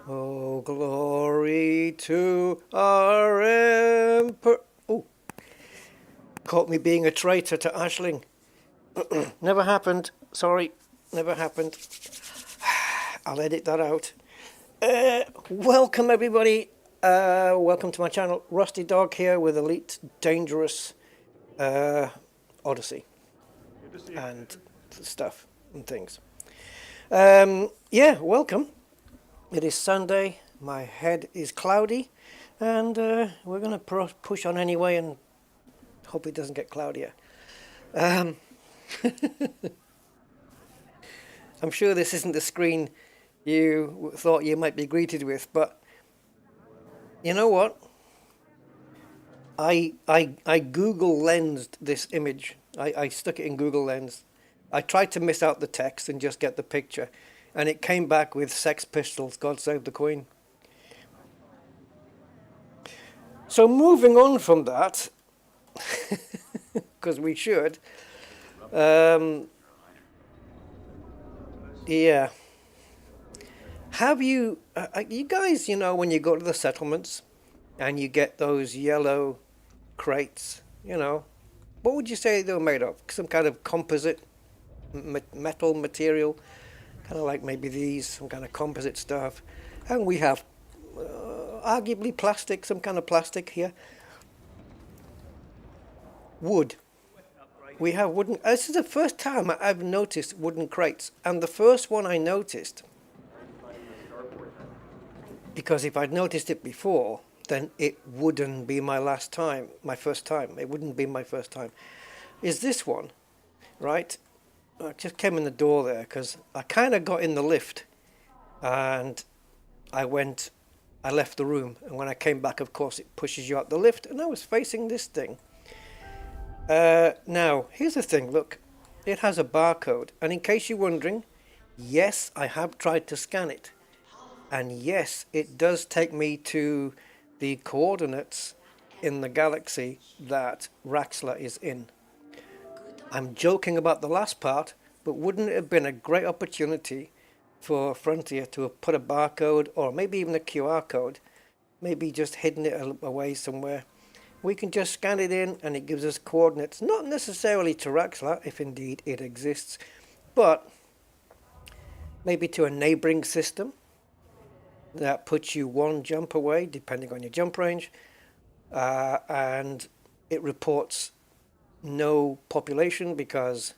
Oh, glory to our Emperor. Oh, caught me being a traitor to Ashling. Never happened. Sorry, never happened. I'll edit that out. Welcome, everybody. Welcome to my channel. Rusty Dog here with Elite Dangerous Odyssey and stuff and things. Yeah, welcome. It is Sunday, my head is cloudy, and we're going to push on anyway and hope it doesn't get cloudier. I'm sure this isn't the screen you thought you might be greeted with, but you know what? I Google lensed this image. I stuck it in Google Lens. I tried to miss out the text and just get the picture. And it came back with Sex Pistols, God Save the Queen. So moving on from that, because we should, yeah. Have you, you guys, you know, when you go to the settlements and you get those yellow crates, you know, what would you say they were made of? Some kind of composite metal material? Kind of like maybe these, some kind of composite stuff. And we have arguably plastic, some kind of plastic here. Wood. We have wooden. This is the first time I've noticed wooden crates. And the first one I noticed, because if I'd noticed it before, then it wouldn't be my first time. It wouldn't be my first time. Is this one, right? I just came in the door there because I kind of got in the lift and I left the room, and when I came back, of course, it pushes you out the lift, and I was facing this thing. Now, here's the thing, look, it has a barcode, and in case you're wondering, yes, I have tried to scan it, and yes, it does take me to the coordinates in the galaxy that Raxxla is in. I'm joking about the last part, but wouldn't it have been a great opportunity for Frontier to have put a barcode or maybe even a QR code, maybe just hidden it away somewhere? We can just scan it in and it gives us coordinates, not necessarily to Raxxla, if indeed it exists, but maybe to a neighboring system that puts you one jump away, depending on your jump range, and it reports no population because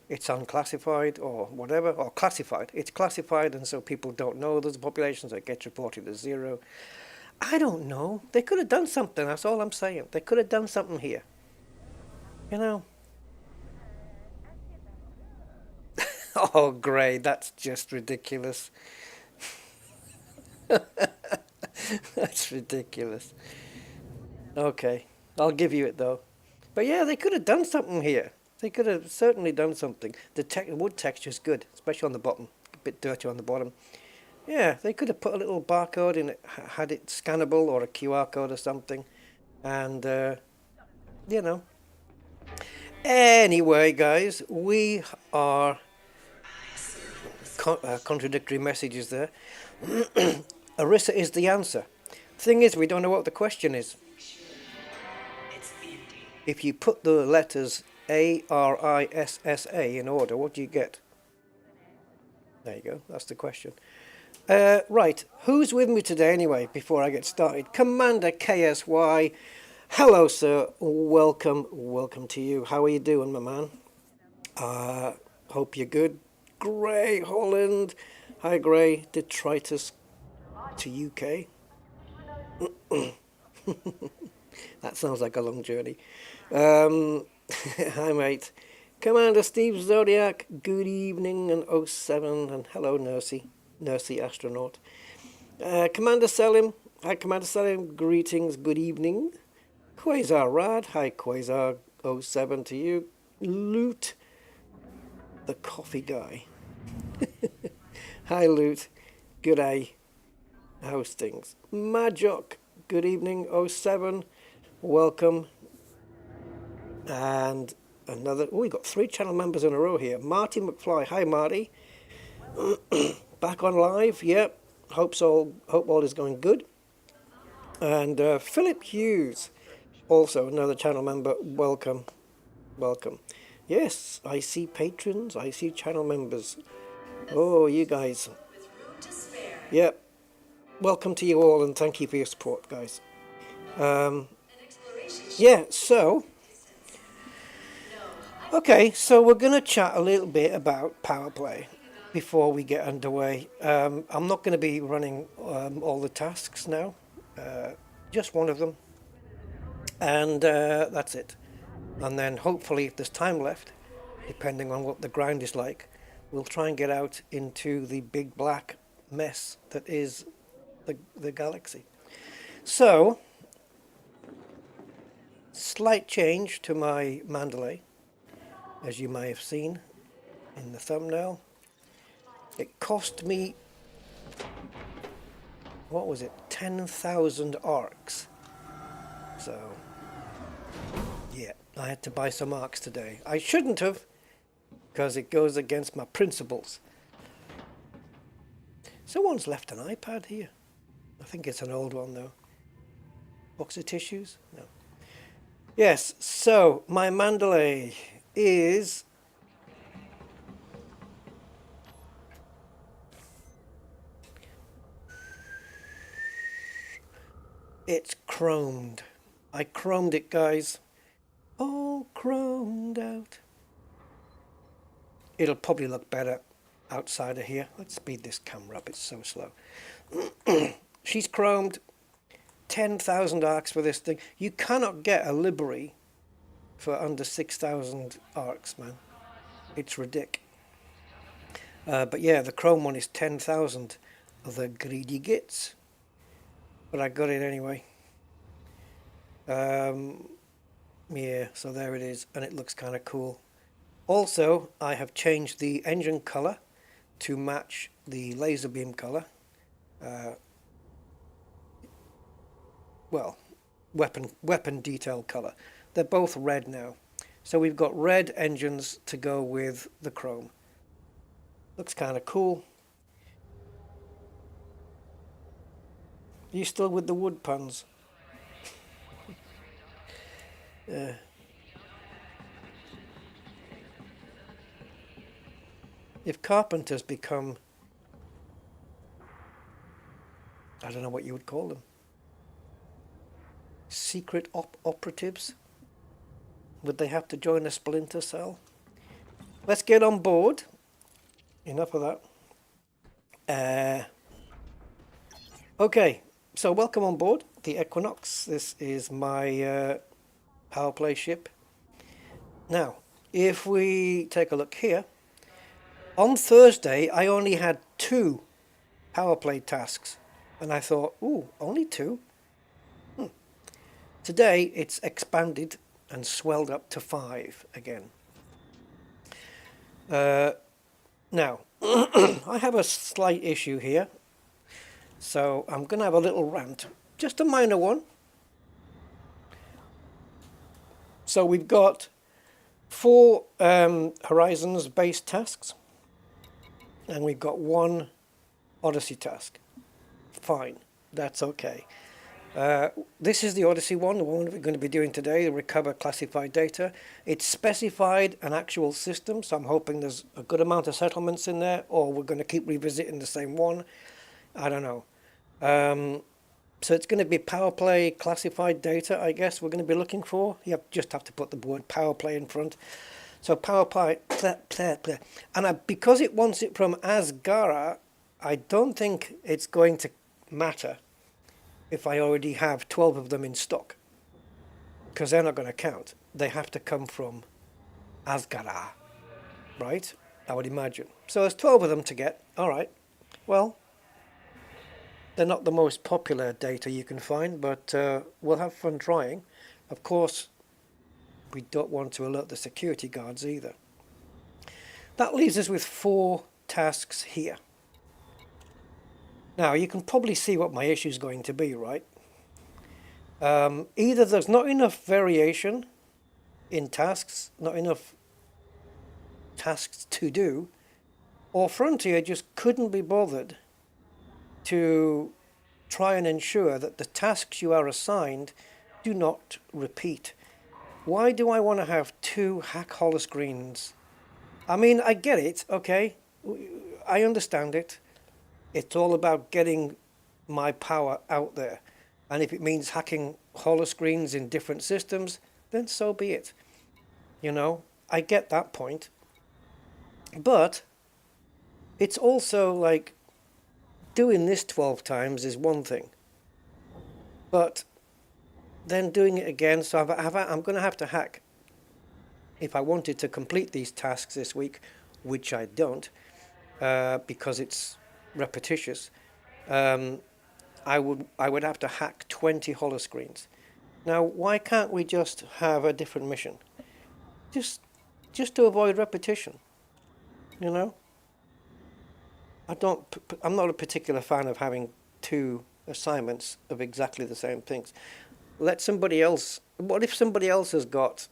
it's unclassified or whatever, or classified. It's classified, and so people don't know there's a population, so it gets reported as 0. I don't know. They could have done something, that's all I'm saying. They could have done something here. You know? Oh, great, that's just ridiculous. That's ridiculous. Okay, I'll give you it though. But yeah, they could have done something here. They could have certainly done something. The wood texture is good, especially on the bottom. A bit dirty on the bottom. Yeah, they could have put a little barcode in it, had it scannable or a QR code or something. And, you know. Anyway, guys, we are... contradictory messages there. Arissa is the answer. Thing is, we don't know what the question is. If you put the letters ARISSA in order, what do you get? There you go, that's the question. Right, who's with me today anyway, before I get started? Commander KSY. Hello, sir. Welcome to you. How are you doing, my man? Hope you're good. Gray Holland. Hi, Gray. Detritus to UK. That sounds like a long journey. Hi, mate. Commander Steve Zodiac, good evening, and 07, and hello, Nursey astronaut. Commander Selim, hi, Commander Selim, greetings, good evening. Quasar Rad, hi, Quasar 07 to you. Loot, the coffee guy. Hi, Loot, good day. How's things? Majok, good evening, 07. Welcome. And another, we got 3 channel members in a row here. Marty McFly, hi Marty. Back on live, yep. Hope all is going good. And Philip Hughes, also another channel member, welcome. Yes, I see patrons, I see channel members. Oh, you guys. Yep. Welcome to you all, and thank you for your support, guys. Yeah, so okay, so we're going to chat a little bit about power play before we get underway. I'm not going to be running all the tasks now, just one of them, and that's it. And then hopefully, if there's time left, depending on what the ground is like, we'll try and get out into the big black mess that is the galaxy. So, slight change to my mandalay, as you may have seen in the thumbnail. It cost me, what was it, 10,000 arcs. So, yeah, I had to buy some arcs today. I shouldn't have, because it goes against my principles. Someone's left an iPad here. I think it's an old one though. Box of tissues? No. Yes, so my mandalay is it's chromed. I chromed it, guys. All chromed out. It'll probably look better outside of here. Let's speed this camera up, it's so slow. She's chromed. 10,000 arcs for this thing. You cannot get a livery for under 6,000 arcs, man. It's ridiculous. But yeah, the chrome one is 10,000. The greedy gits. But I got it anyway. Yeah, so there it is, and it looks kind of cool. Also, I have changed the engine color to match the laser beam color. Well, weapon detail color. They're both red now. So we've got red engines to go with the chrome. Looks kind of cool. Are you still with the wood puns? If carpenters become, I don't know what you would call them, secret operatives, would they have to join a splinter cell? Let's get on board. Enough of that. Okay, so welcome on board the Equinox. This is my power play ship. Now, if we take a look here, on Thursday I only had 2 power play tasks, and I thought, ooh, only 2? Today it's expanded and swelled up to 5 again. Now, I have a slight issue here, so I'm going to have a little rant, just a minor one. So we've got 4 Horizons based tasks, and we've got 1 Odyssey task. Fine, that's okay. This is the Odyssey one, the one we're going to be doing today, recover classified data. It's specified an actual system, so I'm hoping there's a good amount of settlements in there, or we're going to keep revisiting the same one. I don't know. So it's going to be power play classified data, I guess we're going to be looking for. You just have to put the word power play in front. So power play, and because it wants it from Asgara, I don't think it's going to matter if I already have 12 of them in stock, because they're not going to count. They have to come from Asgara, right? I would imagine. So there's 12 of them to get. All right. Well, they're not the most popular data you can find, but we'll have fun trying. Of course, we don't want to alert the security guards either. That leaves us with 4 tasks here. Now, you can probably see what my issue is going to be, right? Either there's not enough variation in tasks, not enough tasks to do, or Frontier just couldn't be bothered to try and ensure that the tasks you are assigned do not repeat. Why do I want to have two hack hollow screens? I mean, I get it, okay? I understand it. It's all about getting my power out there. And if it means hacking hollow screens in different systems, then so be it. You know, I get that point. But it's also like doing this 12 times is one thing. But then doing it again, so I'm going to have to hack. If I wanted to complete these tasks this week, which I don't, because it's repetitious, I would have to hack 20 hollow screens. Now, why can't we just have a different mission? Just to avoid repetition, you know? I'm not a particular fan of having two assignments of exactly the same things. Let somebody else. What if somebody else has got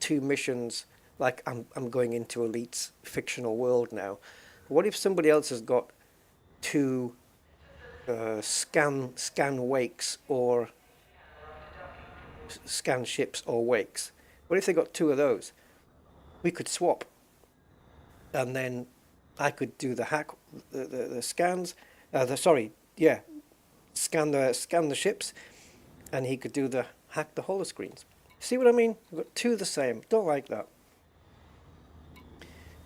two missions? Like I'm going into Elite's fictional world now. What if somebody else has got two scan wakes or scan ships or wakes? What if they got two of those? We could swap, and then I could do the hack, the scans. Scan the ships, and he could do the hack the hollow screens. See what I mean? We've got two the same. Don't like that.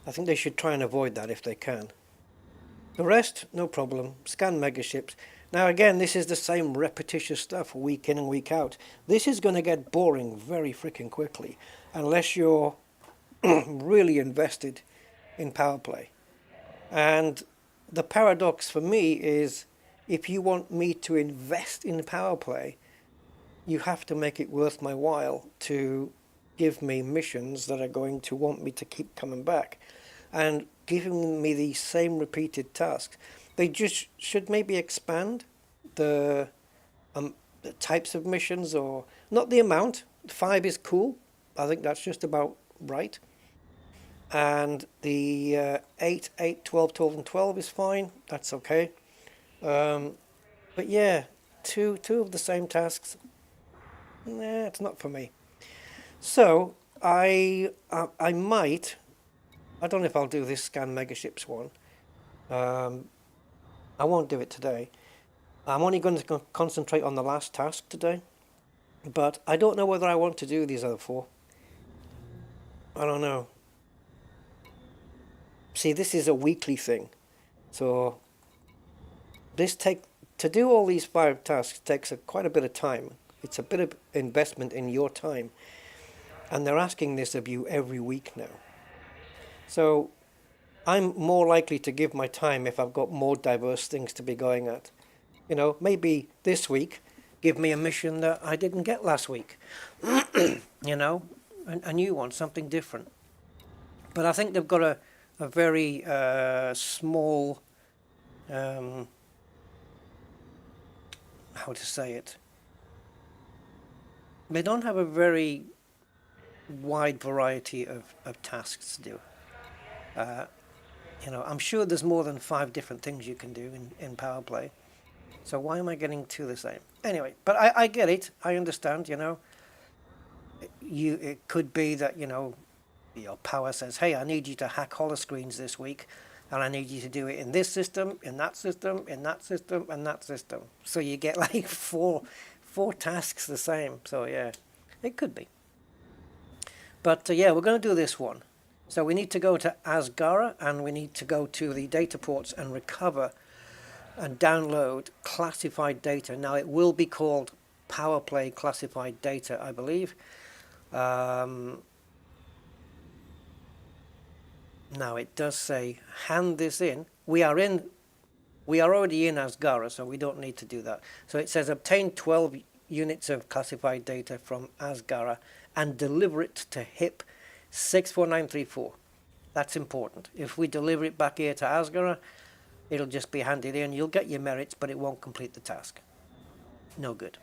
I think they should try and avoid that if they can. The rest, no problem. Scan mega ships. Now again, this is the same repetitious stuff week in and week out. This is going to get boring very freaking quickly, unless you're really invested in power play. And the paradox for me is, if you want me to invest in power play, you have to make it worth my while to give me missions that are going to want me to keep coming back. And giving me these same repeated tasks, they just should maybe expand the types of missions, or not the amount. 5 is cool. I think that's just about right. And the 8, 12, 12 and 12 is fine. That's okay. But yeah, two of the same tasks, nah, it's not for me. So I might, I don't know if I'll do this scan megaships one. I won't do it today. I'm only going to concentrate on the last task today. But I don't know whether I want to do these other 4. I don't know. See, this is a weekly thing. So to do all these 5 tasks takes quite a bit of time. It's a bit of investment in your time. And they're asking this of you every week now. So I'm more likely to give my time if I've got more diverse things to be going at. You know, maybe this week, give me a mission that I didn't get last week. You know, a new one, something different. But I think they've got a very small, how to say it? They don't have a very wide variety of tasks to do. You know, I'm sure there's more than 5 different things you can do in power play. So why am I getting 2 the same? Anyway, but I get it. I understand, you know. It could be that, you know, your power says, hey, I need you to hack hollow screens this week, and I need you to do it in this system, in that system, in that system, and that system. So you get like four tasks the same. So yeah, it could be. But yeah, we're going to do this one. So we need to go to Asgara, and we need to go to the data ports and recover and download classified data. Now it will be called power play classified data, I believe. Now it does say hand this in. We are already in Asgara, so we don't need to do that. So it says obtain 12 units of classified data from Asgara and deliver it to HIP 64934. That's important. If we deliver it back here to Asgara, it'll just be handed in. You'll get your merits, but it won't complete the task. No good.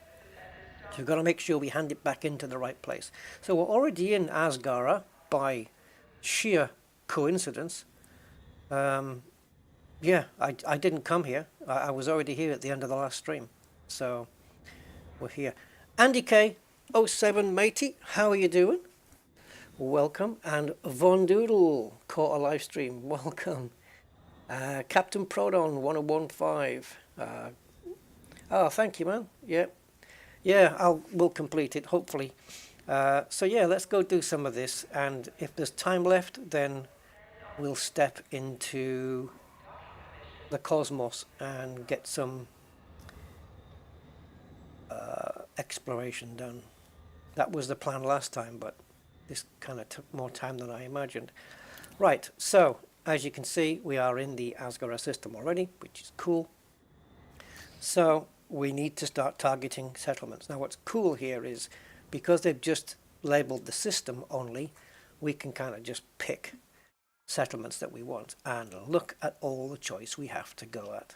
So we've got to make sure we hand it back into the right place. So we're already in Asgara by sheer coincidence. Yeah, I didn't come here. I was already here at the end of the last stream. So we're here. Andy K, oh 07 matey, how are you doing? Welcome. And Von Doodle caught a live stream. Welcome. Captain Prodon 1015. Oh, thank you, man. Yeah. Yeah, we'll complete it, hopefully. So yeah, let's go do some of this. And if there's time left, then we'll step into the cosmos and get some exploration done. That was the plan last time, but this kind of took more time than I imagined. Right, so as you can see, we are in the Asgara system already, which is cool. So we need to start targeting settlements. Now what's cool here is because they've just labeled the system only, we can kind of just pick settlements that we want and look at all the choice we have to go at.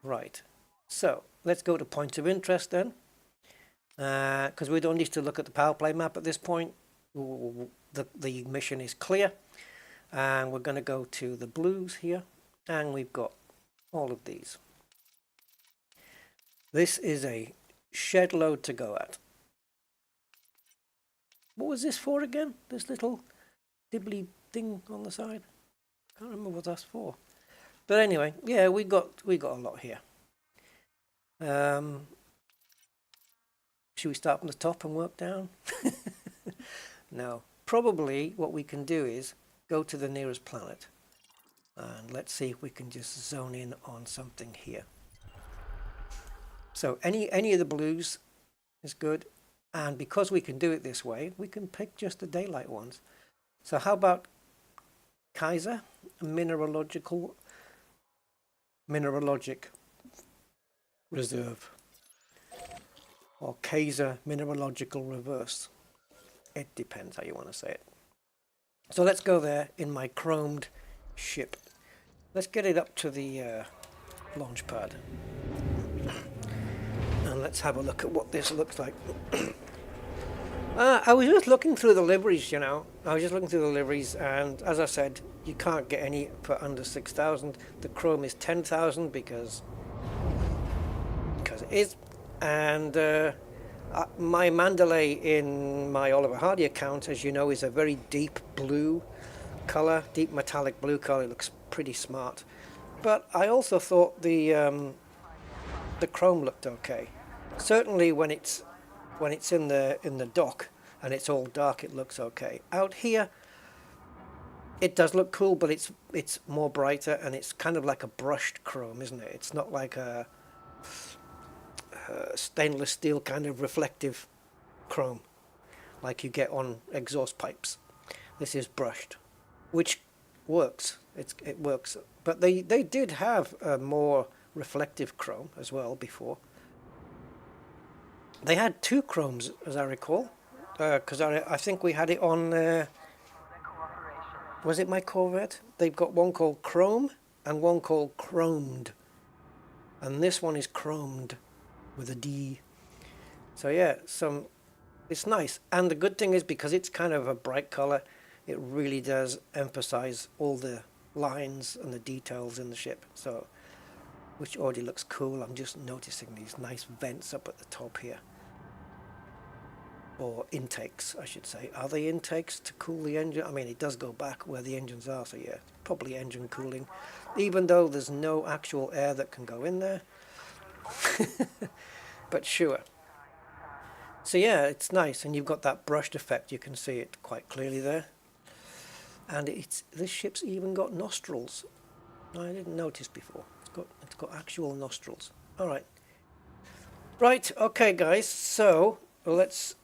Right, so let's go to points of interest then, because we don't need to look at the power play map at this point. The mission is clear, and we're going to go to the blues here, and we've got all of these. This is a shed load to go at. What was this for again? This little dibbly thing on the side? Can't remember what that's for. But anyway, yeah, we got a lot here. Should we start from the top and work down? No. Probably what we can do is go to the nearest planet. And let's see if we can just zone in on something here. So any of the blues is good. And because we can do it this way, we can pick just the daylight ones. So how about Kaiser, mineralogic reserve, or Kaiser mineralogical reverse. It depends how you want to say it. So let's go there in my chromed ship. Let's get it up to the launch pad. And let's have a look at what this looks like. I was just looking through the liveries, you know. I was just looking through the liveries, and as I said, you can't get any for under 6,000. The chrome is 10,000 because it is. And my mandalay in my Oliver Hardy account, as you know, is a very deep blue color, deep metallic blue color. It looks pretty smart. But I also thought the chrome looked okay. Certainly when it's in the dock and it's all dark, it looks okay. Out here, it does look cool, but it's more brighter, and it's kind of like a brushed chrome, isn't it? It's not like a stainless steel kind of reflective chrome like you get on exhaust pipes. This is brushed, which works. It works. But they did have a more reflective chrome as well before. They had two chromes, as I recall, because I think we had it on, was it my Corvette? They've got one called Chrome and one called Chromed. And this one is Chromed with a D. So yeah, it's nice. And the good thing is, because it's kind of a bright color, it really does emphasize all the lines and the details in the ship. So, which already looks cool. I'm just noticing these nice vents up at the top here. Or intakes, I should say. Are they intakes to cool the engine? I mean, it does go back where the engines are, so yeah, probably engine cooling. Even though there's no actual air that can go in there. But sure. So yeah, it's nice, and you've got that brushed effect. You can see it quite clearly there. And this ship's even got nostrils. I didn't notice before. It's got actual nostrils. All right. Right, okay guys, so let's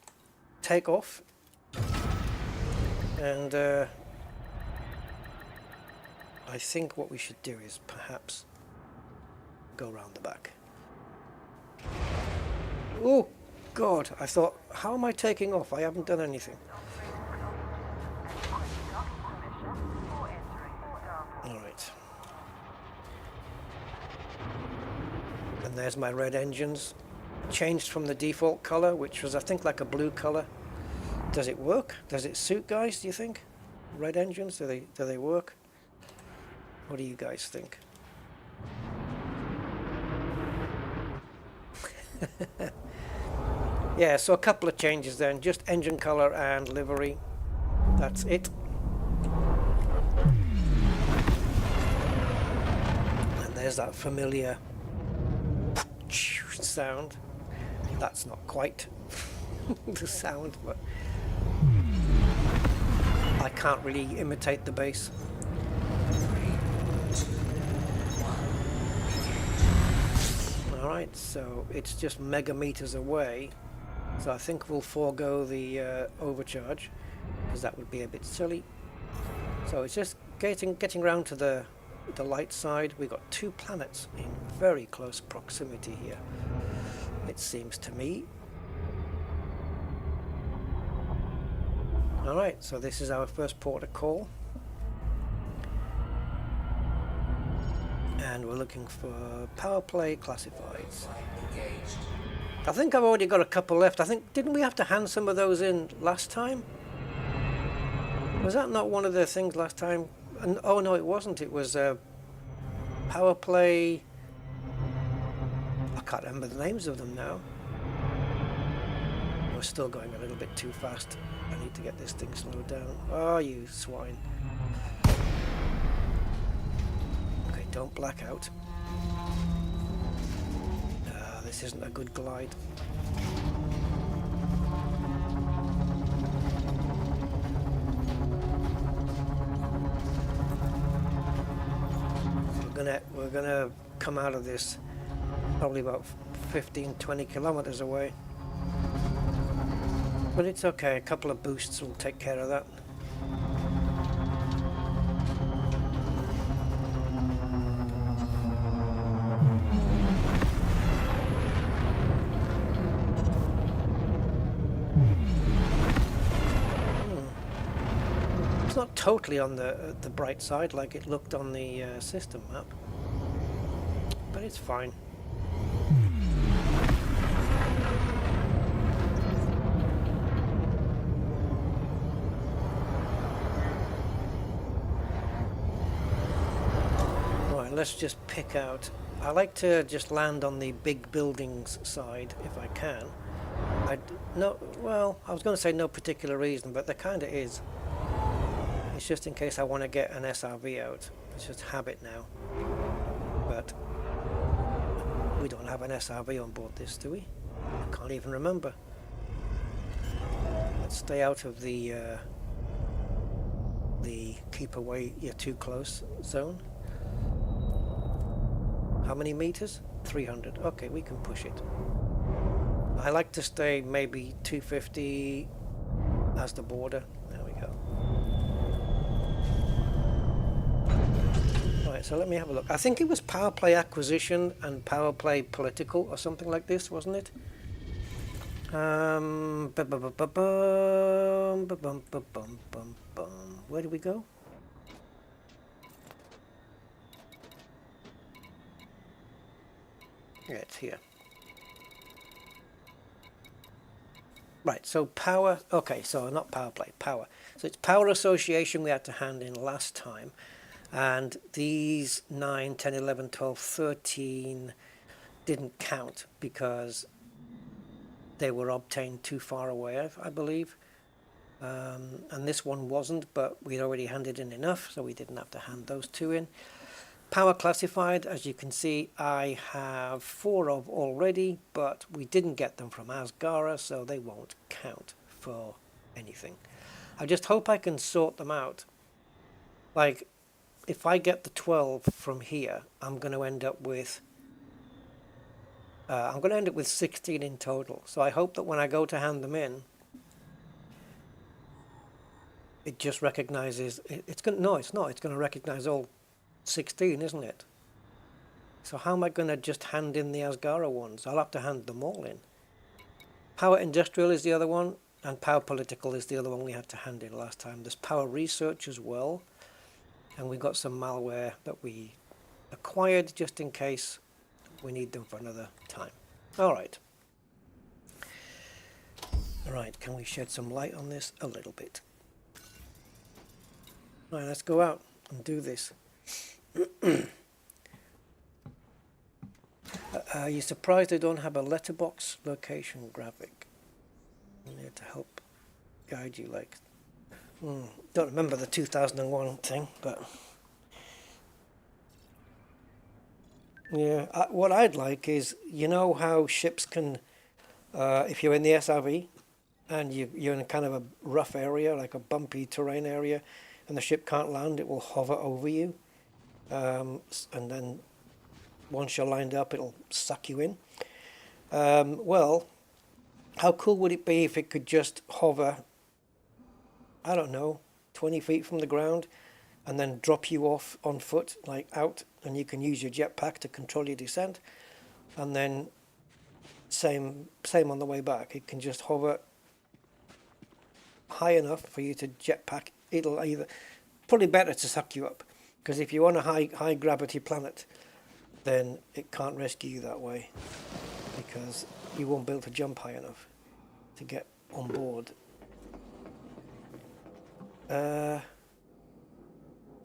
take off. And I think what we should do is perhaps go round the back. Oh God, I thought, how am I taking off? I haven't done anything. Alright. And there's my red engines. Changed from the default color, which was I think like a blue color. Does it work? Does it suit, guys, do you think? Red engines, do they work? What do you guys think? Yeah, so a couple of changes then, just engine color and livery. That's it. And there's that familiar sound. That's not quite the sound, but I can't really imitate the bass. Alright, so it's just megameters away, so I think we'll forego the overcharge, because that would be a bit silly. So it's just getting around to the light side. We've got two planets in very close proximity here, it seems to me. Alright, so this is our first port of call. And we're looking for power play classifieds. I think I've already got a couple left. I think, didn't we have to hand some of those in last time? Was that not one of the things last time? And, oh no, it wasn't. It was power play. I can't remember the names of them now. We're still going a little bit too fast. I need to get this thing slowed down. Oh, you swine. Okay, don't black out. This isn't a good glide. We're gonna come out of this probably about 15-20 kilometers away. But it's okay, a couple of boosts will take care of that. It's not totally on the bright side like it looked on the system map, but it's fine. Let's just pick out. I like to just land on the big buildings side if I can. Well, I was going to say no particular reason, but there kind of is. It's just in case I want to get an SRV out. It's just habit now. But we don't have an SRV on board this, do we? I can't even remember. Let's stay out of the keep away, you're too close zone. How many meters? 300. Okay, we can push it. I like to stay maybe 250 as the border. There we go. Right, so let me have a look. I think it was power play acquisition and power play political or something like this, wasn't it? Where do we go? Yeah, it's here. Right, so power, okay, so not power play, power. So it's power association we had to hand in last time. And these 9, 10, 11, 12, 13 didn't count because they were obtained too far away, I believe. And this one wasn't, but we'd already handed in enough, so we didn't have to hand those two in. Power classified, as you can see, I have 4 of already, but we didn't get them from Asgara, so they won't count for anything. I just hope I can sort them out. Like, if I get the 12 from here, I'm going to end up with 16 in total. So I hope that when I go to hand them in, it just recognizes. No, it's not. It's going to recognize all 16, isn't it? So how am I going to just hand in the Asgara ones? I'll have to hand them all in. Power industrial is the other one, and power political is the other one we had to hand in last time. There's power research as well, and we've got some malware that we acquired just in case we need them for another time. All right. All right, can we shed some light on this a little bit? All right, let's go out and do this. Are you surprised they don't have a letterbox location graphic in there to help guide you? Like, don't remember the 2001 thing, but yeah. What I'd like is, you know how ships can, if you're in the SRV and you're in kind of a rough area, like a bumpy terrain area, and the ship can't land, it will hover over you, and then once you're lined up, it'll suck you in. Well, how cool would it be if it could just hover, I don't know, 20 feet from the ground, and then drop you off on foot, like out, and you can use your jetpack to control your descent, and then same on the way back. It can just hover high enough for you to jetpack. It'll either, probably better to suck you up, because if you're on a high gravity planet, then it can't rescue you that way, because you won't be able to jump high enough to get on board.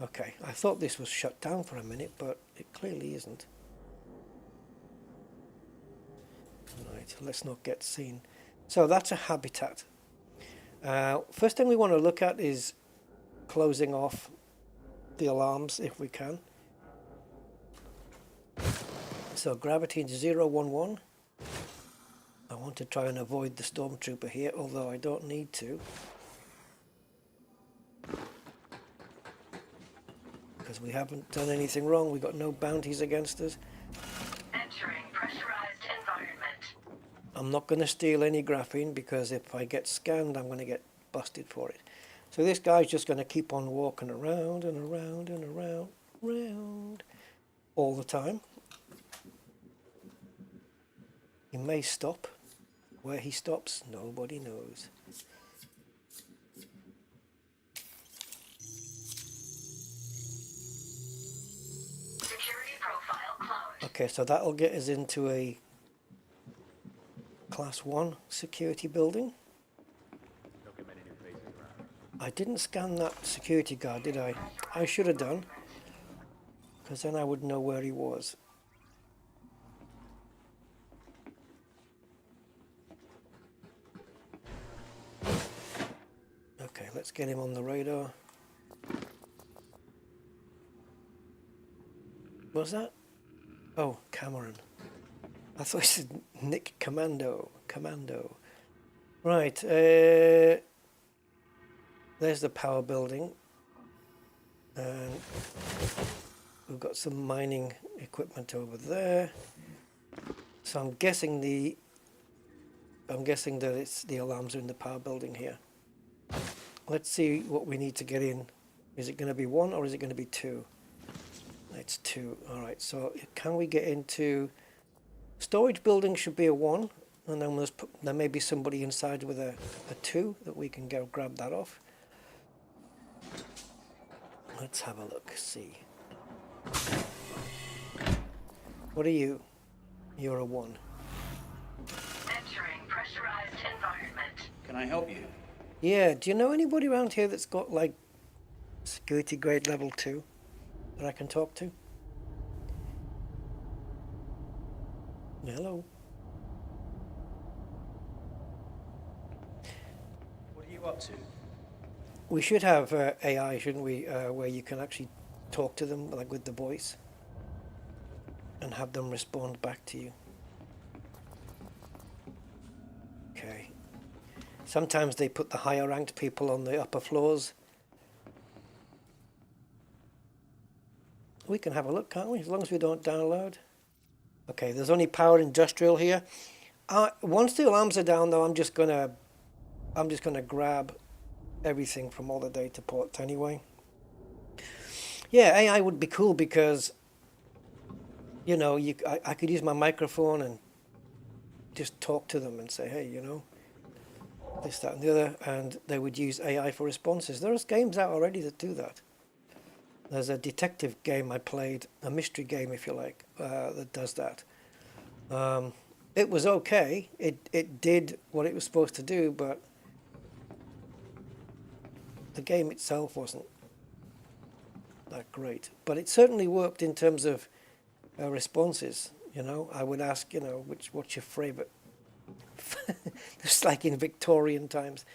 Okay, I thought this was shut down for a minute, but it clearly isn't. Right, let's not get seen. So that's a habitat. First thing we want to look at is closing off the alarms if we can. So gravity into 011. I want to try and avoid the stormtrooper here, although I don't need to, because we haven't done anything wrong. We've got no bounties against us. Entering pressurized environment. I'm not going to steal any graphene, because if I get scanned, I'm going to get busted for it. So this guy's just going to keep on walking around and around and around all the time. He may stop. Where he stops, nobody knows. Security profile closed. Okay, so that'll get us into a Class 1 security building. I didn't scan that security guard, did I? I should have done, because then I would know where he was. Okay, let's get him on the radar. What's that? Oh, Cameron. I thought it said Nick Commando. Right, there's the power building. And we've got some mining equipment over there. So I'm guessing that it's the alarms are in the power building here. Let's see what we need to get in. Is it going to be 1 or is it going to be 2? It's 2. All right, so can we get into... Storage building should be a 1, and then there may be somebody inside with a 2 that we can go grab that off. Let's have a look, see. What are you? You're a 1. Entering pressurized environment. Can I help you? Yeah, do you know anybody around here that's got like security grade level 2 that I can talk to? Hello? What are you up to? We should have AI, shouldn't we, where you can actually talk to them, like with the voice, and have them respond back to you. Okay. Sometimes they put the higher ranked people on the upper floors. We can have a look, can't we? As long as we don't download. Okay, there's only power industrial here. Once the alarms are down, though, I'm just gonna grab everything from all the data ports anyway. Yeah, AI would be cool because, you know, I could use my microphone and just talk to them and say, hey, you know, this, that, and the other, and they would use AI for responses. There's games out already that do that. There's a detective game I played, a mystery game, if you like, that does that. It was okay. It did what it was supposed to do, but the game itself wasn't that great. But it certainly worked in terms of responses. You know, I would ask, you know, what's your favourite? It's like in Victorian times.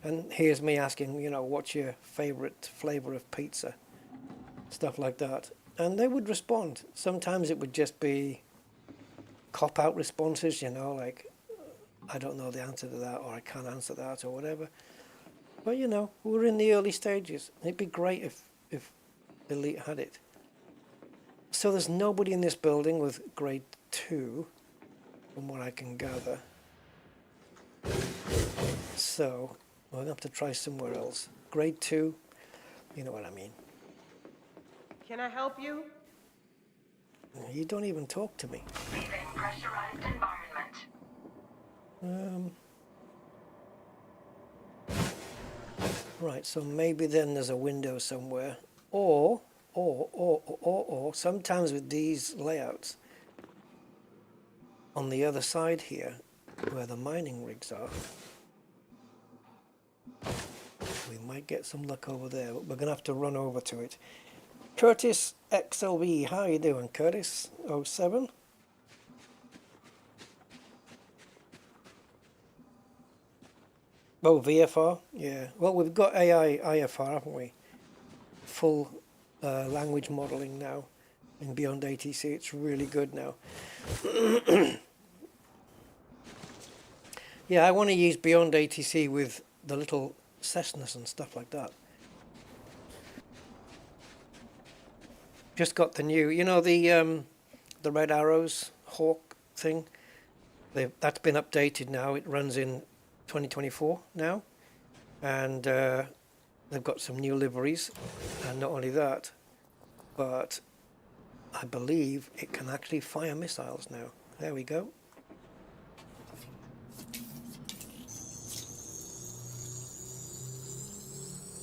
And here's me asking, you know, what's your favourite flavour of pizza? Stuff like that. And they would respond. Sometimes it would just be cop-out responses, you know, like, I don't know the answer to that, or I can't answer that, or whatever. But, you know, we're in the early stages. It'd be great if Elite had it. So there's nobody in this building with grade 2, from what I can gather. So we're going to have to try somewhere else. Grade 2, you know what I mean. Can I help you? You don't even talk to me. Leaving pressurized environment. Right, so maybe then there's a window somewhere. Or sometimes with these layouts, on the other side here, where the mining rigs are, we might get some luck over there, but we're going to have to run over to it. Curtis XLV, how you doing, Curtis? 07? Oh, VFR? Yeah. Well, we've got AI IFR, haven't we? Full language modeling now in Beyond ATC. It's really good now. Yeah, I want to use Beyond ATC with the little Cessnas and stuff like that. Just got the new, you know, the Red Arrows Hawk thing. That's been updated now. It runs in 2024 now, and they've got some new liveries. And not only that, but I believe it can actually fire missiles now. There we go.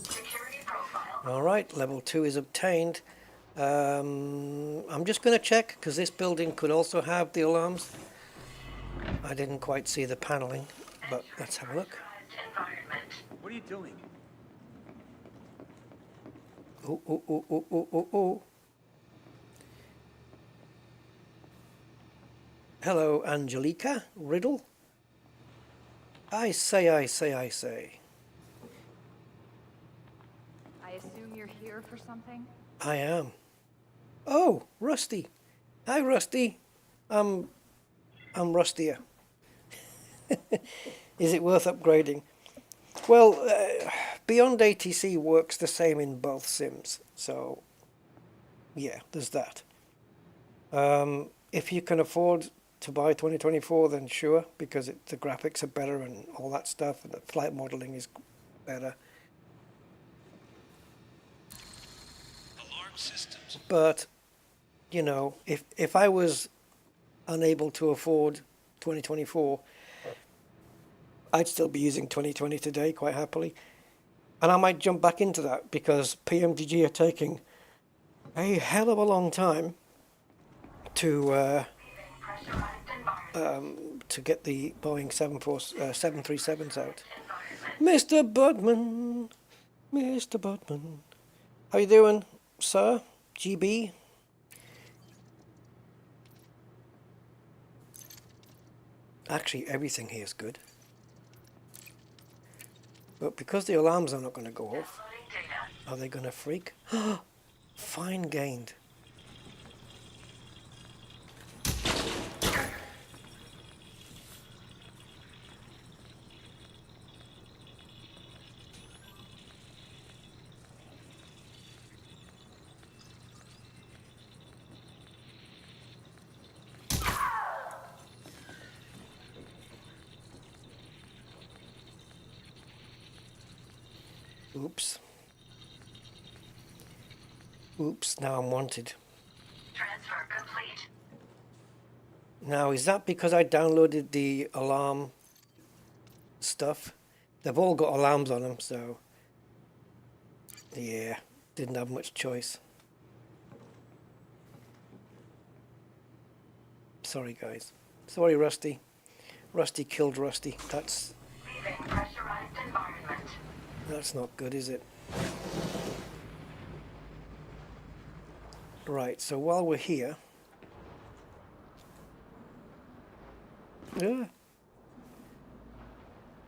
Security profile. All right, level 2 is obtained. I'm just going to check because this building could also have the alarms. I didn't quite see the paneling, but let's have a look. Pressurized environment. What are you doing? Oh, oh, oh, oh, oh, oh, oh. Hello, Angelica Riddle. I say. I assume you're here for something? I am. Oh, Rusty. Hi, Rusty. I'm rustier. Is it worth upgrading? Well, Beyond ATC works the same in both sims, so yeah, there's that. If you can afford to buy 2024, then sure, because the graphics are better and all that stuff, and the flight modeling is better. Alarm systems. But, you know, if I was unable to afford 2024, I'd still be using 2020 today quite happily. And I might jump back into that because PMDG are taking a hell of a long time to get the Boeing 737s out. Mr. Budman, how you doing, sir? GB? Actually, everything here is good. But because the alarms are not going to go off, Downloading data. are they going to freak? Fine gained. Oops. Oops, now I'm wanted. Transfer complete. Now, is that because I downloaded the alarm stuff? They've all got alarms on them, so yeah, didn't have much choice. Sorry, guys. Sorry, Rusty. Rusty killed Rusty. That's Leaving pressurized environment. not good, is it? Right, so while we're here,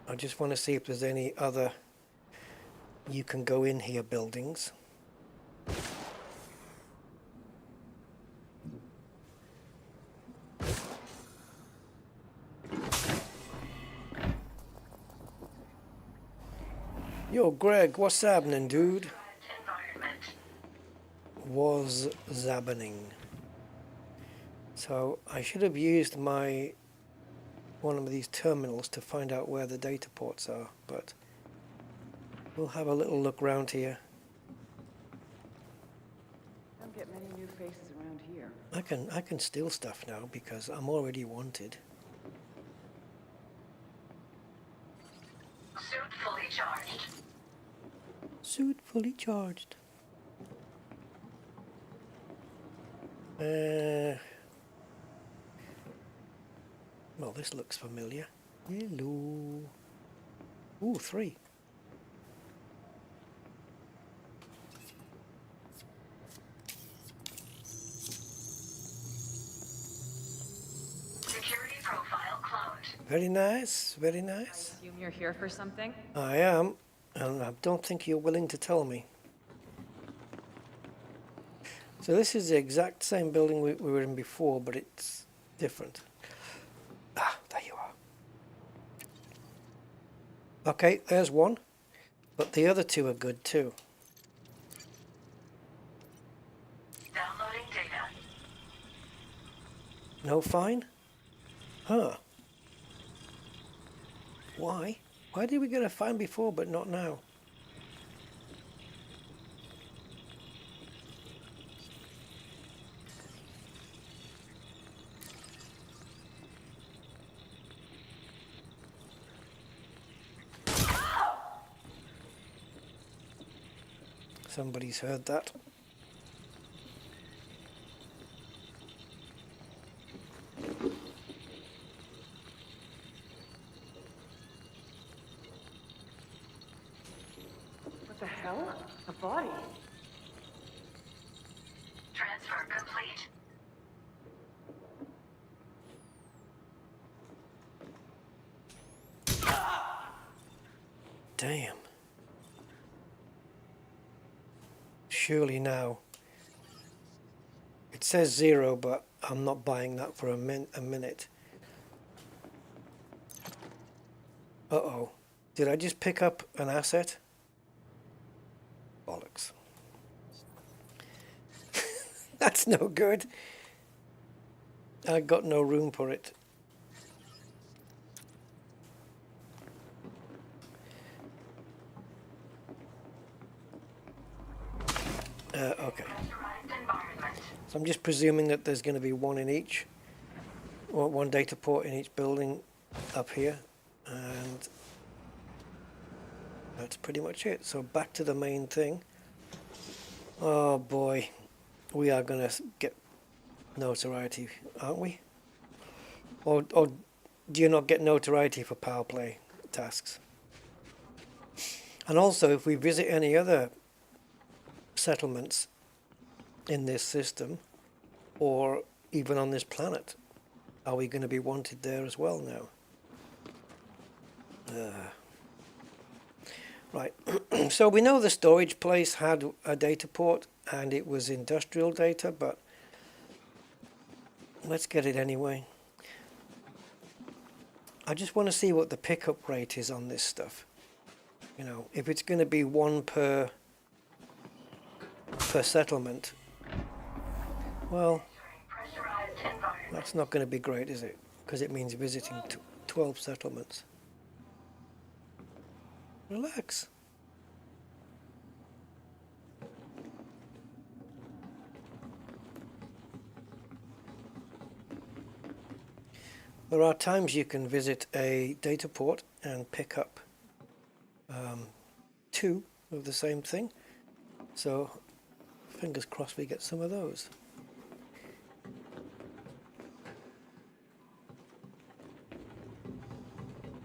I just want to see if there's any other you can go in here buildings. Yo, Greg, what's happening, dude? Environment. Was zabbing. So I should have used one of these terminals to find out where the data ports are, but we'll have a little look around here. Don't get many new faces around here. I can steal stuff now because I'm already wanted. Suit fully charged. Suit fully charged. Well, this looks familiar. Hello. Ooh, 3. Security profile cloned. Very nice, very nice. Assume you're here for something? I am, and I don't think you're willing to tell me. So this is the exact same building we were in before, but it's different. Ah, there you are. Okay, there's one, but the other 2 are good too. Downloading data. No fine? Huh. Why? Why did we get a fine before but not now? Somebody's heard that. What the hell? A body. Transfer complete. Damn. Surely now. It says 0, but I'm not buying that for a minute. Uh-oh. Did I just pick up an asset? Bollocks. That's no good. I got no room for it. Okay. Pressurized environment. So I'm just presuming that there's going to be one in each, or one data port in each building up here, and that's pretty much it. So back to the main thing. Oh boy, we are going to get notoriety, aren't we? Or do you not get notoriety for power play tasks? And also, if we visit any other settlements in this system, or even on this planet, are we going to be wanted there as well now? Right, so we know the storage place had a data port and it was industrial data, but let's get it anyway. I just want to see what the pickup rate is on this stuff. You know, if it's going to be 1 per settlement, well, Pressurized environment. that's not going to be great, is it? Because it means visiting 12 settlements. Relax. There are times you can visit a data port and pick up 2 of the same thing. So fingers crossed we get some of those.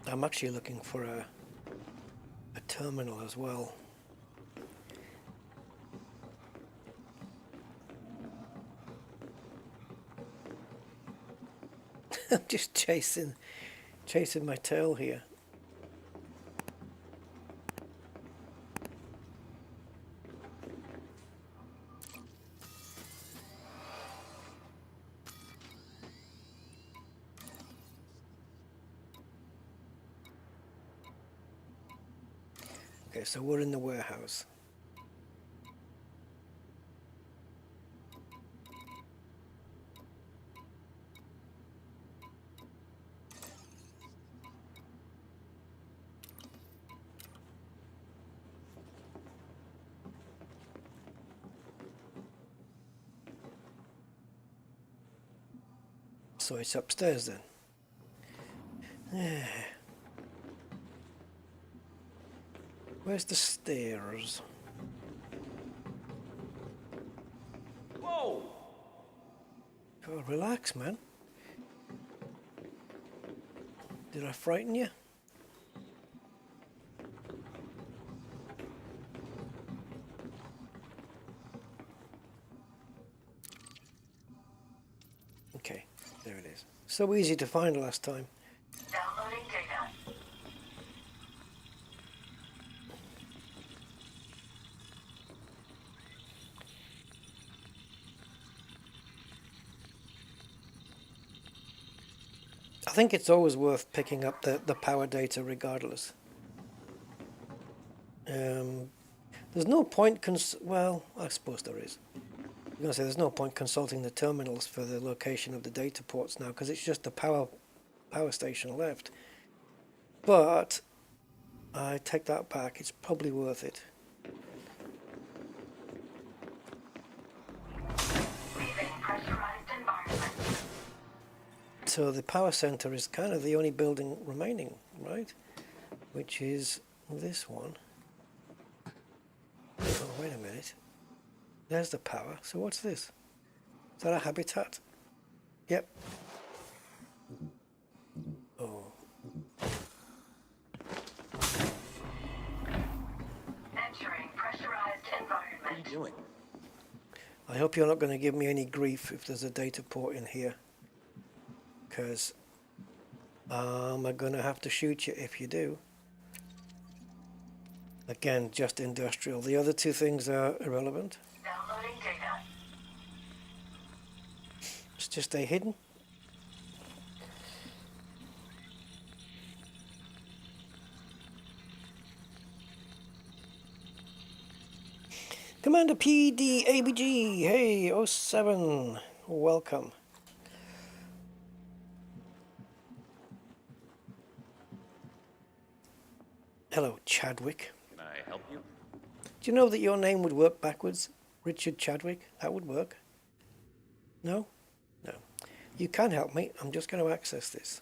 I'm actually looking for a terminal as well. I'm just chasing my tail here. Okay, so we're in the warehouse. So it's upstairs then. Where's the stairs? Whoa! Oh, relax, man. Did I frighten you? Okay, there it is. So easy to find last time. Downloading data. I think it's always worth picking up the power data regardless. There's no point well, I suppose there is. I'm going to say there's no point consulting the terminals for the location of the data ports now because it's just the power station left. But I take that back, it's probably worth it. Leaving pressurized environment. So the power center is kind of the only building remaining, right? Which is this one. Oh, wait a minute. There's the power. So what's this? Is that a habitat? Yep. Oh. Entering pressurized environment. What are you doing? I hope you're not going to give me any grief if there's a data port in here. Because I'm going to have to shoot you if you do. Again, just industrial. The other two things are irrelevant. Downloading data. Let's just stay hidden. Commander PDABG, hey, oh 07, welcome. Hello, Chadwick. Can I help you? Do you know that your name would work backwards? Richard Chadwick? That would work. No? No. You can help me. I'm just going to access this.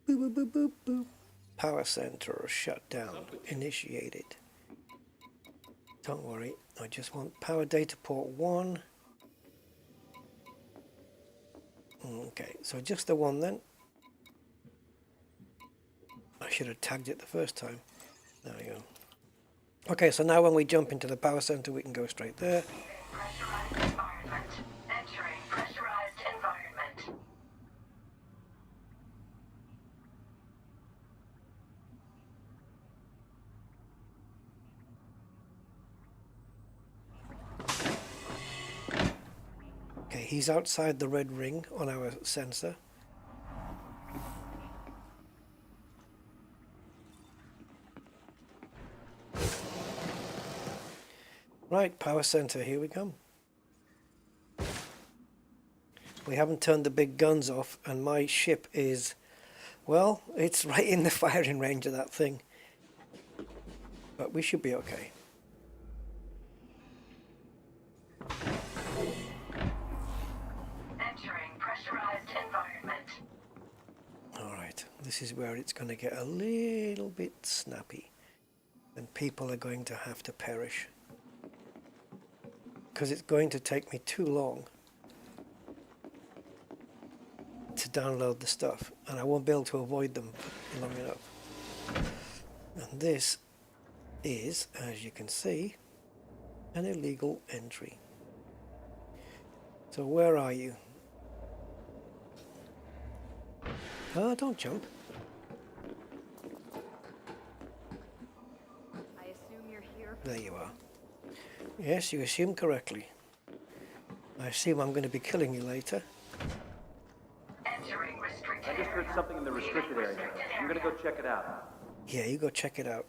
Boop, boop, boop, boop, boop. Power center shut down. Initiated. Don't worry. I just want power data port 1. Okay, so just the one then. I should have tagged it the first time. There we go. Okay, so now when we jump into the power center, we can go straight there. Pressurized environment. Entering pressurized environment. Okay, he's outside the red ring on our sensor. Right, power center, here we come. We haven't turned the big guns off, and my ship is, well, it's right in the firing range of that thing. But we should be okay. Entering pressurized environment. Alright, this is where it's going to get a little bit snappy. And people are going to have to perish. Because it's going to take me too long to download the stuff, and I won't be able to avoid them long enough. And this is, as you can see, an illegal entry. So where are you? Oh, don't jump. I assume you're here. There you are. Yes, you assume correctly. I assume I'm going to be killing you later. Entering restricted I just heard area. something in the restricted area. I'm gonna go check it out. Yeah, you go check it out.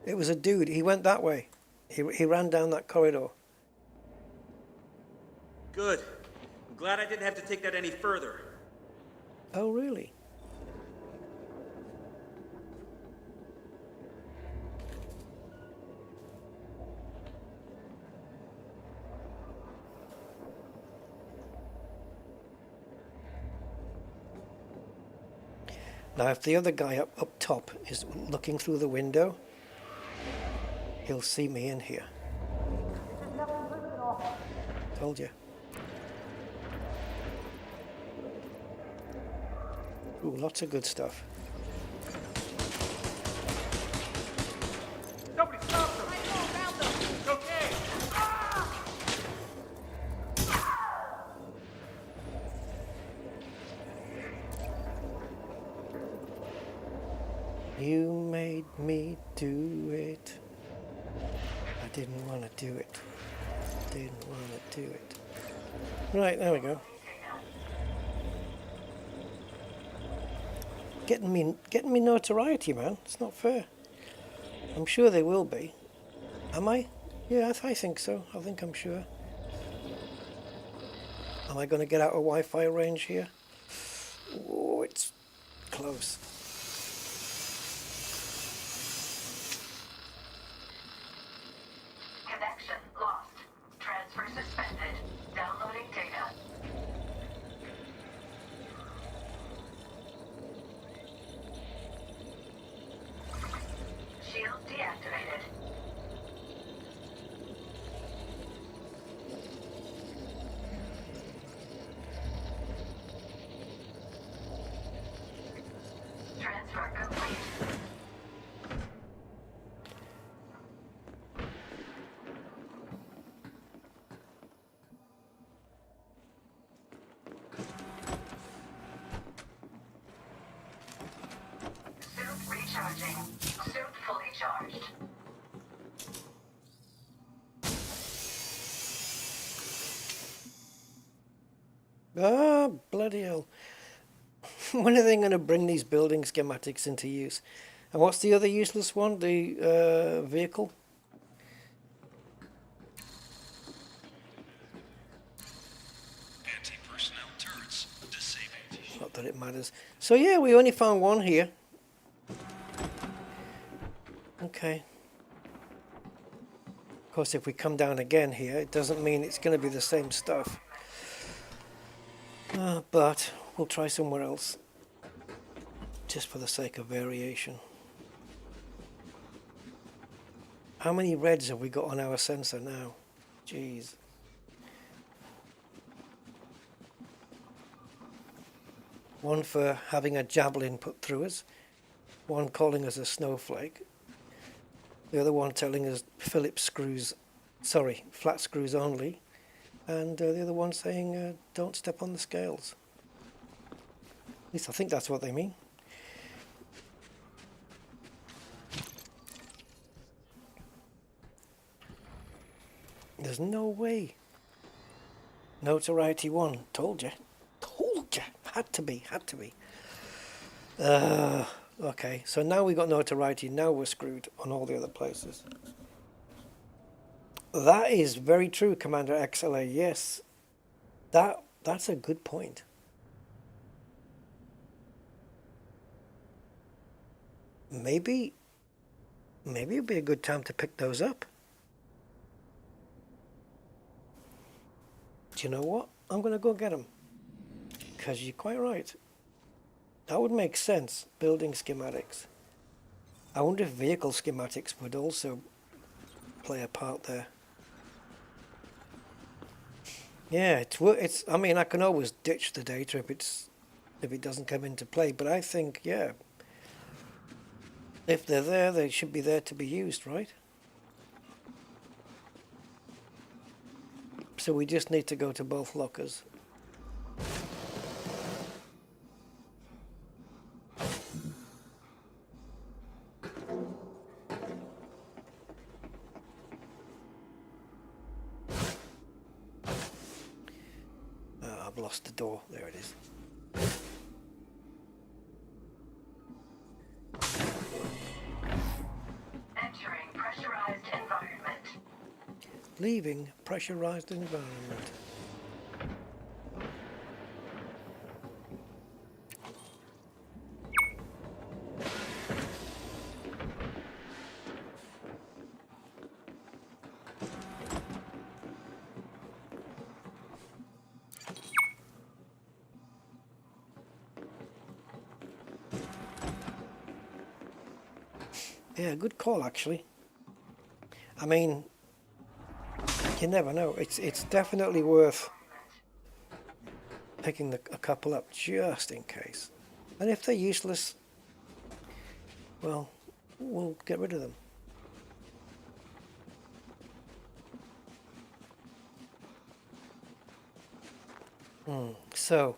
It was a dude. He went that way. He ran down that corridor. Good. I'm glad I didn't have to take that any further. Oh, really? Now, if the other guy up top is looking through the window, he'll see me in here. Told you. Ooh, lots of good stuff. Nobody stop them! It's okay! You made me do it. I didn't want to do it. Didn't want to do it. Right, there we go. Getting me notoriety, man. It's not fair. I'm sure they will be. Am I? Yeah, I think so. I think I'm sure. Am I going to get out of Wi-Fi range here? Oh, it's close. Connection lost. Transfer suspended. Downloading data. Shield deactivated. Transfer complete. Suit recharging. Suit fully charged. Ah, bloody hell. When are they going to bring these building schematics into use? And what's the other useless one? The vehicle? Anti-personnel turrets disabled. Not that it matters. So yeah, we only found one here. Okay. Of course, if we come down again here, it doesn't mean it's going to be the same stuff. But we'll try somewhere else. Just for the sake of variation. How many reds have we got on our sensor now? Jeez. One for having a javelin put through us. One calling us a snowflake. The other one telling us Phillips screws, sorry, flat screws only. And the other one saying don't step on the scales. At least I think that's what they mean. There's no way. Notoriety 1. Told you. Told you. Had to be. Had to be. Okay, so now we got notoriety. Now we're screwed on all the other places. That is very true, Commander XLA. Yes. That's a good point. Maybe it'd be a good time to pick those up. Do you know what? I'm going to go get them. Because you're quite right. That would make sense, building schematics. I wonder if vehicle schematics would also play a part there. Yeah, it's. I mean, I can always ditch the data if it doesn't come into play. But I think, yeah, if they're there, they should be there to be used, right? So we just need to go to both lockers. I've lost the door. There it is. Entering pressurized environment. Leaving pressurized environment. Yeah, good call actually. I mean, you never know. It's definitely worth picking a couple up just in case. And if they're useless, well, we'll get rid of them. So,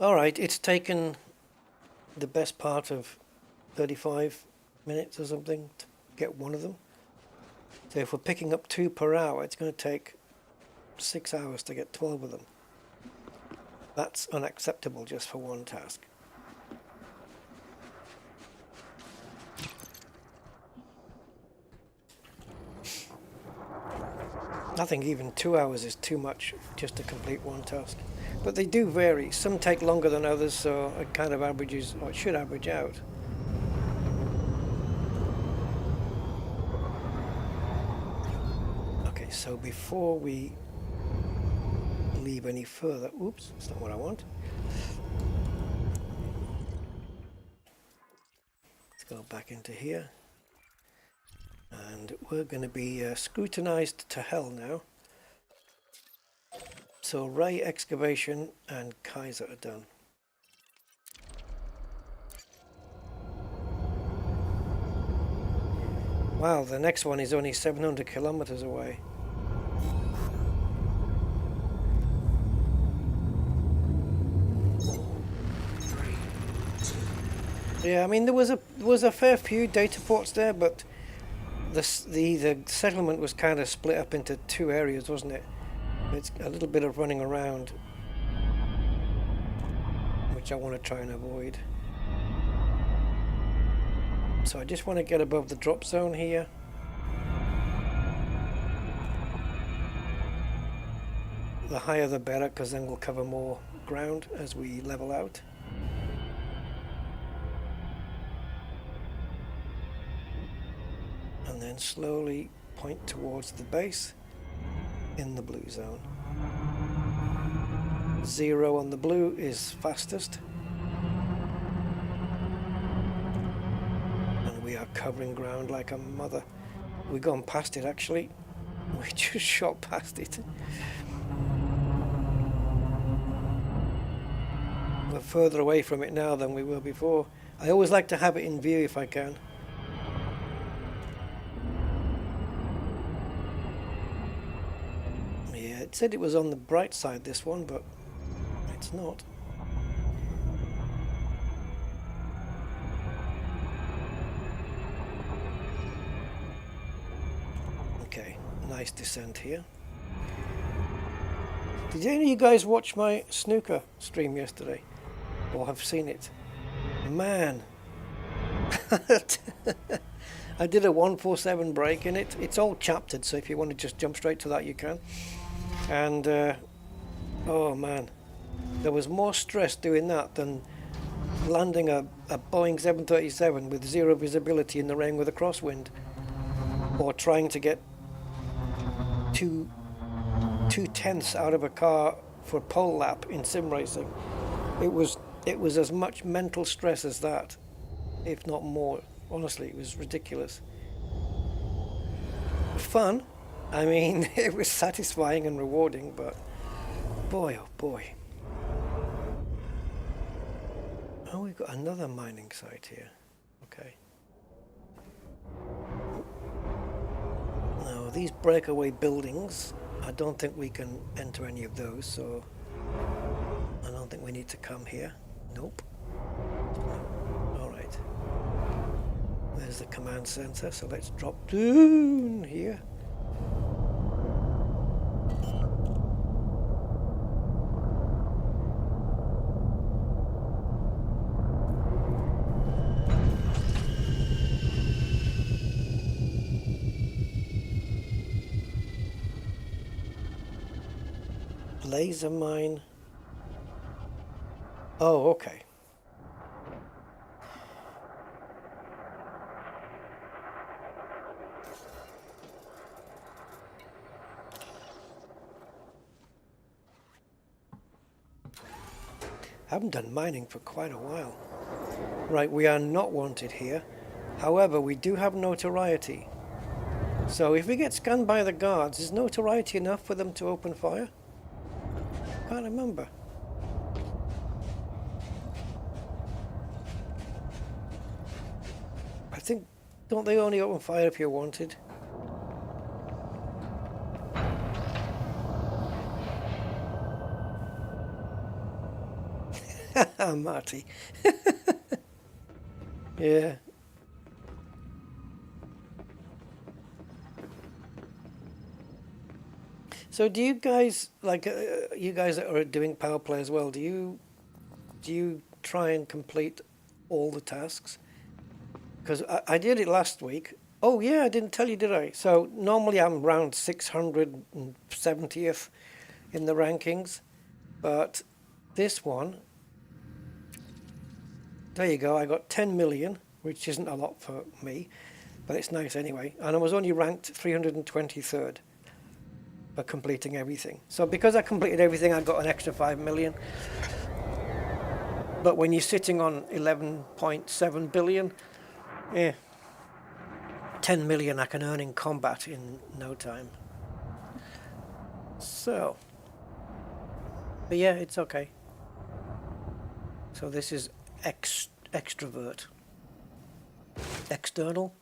all right, it's taken the best part of 35 minutes or something to get one of them. So if we're picking up 2 per hour, it's going to take 6 hours to get 12 of them. That's unacceptable just for one task. I think even 2 hours is too much just to complete one task. But they do vary. Some take longer than others, so it kind of averages, or it should average out. Okay, so before we leave any further, oops, that's not what I want. Let's go back into here. And we're going to be scrutinized to hell now. So Ray Excavation and Kaiser are done. Wow, the next one is only 700 kilometers away. Yeah, I mean there was a fair few data ports there, but the settlement was kind of split up into 2 areas, wasn't it? It's a little bit of running around, which I want to try and avoid. So I just want to get above the drop zone here. The higher the better, because then we'll cover more ground as we level out. And then slowly point towards the base in the blue zone. 0 on the blue is fastest. And we are covering ground like a mother. We've gone past it actually. We just shot past it. We're further away from it now than we were before. I always like to have it in view if I can. It said it was on the bright side, this one, but it's not. Okay, nice descent here. Did any of you guys watch my snooker stream yesterday? Or have seen it? Man! I did a 147 break in it. It's all chaptered, so if you want to just jump straight to that, you can. And oh man, there was more stress doing that than landing a Boeing 737 with 0 visibility in the rain with a crosswind, or trying to get two tenths out of a car for a pole lap in sim racing. It was as much mental stress as that, if not more. Honestly, it was ridiculous. Fun. I mean, it was satisfying and rewarding, but boy, oh boy. Oh, we've got another mining site here. Okay. Now, these breakaway buildings I don't think we can enter any of those, so I don't think we need to come here. Nope. Alright. There's the command center, so let's drop down here. Laser mine. Oh, okay. Haven't done mining for quite a while. Right, we are not wanted here. However, we do have notoriety. So if we get scanned by the guards, is notoriety enough for them to open fire? Can't remember. I think, don't they only open fire if you're wanted? Marty. Yeah. So do you guys, like, you guys that are doing power play as well, do you try and complete all the tasks? Because I did it last week. Oh yeah, I didn't tell you, did I? So normally I'm around 670th in the rankings, but this one, there you go, I got 10 million, which isn't a lot for me, but it's nice anyway. And I was only ranked 323rd for completing everything. So because I completed everything, I got an extra 5 million. But when you're sitting on 11.7 billion, yeah, 10 million I can earn in combat in no time. So, but yeah, it's okay. So this is extrovert, external,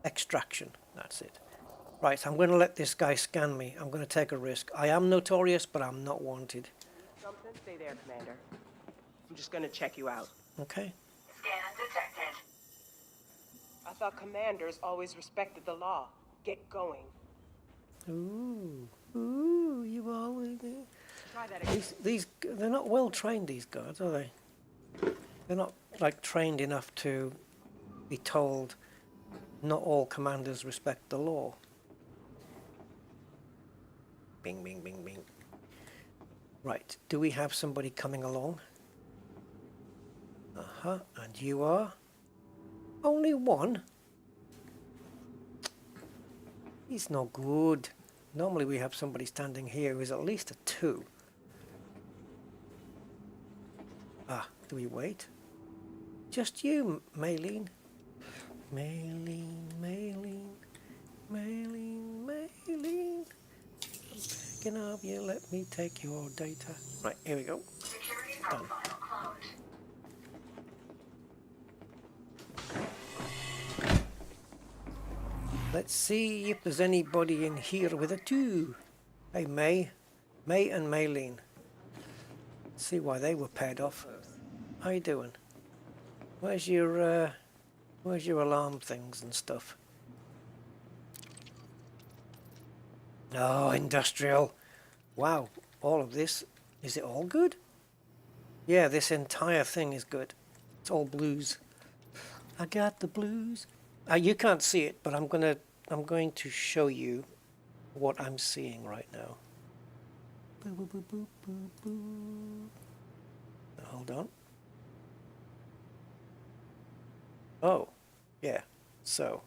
extraction, that's it. Right, so I'm going to let this guy scan me. I'm going to take a risk. I am notorious, but I'm not wanted. Something? Stay there, Commander. I'm just going to check you out. Okay. Scan detected. I thought commanders always respected the law. Get going. Ooh, you always... Try that again. They're not well trained, these guards, are they? They're not, like, trained enough to be told not all commanders respect the law. Bing, bing, bing, bing. Right, do we have somebody coming along? And you are? Only one? He's no good. Normally we have somebody standing here who's at least a 2. Do we wait? Just you, Maylene. Maylene. I'm begging of you, let me take your data. Right, here we go. Security Done. profile closed. Let's see if there's anybody in here with a 2. Hey, May and Maylene. Let's see why they were paired off. How you doing? Where's your alarm things and stuff? Oh, industrial. Wow, all of this. Is it all good? Yeah, this entire thing is good. It's all blues. I got the blues. You can't see it, but I'm going to show you what I'm seeing right now. Boo, boo, boo, boo, boo, boo. Hold on. Oh, yeah. So,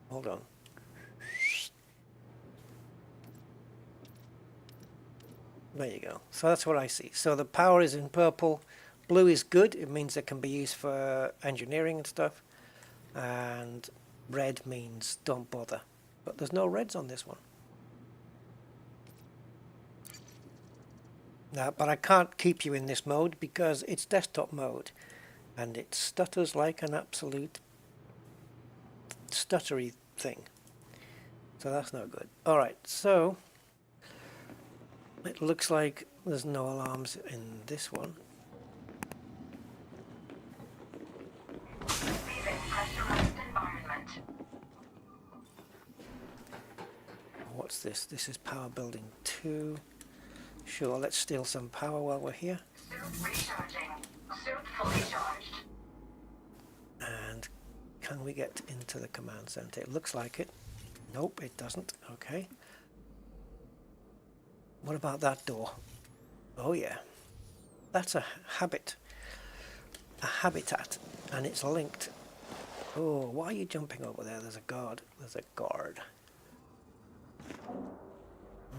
hold on. There you go. So that's what I see. So the power is in purple. Blue is good. It means it can be used for engineering and stuff. And red means don't bother. But there's no reds on this one. Now, but I can't keep you in this mode because it's desktop mode. And it stutters like an absolute stuttery thing. So that's not good. Alright, so it looks like there's no alarms in this one. Leaving pressurized environment. What's this? This is power building 2. Sure, let's steal some power while we're here. Suit recharging. Suit fully charged. And can we get into the command center? It looks like it. Nope, it doesn't. Okay. What about that door? Oh yeah. That's a habitat, and it's linked. Oh, why are you jumping over there? There's a guard. There's a guard.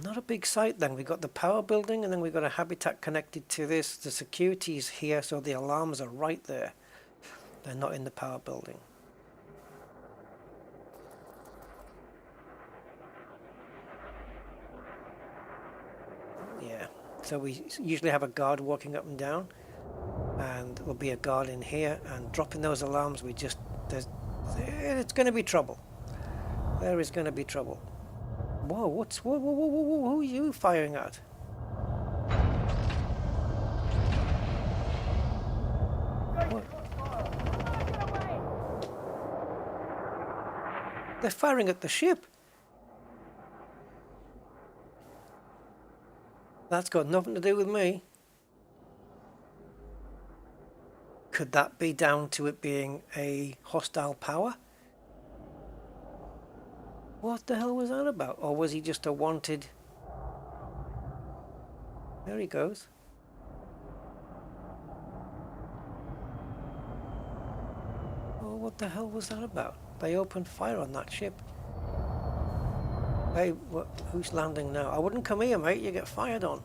Not a big site then. We've got the power building, and then we've got a habitat connected to this. The security is here, so the alarms are right there. They're not in the power building. Yeah, so we usually have a guard walking up and down, and there'll be a guard in here, and dropping those alarms, it's going to be trouble. There is going to be trouble. Whoa, whoa, who are you firing at? What? They're firing at the ship. That's got nothing to do with me. Could that be down to it being a hostile power? What the hell was that about? Or was he just a wanted... There he goes. Oh, what the hell was that about? They opened fire on that ship. Hey, who's landing now? I wouldn't come here, mate. You get fired on.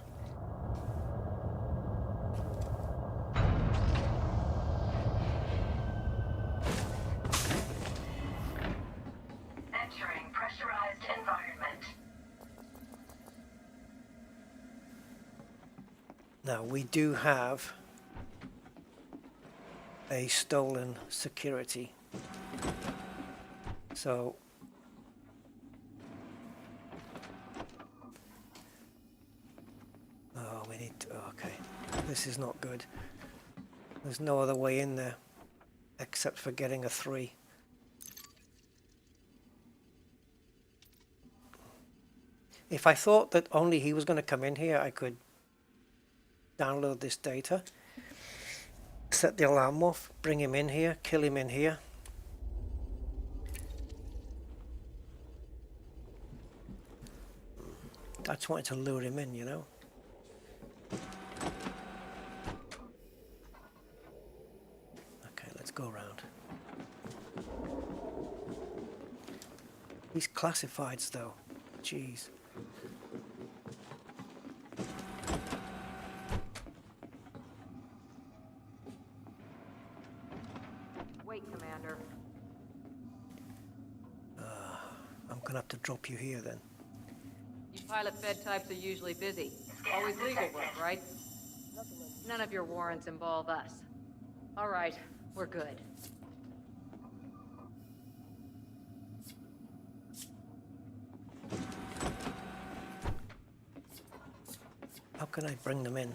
Entering pressurized environment. Now, we do have a stolen security. So... Oh, we need to... Okay. This is not good. There's no other way in there except for getting a 3. If I thought that only he was going to come in here, I could download this data, set the alarm off, bring him in here, kill him in here. I just wanted to lure him in, you know. Okay, let's go around. These classifieds though, jeez. Wait, Commander. I'm gonna have to drop you here then. You pilot-fed types are usually busy. Always legal work, right? None of your warrants involve us. All right, we're good. How can I bring them in?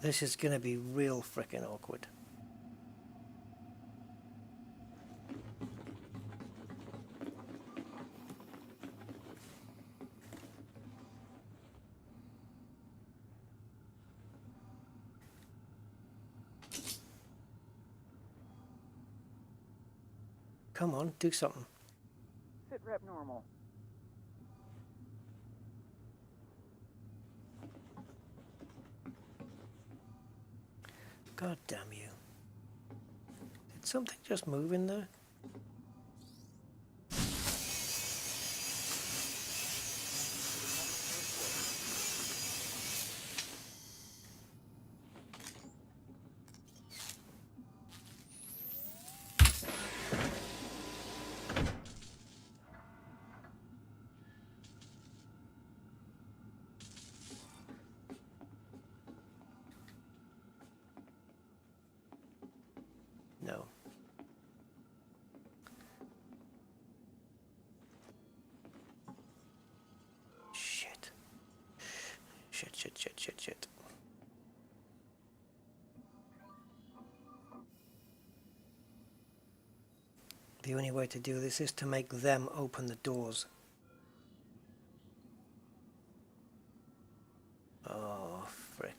This is going to be real frickin' awkward. Come on, do something. Sit rep normal. God damn you. Did something just move in there? Shit. The only way to do this is to make them open the doors. Oh, frick.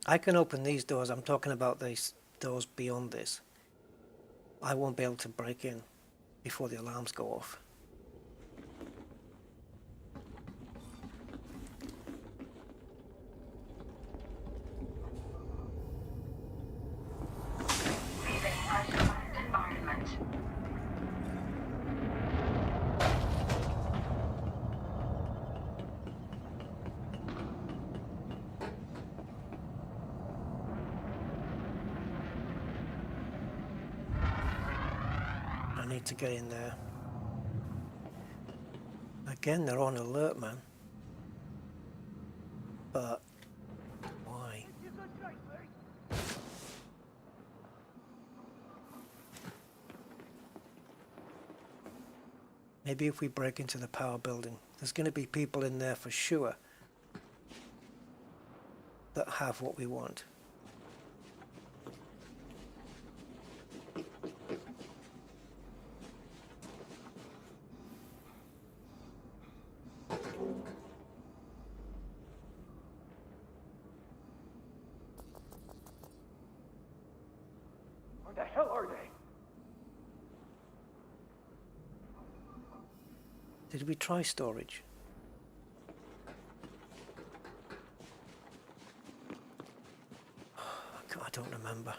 I can open these doors. I'm talking about these doors beyond this. I won't be able to break in before the alarms go off. Leaving pressurized environment. I need to get in there. Again, they're on alert, man. But why? Maybe if we break into the power building, there's going to be people in there for sure that have what we want. Where the hell are they? Did we try storage? I don't remember.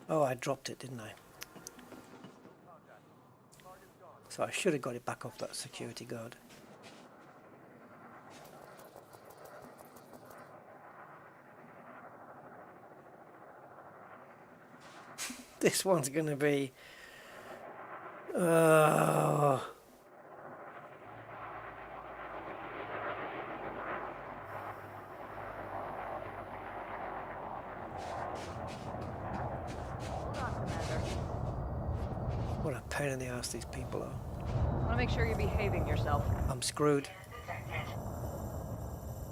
Oh, I dropped it, didn't I? So I should have got it back off that security guard. This one's gonna be... What a pain in the ass these people are. Want to make sure you're behaving yourself. I'm screwed.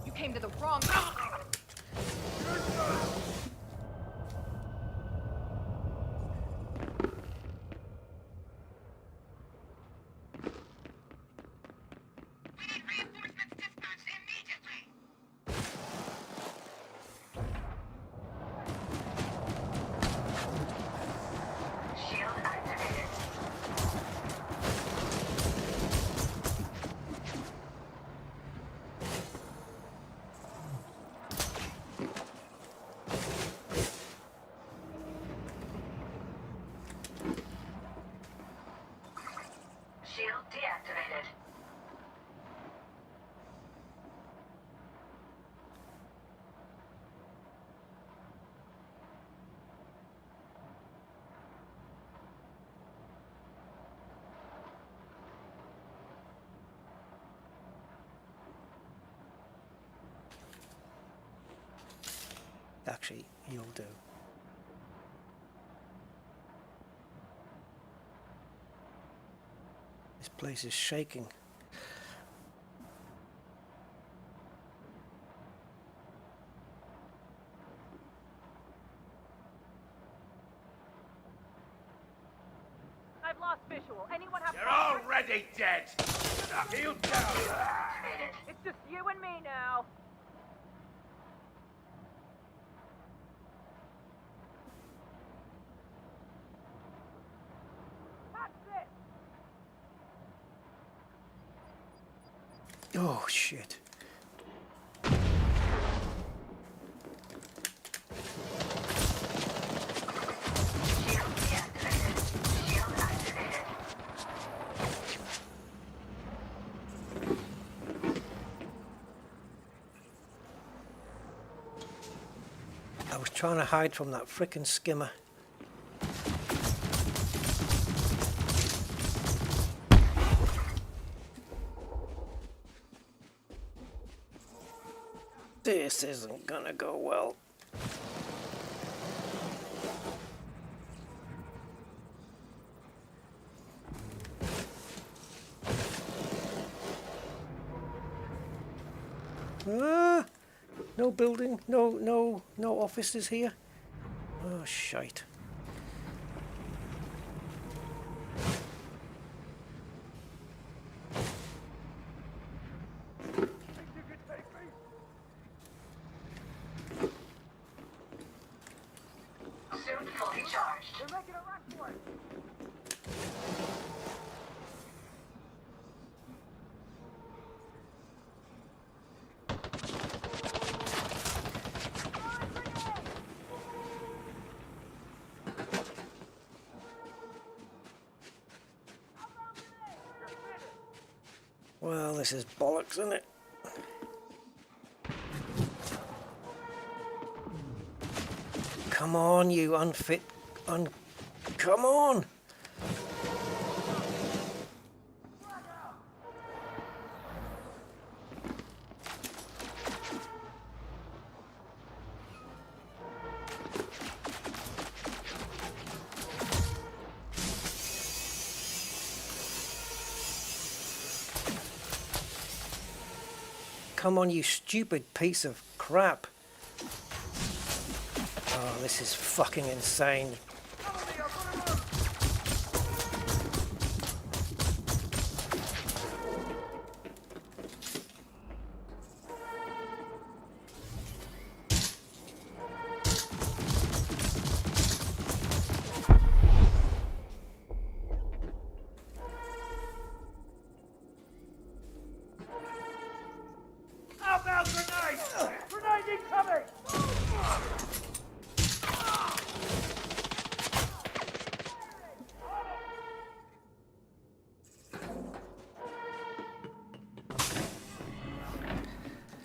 You came to the wrong... Shield deactivated. Actually, you'll do. This place is shaking. I've lost visual. Anyone have... You're already dead! Heel down! Activated. It's just you and me now. That's it. Oh, shit. Shield deactivated. Shield activated. I was trying to hide from that frickin' skimmer. This isn't gonna go well. Ah, no building, no offices here. Oh, shite. Suit fully charged. They're making a run for it. Well, this is bollocks, isn't it? Come on, you unfit... Come on! Come on, you stupid piece of crap. Oh, this is fucking insane. Outbound grenade! Grenade incoming!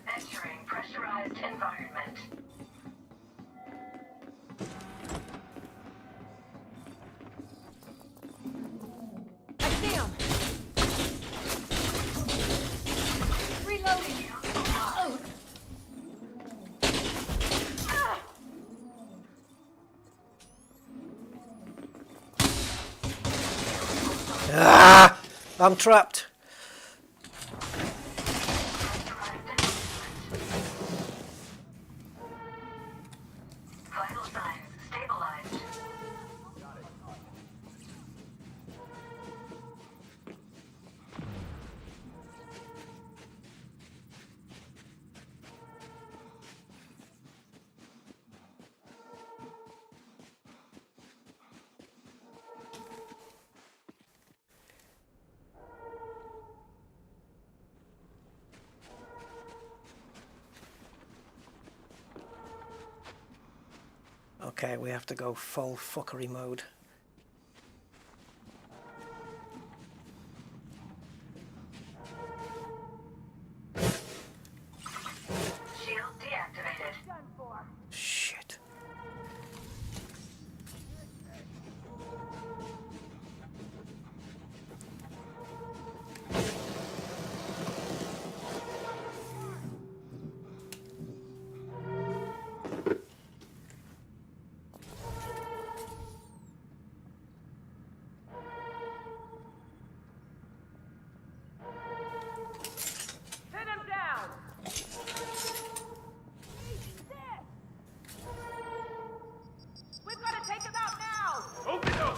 Entering pressurized environment. I see him! Reloading! Oh. Ah! I'm trapped. Vital signs stabilized. Okay, we have to go full fuckery mode. Shield deactivated. Done for. Shit. Pin him down. We've got to take him out now. Open up!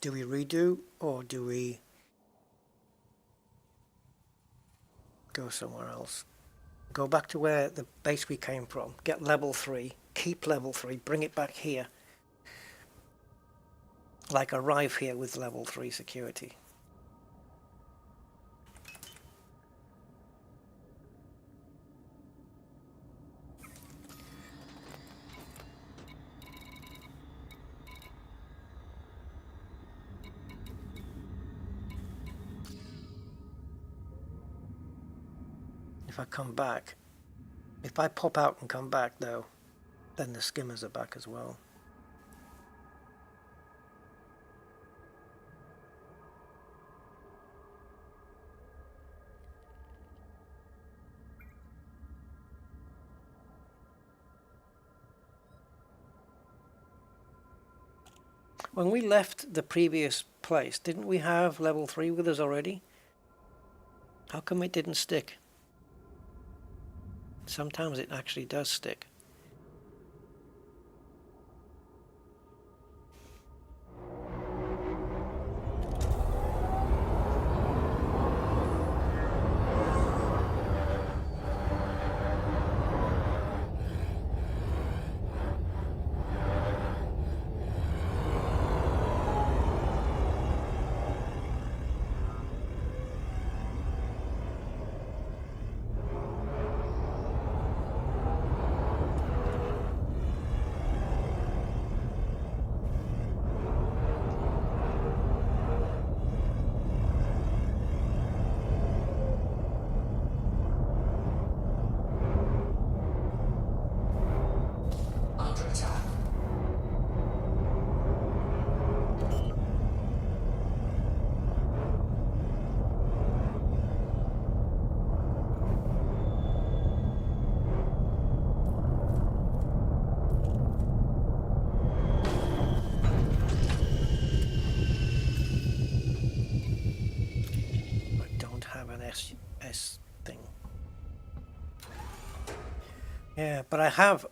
Do we redo or do we go somewhere else? Go back to where the base we came from. Get level 3. Keep level 3. Bring it back here. Like arrive here with level 3 security. if I come back. If I pop out and come back though, then the skimmers are back as well. When we left the previous place, didn't we have level 3 with us already? How come it didn't stick? Sometimes it actually does stick. S thing. Yeah, but I have,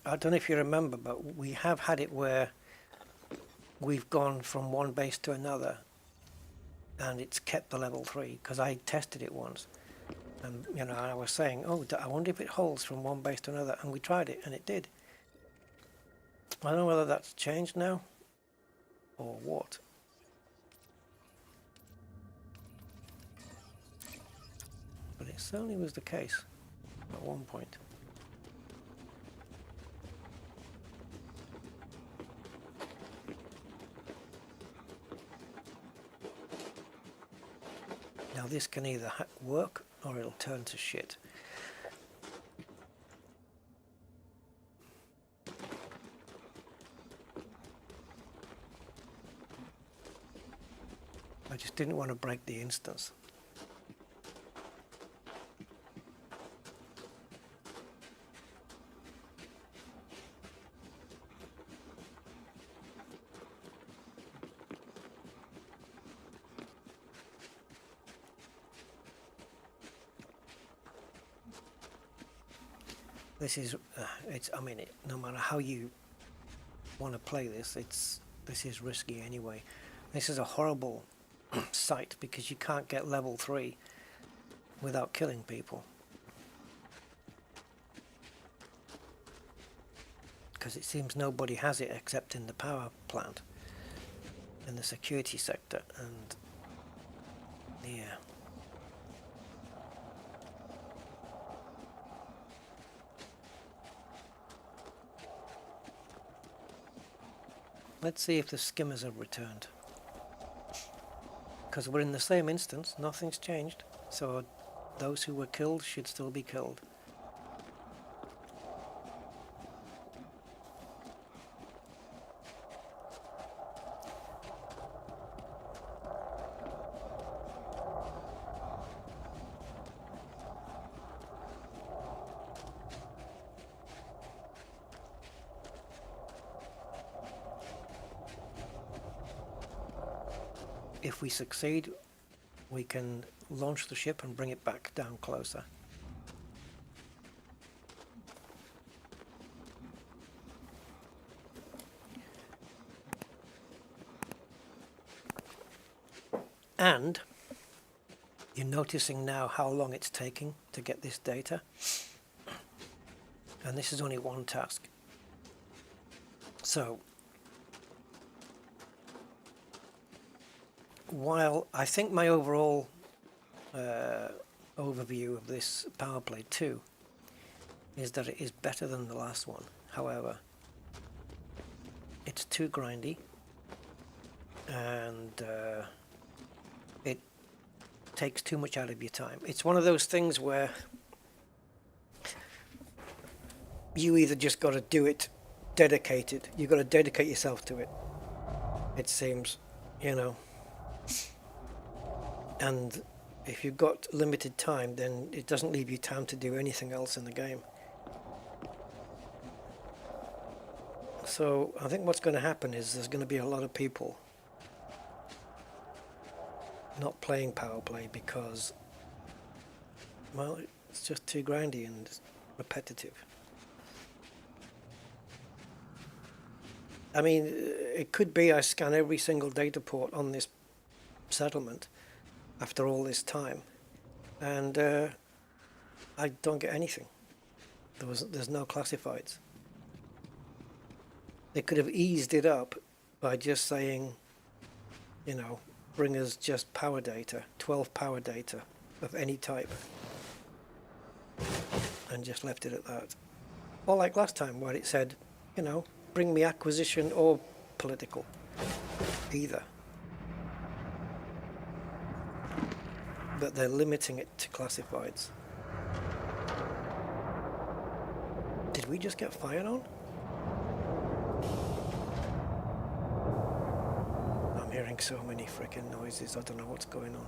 I don't know if you remember, but we have had it where we've gone from one base to another and it's kept the level 3 because I tested it once, and you know, I was saying, oh, I wonder if it holds from one base to another, and we tried it and it did. I don't know whether that's changed now or what. But it certainly was the case at one point. Now this can either work or it'll turn to shit. I just didn't want to break the instance. This is, I mean, no matter how you want to play this, this is risky anyway. This is a horrible site because you can't get level 3 without killing people. Because it seems nobody has it except in the power plant, in the security sector, and yeah. Let's see if the skimmers have returned. Because we're in the same instance, nothing's changed. So those who were killed should still be killed. If we succeed, we can launch the ship and bring it back down closer. And you're noticing now how long it's taking to get this data. And this is only one task. So while I think my overall overview of this Power Play 2 is that it is better than the last one, however, it's too grindy and it takes too much out of your time. It's one of those things where you either just got to do it dedicated. You got to dedicate yourself to it. It seems, you know. And if you've got limited time, then it doesn't leave you time to do anything else in the game. So I think what's going to happen is there's going to be a lot of people not playing Power Play because, well, it's just too grindy and repetitive. I mean, it could be I scan every single data port on this settlement after all this time, and I don't get anything. There's no classifieds. They could have eased it up by just saying, you know, bring us just power data, 12 power data of any type, and just left it at that. Or like last time where it said, you know, bring me acquisition or political, either. But they're limiting it to classifieds. Did we just get fired on? I'm hearing so many freaking noises, I don't know what's going on.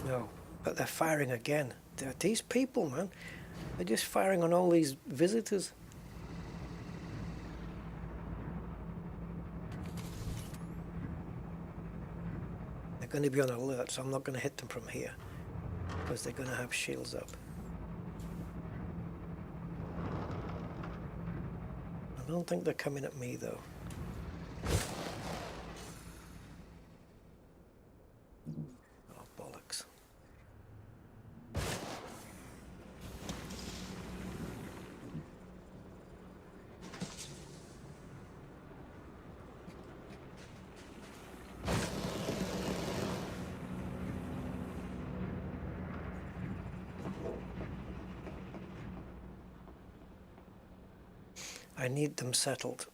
No, but they're firing again. These people, man, they're just firing on all these visitors. They're going to be on alert, so I'm not going to hit them from here because they're going to have shields up. I don't think they're coming at me though. Oh, bollocks. I need them settled.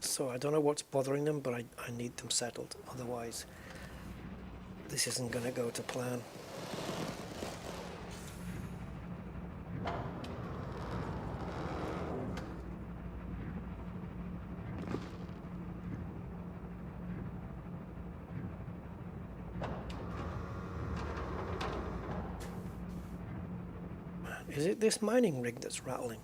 So I don't know what's bothering them, but I need them settled. Otherwise, this isn't going to go to plan. Is it this mining rig that's rattling?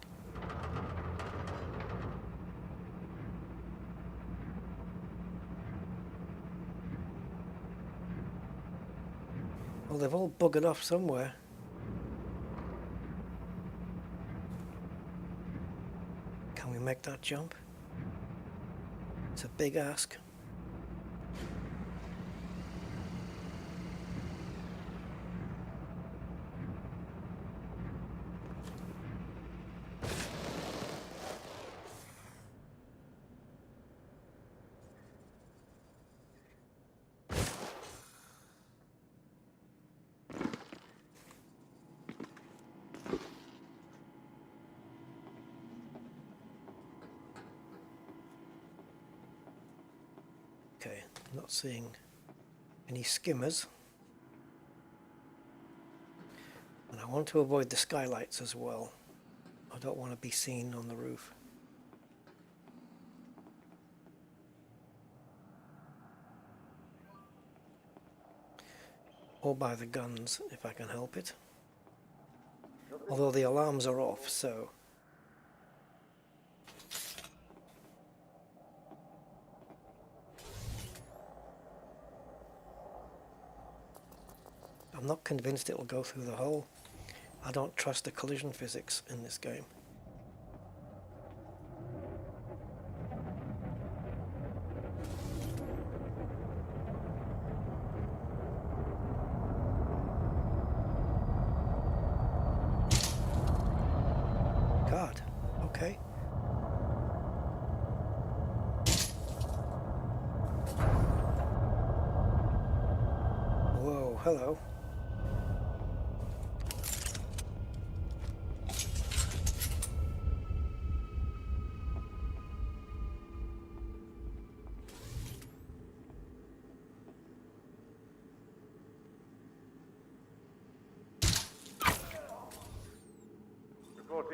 Well, they've all buggered off somewhere. Can we make that jump? It's a big ask. Okay, not seeing any skimmers. And I want to avoid the skylights as well. I don't want to be seen on the roof. Or by the guns, if I can help it. Although the alarms are off, so... I'm not convinced it will go through the hole. I don't trust the collision physics in this game. God, okay. Whoa, hello.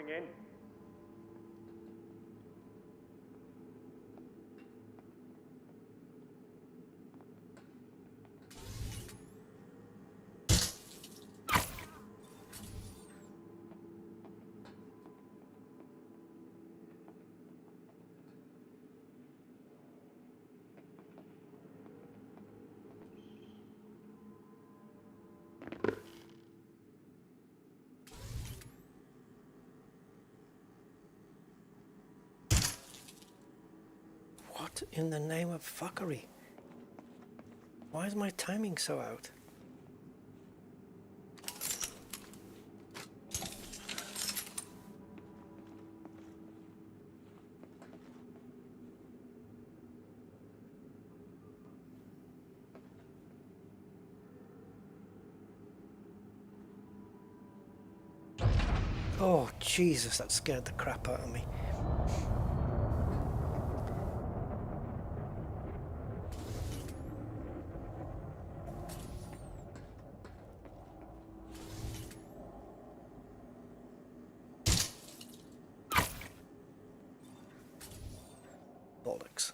moving in. What in the name of fuckery? Why is my timing so out? Oh, Jesus, that scared the crap out of me. Bollocks.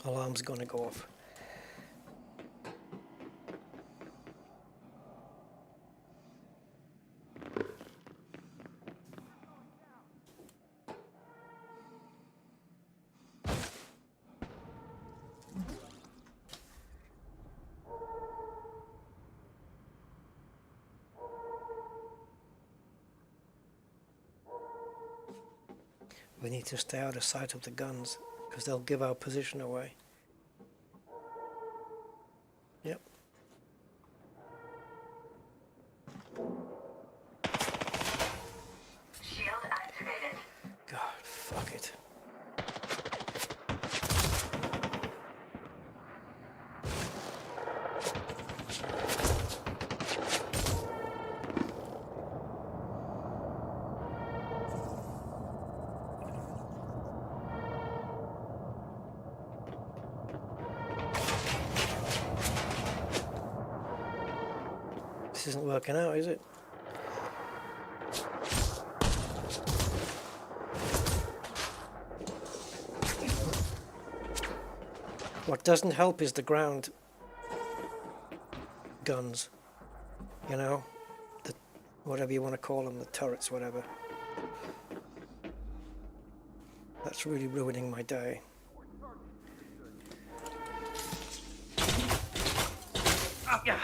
Alarm's gonna go off. We need to stay out of sight of the guns, because they'll give our position away. Yep. Shield activated. God, fuck it. This isn't working out, is it? What doesn't help is the ground guns, you know, the whatever you want to call them, the turrets, whatever. That's really ruining my day. Oh, yeah.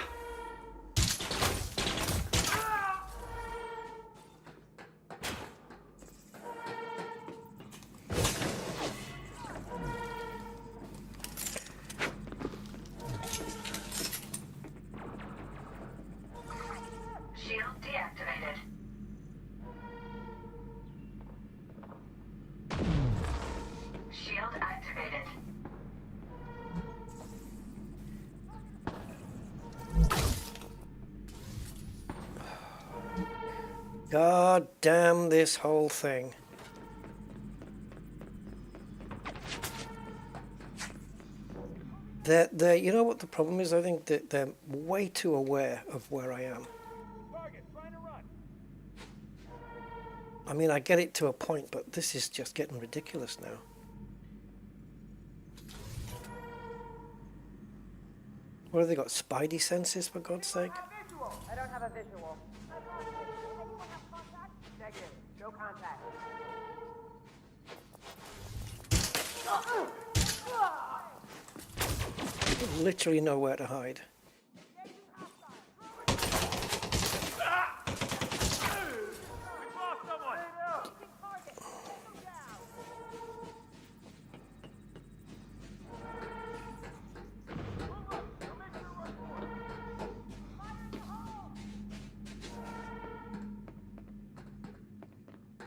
Shield deactivated. Shield activated. God damn this whole thing. You know what the problem is? I think that they're way too aware of where I am. Target, trying to run. I mean, I get it to a point, but this is just getting ridiculous now. What have they got? Spidey senses, for God's sake? Visual. I don't have a visual. Anyone have contact? Negative. No contact. Literally nowhere to hide. We've lost someone.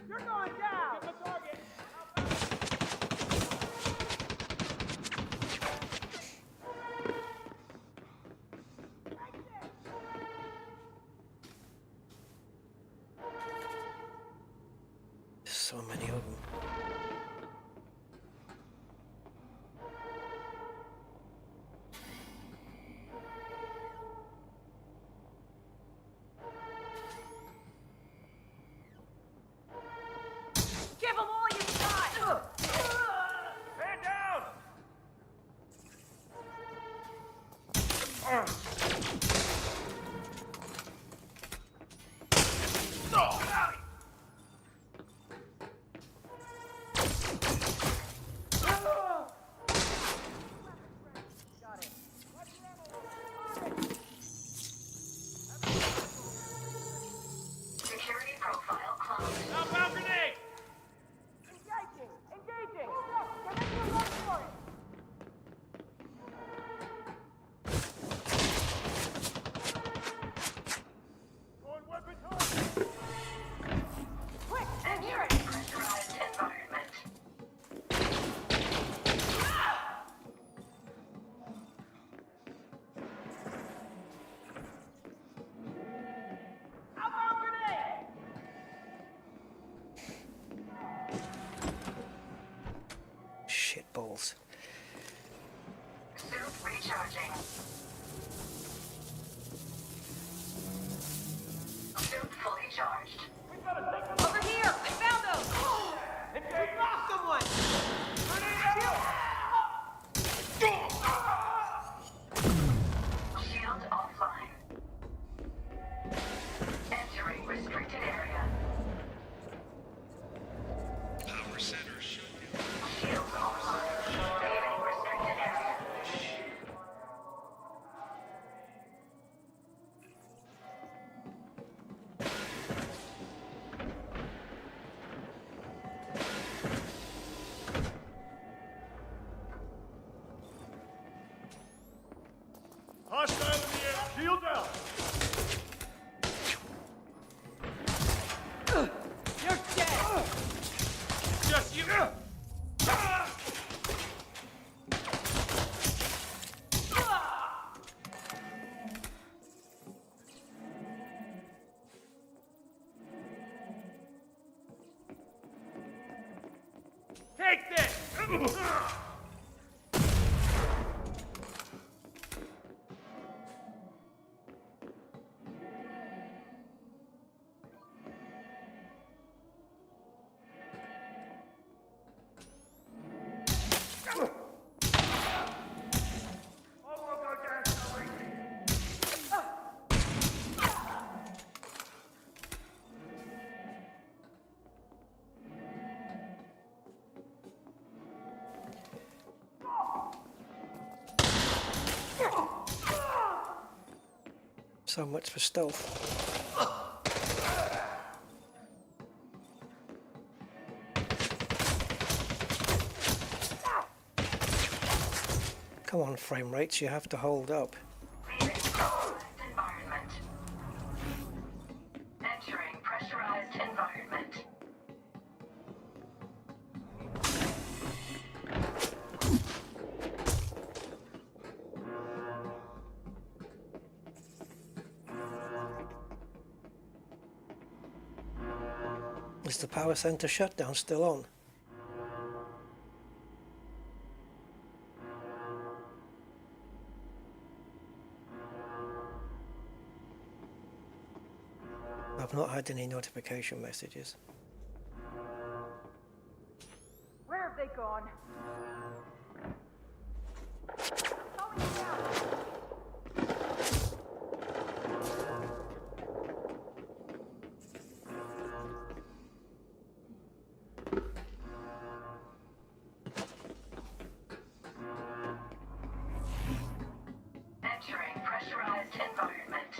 You're going down! Get the target. Security profile closed. Outbound grenade! Engaging! Engaging! Get into the left for it! Going weapon high! Quick! And hear it! Pressurized environment. Outbound grenade! Shitballs. Suit recharging. Suit fully charged. Over here! I found them! We lost someone! Shield offline. Entering restricted area. Power center shut down. Shield offline. Leaving restricted area. Hostile in the air! Shield down! You're dead! Just you! Take this! So much for stealth. Come on, frame rates, you have to hold up. Leaving pressurized environment. Entering pressurized environment. Is the power center shutdown still on? I've not had any notification messages. Where have they gone? Slowing it down! Entering pressurized environment.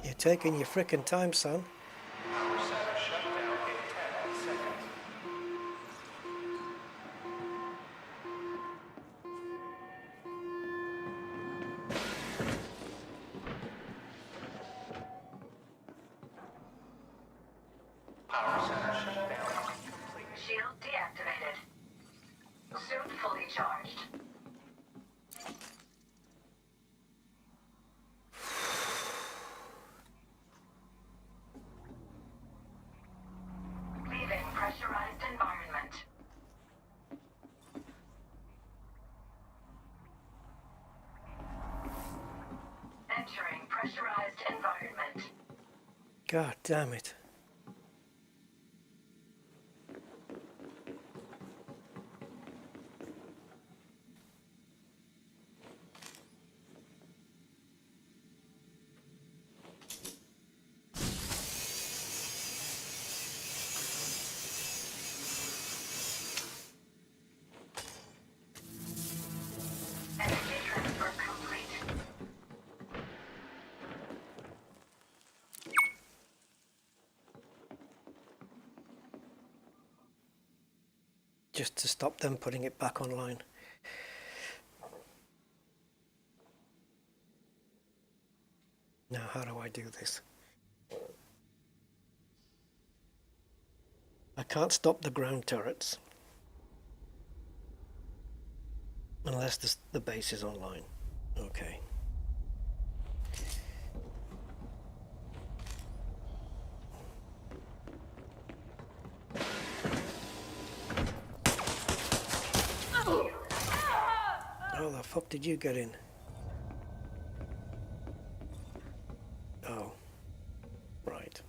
You're taking your frickin' time, son. Power center shut down in 10 seconds. Power center shut down complete. Shield deactivated. Suit fully charged. Leaving pressurized environment. Entering pressurized environment. God damn it. Energy transfer complete. Just to stop them putting it back online. Now, how do I do this? I can't stop the ground turrets unless the base is online. Okay. How the fuck did you get in? Oh, right.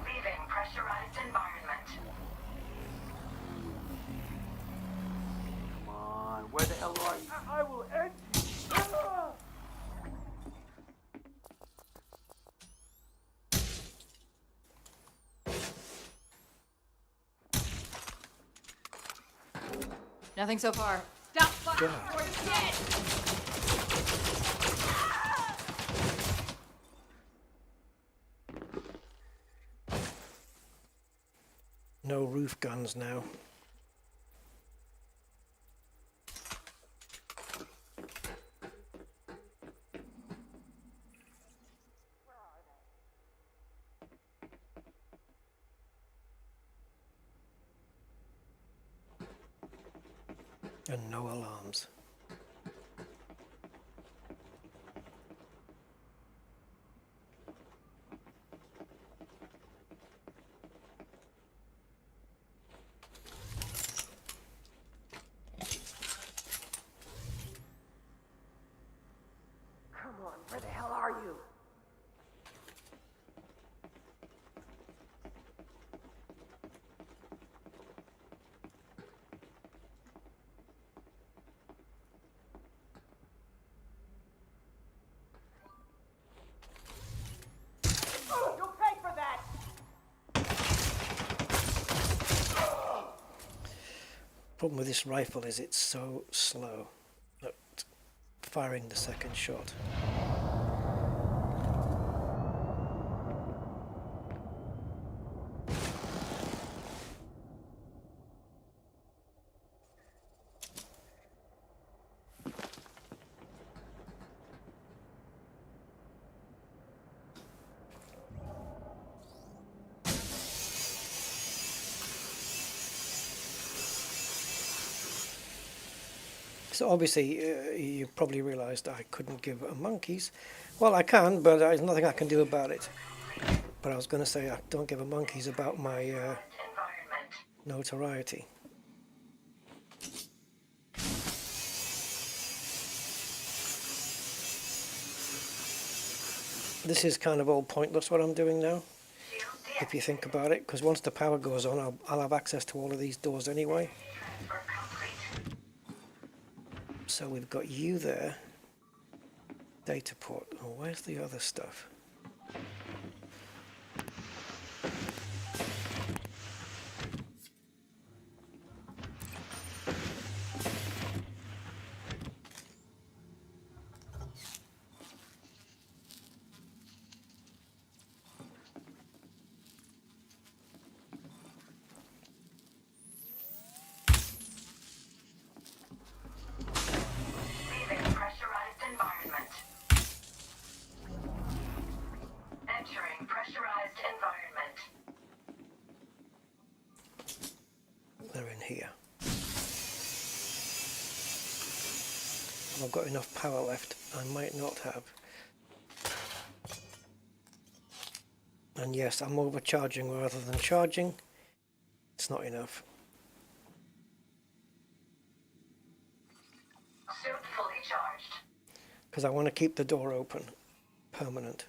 Leaving pressurized environment. Come on, where the hell are you? I will end you. Ah! Nothing so far. Stop firing God. or you're dead! No roof guns now. And no alarms. Come on, where the hell are you? You'll pay for that! Problem with this rifle is it's so slow at firing the second shot. So obviously you probably realized I couldn't give a monkeys. Well, I can, but there's nothing I can do about it. But I was going to say I don't give a monkeys about my Environment. notoriety. This is kind of all pointless what I'm doing now, Shield if you think about it, because once the power goes on, I'll have access to all of these doors anyway. transfer complete. So we've got you there. Data port. Oh, where's the other stuff? Leaving pressurized environment. Entering pressurized environment. They're in here. Have I got enough power left? I might not have. And yes, I'm overcharging rather than charging. It's not enough. Suit fully charged. Because I want to keep the door open. Permanent.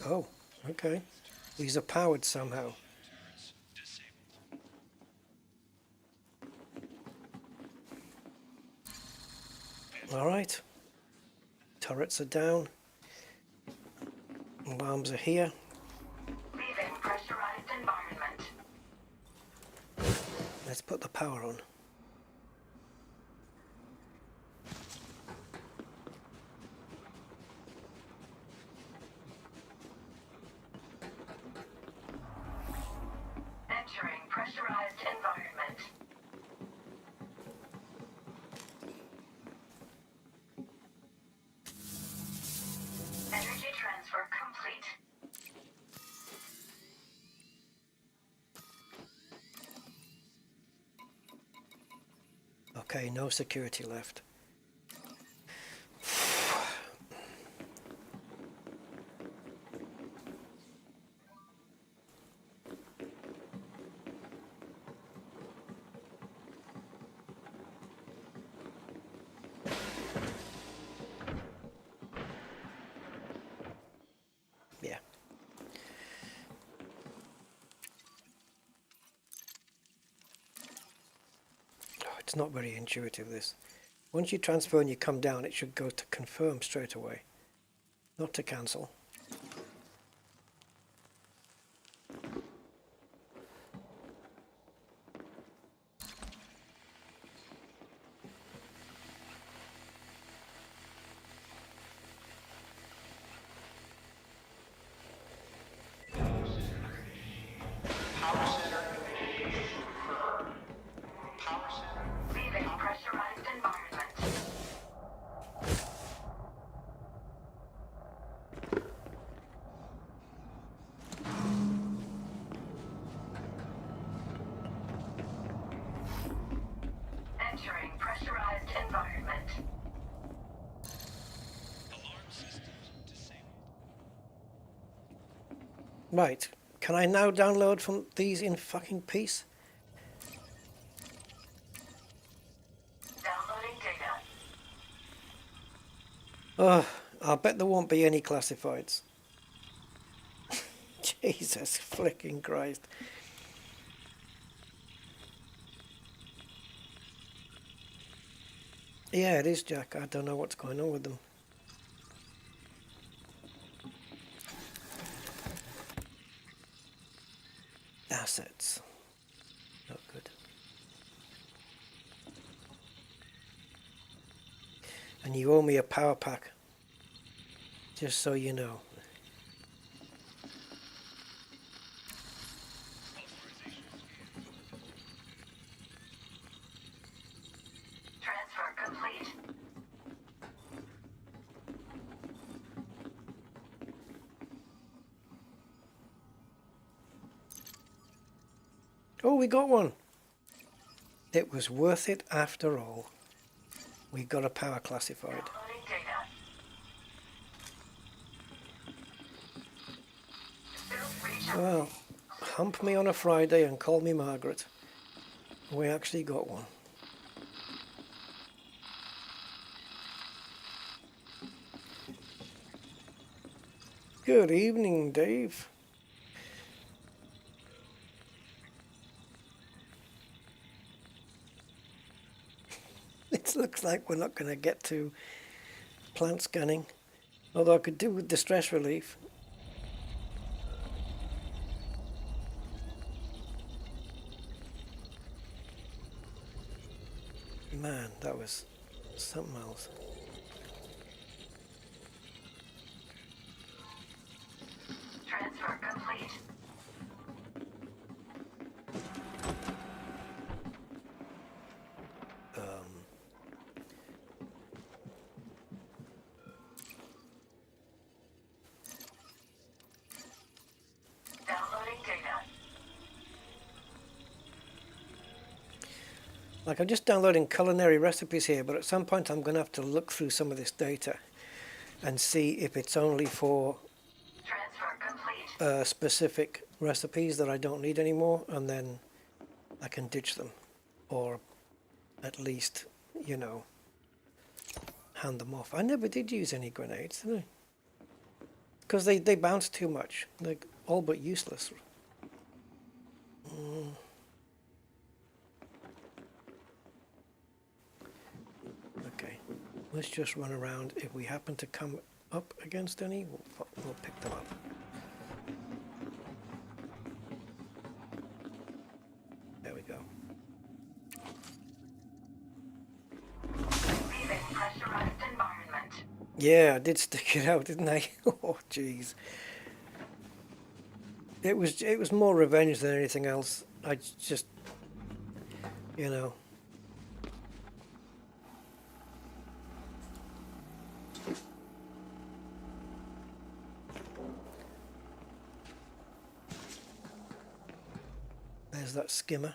Oh, okay. These are powered somehow. Alright. Turrets are down. Alarms are here. Leaving pressurized environment. Let's put the power on. Entering pressurized environment. Energy transfer complete. Okay, no security left. Yeah. Oh, it's not very intuitive, this. Once you transfer and you come down, it should go to confirm straight away, not to cancel. Power center initiation confirmed. Power center. Leaving pressurized environment. Entering pressurized environment. Alarm systems disabled. Right. Can I now download from these in fucking peace? Downloading data. Oh, I'll bet there won't be any classifieds. Jesus flicking Christ. Yeah, it is, Jack. I don't know what's going on with them. Assets. Not good. And you owe me a power pack. Just so you know. Transfer complete. Oh, we got one. It was worth it after all. We got a power classified. Downloading data. Suit recharge. Well, hump me on a Friday and call me Margaret. We actually got one. Good evening, Dave. It looks like we're not going to get to plant scanning, although I could do with the stress relief. Man, that was something else. Transfer complete. Downloading data. Like, I'm just downloading culinary recipes here, but at some point I'm going to have to look through some of this data and see if it's only for Transfer complete. specific recipes that I don't need anymore, and then I can ditch them, or at least, you know, hand them off. I never did use any grenades, did I? because they bounce too much. They're all but useless. Okay, let's just run around. If we happen to come up against any, we'll pick them up. There we go. Leaving pressurized environment. Yeah, I did stick it out, didn't I? Oh, jeez. It was more revenge than anything else. I just, you know. There's that skimmer.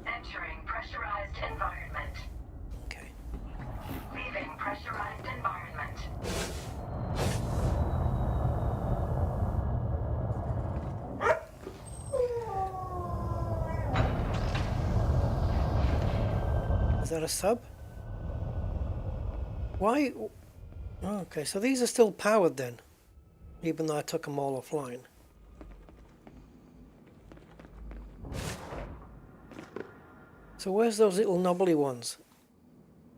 Entering pressurized environment. Okay. Leaving pressurized environment. Is that a sub? Why? Oh, okay, so these are still powered then, even though I took them all offline. So where's those little knobbly ones?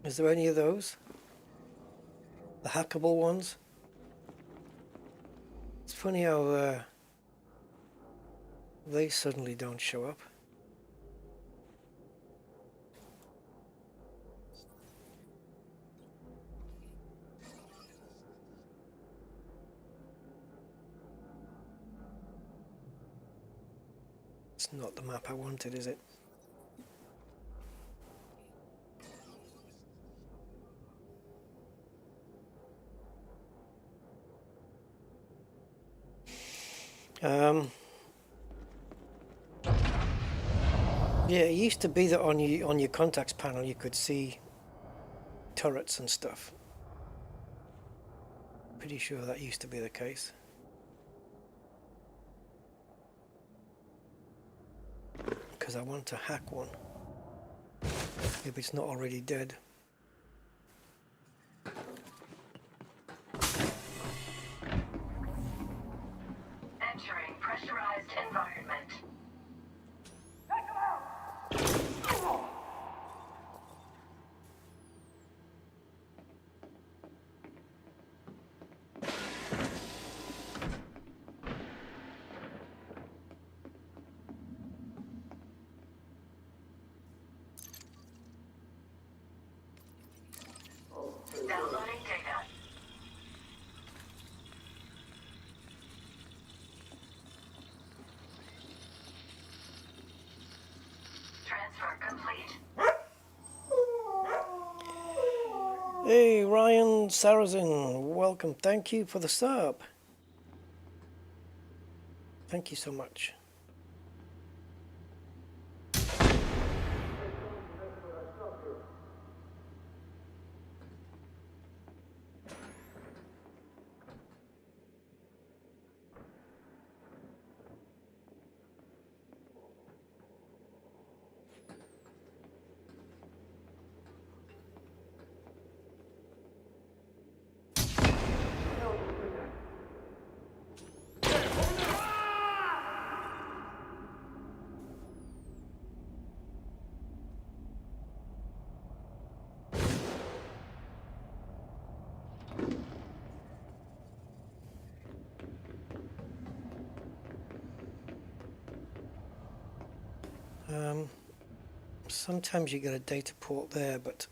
Is there any of those? The hackable ones? It's funny how they suddenly don't show up. It's not the map I wanted, is it? Yeah, it used to be that on your contacts panel you could see turrets and stuff. Pretty sure that used to be the case. Because I want to hack one, if it's not already dead. Entering pressurized environment. Downloading data. Transfer complete. Hey, Ryan Sarrazin, welcome. Thank you for the sub. Thank you so much. Sometimes you get a data port there, but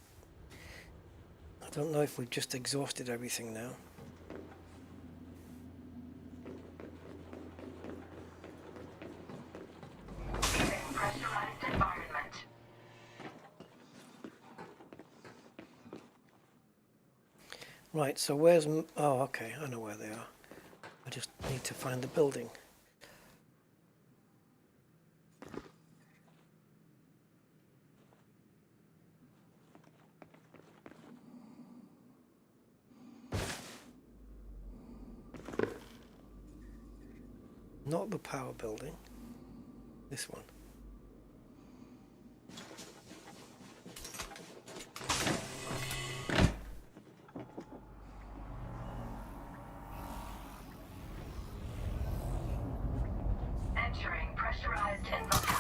I don't know if we've just exhausted everything now. Leaving pressurized environment. Right, so where's... Oh, okay, I know where they are. I just need to find the building. Not the power building. This one. Entering pressurized environment.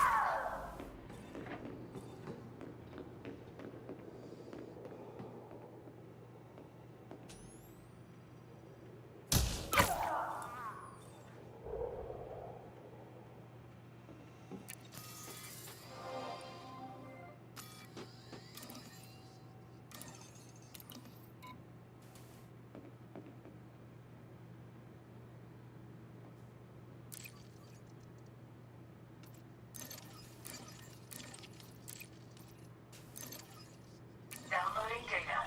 Downloading data.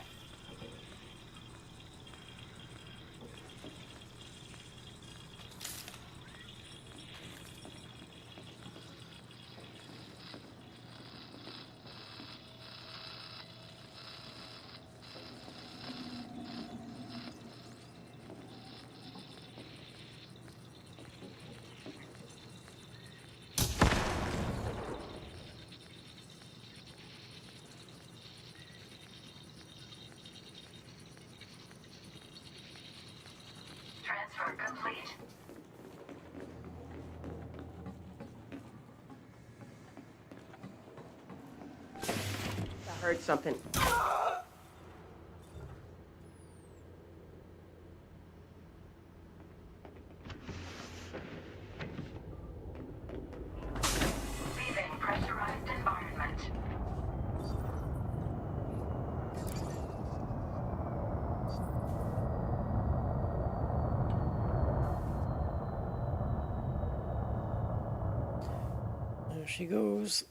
Transfer complete. I heard something. Leaving pressurized environment. There she goes.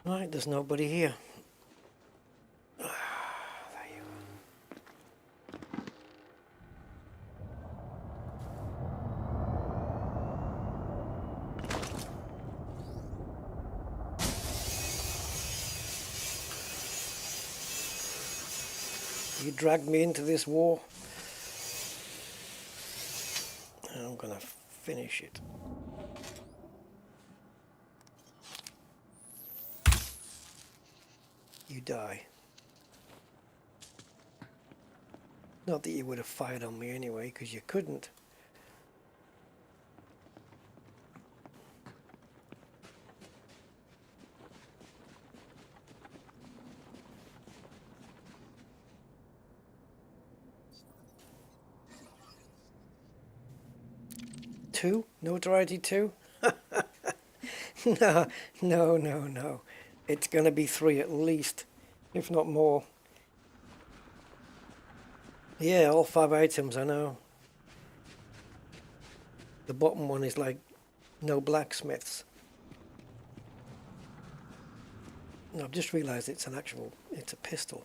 Right, there's nobody here. There you go. You dragged me into this war. I'm gonna finish it. You die. Not that you would have fired on me anyway, because you couldn't. Two? Notoriety 2? No. It's going to be 3 at least, if not more. Yeah, all 5 items, I know. The bottom one is like no blacksmiths. No, I've just realised it's a pistol.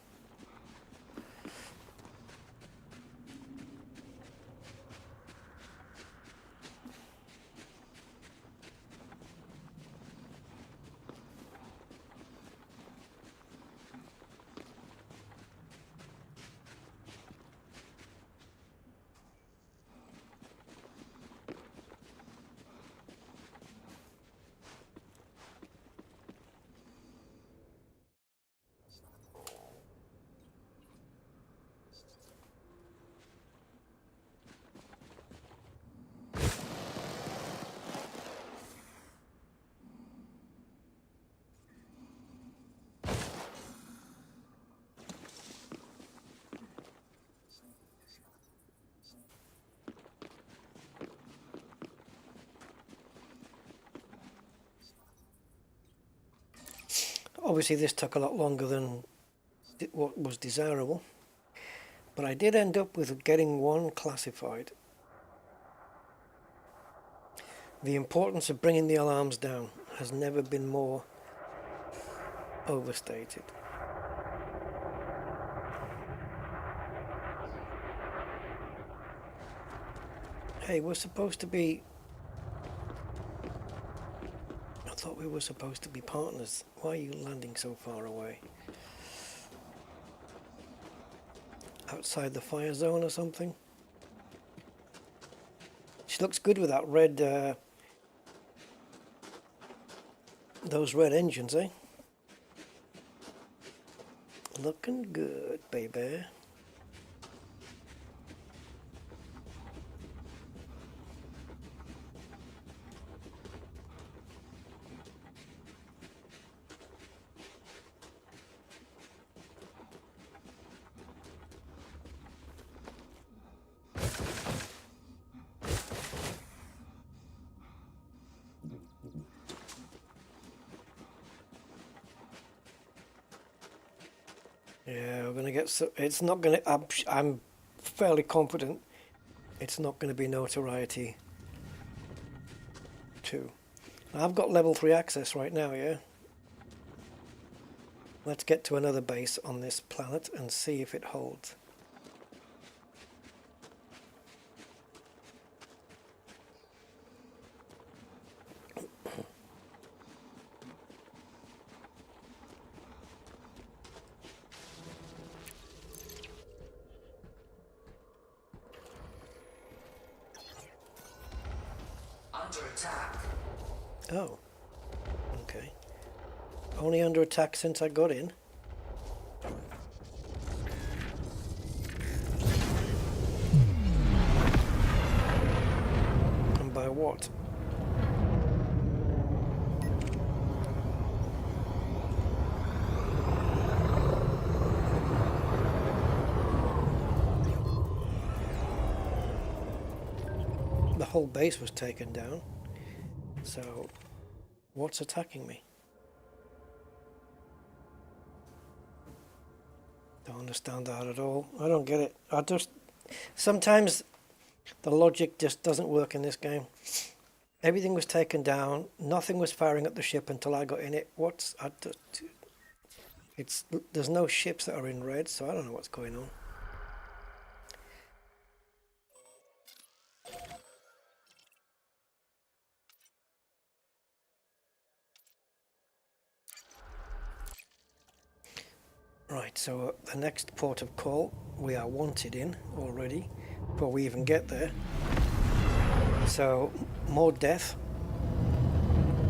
Obviously this took a lot longer than what was desirable, but I did end up with getting one classified. The importance of bringing the alarms down has never been more overstated. Hey, we're supposed to be we were supposed to be partners. Why are you landing so far away? Outside the fire zone or something? She looks good with that red, those red engines, eh? Looking good, baby. Yeah, we're gonna get so it's not gonna. I'm fairly confident it's not gonna be notoriety 2. I've got level 3 access right now. Yeah. Let's get to another base on this planet and see if it holds. Oh, okay. Only under attack since I got in. And by what? The whole base was taken down. So, what's attacking me? Don't understand that at all. I don't get it. Sometimes the logic just doesn't work in this game. Everything was taken down. Nothing was firing at the ship until I got in it. There's no ships that are in red, so I don't know what's going on. Right, so the next port of call we are wanted in already before we even get there. So, more death.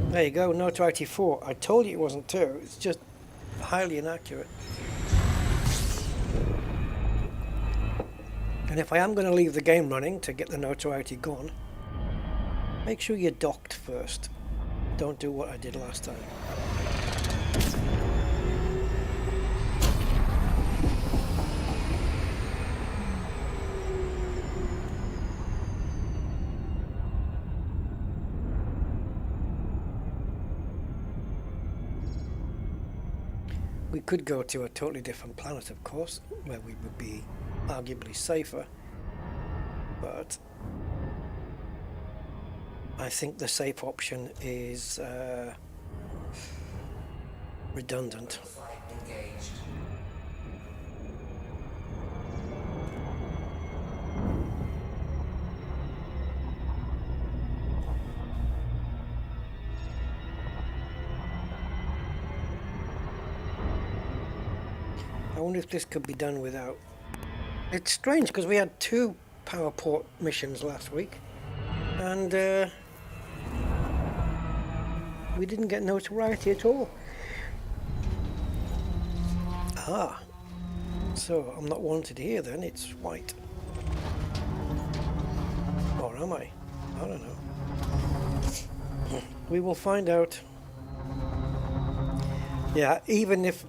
There you go, notoriety 4. I told you it wasn't 2, it's just highly inaccurate. And if I am going to leave the game running to get the notoriety gone, make sure you're docked first. Don't do what I did last time. We could go to a totally different planet, of course, where we would be arguably safer, but I think the safe option is redundant. I wonder if this could be done without. It's strange because we had 2 power port missions last week and we didn't get notoriety at all. Ah, so I'm not wanted here then, it's white. Or am I? I don't know. We will find out. Yeah, even if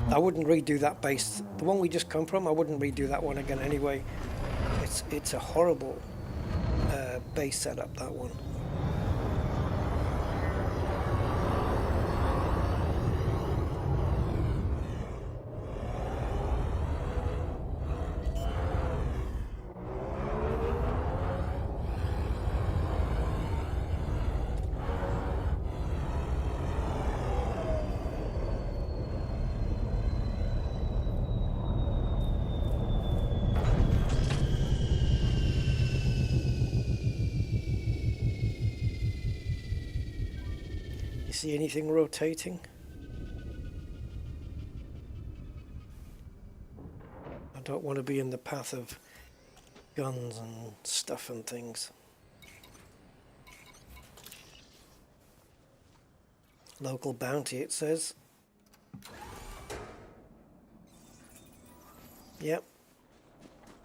I wouldn't redo that base. The one we just come from, I wouldn't redo that one again anyway. It's a horrible base setup, that one. see anything rotating? I don't want to be in the path of guns and stuff and things. Local bounty, it says. Yep,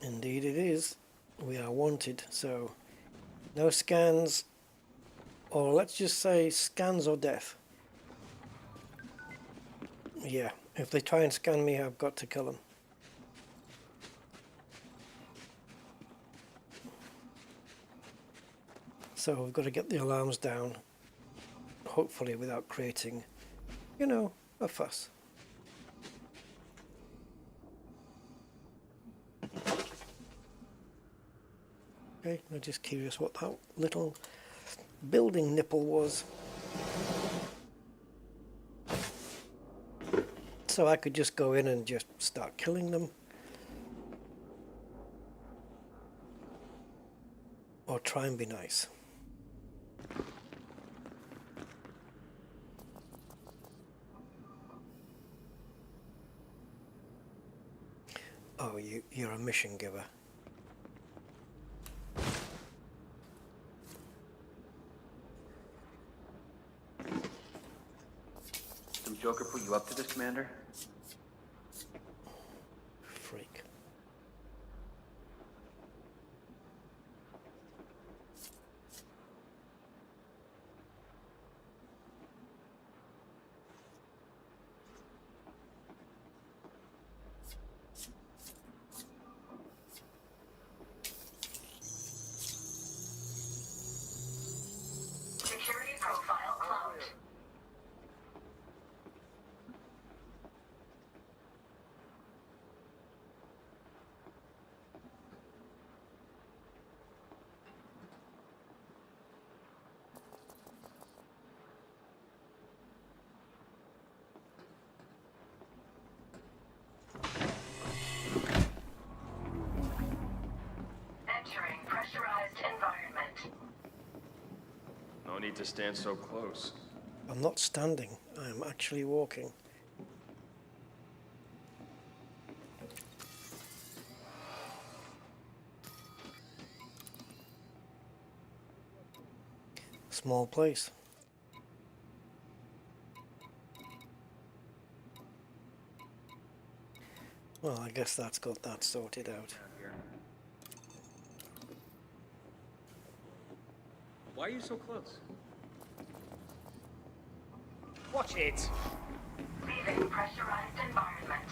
indeed it is. We are wanted, so no scans, or let's just say scans or death. Yeah, if they try and scan me, I've got to kill them. So we've got to get the alarms down, hopefully without creating, you know, a fuss. Okay, I'm just curious what that little building nipple was. So I could just go in and just start killing them. Or try and be nice. Oh, you're a mission giver. Some joker put you up to this, Commander? Freak. Security profile closed. Entering pressurized environment. No need to stand so close. I'm not standing, I'm actually walking. Small place. Well, I guess that's got that sorted out. Why are you so close? Watch it. Leaving pressurized environment.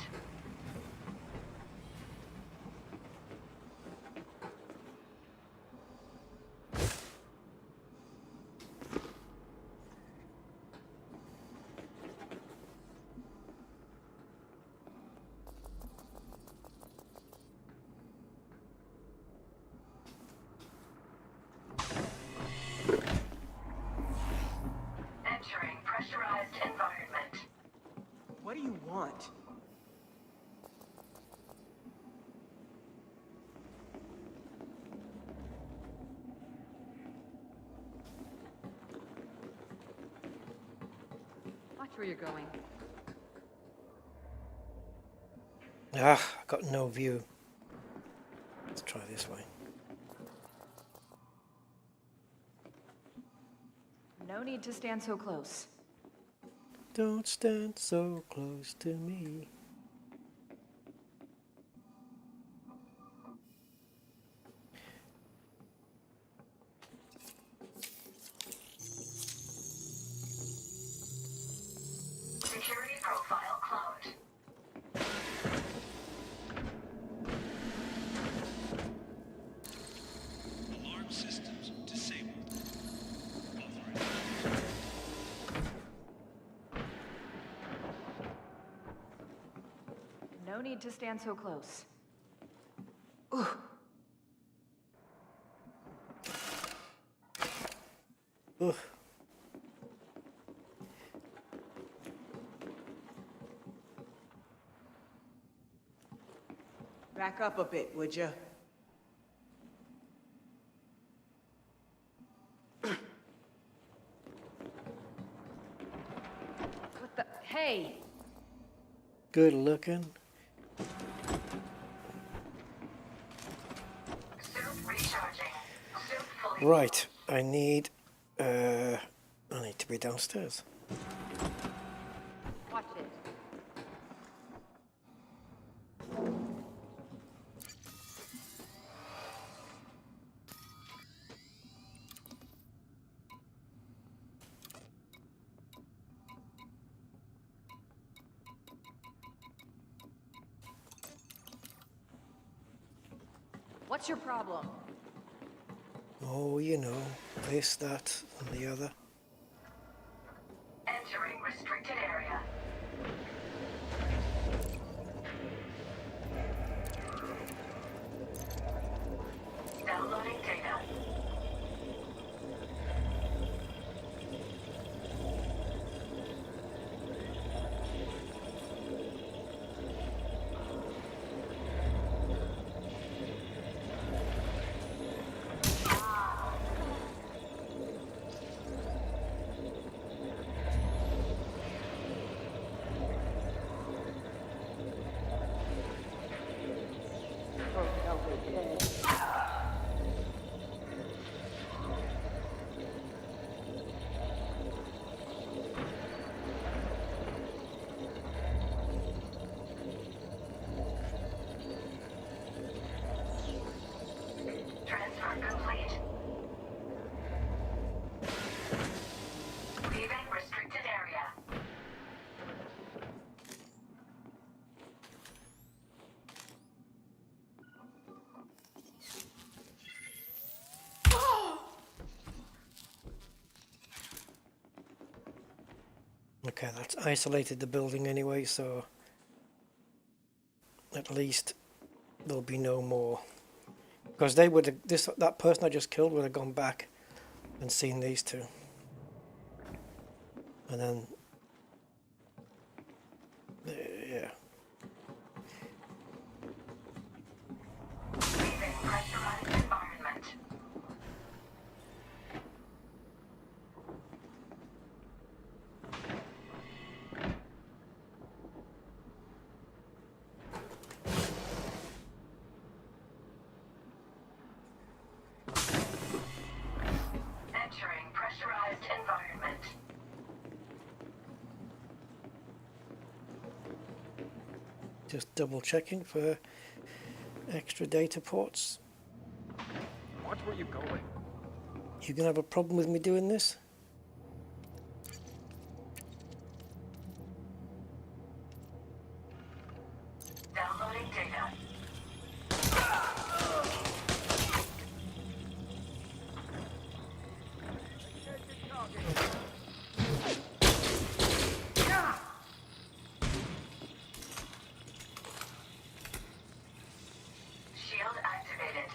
Entering pressurized environment. What do you want? Watch where you're going. Ah, I got no view. Let's try this way. No need to stand so close. Don't stand so close to me. Security profile cloned. Alarm systems disabled. No need to stand so close. Ugh. Back up a bit, would you? Good looking. Suit recharging. Suit fully. Right, I need to be downstairs. Watch it. What's your problem? Oh, you know, this, that, and the other. Entering restricted area. Downloading data. Transfer complete. Leaving restricted area. Okay, that's isolated the building anyway, so at least there'll be no more. Because they would have, that person I just killed would have gone back and seen these two. And then, yeah. Leaving pressurized environment. Entering pressurized environment. Just double checking for extra data ports. Watch where you're going. You gonna have a problem with me doing this? Downloading data. Shield activated.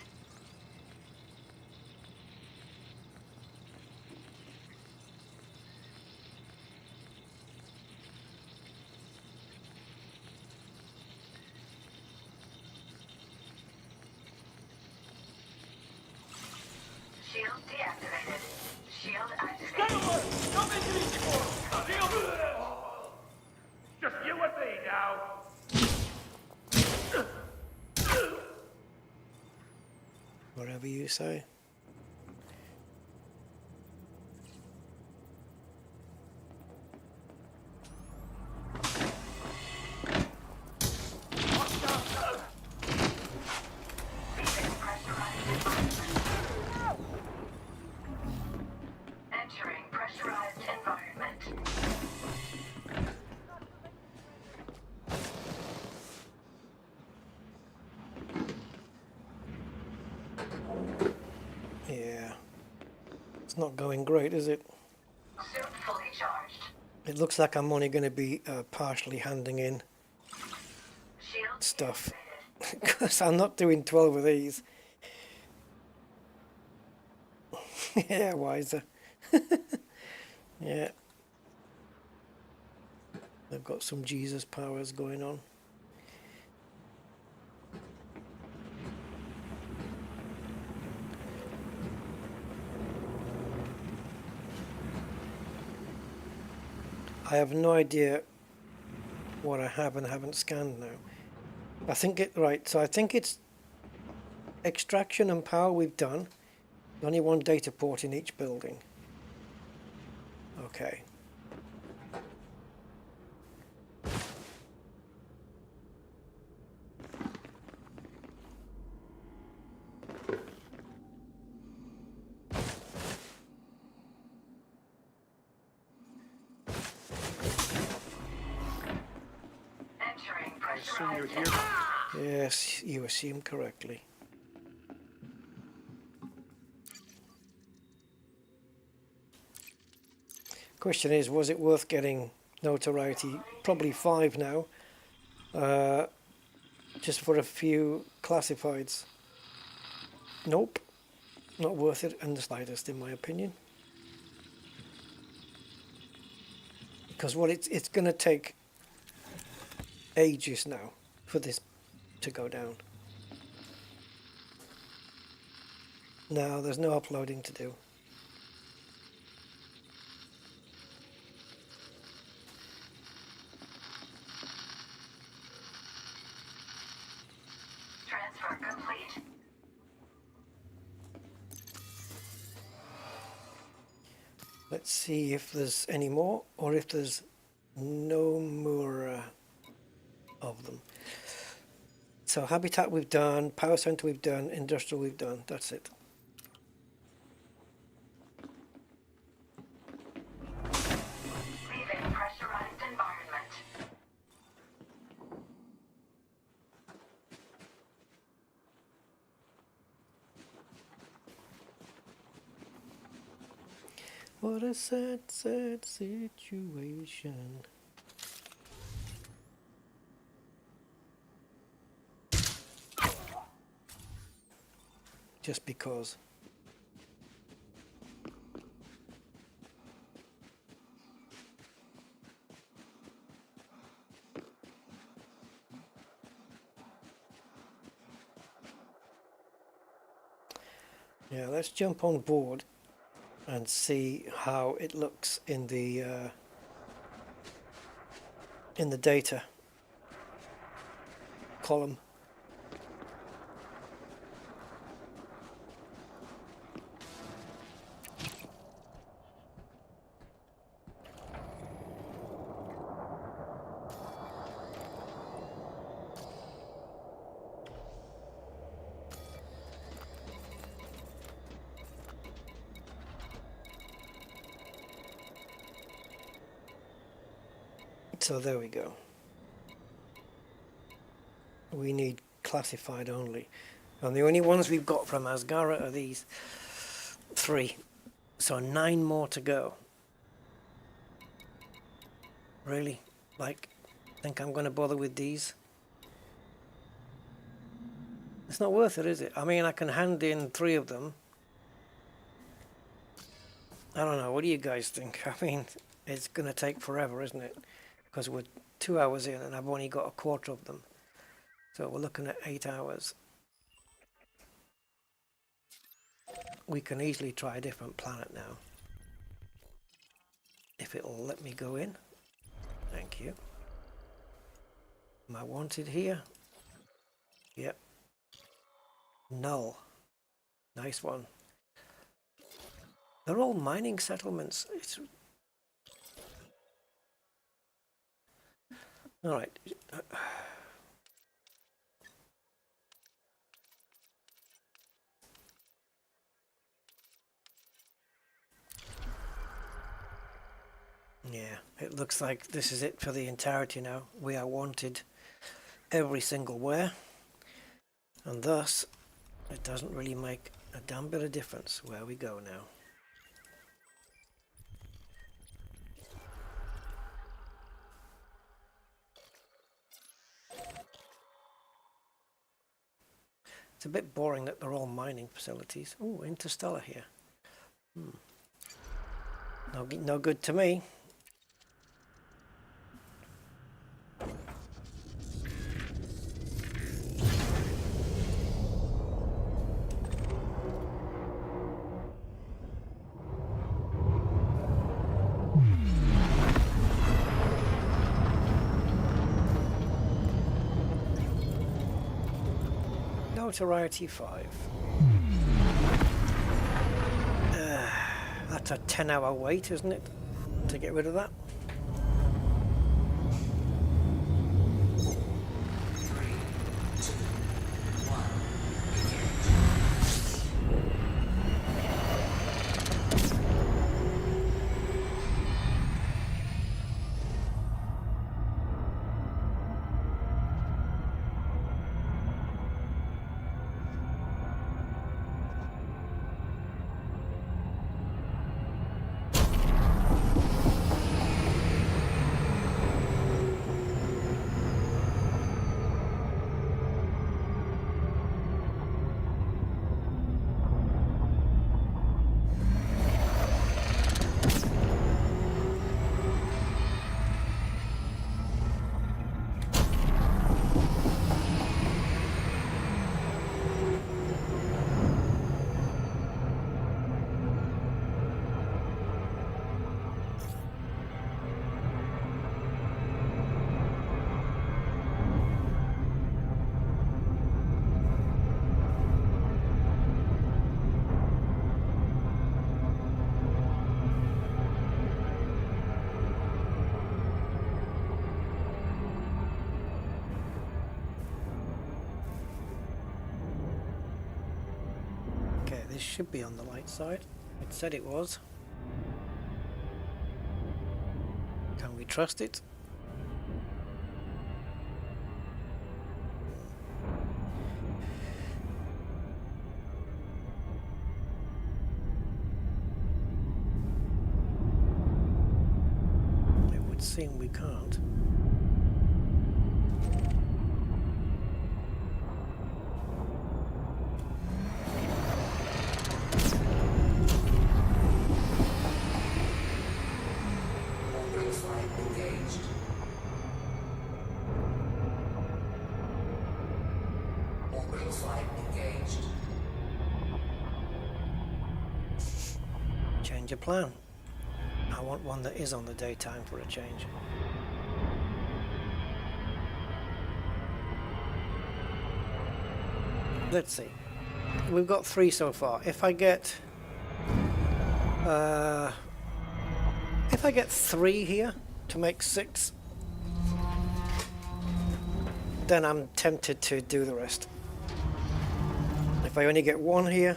Shield deactivated. Shield activated. Don't make it easy for him. Just you and me now. Whatever you say. Entering pressurized environment. Yeah. It's not going great, is it? Suit fully charged. It looks like I'm only going to be partially handing in Shield stuff. deactivated. Because I'm not doing 12 of these. Yeah, wiser. Yeah. I've got some Jesus powers going on. I have no idea what I have and haven't scanned now. I think it, right, so I think it's extraction and power we've done. Only one data port in each building. Okay. Entering I assume you're pressurized. here. Yes, you assume correctly. Question is, was it worth getting notoriety? Probably 5 now. Just for a few classifieds. Nope. Not worth it in the slightest, in my opinion. Because what it's going to take ages now for this to go down. No, there's no uploading to do. Transfer complete. Let's see if there's any more, or if there's no more of them. So habitat we've done, power center we've done, industrial we've done. That's it. Leaving pressurized environment. What a sad, sad situation. Just because. Yeah, let's jump on board and see how it looks in the data column. So there we go. We need classified only. And the only ones we've got from Asgara are these 3. So 9 more to go. Really? Like, think I'm going to bother with these? It's not worth it, is it? I mean, I can hand in 3 of them. I don't know. What do you guys think? I mean, it's going to take forever, isn't it? Because we're 2 hours in and I've only got a quarter of them. So we're looking at 8 hours. We can easily try a different planet now. If it'll let me go in. Thank you. Am I wanted here? Yep. Null. Nice one. They're all mining settlements. It's... All right. Yeah, it looks like this is it for the entirety now. We are wanted every single where, and thus it doesn't really make a damn bit of difference where we go now. It's a bit boring that they're all mining facilities. Oh, Interstellar here. No good to me. go to Reality 5. That's a 10-hour wait, isn't it? To get rid of that. This should be on the light side. It said it was. Can we trust it? It would seem we can't. Change of plan. I want one that is on the daytime for a change. Let's see. We've got 3 so far. If I get 3 here to make 6, then I'm tempted to do the rest. If I only get 1 here,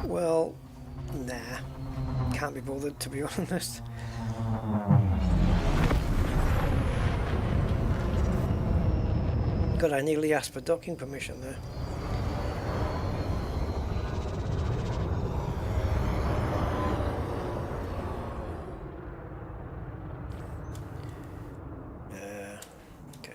well, nah, can't be bothered, to be honest. God, I nearly asked for docking permission there. Okay.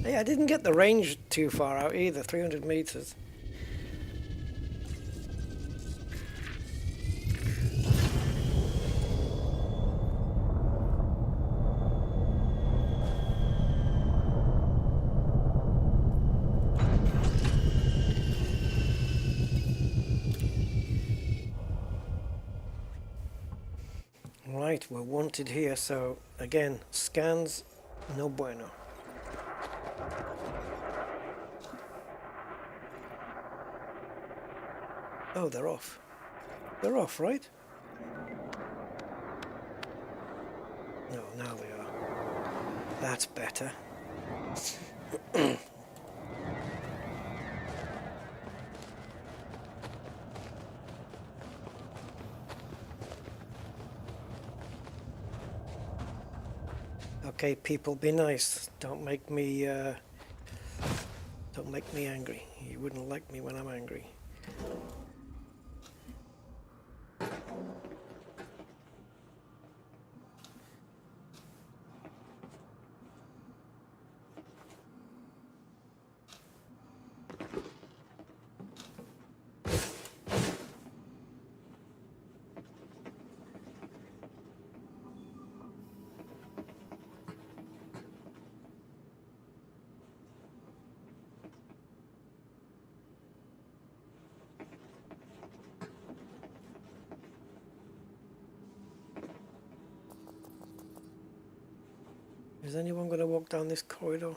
Yeah, I didn't get the range too far out either, 300 meters. Right, we're wanted here, so again, scans, no bueno. Oh, they're off. They're off, right? No, now they are. That's better. Okay, people, be nice. Don't make me angry. You wouldn't like me when I'm angry. Is anyone going to walk down this corridor?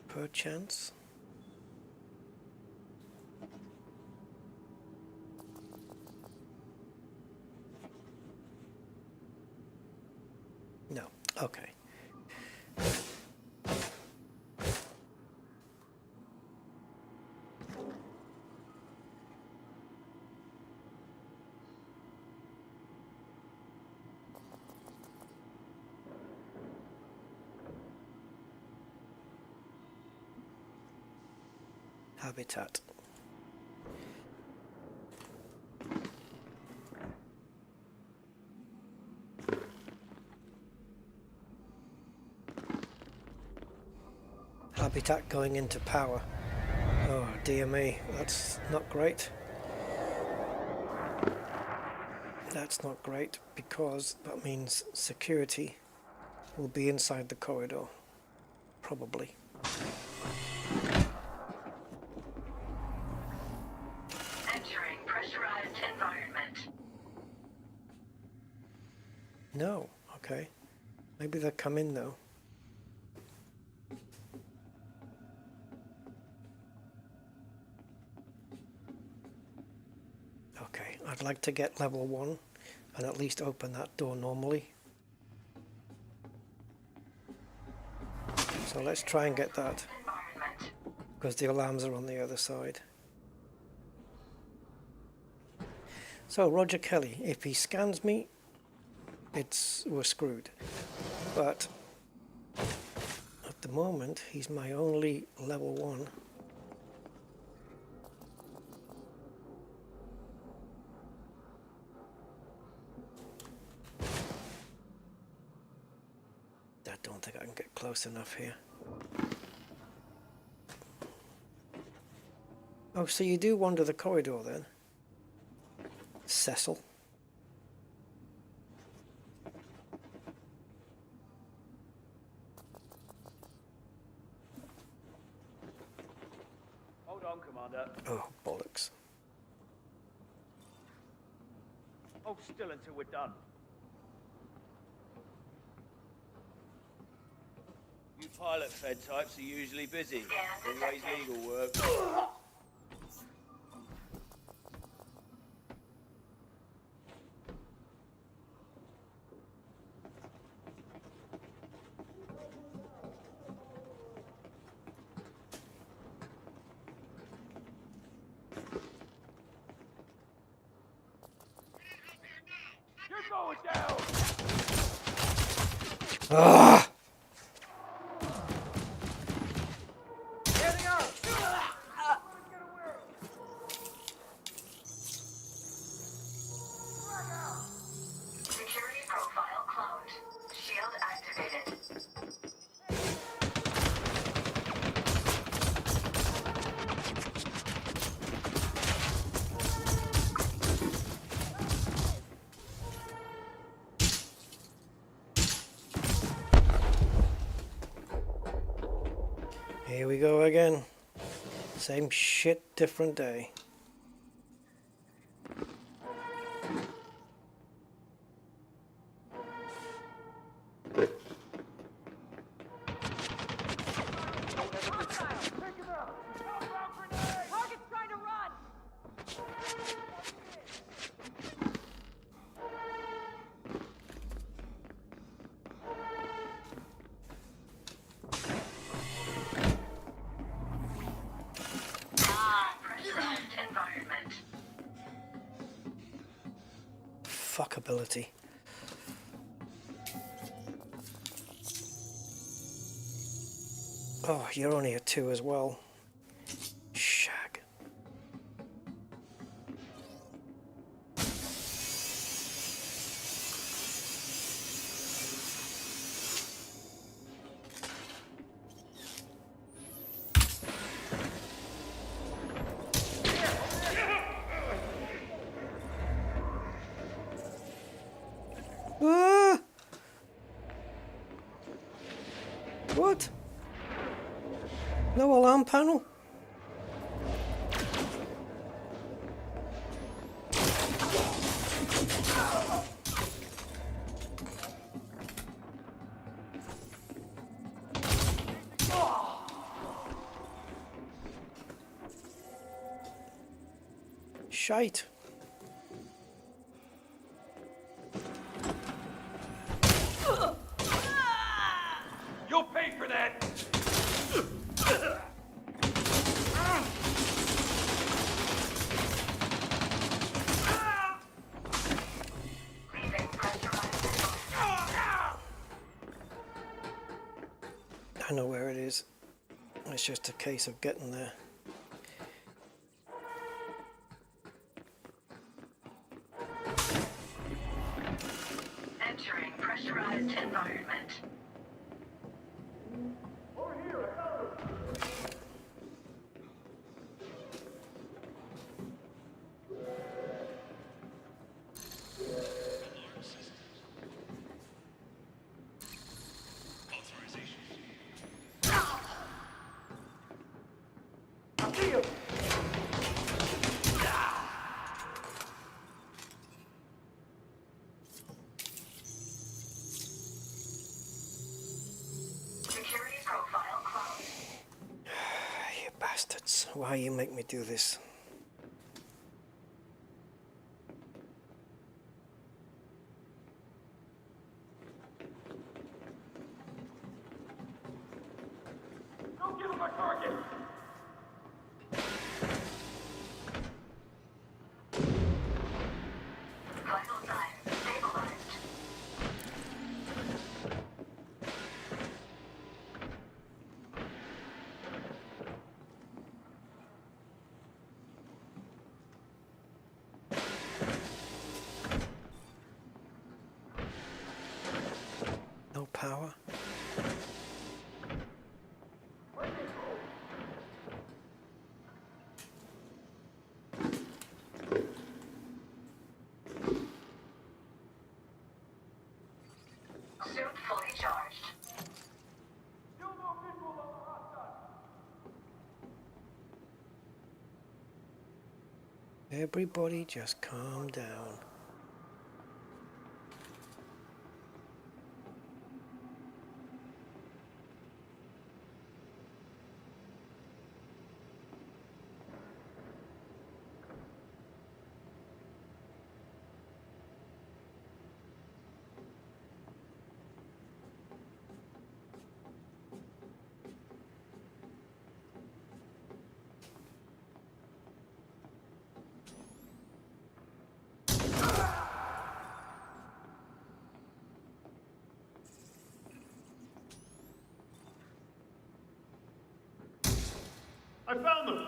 Perchance? No. Okay. Habitat. Habitat going into power. Oh dear me, that's not great. That's not great because that means security will be inside the corridor. Probably. Entering pressurized environment. No, okay. Maybe they'll come in though. Okay, I'd like to get level 1 and at least open that door normally. So let's try and get that, because the alarms are on the other side. So Roger Kelly, if he scans me, we're screwed. But at the moment, he's my only level 1. I don't think I can get close enough here. Oh, so you do wander the corridor then? Cecil. Hold on, Commander. Oh, bollocks. Hold still until we're done. You pilot fed types are usually busy. Always legal work. You're going down! Ah! Security profile cloned. Shield activated. Here we go again. Same shit, different day. Target's trying to run! Pressurized environment. Fuckability. Oh, you're only a 2 as well. Shag. Ah! What? No alarm panel? shite. You'll pay for that! Leaving pressurized. I know where it is. It's just a case of getting there. Entering pressurized environment. Security profile closed. You bastards. Why you make me do this? Don't give him a target! Vital signs stabilized. No power. Suit fully charged. Still no visual on the hostile! Everybody just calm down. I found them!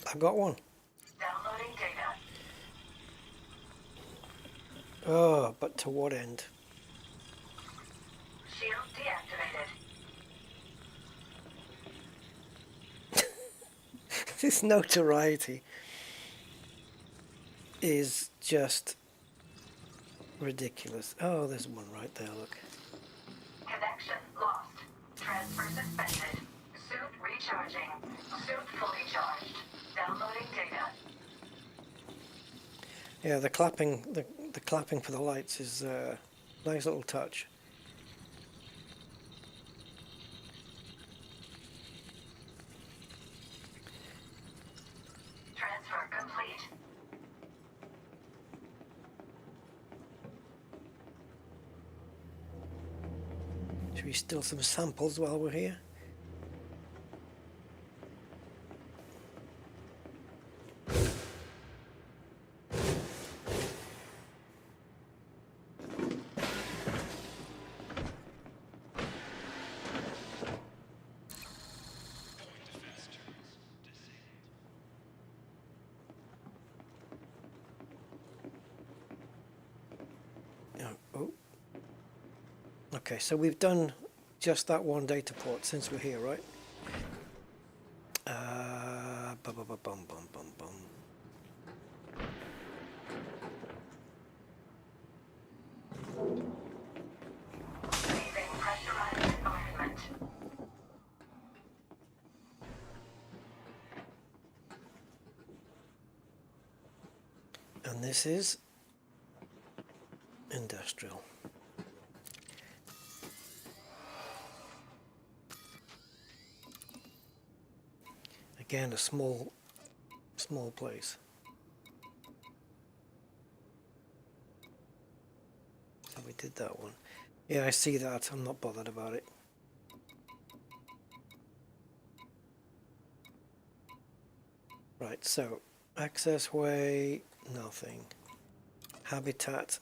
I got one. Downloading data. Oh, but to what end? Shield deactivated. This notoriety is just ridiculous. Oh, there's one right there, look. Connection lost. Transfer suspended. Suit recharging. Suit fully charged. Downloading data. Yeah, the clapping for the lights is a nice little touch. Transfer complete. Should we steal some samples while we're here? Oh. Okay, so we've done just that one data port since we're here, right? Bum, bum, bum, bum, bum, bum. Leaving pressurized environment. And this is Industrial. Again, a small place. So we did that one. Yeah, I see that. I'm not bothered about it. Right, so access way, nothing. Habitat,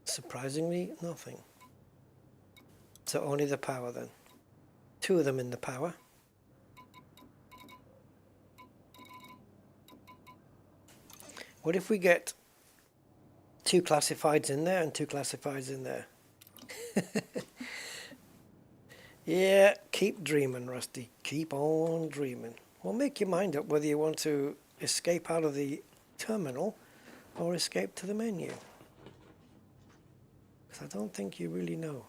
surprisingly, nothing. So only the power then. Two of them in the power. What if we get two classifieds in there and two classifieds in there? Yeah, keep dreaming, Rusty. Keep on dreaming. Well, make your mind up whether you want to escape out of the terminal or escape to the menu. Because I don't think you really know.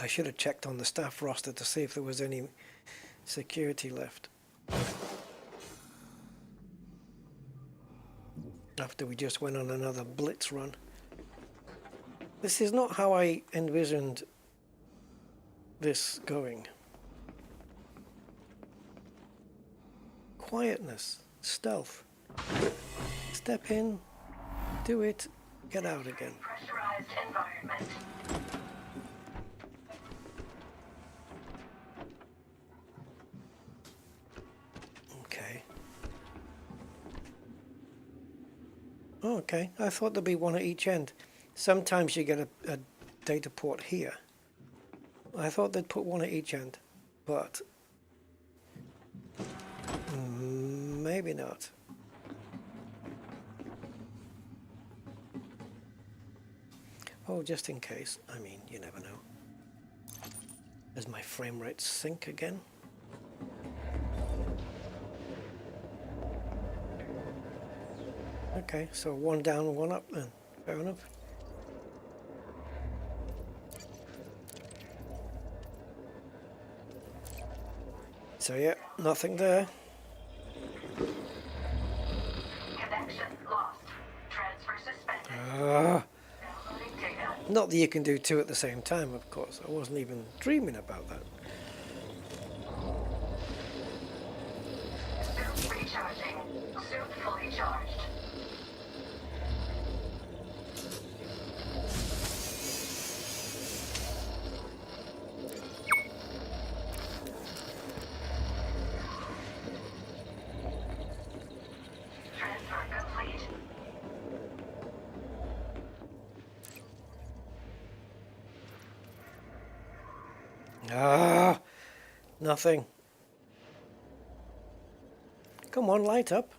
I should have checked on the staff roster to see if there was any security left. After we just went on another blitz run. This is not how I envisioned this going. Quietness, stealth. Step in, do it, get out again. Pressurized environment. Okay. Oh, okay, I thought there'd be one at each end. Sometimes you get a data port here. I thought they'd put one at each end, but maybe not. Oh, just in case. I mean, you never know. Does my frame rate sink again? Okay, so one down, one up then. Fair enough. So yeah, nothing there. Connection lost. Transfer suspended. Ah, Downloading data. not that you can do two at the same time, of course. I wasn't even dreaming about that. Suit recharging. Suit fully charged. Transfer complete. Ah, nothing. Come on, light up.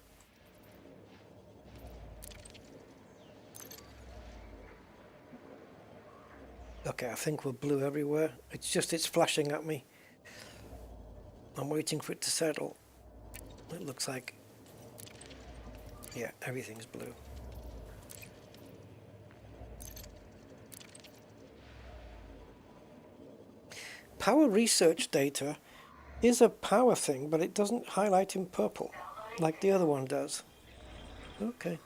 Okay, I think we're blue everywhere. It's just it's flashing at me. I'm waiting for it to settle. It looks like, yeah, everything's blue. Power research data is a power thing, but it doesn't highlight in purple like the other one does. Okay.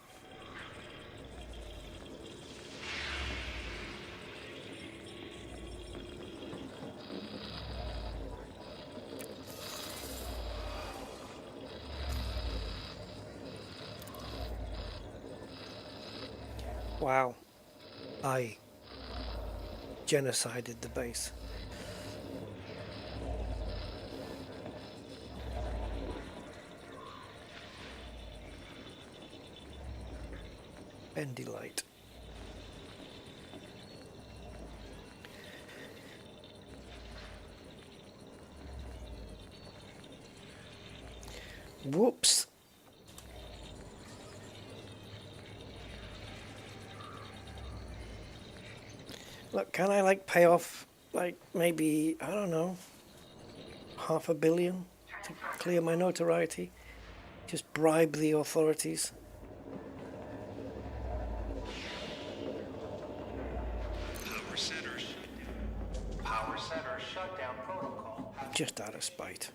Wow. I genocided the base. Bendy light. Whoops. Look, can I like pay off like maybe, I don't know, $500 million to clear my notoriety? Just bribe the authorities. Power center shutdown protocol. Just out of spite.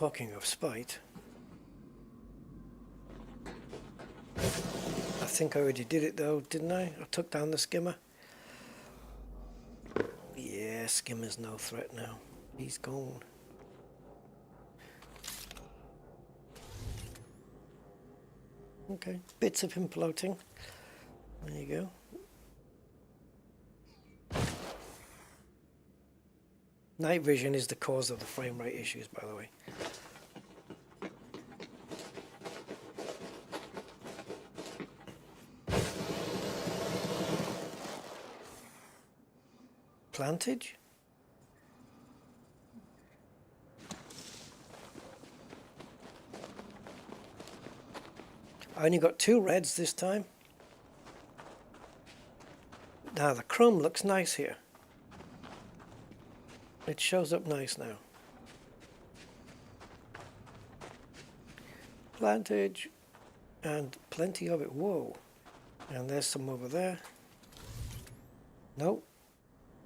Talking of spite, I think I already did it though, didn't I? I took down the skimmer. Yeah, skimmer's no threat now. He's gone. Okay, bits of him floating. There you go. Night vision is the cause of the frame rate issues, by the way. Plantage? I only got 2 reds this time. Now the chrome looks nice here. It shows up nice now. Plantage, and plenty of it. Whoa. And there's some over there. Nope.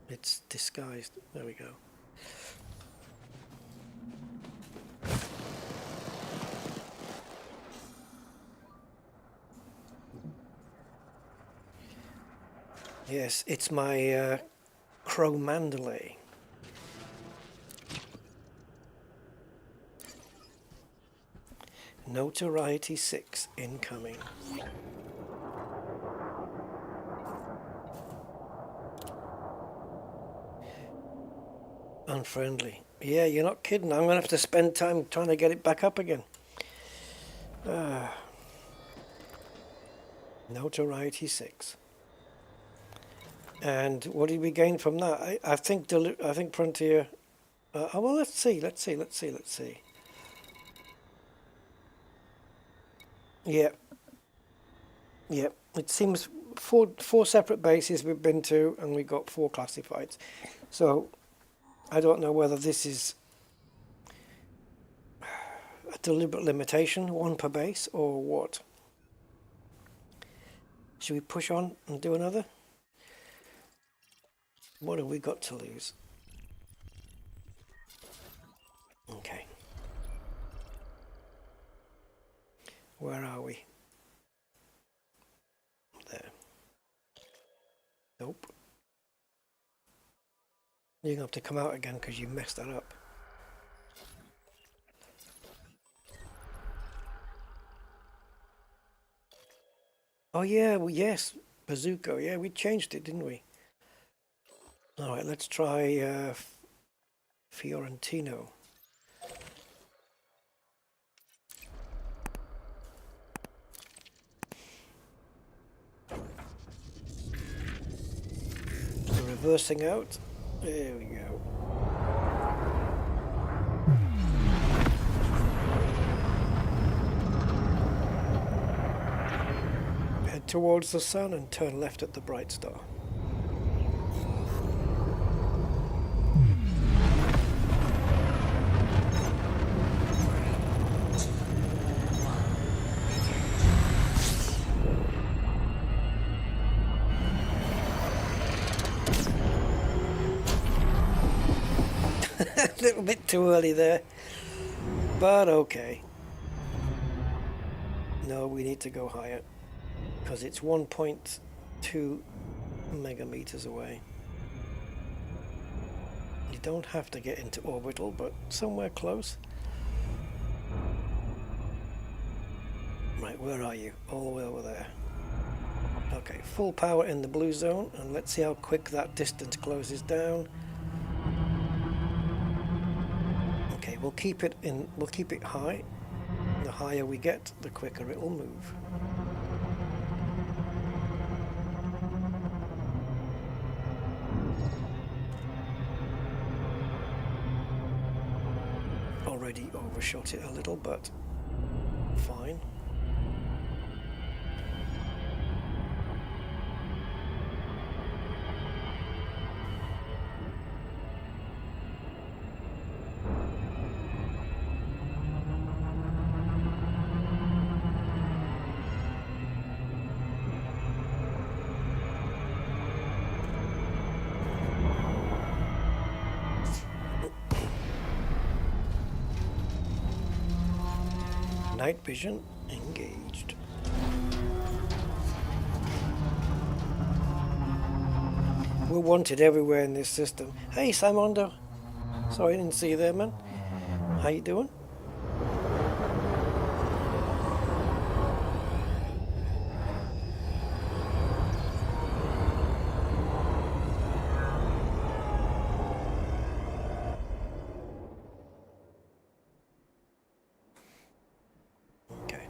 It's disguised. There we go. Yes, it's my chrome mandalay. Notoriety 6 incoming. Unfriendly. Yeah, you're not kidding. I'm going to have to spend time trying to get it back up again. Notoriety 6. And what did we gain from that? I think Frontier... oh, well, let's see. Yeah. Yeah. It seems four separate bases we've been to, and we got 4 classifieds. So, I don't know whether this is a deliberate limitation, 1 per base, or what. Should we push on and do another? What have we got to lose? Okay. Where are we? There. Nope. You're going to have to come out again because you messed that up. Oh yeah, well, yes, Bazooka. Yeah, we changed it, didn't we? Alright, let's try Fiorentino. So reversing out. There we go. Head towards the sun and turn left at the bright star. A little bit too early there, but okay. No, we need to go higher because it's 1.2 megameters away. You don't have to get into orbital, but somewhere close. Right, where are you? All the way over there. Okay, full power in the blue zone, and let's see how quick that distance closes down. Okay, we'll keep it high. The higher we get, the quicker it will move. Already overshot it a little, but fine. Night vision engaged. We're wanted everywhere in this system. Hey, Simondo. Sorry, I didn't see you there, man. How you doing? Okay.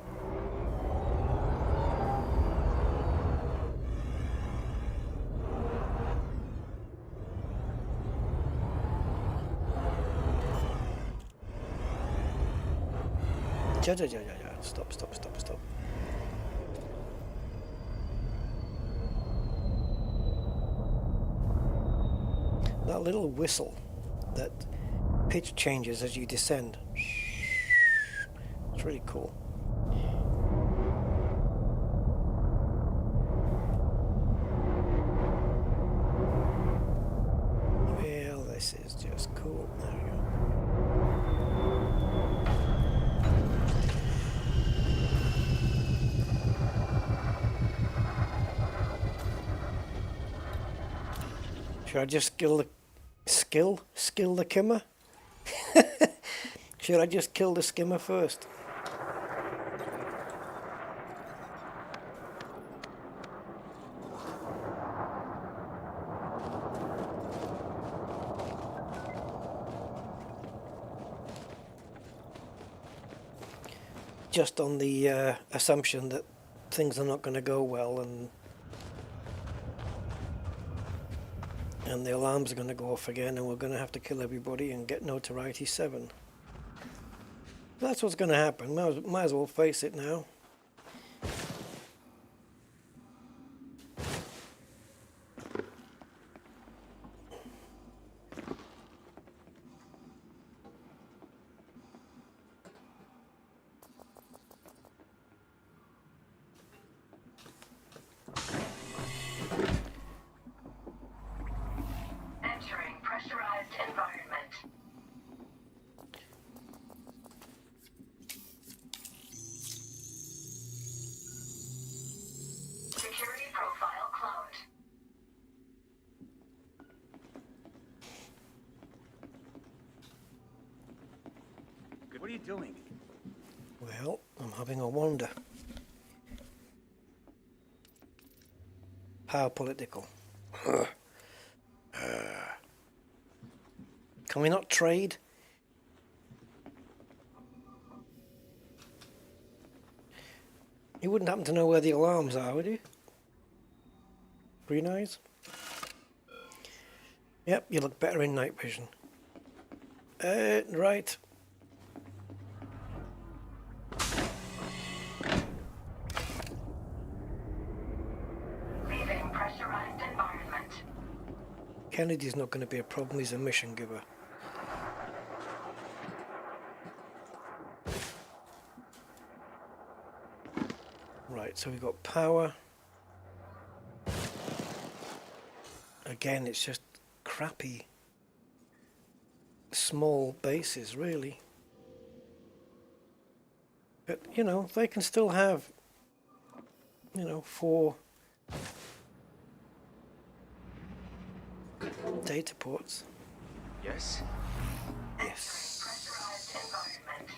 Ja. Stop. That little whistle that pitch changes as you descend. It's really cool. Well, this is just cool. There we go. Should I just skill the kimmer? Should I just kill the skimmer first? Just on the assumption that things are not going to go well and the alarms are going to go off again and we're going to have to kill everybody and get notoriety 7. That's what's going to happen. Might as well face it now. Entering pressurized environment. Security profile cloned. Good. What are you doing? Well, I'm having a wander. How political. Can we not trade? You wouldn't happen to know where the alarms are, would you? Green eyes? Yep, you look better in night vision. Right. Leaving pressurized environment. Kennedy's not going to be a problem, he's a mission giver. Right, so we've got power. Again, it's just crappy, small bases, really. But, you know, they can still have, you know, 4 data ports. Yes? Yes. Pressurized environment.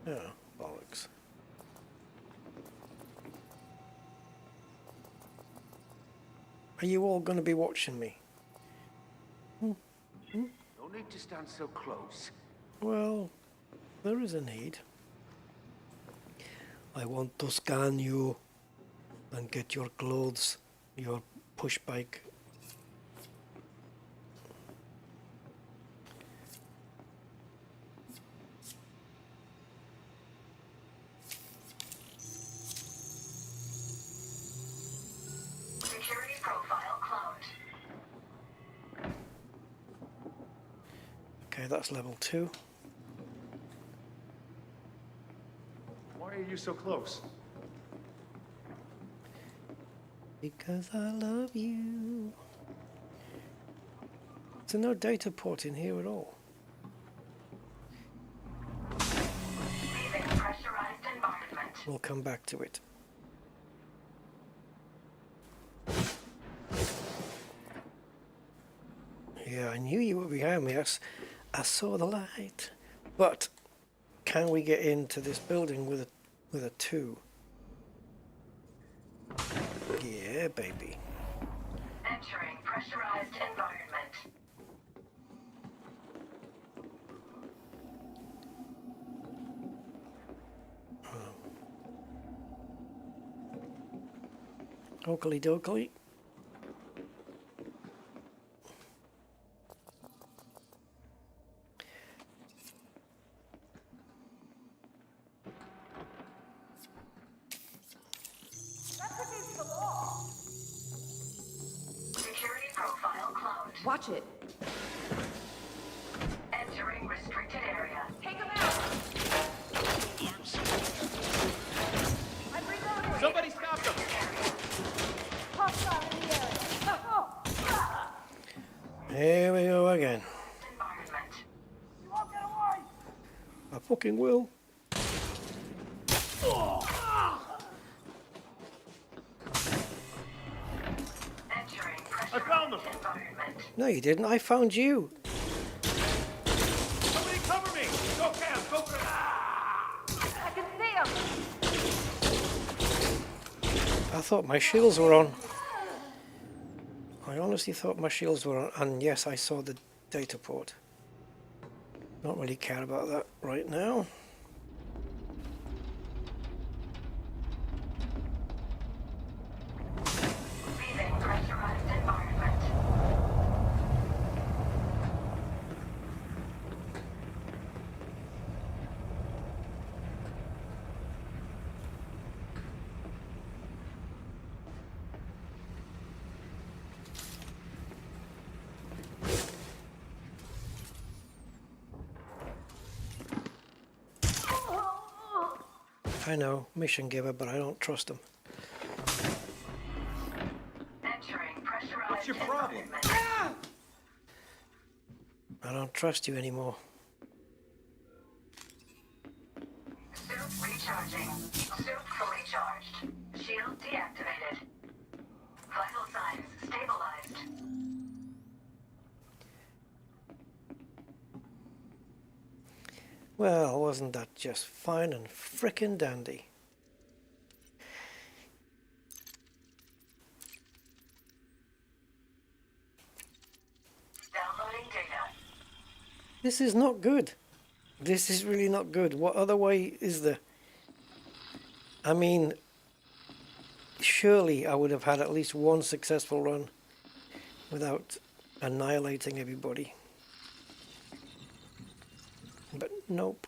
Oh, bollocks. Are you all going to be watching me? No need to stand so close. Well, there is a need. I want to scan you and get your clothes, your push bike. Security profile cloned. Okay, that's level 2. Why are you so close? Because I love you. There's no data port in here at all. We'll come back to it. Yeah, I knew you were behind me. I saw the light. But can we get into this building with a 2? Yeah, baby. Entering pressurized environment. Oakley dokley. Security profile cloned. Watch it. Entering restricted area. Take him out! I'm reloading! Somebody stop them! Hostile in the area! Here we go again. Environment. You won't get away! I fucking will. Entering pressurized environment. No, you didn't. I found you. Somebody cover me! Go, Cam! Go for it! I can see him! I thought my shields were on. I honestly thought my shields were on. And yes, I saw the data port. Don't really care about that right now. Leaving pressurized environment. I know, mission giver, but I don't trust him. Entering pressurized What's your problem? environment. I don't trust you anymore. Suit recharging. Suit fully charged. Shield deactivated. Vital signs stabilized. Well, wasn't that just fine and frickin' dandy? Downloading data. This is not good. This is really not good. What other way is there? I mean, surely I would have had at least one successful run without annihilating everybody. But nope.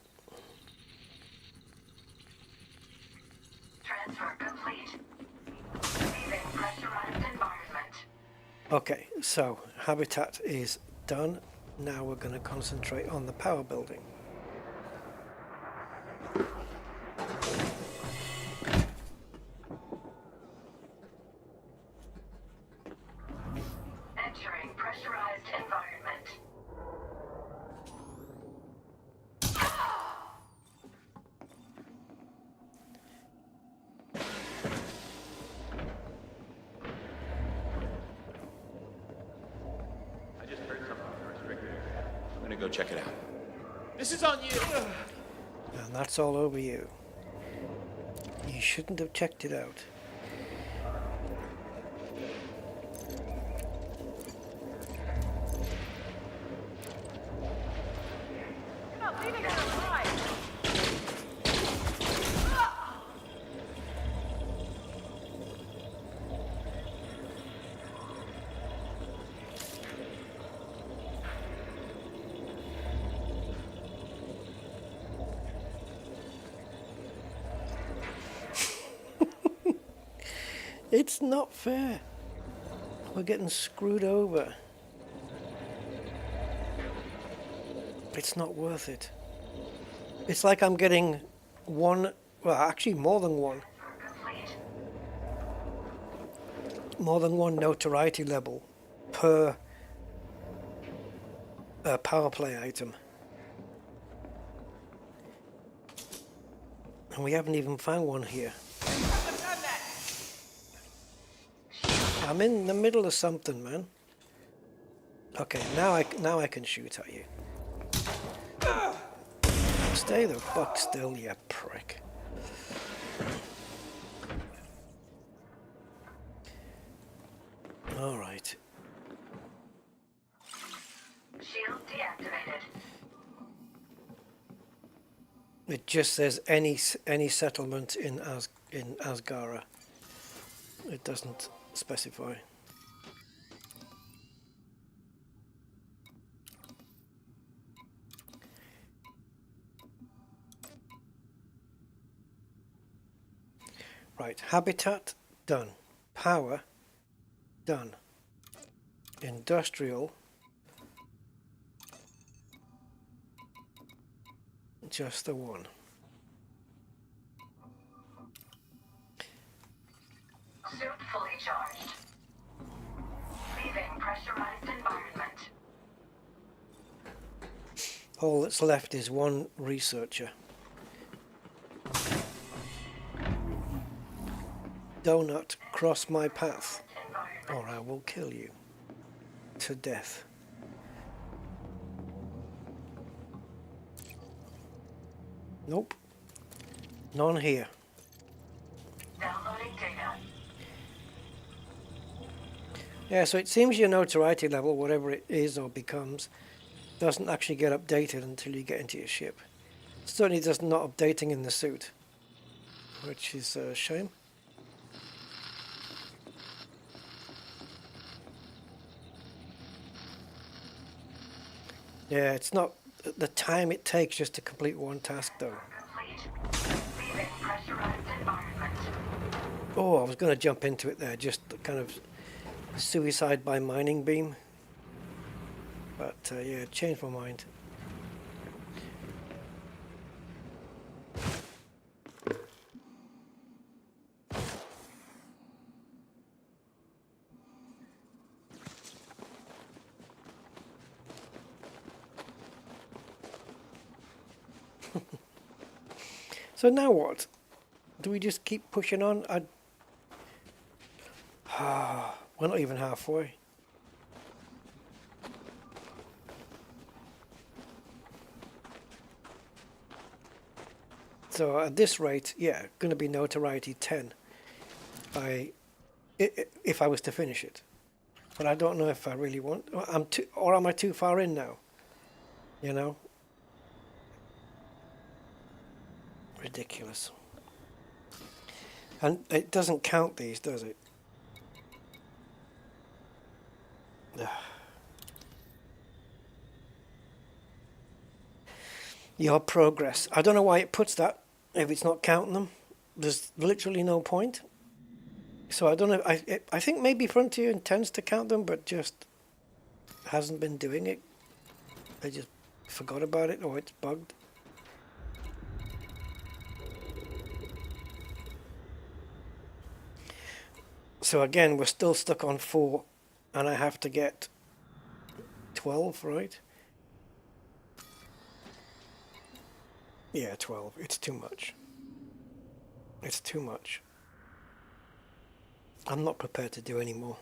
Transfer complete. Leaving pressurized environment. Okay, so habitat is done. Now we're going to concentrate on the power building. Entering pressurized environment. I just heard something on the restrictor. I'm gonna go check it out. This is on you! And that's all over you. You shouldn't have checked it out. You're not leaving us alive! It's not fair. We're getting screwed over. It's not worth it. It's like I'm getting one, well, actually more than one. More than one notoriety level per power play item. And we haven't even found one here. I'm in the middle of something, man. Okay, now I can shoot at you. Stay the fuck still, you prick. All right. Shield deactivated. It just says any settlement in Asgara. It doesn't specify. Right, habitat done. Power done. Industrial just the one. Suit fully charged. Leaving pressurized environment. All that's left is one researcher. Donut, cross my path, or I will kill you to death. Nope. None here. Downloading data. Yeah, so it seems your notoriety level, whatever it is or becomes, doesn't actually get updated until you get into your ship. Certainly does not updating in the suit, which is a shame. Yeah, it's not the time it takes just to complete one task though. Complete. Leaving pressurized environment. Oh, I was going to jump into it there, just kind of suicide by mining beam. But yeah, changed my mind. So now what? Do we just keep pushing on? We're not even halfway. So at this rate, yeah, going to be notoriety 10 if I was to finish it. But I don't know if I really want. Or am I too far in now? You know. Ridiculous. And it doesn't count these, does it? Ugh. Your progress. I don't know why it puts that if it's not counting them. There's literally no point. So I don't know. I think maybe Frontier intends to count them, but just hasn't been doing it. They just forgot about it, or it's bugged. So again, we're still stuck on 4, and I have to get 12, right? Yeah, 12. It's too much. It's too much. I'm not prepared to do any more.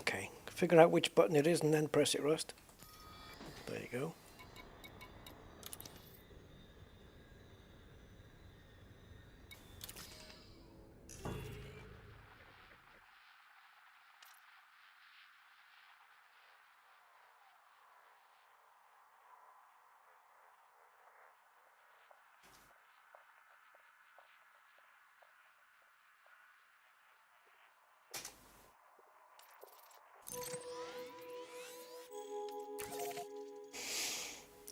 Okay, figure out which button it is and then press it, Rust. There you go.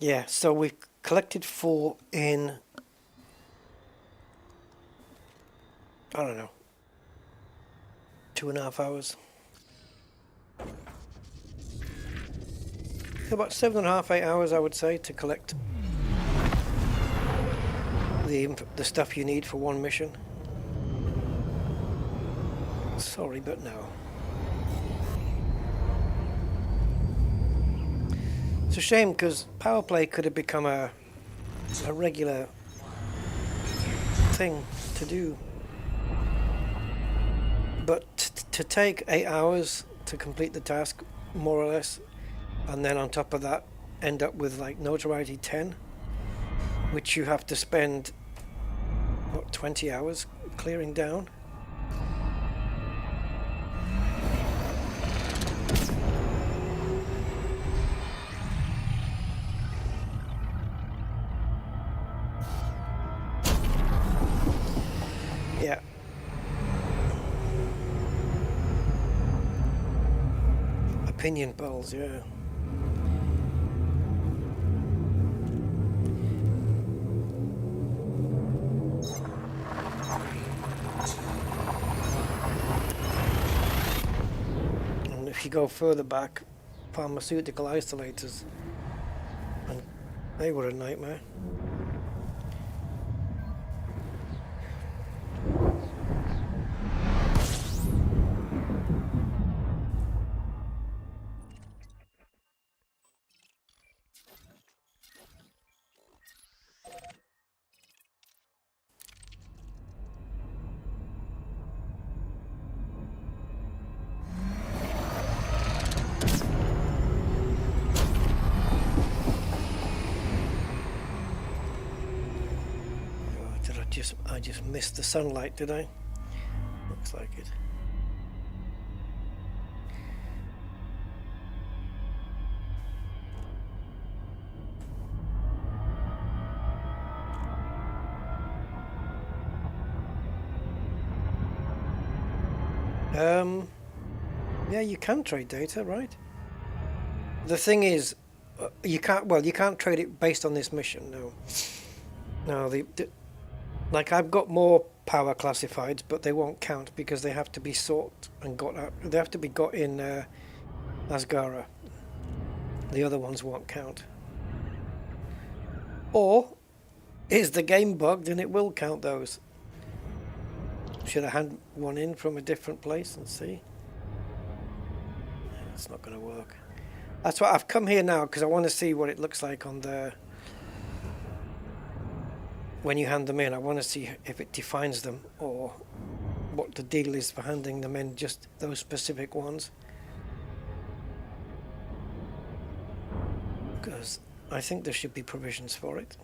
Yeah, so we've collected 4 in, I don't know, 2.5 hours. About 7.5, 8 hours, I would say, to collect the stuff you need for one mission. Sorry, but no. It's a shame because power play could have become a regular thing to do. But to take 8 hours to complete the task, more or less, and then on top of that end up with like notoriety 10, which you have to spend what, 20 hours clearing down. Yeah. Opinion polls, yeah. And if you go further back, pharmaceutical isolators, and they were a nightmare. I just missed the sunlight, did I? Looks like it. Yeah, you can trade data, right? The thing is, you can't trade it based on this mission, no. No, like I've got more power classifieds, but they won't count because they have to be sought and got out. They have to be got in Asgara. The other ones won't count. Or is the game bugged and it will count those? Should I hand one in from a different place and see? It's not going to work. That's why I've come here now, because I want to see what it looks like on the... when you hand them in. I want to see if it defines them or what the deal is for handing them in, just those specific ones. Because I think there should be provisions for it.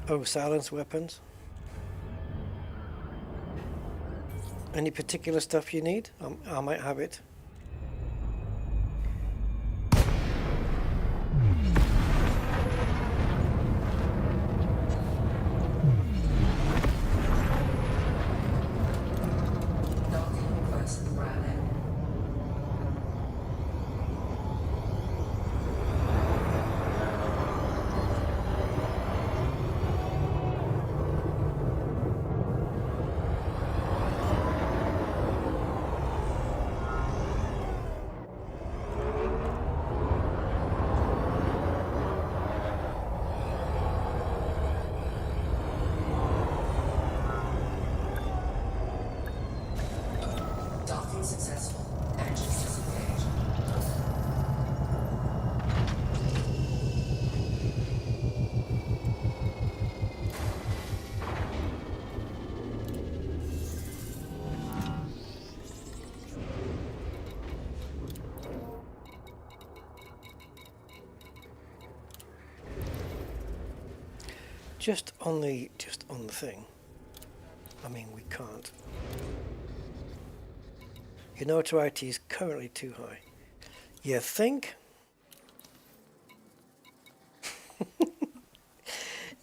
Oh, silence weapons. Any particular stuff you need? I might have it. Just on the thing. I mean, we can't. Your notoriety is currently too high. You think?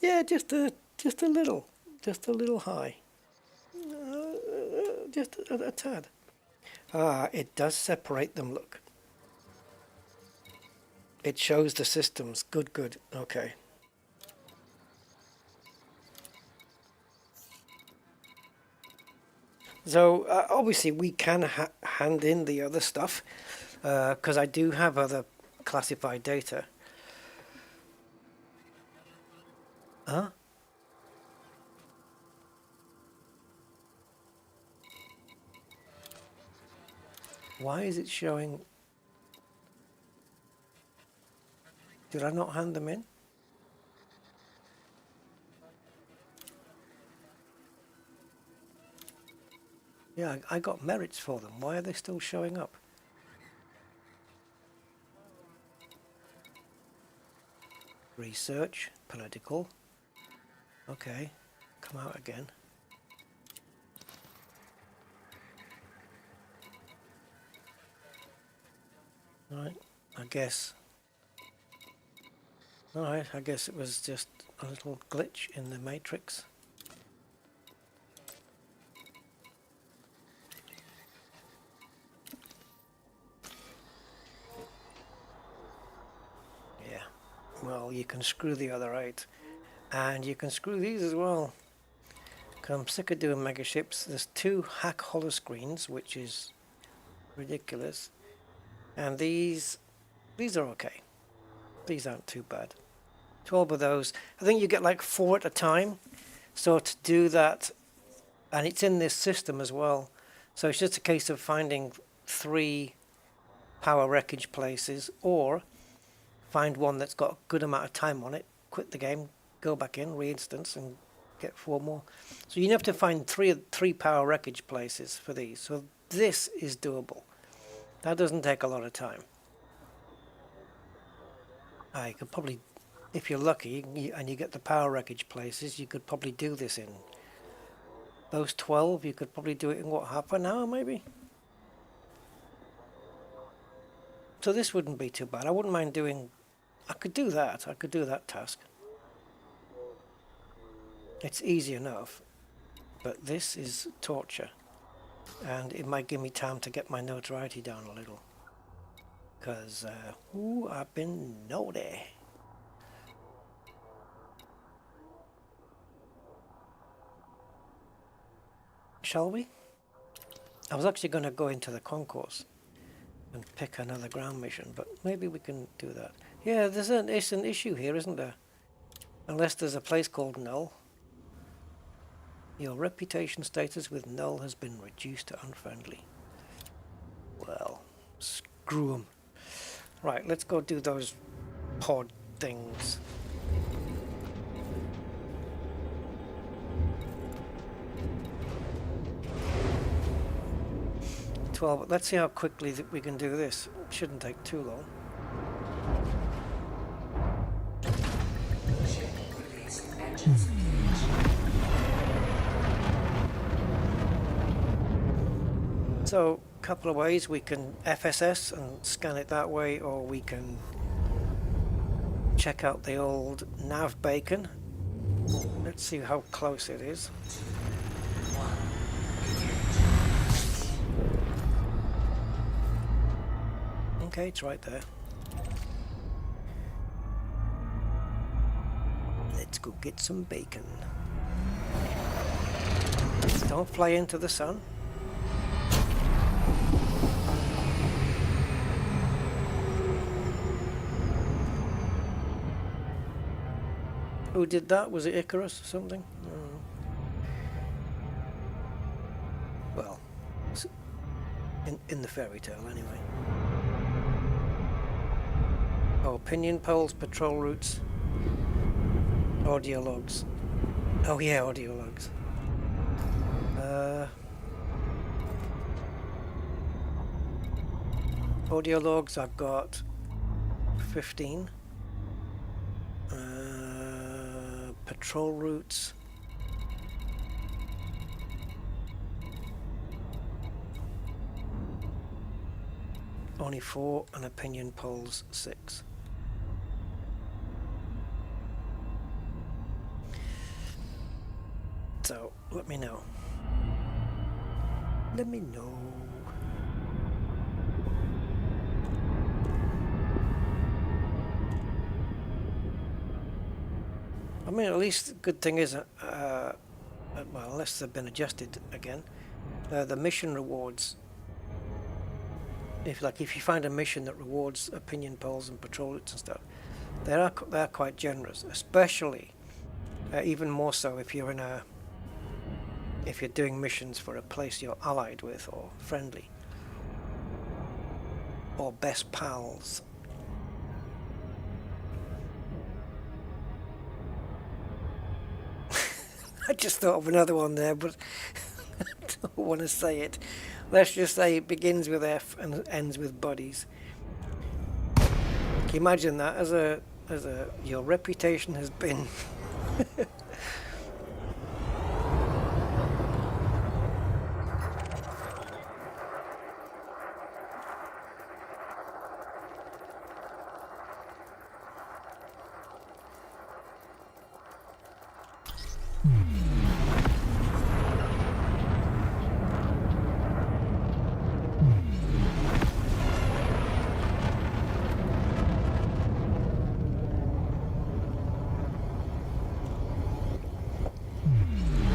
Yeah, just a little high. Just a tad. Ah, it does separate them. Look. It shows the systems. Good. Okay. So obviously we can hand in the other stuff because I do have other classified data. Huh? Why is it showing? Did I not hand them in? Yeah, I got merits for them. Why are they still showing up? Research, political. Okay, come out again. Right, I guess. Alright, I guess it was just a little glitch in the matrix. Yeah, well, you can screw the other 8. And you can screw these as well. 'Cause I'm sick of doing mega ships. There's 2 hack hollow screens, which is ridiculous. And these are okay. These aren't too bad. 12 of those. I think you get like 4 at a time. So to do that, and it's in this system as well. So it's just a case of finding 3 power wreckage places, or find one that's got a good amount of time on it, quit the game, go back in, re-instance, and get 4 more. So you have to find three power wreckage places for these. So this is doable. That doesn't take a lot of time. You could probably, if you're lucky and you get the power wreckage places, you could probably do this in those 12. You could probably do it in what, half an hour maybe? So this wouldn't be too bad. I wouldn't mind doing, I could do that. I could do that task. It's easy enough, but this is torture. And it might give me time to get my notoriety down a little. Because, I've been naughty. Shall we? I was actually going to go into the concourse and pick another ground mission, but maybe we can do that. Yeah, it's an issue here, isn't there? Unless there's a place called Null. Your reputation status with Null has been reduced to unfriendly. Well, screw 'em. Right, let's go do those pod things. Let's see how quickly we can do this. It shouldn't take too long. So, a couple of ways. We can FSS and scan it that way, or we can check out the old nav beacon. Let's see how close it is. Okay, it's right there. Let's go get some bacon. Don't fly into the sun. Who did that? Was it Icarus or something? I don't know. Well, in the fairy tale anyway. Oh, opinion polls, patrol routes, audio logs. Oh yeah, audio logs. Audio logs, I've got 15. Patrol routes. Only 4, and opinion polls 6. So, let me know. Let me know. I mean, at least the good thing is, well, unless they've been adjusted again, the mission rewards. If you find a mission that rewards opinion polls and patrol routes and stuff, they're quite generous, especially even more so if you're doing missions for a place you're allied with or friendly or best pals. I just thought of another one there, but I don't want to say it. Let's just say it begins with F and ends with buddies. Can you imagine that as your reputation has been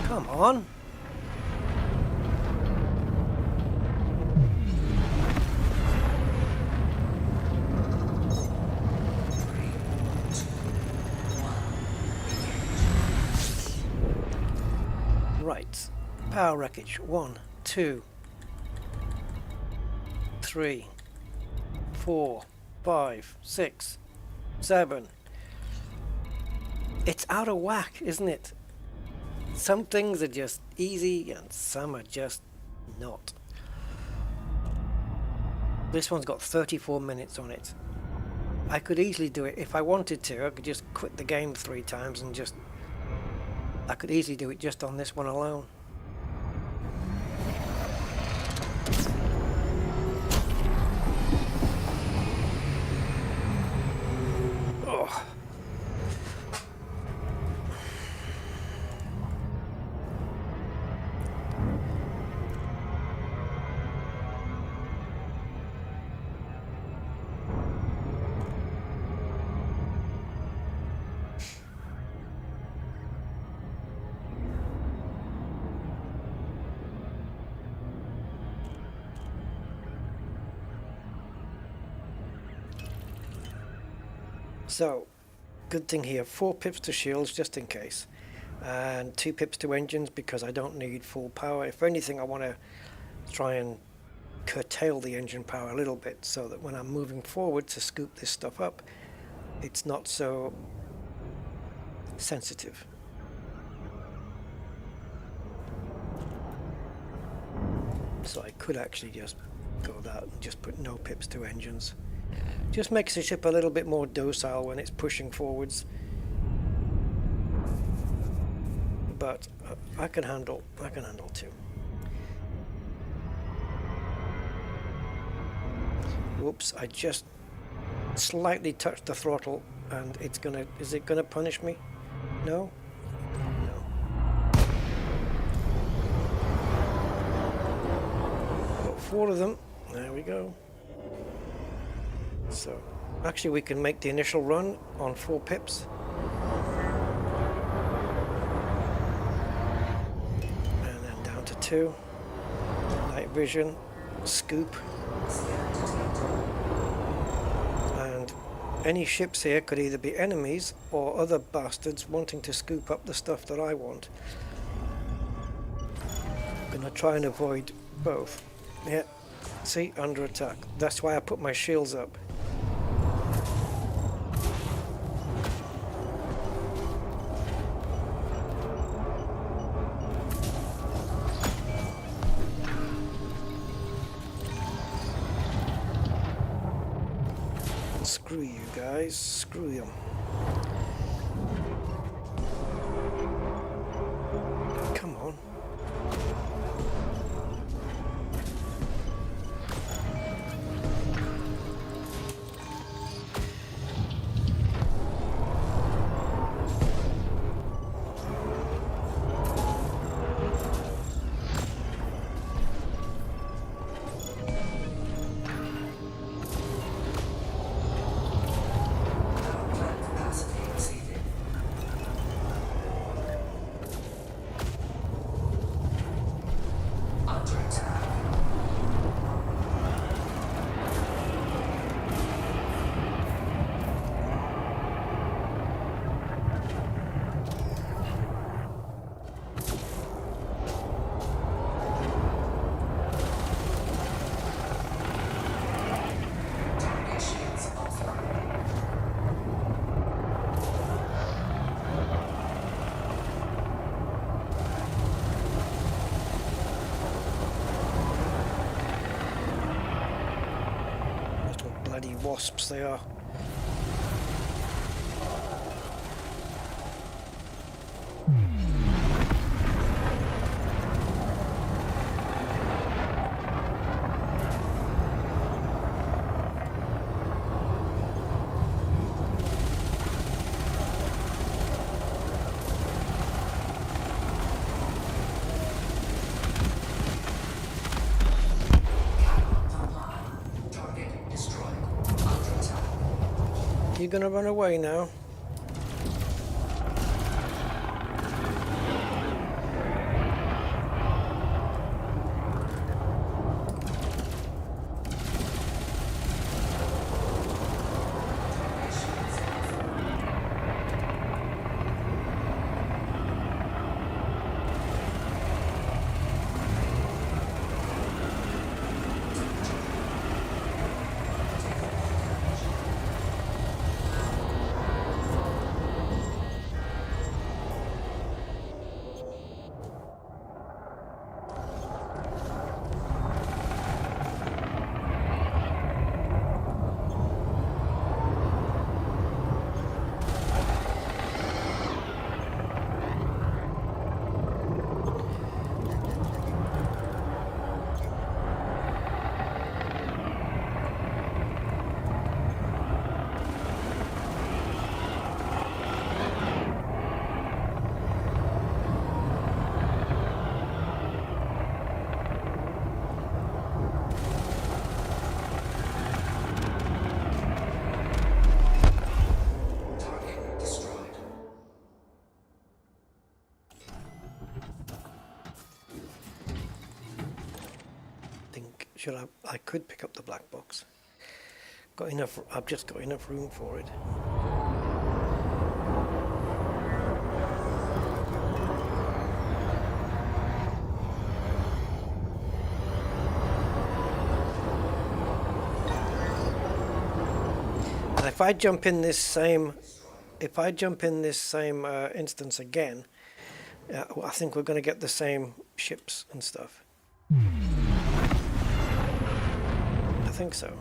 Come on. Right. Power wreckage. 1, 2, 3, 4, 5, 6, 7. It's out of whack, isn't it? Some things are just easy and some are just not. This one's got 34 minutes on it. I could easily do it if I wanted to. I could just quit the game 3 times and I could easily do it just on this one alone. Oh. So, good thing here, 4 pips to shields just in case, and 2 pips to engines because I don't need full power. If anything, I want to try and curtail the engine power a little bit so that when I'm moving forward to scoop this stuff up, it's not so sensitive. So I could actually just go that and just put no pips to engines. Just makes the ship a little bit more docile when it's pushing forwards. But I can handle 2. Whoops, I just slightly touched the throttle and is it gonna punish me? No? No. Got 4 of them. There we go. So, actually we can make the initial run on 4 pips. And then down to 2. Night vision, scoop. And any ships here could either be enemies or other bastards wanting to scoop up the stuff that I want. I'm gonna try and avoid both. Yeah, see, under attack. That's why I put my shields up. Screw you guys, screw them. Come on. wasps they are. You gonna run away now? I could pick up the black box. Got enough. I've just got enough room for it. And if I jump in this same, instance again, I think we're going to get the same ships and stuff. I think so.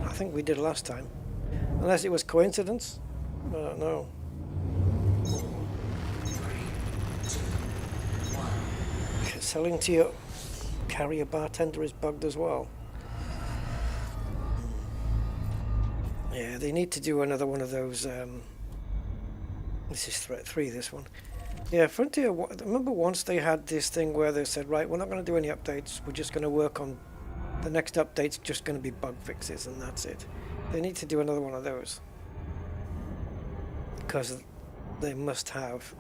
I think we did last time. Unless it was coincidence. I don't know. Selling to your carrier bartender is bugged as well. Yeah, they need to do another one of those. This is threat 3, this one. Yeah, Frontier, remember once they had this thing where they said, right, we're not going to do any updates, we're just going to work on the next update's just going to be bug fixes and that's it. They need to do another one of those. Because they must have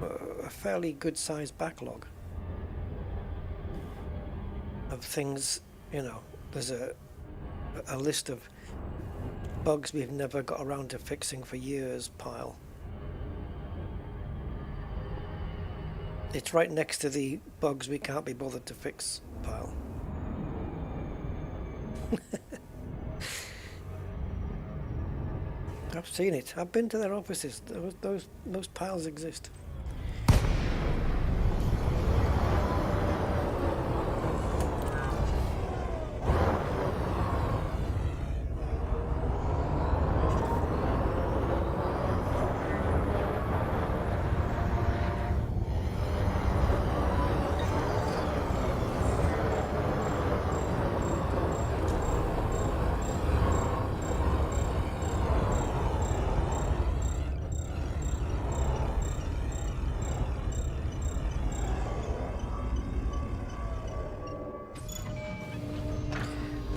a fairly good sized backlog of things, you know, there's a list of bugs we've never got around to fixing for years pile. It's right next to the bugs we can't be bothered to fix pile. I've seen it. I've been to their offices. Those piles exist.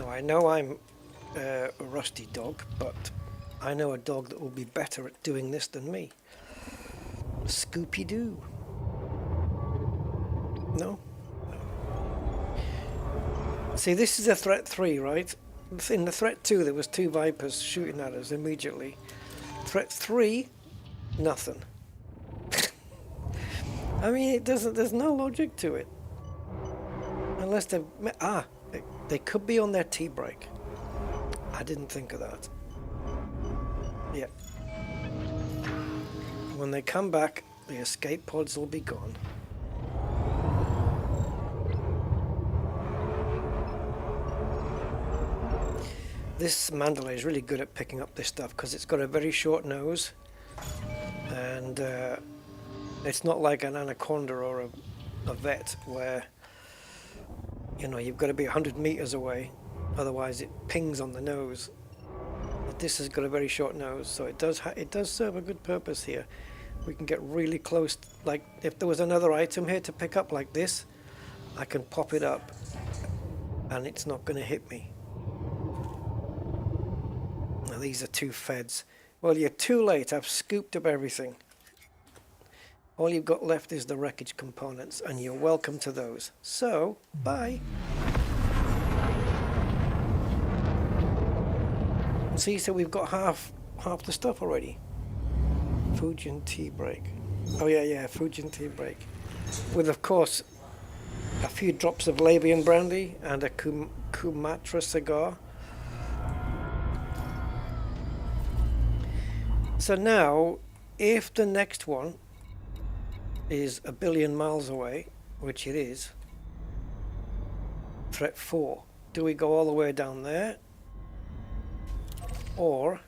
I know I'm a rusty dog, but I know a dog that will be better at doing this than me. Scooby-Doo. No? See, this is a threat 3, right? In the threat 2, there was 2 Vipers shooting at us immediately. Threat 3, nothing. I mean, it doesn't. There's no logic to it, unless they've they could be on their tea break. I didn't think of that. Yeah. When they come back, the escape pods will be gone. This mandalay is really good at picking up this stuff because it's got a very short nose, and it's not like an anaconda or a vet where, you know, you've got to be 100 meters away, otherwise it pings on the nose. But this has got a very short nose, so it does serve a good purpose here. We can get really close, like if there was another item here to pick up like this, I can pop it up and it's not going to hit me. Now these are 2 feds. Well, you're too late. I've scooped up everything. All you've got left is the wreckage components, and you're welcome to those. So, bye. See, so we've got half the stuff already. Fujian tea break. Oh yeah, Fujian tea break. With, of course, a few drops of Labian brandy and a Kumatra cigar. So now, if the next one is 1 billion miles away, which it is, threat 4, do we go all the way down there? Or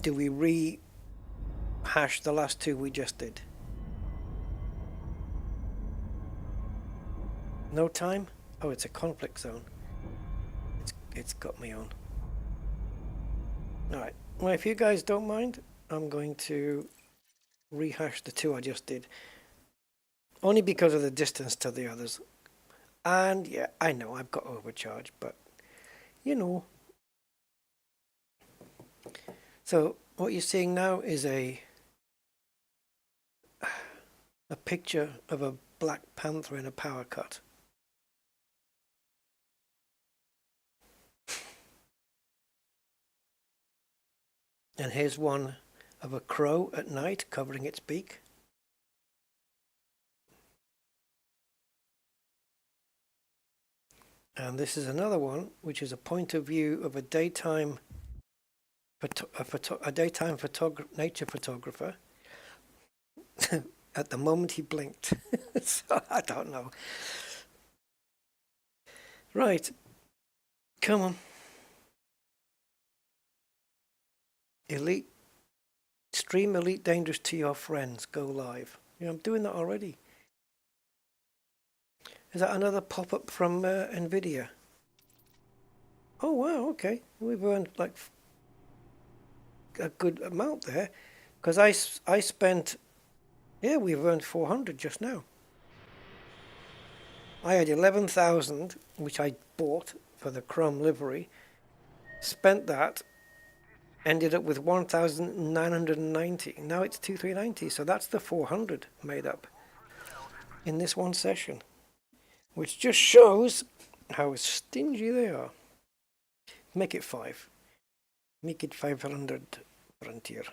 do we rehash the last 2 we just did? No time? Oh, it's a conflict zone. It's got me on. Alright, well, if you guys don't mind, I'm going to rehash the 2 I just did. Only because of the distance to the others. And yeah, I know I've got overcharge, but you know. So what you're seeing now is a picture of a Black Panther in a power cut. And here's one of a crow at night covering its beak. And this is another one, which is a point of view of a daytime nature photographer. At the moment he blinked. So I don't know. Right. Come on. Elite. Stream Elite Dangerous to your friends. Go live. Yeah, I'm doing that already. Is that another pop-up from Nvidia? Oh wow, okay. We've earned like a good amount there. Because I spent... Yeah, we've earned 400 just now. I had 11,000, which I bought for the Chrome livery. Spent that. Ended up with 1,990. Now it's 2,390. So that's the 400 made up in this one session. Which just shows how stingy they are. Make it 5. Make it 500 frontier.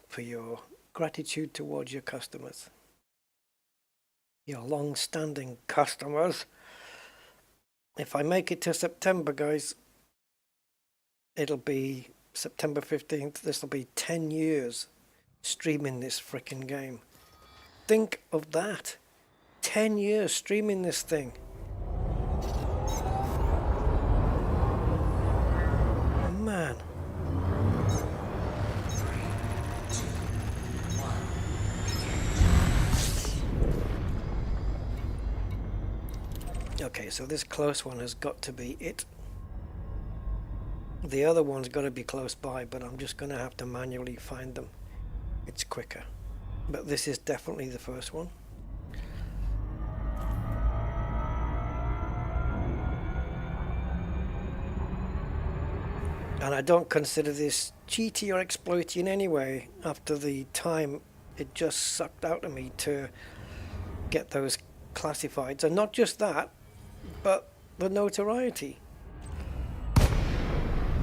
For your gratitude towards your customers. Your long-standing customers. If I make it to September, guys, it'll be September 15th. This will be 10 years streaming this frickin' game. Think of that. 10 years streaming this thing. Man. Okay, so this close one has got to be it. The other one's got to be close by, but I'm just going to have to manually find them. It's quicker. But this is definitely the first one. And I don't consider this cheaty or exploity in any way after the time it just sucked out of me to get those classifieds. And not just that, but the notoriety.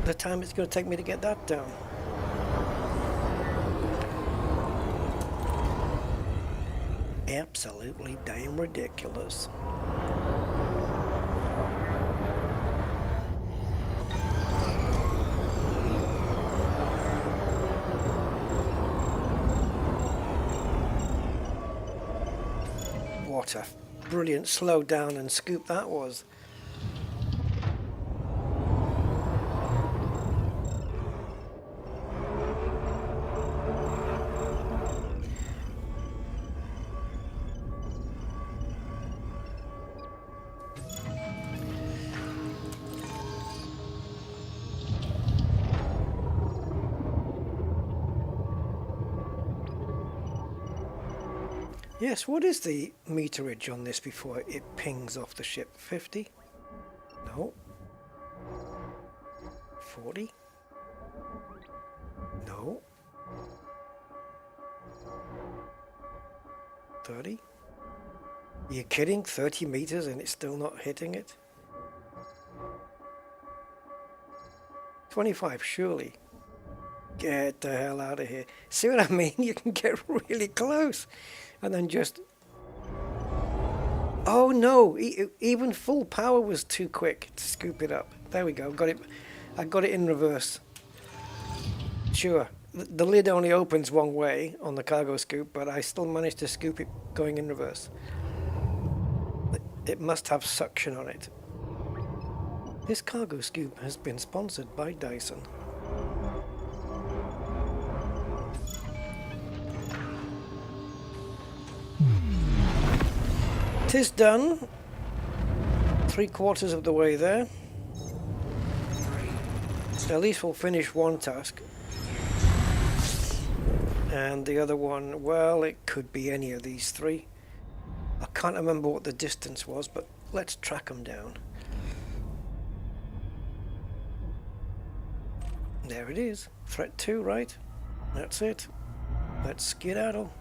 The time it's going to take me to get that down. Absolutely damn ridiculous. What a brilliant slow down and scoop that was. Yes, what is the meterage on this before it pings off the ship? 50? No. 40? No. 30? Are you kidding? 30 meters and it's still not hitting it? 25, surely. Get the hell out of here. See what I mean? You can get really close and then just... Oh no, even full power was too quick to scoop it up. There we go, got it. I got it in reverse. Sure, the lid only opens one way on the cargo scoop, but I still managed to scoop it going in reverse. It must have suction on it. This cargo scoop has been sponsored by Dyson. Tis done. 3/4 of the way there. At least we'll finish one task. And the other one, well, it could be any of these three. I can't remember what the distance was, but let's track them down. There it is. Threat 2, right? That's it. Let's skedaddle.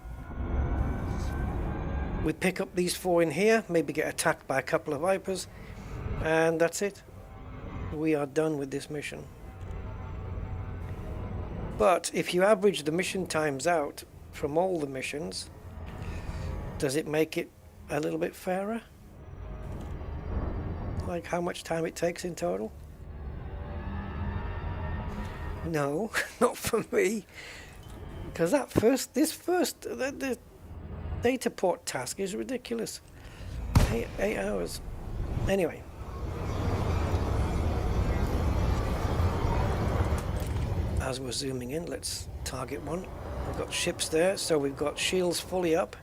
We pick up these 4 in here, maybe get attacked by a couple of Vipers, and that's it. We are done with this mission. But if you average the mission times out from all the missions, does it make it a little bit fairer? Like how much time it takes in total? No, not for me. Because the data port task is ridiculous. 8 hours. Anyway. As we're zooming in, let's target one. We've got ships there, so we've got shields fully up.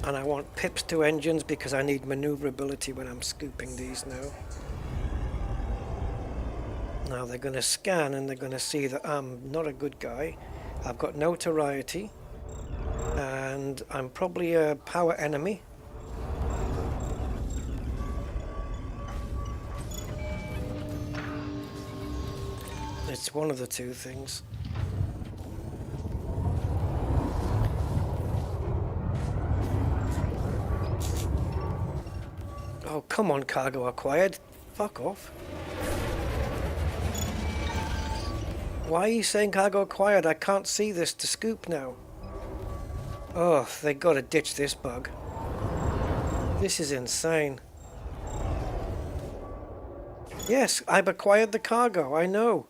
And I want pips to engines because I need maneuverability when I'm scooping these now. Now they're going to scan and they're going to see that I'm not a good guy. I've got notoriety. And I'm probably a power enemy. It's one of the two things. Oh, come on, cargo acquired. Fuck off. Why are you saying cargo acquired? I can't see this to scoop now. Oh, they gotta ditch this bug. This is insane. Yes, I've acquired the cargo, I know.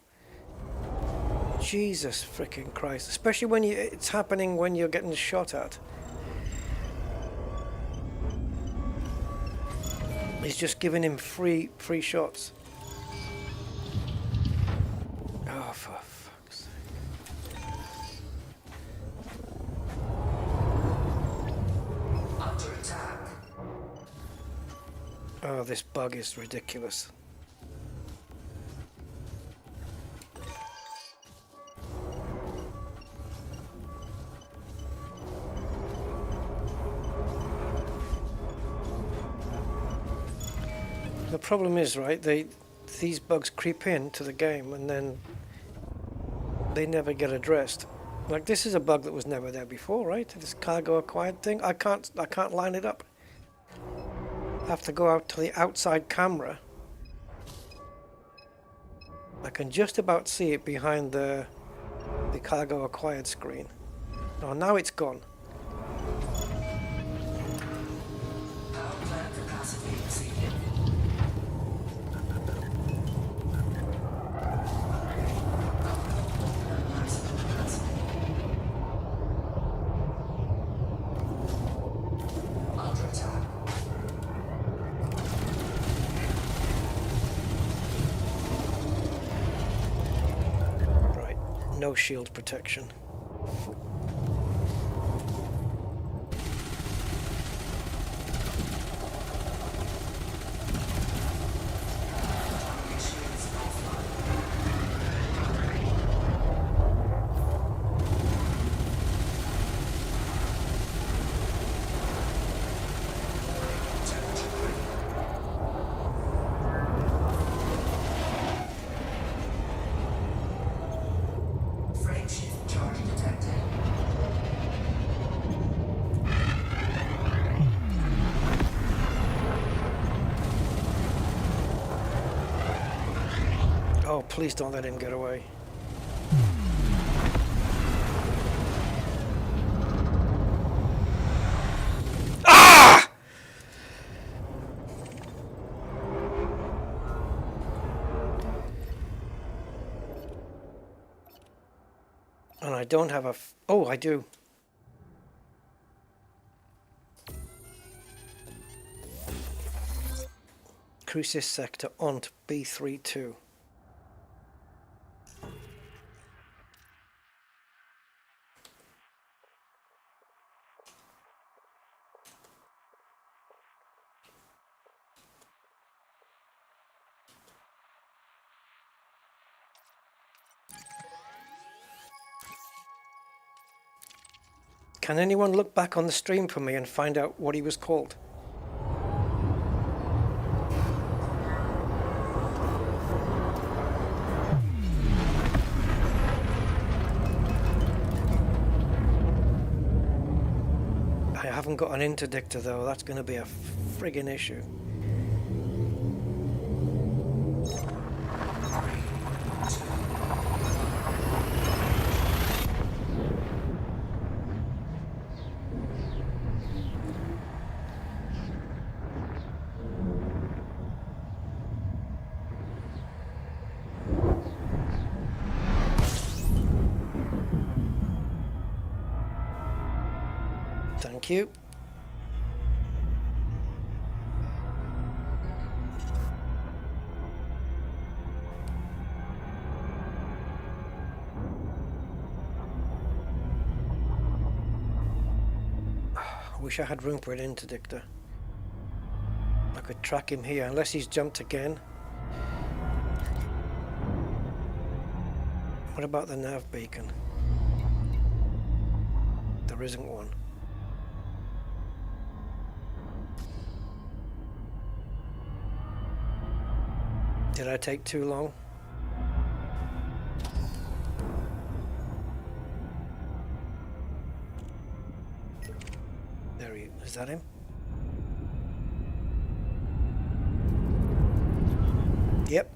Jesus freaking Christ. Especially when it's happening when you're getting shot at. He's just giving him free shots. Oh, for fuck's sake. Under attack. Oh, this bug is ridiculous. The problem is, right, these bugs creep into the game and then they never get addressed. Like, this is a bug that was never there before, right? This cargo acquired thing. I can't line it up. I have to go out to the outside camera. I can just about see it behind the cargo acquired screen. Oh, now it's gone. Power plant capacity exceeded. Under attack. Right, no shield protection. Oh, please don't let him get away. Ah! And I don't have a... Oh, I do. Crucis sector onto B32. Can anyone look back on the stream for me and find out what he was called? I haven't got an interdictor though, that's going to be a friggin' issue. Thank you. I wish I had room for an interdictor. I could track him here, unless he's jumped again. What about the nav beacon? There isn't one. Did I take too long? There he is. Is that him? Yep.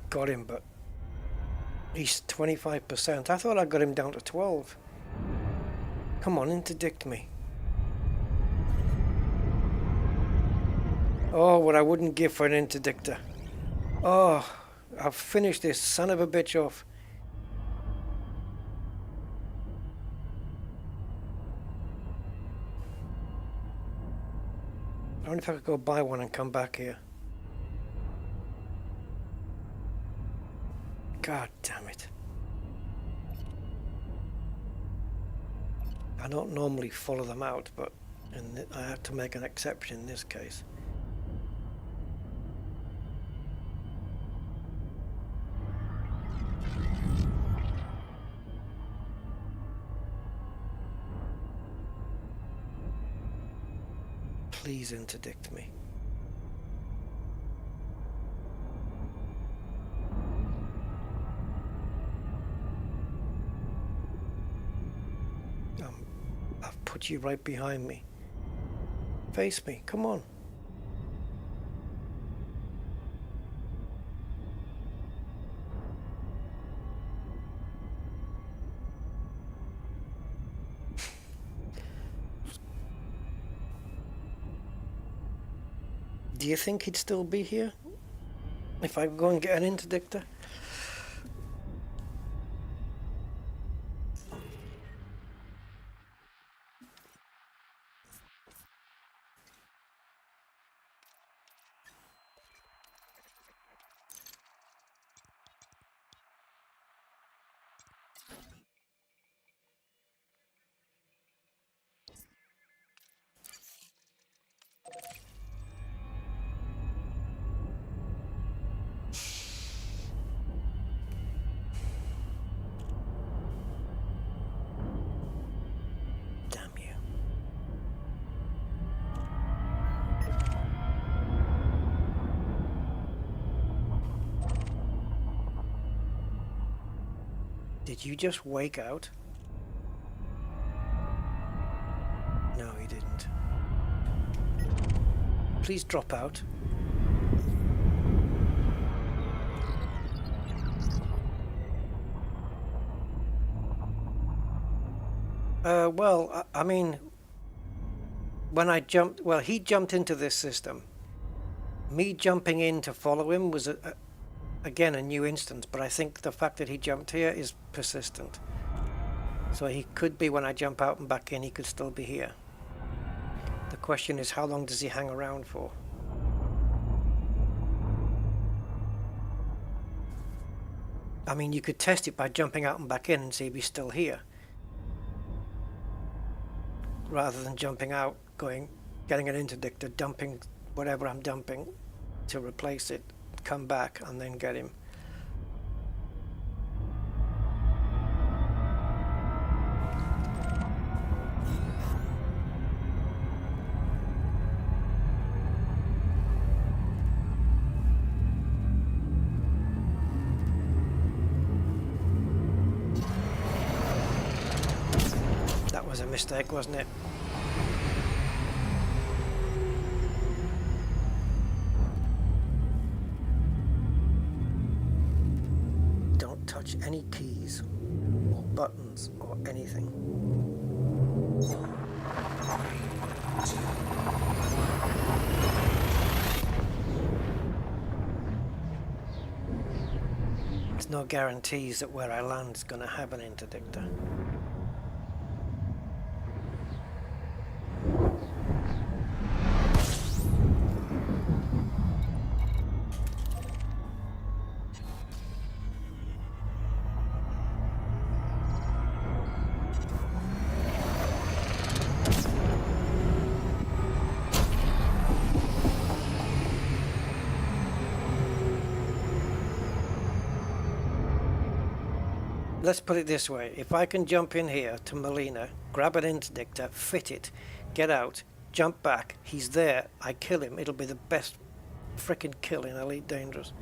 Got him, but he's 25%. I thought I got him down to 12. Come on, interdict me. Oh, what I wouldn't give for an interdictor. Oh, I've finished this son of a bitch off. I wonder if I could go buy one and come back here. God damn it. I don't normally follow them out, but I had to make an exception in this case. Please interdict me. I've put you right behind me. Face me, come on. Do you think he'd still be here if I go and get an interdictor? Did you just wake out? No, he didn't. please drop out. Well, I mean, when I jumped, well, he jumped into this system. Me jumping in to follow him was, again, a new instance, but I think the fact that he jumped here is persistent. So he could be, when I jump out and back in, he could still be here. The question is, how long does he hang around for? I mean, you could test it by jumping out and back in and see if he's still here, rather than jumping out, getting an interdictor, dumping whatever I'm dumping to replace it, come back and then get him. That was a mistake, wasn't it? Don't touch any keys or buttons or anything. There's no guarantees that where I land is going to have an interdictor. Let's put it this way, if I can jump in here to Molina, grab an interdictor, fit it, get out, jump back, he's there, I kill him, it'll be the best frickin' kill in Elite Dangerous.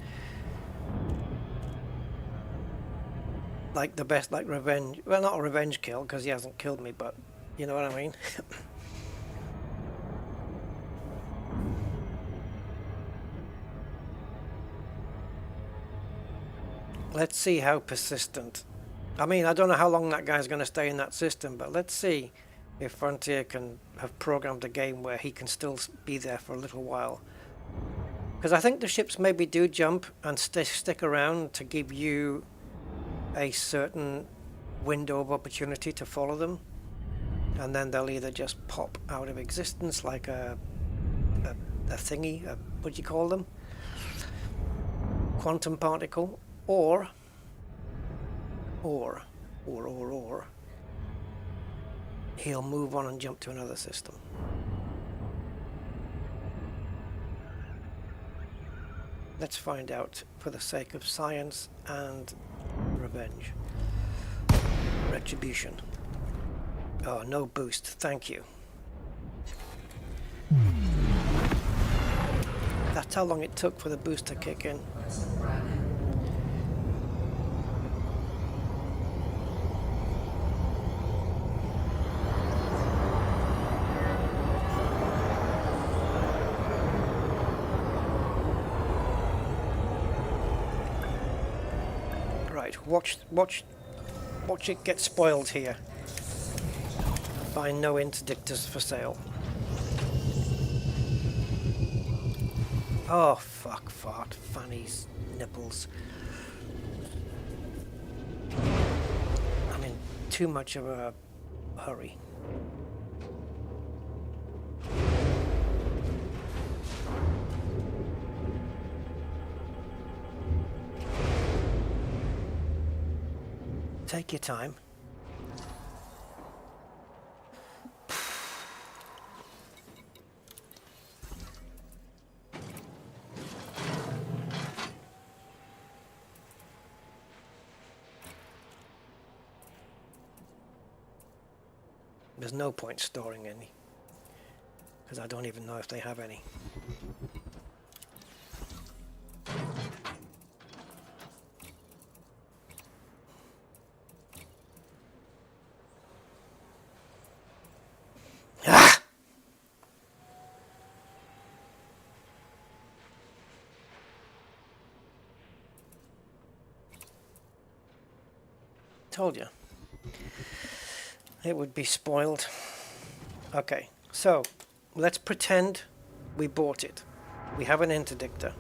Like the best, like revenge, well, not a revenge kill, because he hasn't killed me, but you know what I mean? Let's see how persistent. I mean, I don't know how long that guy's going to stay in that system, but let's see if Frontier can have programmed a game where he can still be there for a little while. Because I think the ships maybe do jump and stick around to give you a certain window of opportunity to follow them, and then they'll either just pop out of existence like a thingy, what do you call them? Quantum particle, or he'll move on and jump to another system. Let's find out for the sake of science and revenge. Retribution. Oh, no boost, thank you. That's how long it took for the boost to kick in. Watch it get spoiled here by no interdictors for sale. Oh fuck, fart, fanny's nipples. I'm in too much of a hurry. Take your time. There's no point storing any, because I don't even know if they have any. told you. It would be spoiled. Okay, so let's pretend we bought it. We have an interdictor.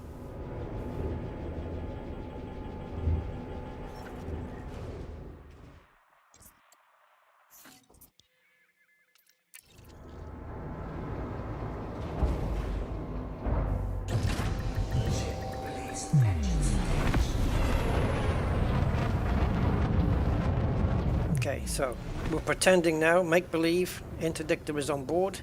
Okay, so we're pretending now, make believe, interdictor is on board.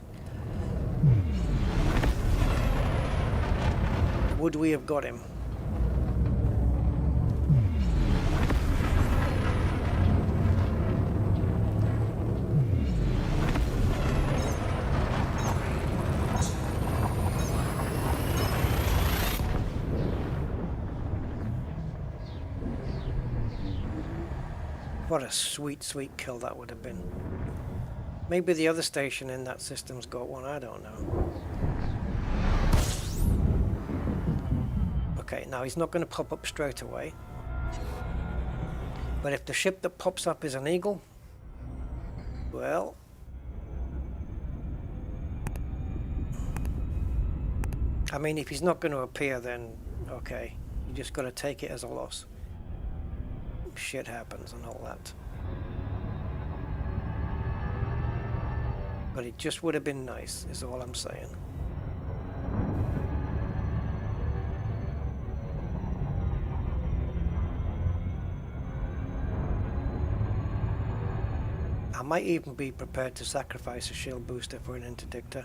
Would we have got him? What a sweet, sweet kill that would have been. Maybe the other station in that system's got one, I don't know. Okay, now he's not going to pop up straight away. But if the ship that pops up is an Eagle, well... I mean, if he's not going to appear, then okay. You just got to take it as a loss. Shit happens and all that. But it just would have been nice, is all I'm saying. I might even be prepared to sacrifice a shield booster for an interdictor.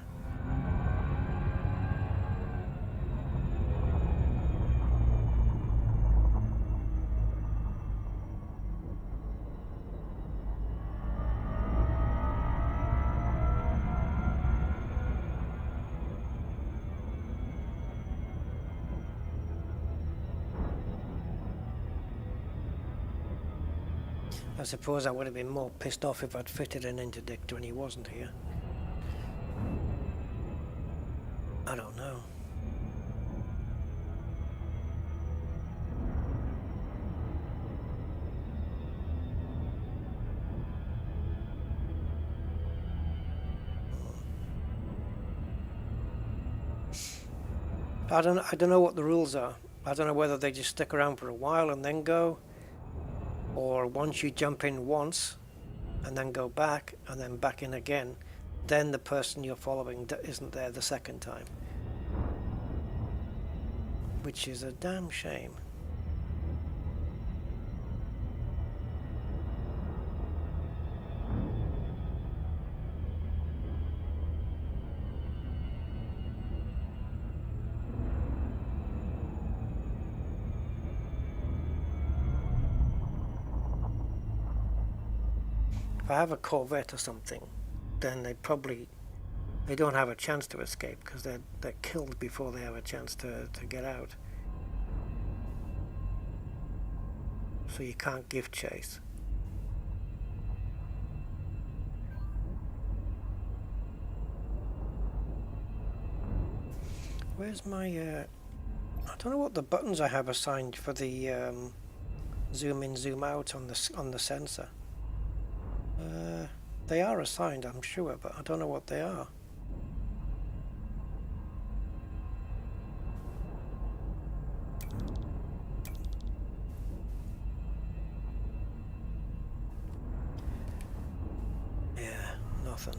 I suppose I would have been more pissed off if I'd fitted an interdictor and he wasn't here. I don't know. I don't know what the rules are. I don't know whether they just stick around for a while and then go, or once you jump in once and then go back and then back in again, then the person you're following isn't there the second time. Which is a damn shame. If I have a Corvette or something, then they don't have a chance to escape because they're killed before they have a chance to get out. So you can't give chase. Where's my I don't know what the buttons I have assigned for the zoom in, zoom out on the sensor. They are assigned, I'm sure, but I don't know what they are. Yeah, nothing.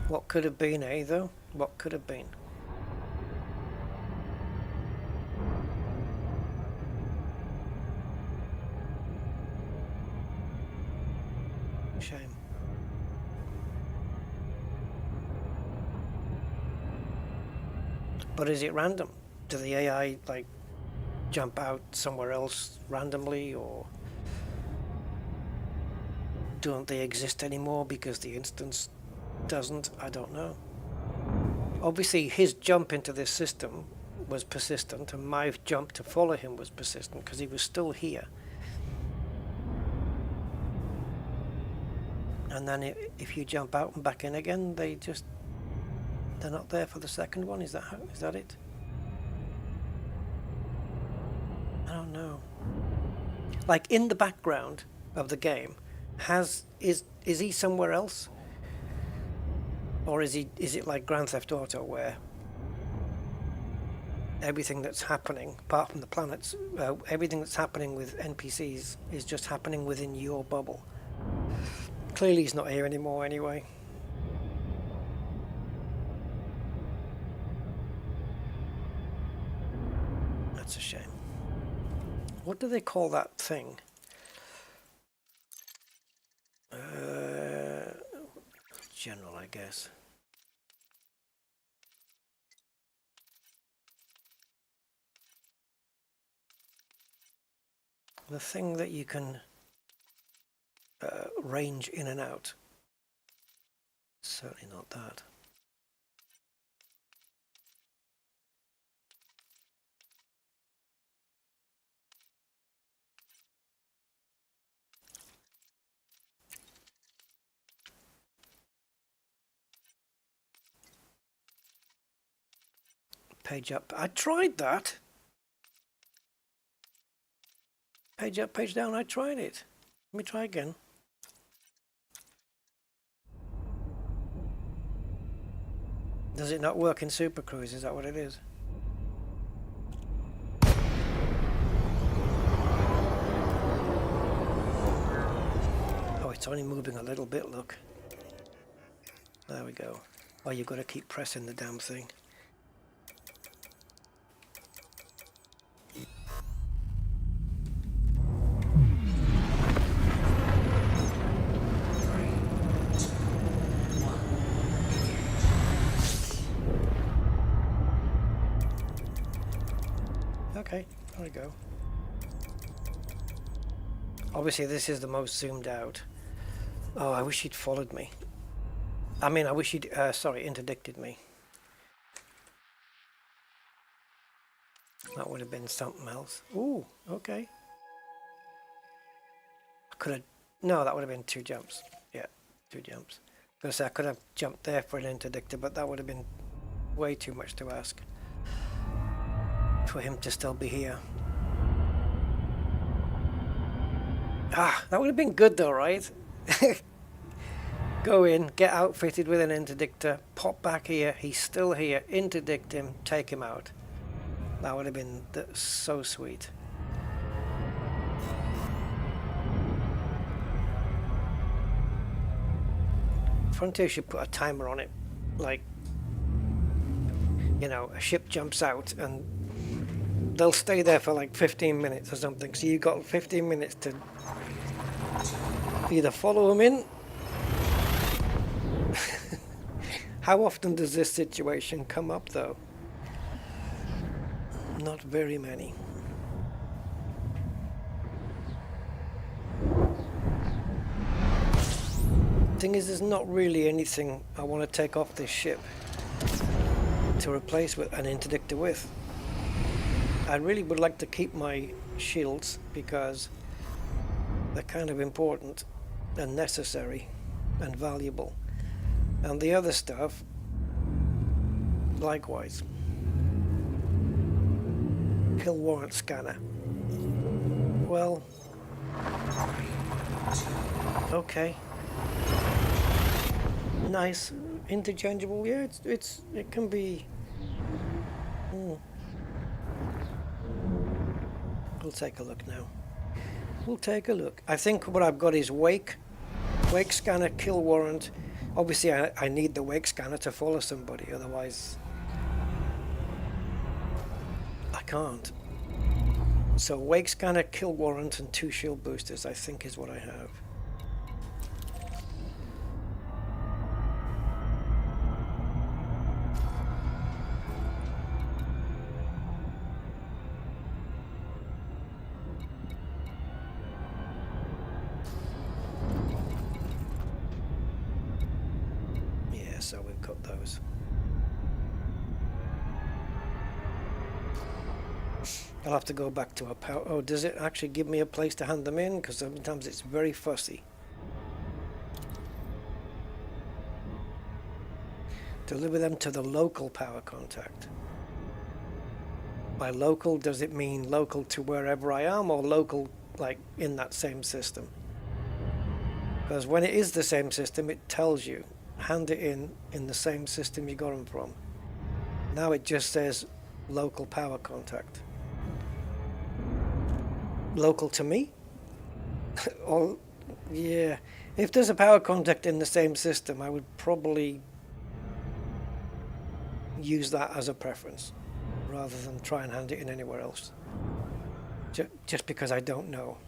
What could have been, eh, though? What could have been? Shame. But is it random? Do the AI like jump out somewhere else randomly, or don't they exist anymore because the instance doesn't? I don't know. Obviously his jump into this system was persistent, and my jump to follow him was persistent because he was still here. And then if you jump out and back in again, they're not there for the second one. Is that it? I don't know. like in the background of the game, is he somewhere else, or is it like Grand Theft Auto where everything that's happening, apart from the planets, everything that's happening with NPCs is just happening within your bubble? Clearly he's not here anymore anyway. That's a shame. What do they call that thing? General, I guess. The thing that you can range in and out. Certainly not that. Page up. I tried that. Page up, page down. I tried it. Let me try again. Does it not work in Super Cruise? Is that what it is? Oh, it's only moving a little bit, look. There we go. Oh, you've got to keep pressing the damn thing. Okay, there we go. Obviously this is the most zoomed out. Oh, I wish he'd followed me. I mean, I wish he'd, interdicted me. That would have been something else. Ooh, okay. I could have, no, that would have been 2 jumps. Yeah, 2 jumps. Because I could have jumped there for an interdictor, but that would have been way too much to ask for him to still be here. Ah, that would have been good though, right? Go in, get outfitted with an interdictor, pop back here, he's still here, interdict him, take him out. That would have been so sweet. Frontier should put a timer on it, like, you know, a ship jumps out and they'll stay there for like 15 minutes or something, so you've got 15 minutes to either follow them in. How often does this situation come up though? Not very many. Thing is, there's not really anything I want to take off this ship to replace with an interdictor with. I really would like to keep my shields because they're kind of important and necessary and valuable. And the other stuff, likewise. Kill warrant scanner. Well, okay. Nice, interchangeable. Yeah, it can be. We'll take a look now. We'll take a look. I think what I've got is wake scanner, kill warrant. Obviously, I need the wake scanner to follow somebody, otherwise I can't. So wake scanner, kill warrant, and 2 shield boosters, I think is what I have. So we've got those. I'll have to go back to a power. Oh, does it actually give me a place to hand them in? Because sometimes it's very fussy. Deliver them to the local power contact. By local, does it mean local to wherever I am, or local like in that same system. Because when it is the same system, it tells you, hand it in the same system you got them from. Now it just says local power contact. Local to me? Or, yeah, if there's a power contact in the same system, I would probably use that as a preference rather than try and hand it in anywhere else. Just because I don't know.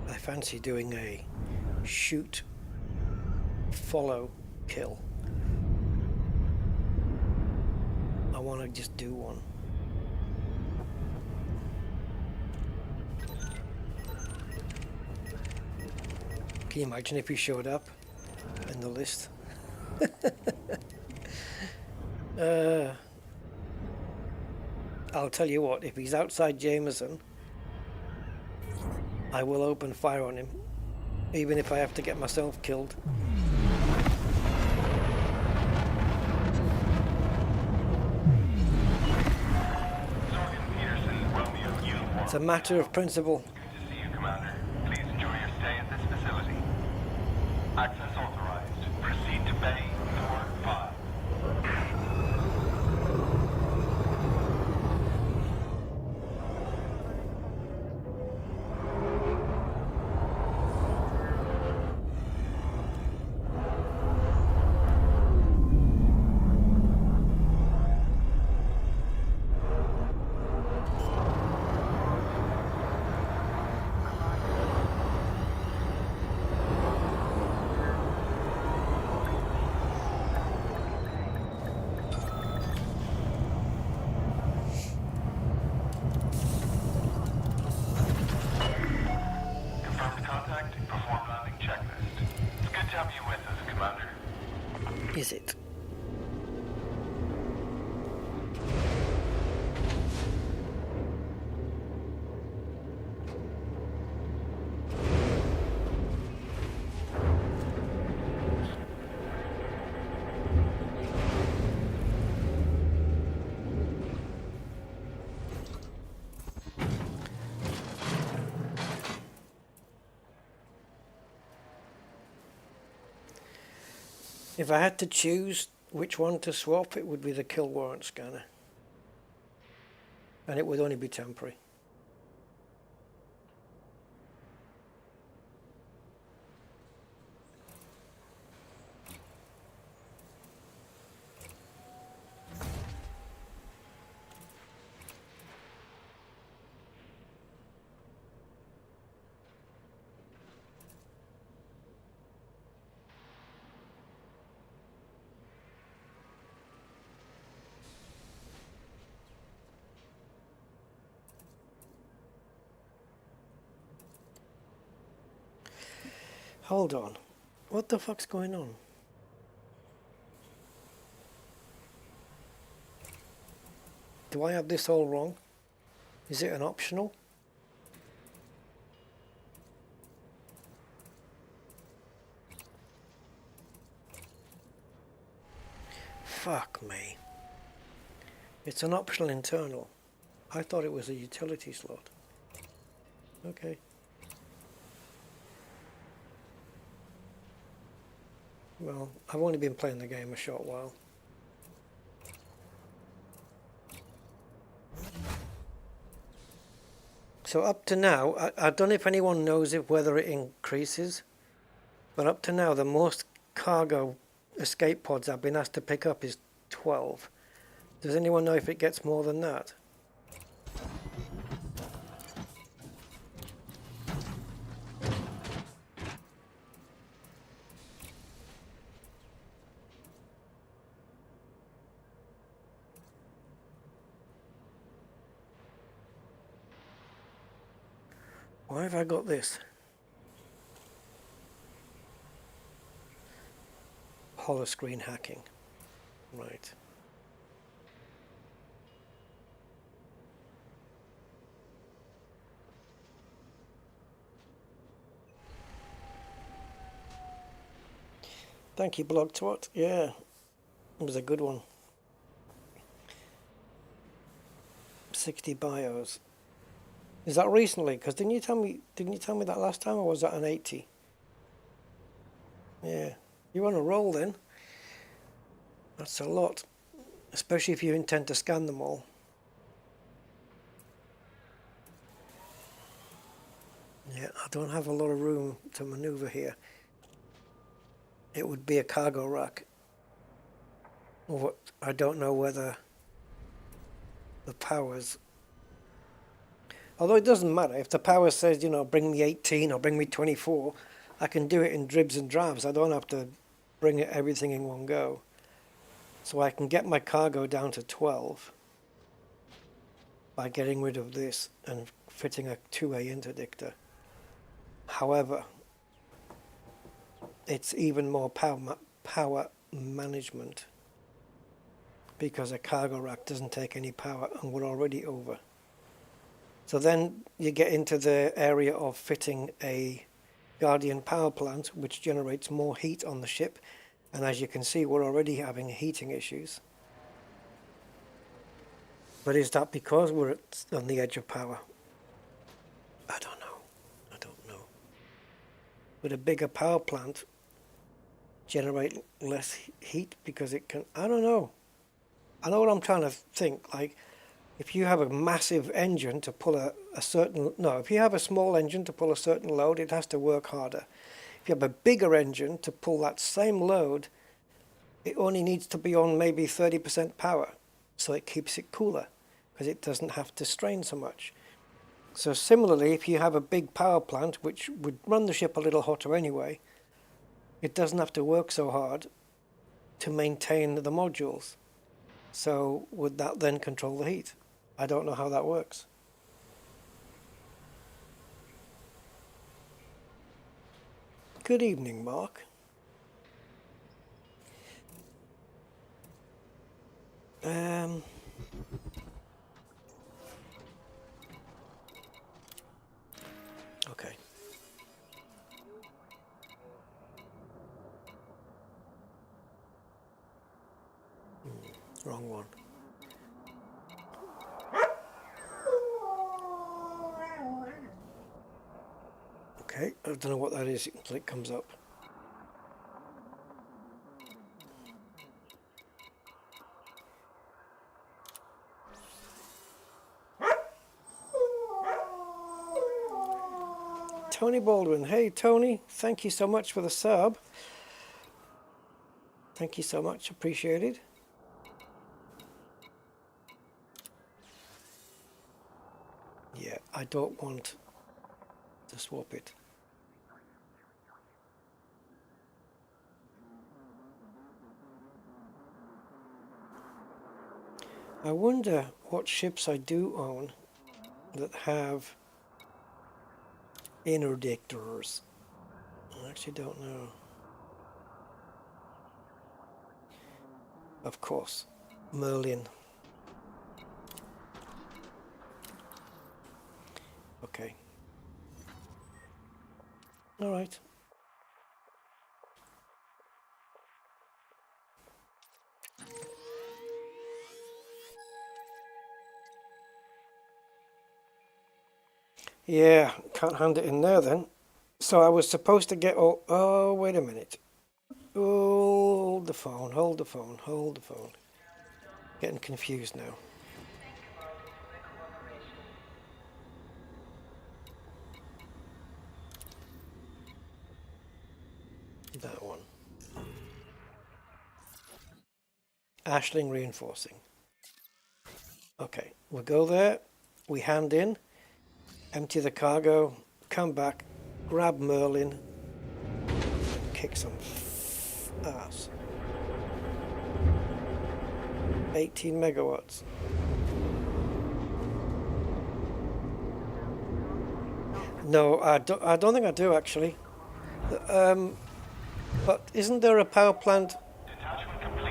I fancy doing a shoot, follow, kill. I want to just do one. Can you imagine if he showed up in the list? I'll tell you what, if he's outside Jameson, I will open fire on him, even if I have to get myself killed. It's a matter of principle. Good to see you, Commander. Please enjoy your stay at this facility. Access authorized. Proceed to Bay 4-5. Is it? If I had to choose which one to swap, it would be the kill warrant scanner. And it would only be temporary. Hold on. What the fuck's going on? Do I have this all wrong? Is it an optional? Fuck me. It's an optional internal. I thought it was a utility slot. Okay. Well, I've only been playing the game a short while. So up to now, I don't know if anyone knows whether it increases, but up to now the most cargo escape pods I've been asked to pick up is 12. Does anyone know if it gets more than that? Why have I got this? Holoscreen hacking. Right. Thank you, Blog Twat. Yeah, it was a good one. 60 bios. Is that recently? Because didn't you tell me that last time, or was that an 80? Yeah, you're on a roll then. That's a lot, especially if you intend to scan them all. Yeah, I don't have a lot of room to maneuver here. It would be a cargo rack. What, I don't know whether the powers, although it doesn't matter if the power says, you know, bring me 18 or bring me 24, I can do it in dribs and drabs. I don't have to bring everything in one go. So I can get my cargo down to 12 by getting rid of this and fitting a 2A interdictor. However, it's even more power management, because a cargo rack doesn't take any power and we're already over. So then you get into the area of fitting a Guardian power plant, which generates more heat on the ship, and as you can see, we're already having heating issues. But is that because we're on the edge of power? I don't know. I don't know. Would a bigger power plant generate less heat because it can? I don't know. I know what I'm trying to think. Like, if you have a massive engine to pull if you have a small engine to pull a certain load, it has to work harder. If you have a bigger engine to pull that same load, it only needs to be on maybe 30% power, so it keeps it cooler, because it doesn't have to strain so much. So similarly, if you have a big power plant, which would run the ship a little hotter anyway, it doesn't have to work so hard to maintain the modules. So would that then control the heat? I don't know how that works. Good evening, Mark. Okay. Wrong one. Okay, I don't know what that is until it comes up. Tony Baldwin. Hey, Tony. Thank you so much for the sub. Thank you so much. Appreciated. Yeah, I don't want to swap it. I wonder what ships I do own that have interdictors. I actually don't know. Of course, Merlin. Okay. All right. Yeah, can't hand it in there then. So I was supposed to get all... Oh, wait a minute. Hold the phone, hold the phone, hold the phone. Getting confused now. That one. Ashling reinforcing. Okay, we'll go there. We hand in. Empty the cargo, come back, grab Merlin, and kick some ass. 18 megawatts. No, I don't think I do actually. But isn't there a power plant?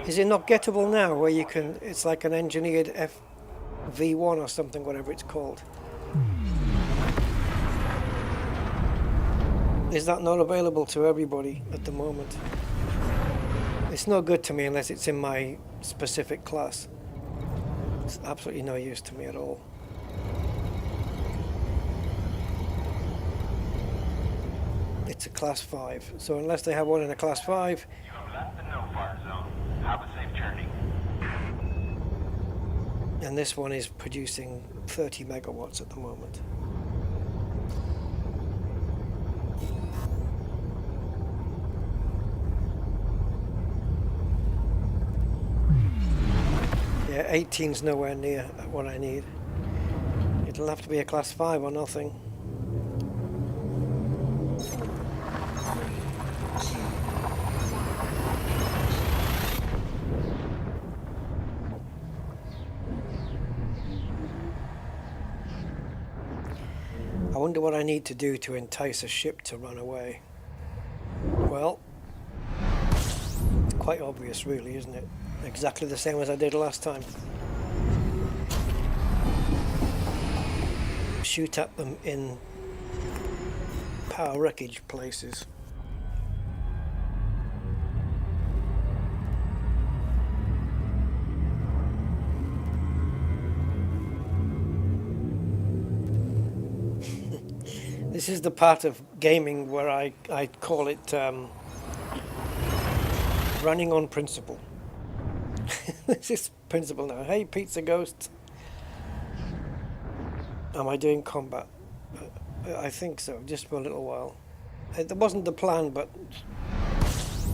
Is it not gettable now, where you can? It's like an engineered V1 or something, whatever it's called. Is that not available to everybody at the moment? It's no good to me unless it's in my specific class. It's absolutely no use to me at all. It's a class 5, so unless they have one in a class 5, You have left the no-fire zone. Have a safe journey. and this one is producing 30 megawatts at the moment. Yeah, 18's nowhere near what I need. It'll have to be a class 5 or nothing. I wonder what I need to do to entice a ship to run away. Well, it's quite obvious really, isn't it? Exactly the same as I did last time. Shoot at them in power wreckage places. This is the part of gaming where I call it running on principle. This is principle now. Hey, Pizza Ghost. Am I doing combat? I think so, just for a little while. It wasn't the plan, but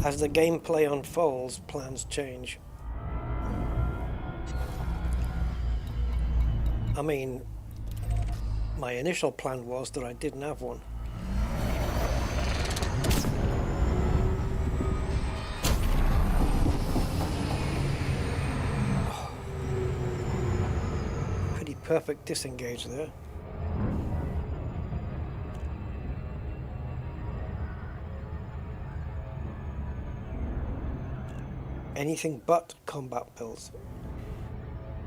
as the gameplay unfolds, plans change. I mean, my initial plan was that I didn't have one. Pretty perfect disengage there. Anything but combat builds.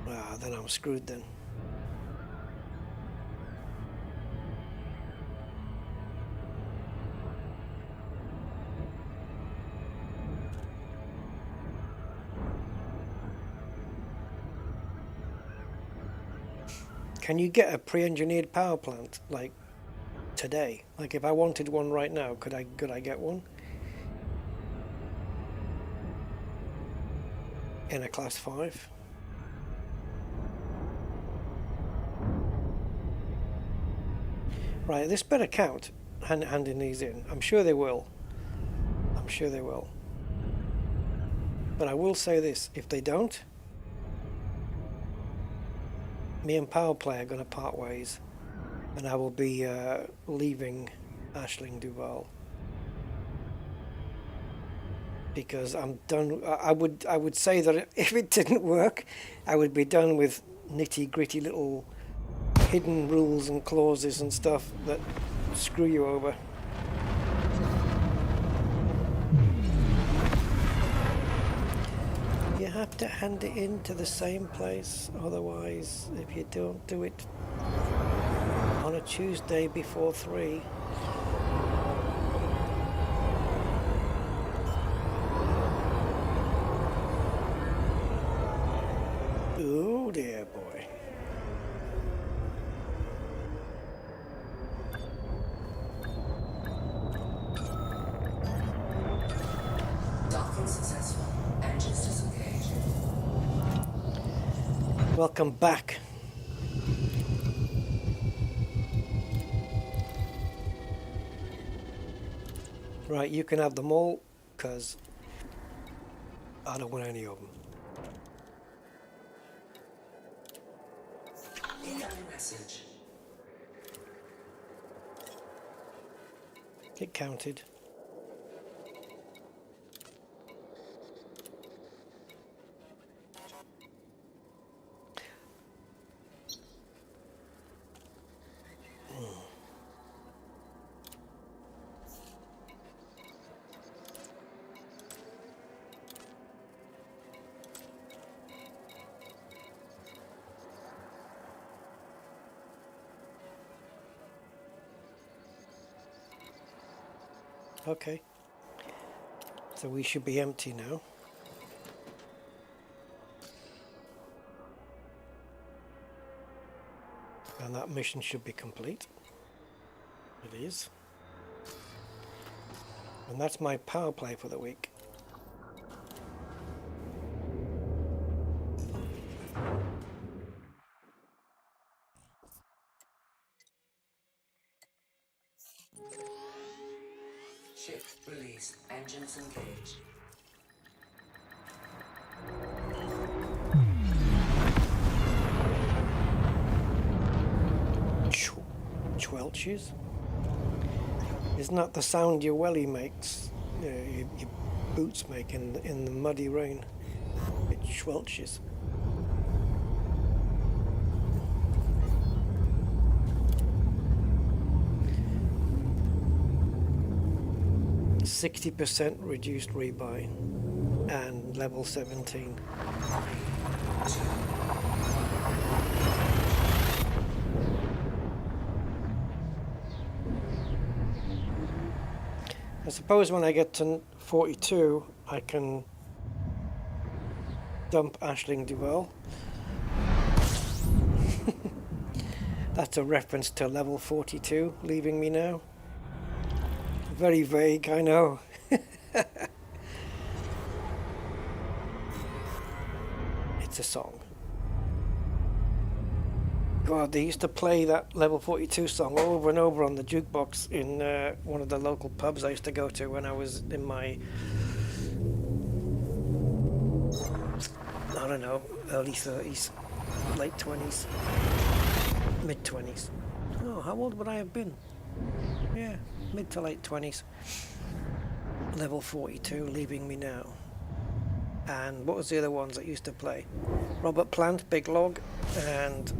Ah, then I'm screwed then. Can you get a pre-engineered power plant like today? Like if I wanted one right now, could I get one? In a class 5? Right, this better count, handing these in. I'm sure they will. I'm sure they will. But I will say this, if they don't, me and Powerplay are going to part ways, and I will be leaving Ashling Duval. Because I'm done. I would say that if it didn't work, I would be done with nitty-gritty little hidden rules and clauses and stuff that screw you over. You have to hand it in to the same place, otherwise, if you don't do it on a Tuesday before 3. Oh dear boy. Docking successful. Engines disengaged. Welcome back. Right, you can have them all, because I don't want any of them. Incoming message. It counted. Okay, so we should be empty now. And that mission should be complete. It is. And that's my power play for the week. Ship release. Engines engaged. Squelches? Isn't that the sound your welly makes? Your boots make in the muddy rain? It squelches. %60 reduced rebuy and level 17. I suppose when I get to 42 I can dump Aisling Duval. That's a reference to level 42 leaving me now. Very vague, I know. It's a song. God, they used to play that level 42 song over and over on the jukebox in one of the local pubs I used to go to when I was in my, I don't know, early 30s, late 20s, mid 20s. Oh, how old would I have been? Yeah, mid to late 20s. Level 42, leaving me now. And what was the other ones that used to play? Robert Plant, Big Log, and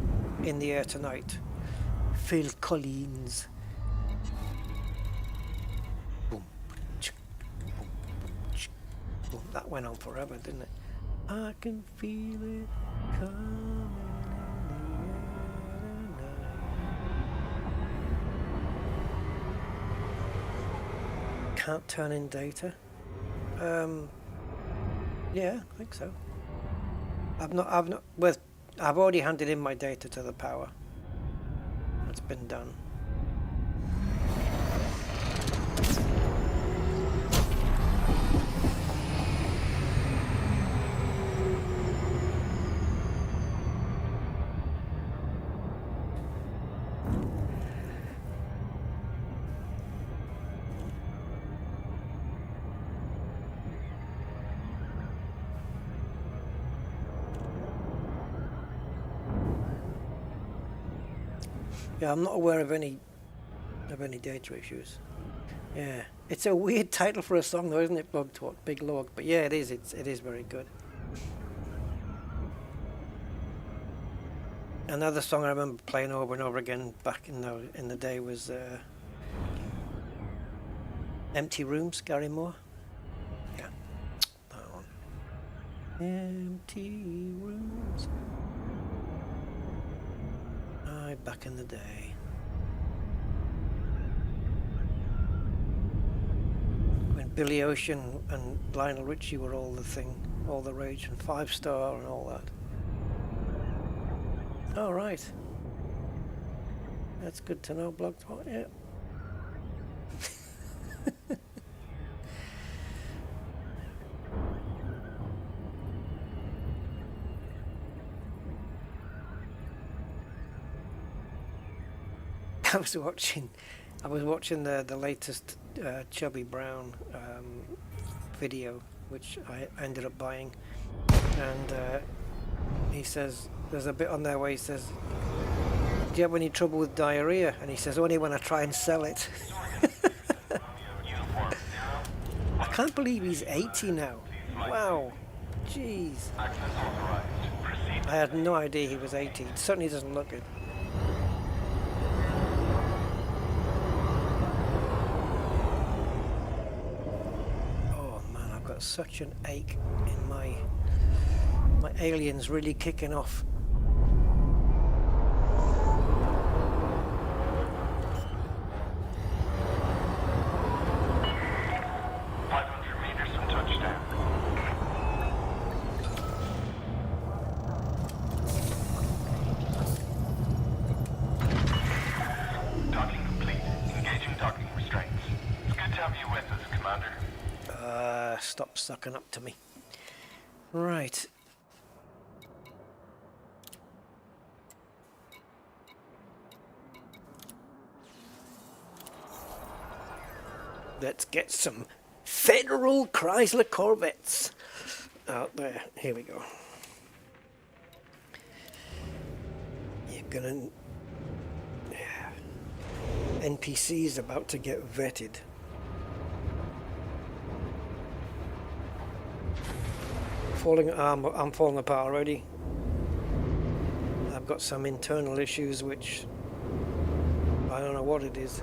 In the Air Tonight. Phil Collins. Boom, boom, boom. That went on forever, didn't it? I can feel it coming in the air tonight. Can't turn in data. Yeah, I think so. I've already handed in my data to the power. It's been done. Yeah, I'm not aware of any data issues. Yeah, it's a weird title for a song, though, isn't it? Blog Talk, Big Log. But yeah, it is. It is very good. Another song I remember playing over and over again back in the day was "Empty Rooms," Gary Moore. Yeah, that one. Empty rooms. Back in the day. When Billy Ocean and Lionel Richie were all the thing, all the rage, and 5 Star and all that. All right. That's good to know, Blog Talk, yeah. I was watching the latest Chubby Brown video, which I ended up buying, and he says there's a bit on there where he says, "Do you have any trouble with diarrhea?" And he says, "Only when I try and sell it." I can't believe he's 80 now. Wow, jeez. I had no idea he was 80. It certainly doesn't look it. Such an ache in my aliens really kicking off. have you with us, Commander? Stop sucking up to me. Right. Let's get some Federal Chrysler Corvettes out there. Here we go. You're gonna... Yeah. NPC's about to get vetted. I'm falling apart already. I've got some internal issues which I don't know what it is.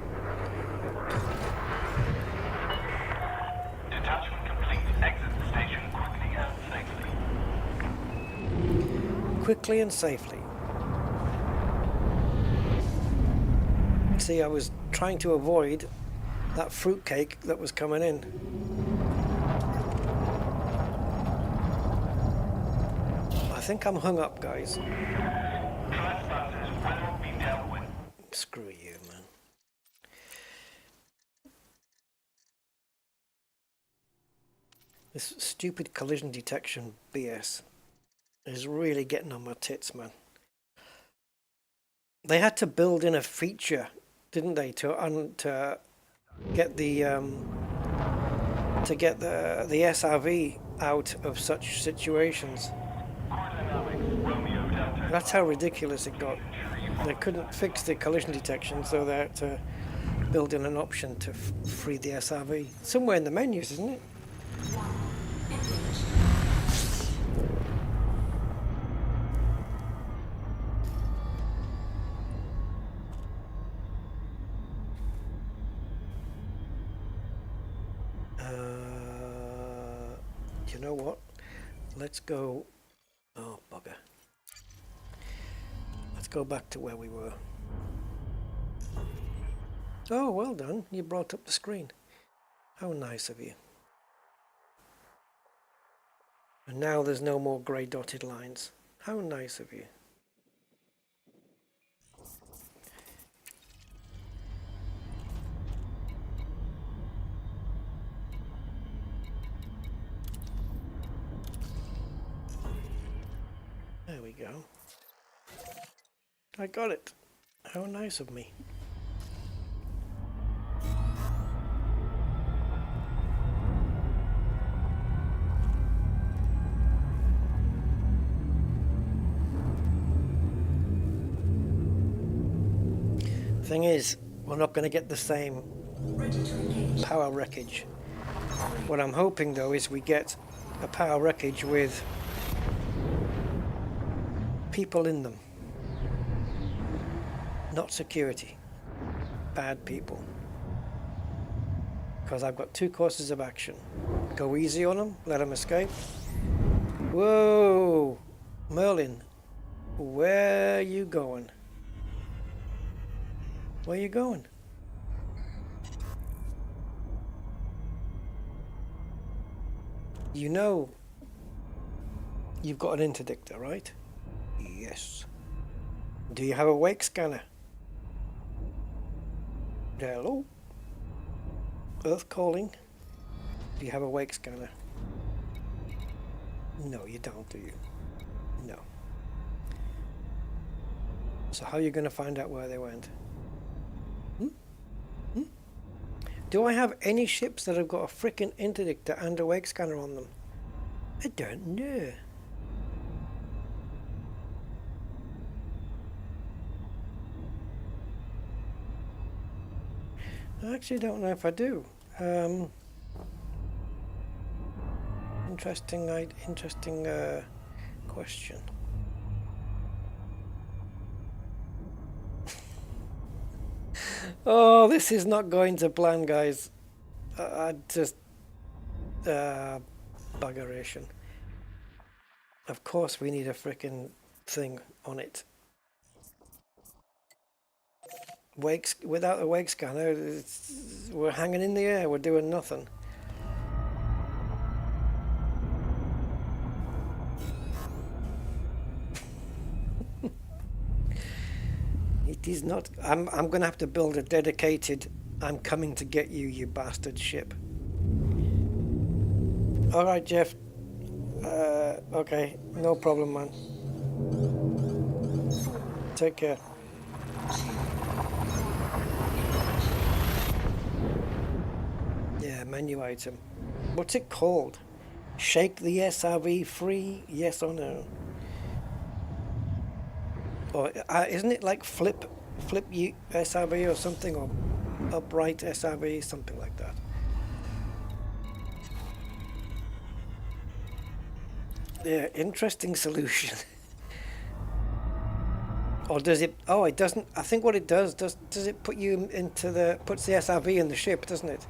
Detachment complete. Exit the station quickly and safely. Quickly and safely. See, I was trying to avoid that fruitcake that was coming in. I think I'm hung up, guys. Trespassers will be dealt with. Screw you, man. This stupid collision detection BS is really getting on my tits, man. They had to build in a feature, didn't they, to get the SRV out of such situations. That's how ridiculous it got. They couldn't fix the collision detection, so they had to build in an option to free the SRV. Somewhere in the menus, isn't it? You know what? Let's go. Oh, bugger. Let's go back to where we were. Oh, well done. You brought up the screen. How nice of you. And now there's no more grey dotted lines. How nice of you. There we go. I got it. How nice of me. Thing is, we're not going to get the same power wreckage. What I'm hoping though is we get a power wreckage with people in them. Not security. Bad people. Because I've got two courses of action. Go easy on them, let them escape. Whoa! Merlin, where are you going? Where are you going? You know you've got an interdictor, right? Yes. Do you have a wake scanner? Hello? Earth calling. Do you have a wake scanner? No, you don't, do you? No. So how are you going to find out where they went? Do I have any ships that have got a frickin' interdictor and a wake scanner on them? I don't know. I actually don't know if I do. Interesting question. Oh, this is not going to plan, guys. I just buggeration. Of course, we need a frickin' thing on it. Without a wake scanner, we're hanging in the air. We're doing nothing. It is not. I'm going to have to build a dedicated I'm coming to get you, you bastard ship. Alright, Jeff. Okay, no problem, man. Take care. Yeah, menu item. What's it called? Shake the SRV free? Yes or no? Or isn't it like flip SRV or something, or upright SRV, something like that? Yeah, interesting solution. Or does it? Oh, it doesn't. I think what it does it put you into puts the SRV in the ship, doesn't it?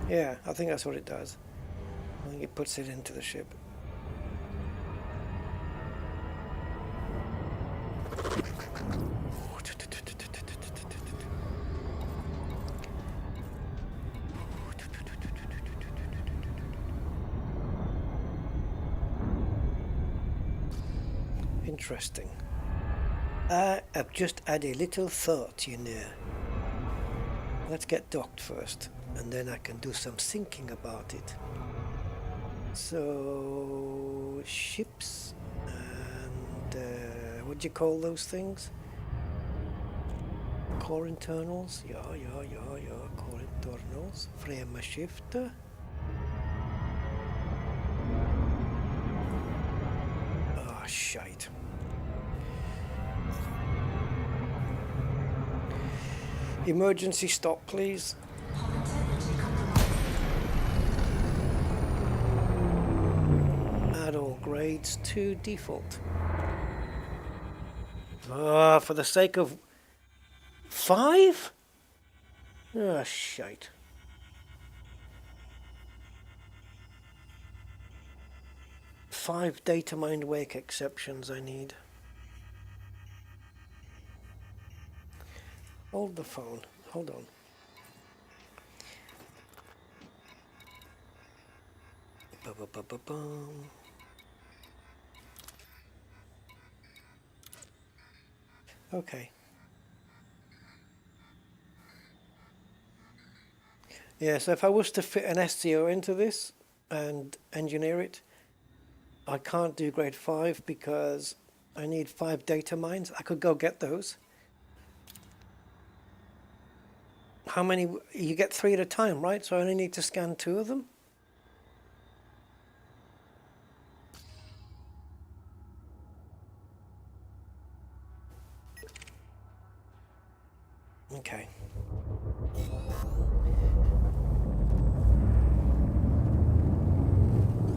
Yeah, I think that's what it does. I think it puts it into the ship. Interesting. I've just had a little thought, you know. Let's get docked first, and then I can do some thinking about it. So, ships, and what do you call those things? Core internals? Ja, core internals. Framskifte. Ah, shite. Emergency stop, please. Add all grades to default. Ah, for the sake of 5? Ah, shite. Five data mined wake exceptions I need. Hold the phone. Hold on. Ba-ba-ba-ba-bum. Okay. Yeah, so if I was to fit an SCO into this and engineer it, I can't do grade 5 because I need 5 data mines. I could go get those. How many? You get 3 at a time, right? So I only need to scan 2 of them? Okay.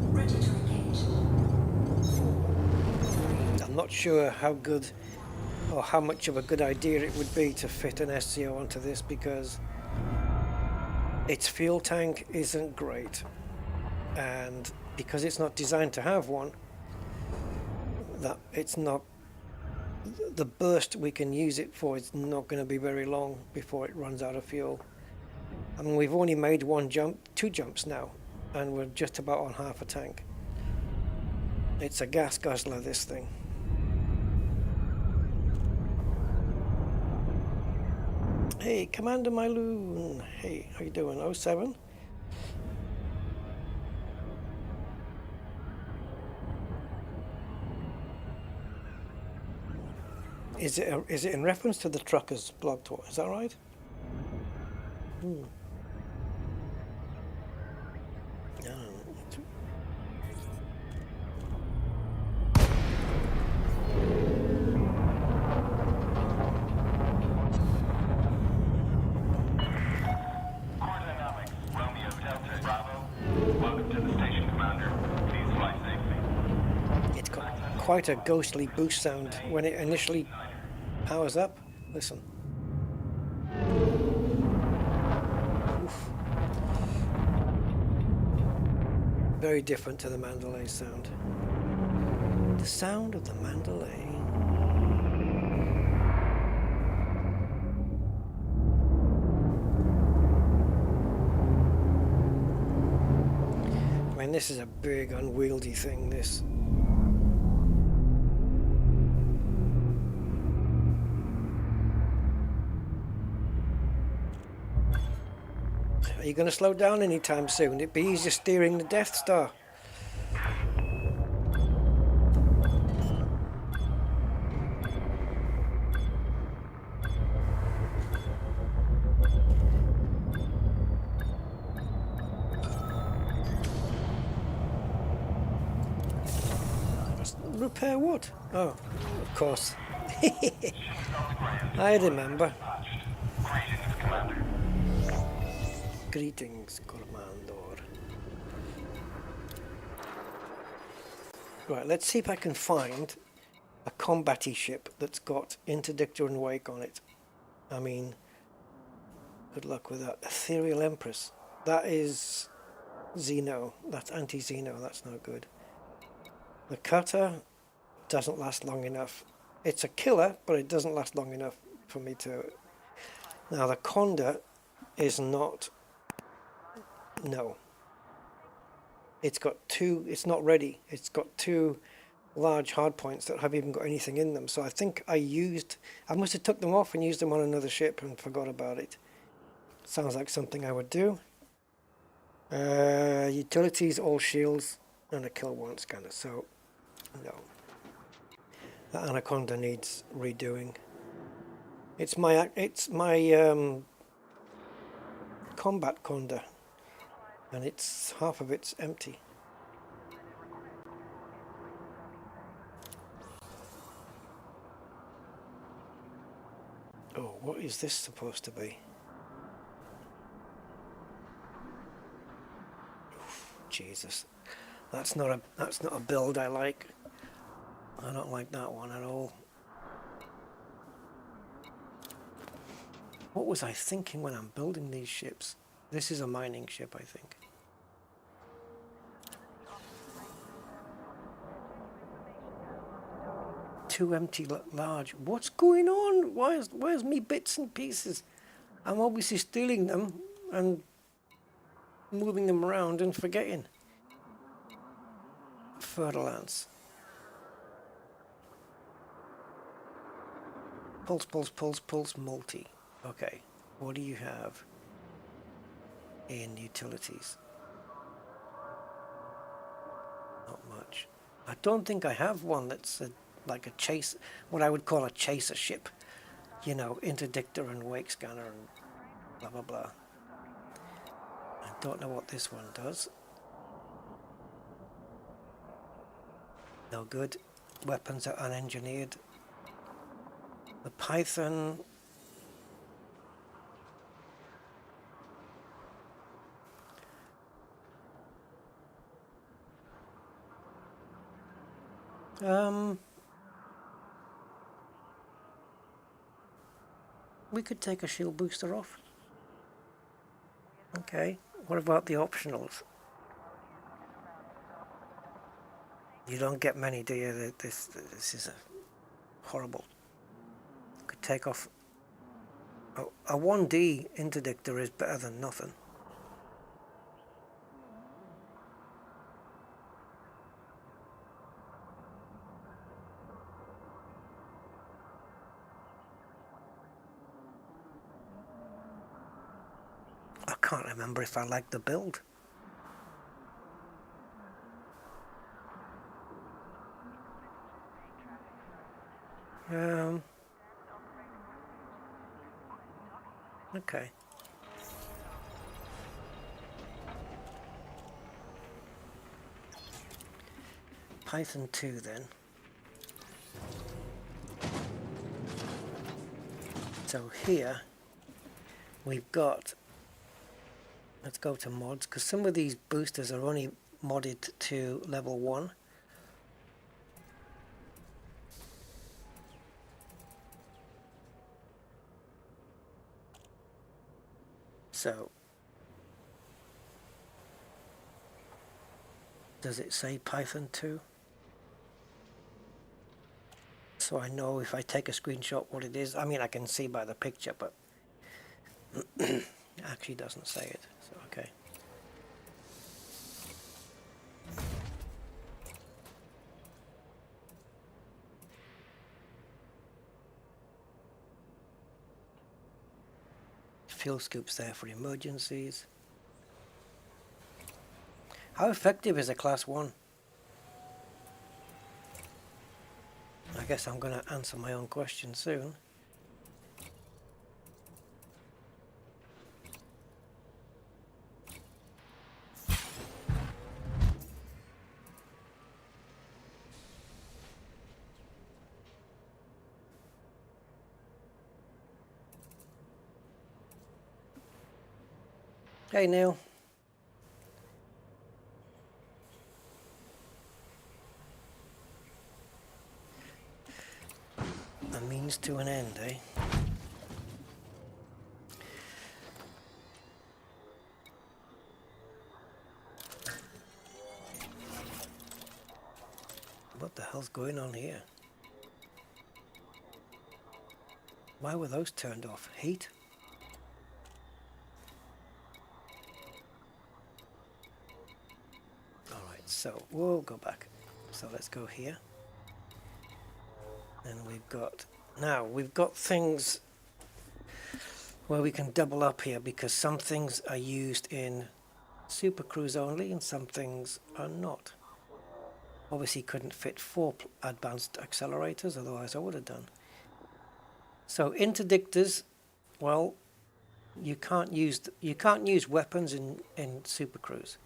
Ready to engage. I'm not sure how good or how much of a good idea it would be to fit an SCO onto this because its fuel tank isn't great, and because it's not designed to have one, that it's not the burst we can use it for is not going to be very long before it runs out of fuel. I mean, we've only made 2 jumps now, and we're just about on half a tank. It's a gas guzzler, this thing. Hey, Commander Myloon. Hey, how you doing? 07? Is it in reference to the truckers blog talk? Is that right? Hmm. No. It's got quite a ghostly boost sound when it initially powers up. Listen. Oof. Very different to the mandalay sound. The sound of the mandalay. I mean, this is a big unwieldy thing, this. you going to slow down anytime soon? It'd be easier steering the Death Star. Repair what? Oh, of course. I remember. Greetings, Commander. Greetings, Commander. Right, let's see if I can find a combat-y ship that's got interdictor and wake on it. I mean, good luck with that. Ethereal Empress. That is Xeno. That's anti-Xeno. That's not good. The cutter doesn't last long enough. It's a killer, but it doesn't last long enough for me to... Now, the Conda is not... No. It's got two... It's not ready. It's got two large hardpoints that haven't even got anything in them. So I think I must have took them off and used them on another ship and forgot about it. Sounds like something I would do. Utilities, all shields, and a kill warrant scanner. So, no. The Anaconda needs redoing. It's my combat Conda, and it's half of it's empty. Oh, what is this supposed to be? Oof, Jesus, that's not a build I like. I don't like that one at all. What was I thinking when I'm building these ships? This is a mining ship, I think. Two empty large. What's going on? Where's me bits and pieces? I'm obviously stealing them and moving them around and forgetting. Fertilance. Pulse, multi. Okay, what do you have in utilities? Not much. I don't think I have one that's like a chase, what I would call a chaser ship. You know, interdictor and wake scanner and blah blah blah. I don't know what this one does. No good. Weapons are unengineered. The Python... we could take a shield booster off. Okay, what about the optionals? You don't get many, do you? This is a horrible. Could take off a 1D interdictor is better than nothing. I can't remember if I like the build. Okay. Python 2 then. So here we've got, let's go to mods, because some of these boosters are only modded to level 1. So, does it say Python 2? So I know if I take a screenshot what it is. I mean, I can see by the picture, but it actually doesn't say it. So, okay. Fuel scoops there for emergencies. How effective is a class 1? I guess I'm going to answer my own question soon. Hey Neil. A means to an end, eh? What the hell's going on here? Why were those turned off? Heat? Alright, so we'll go back. So let's go here. And we've got things where we can double up here because some things are used in Super Cruise only and some things are not. Obviously couldn't fit 4 advanced accelerators, otherwise I would have done. So interdictors, well, you can't use weapons in Super Cruise,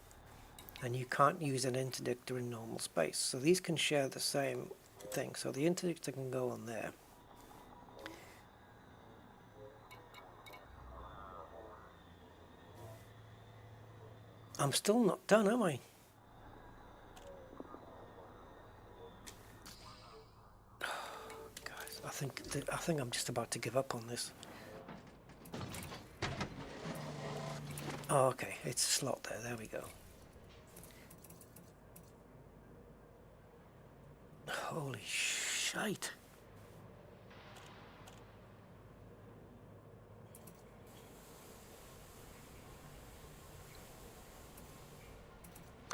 and you can't use an interdictor in normal space. So these can share the same thing. So the interdictor can go on there. I'm still not done, am I? Guys, I think I'm just about to give up on this. Oh, okay, it's a slot there. There we go. Holy shite.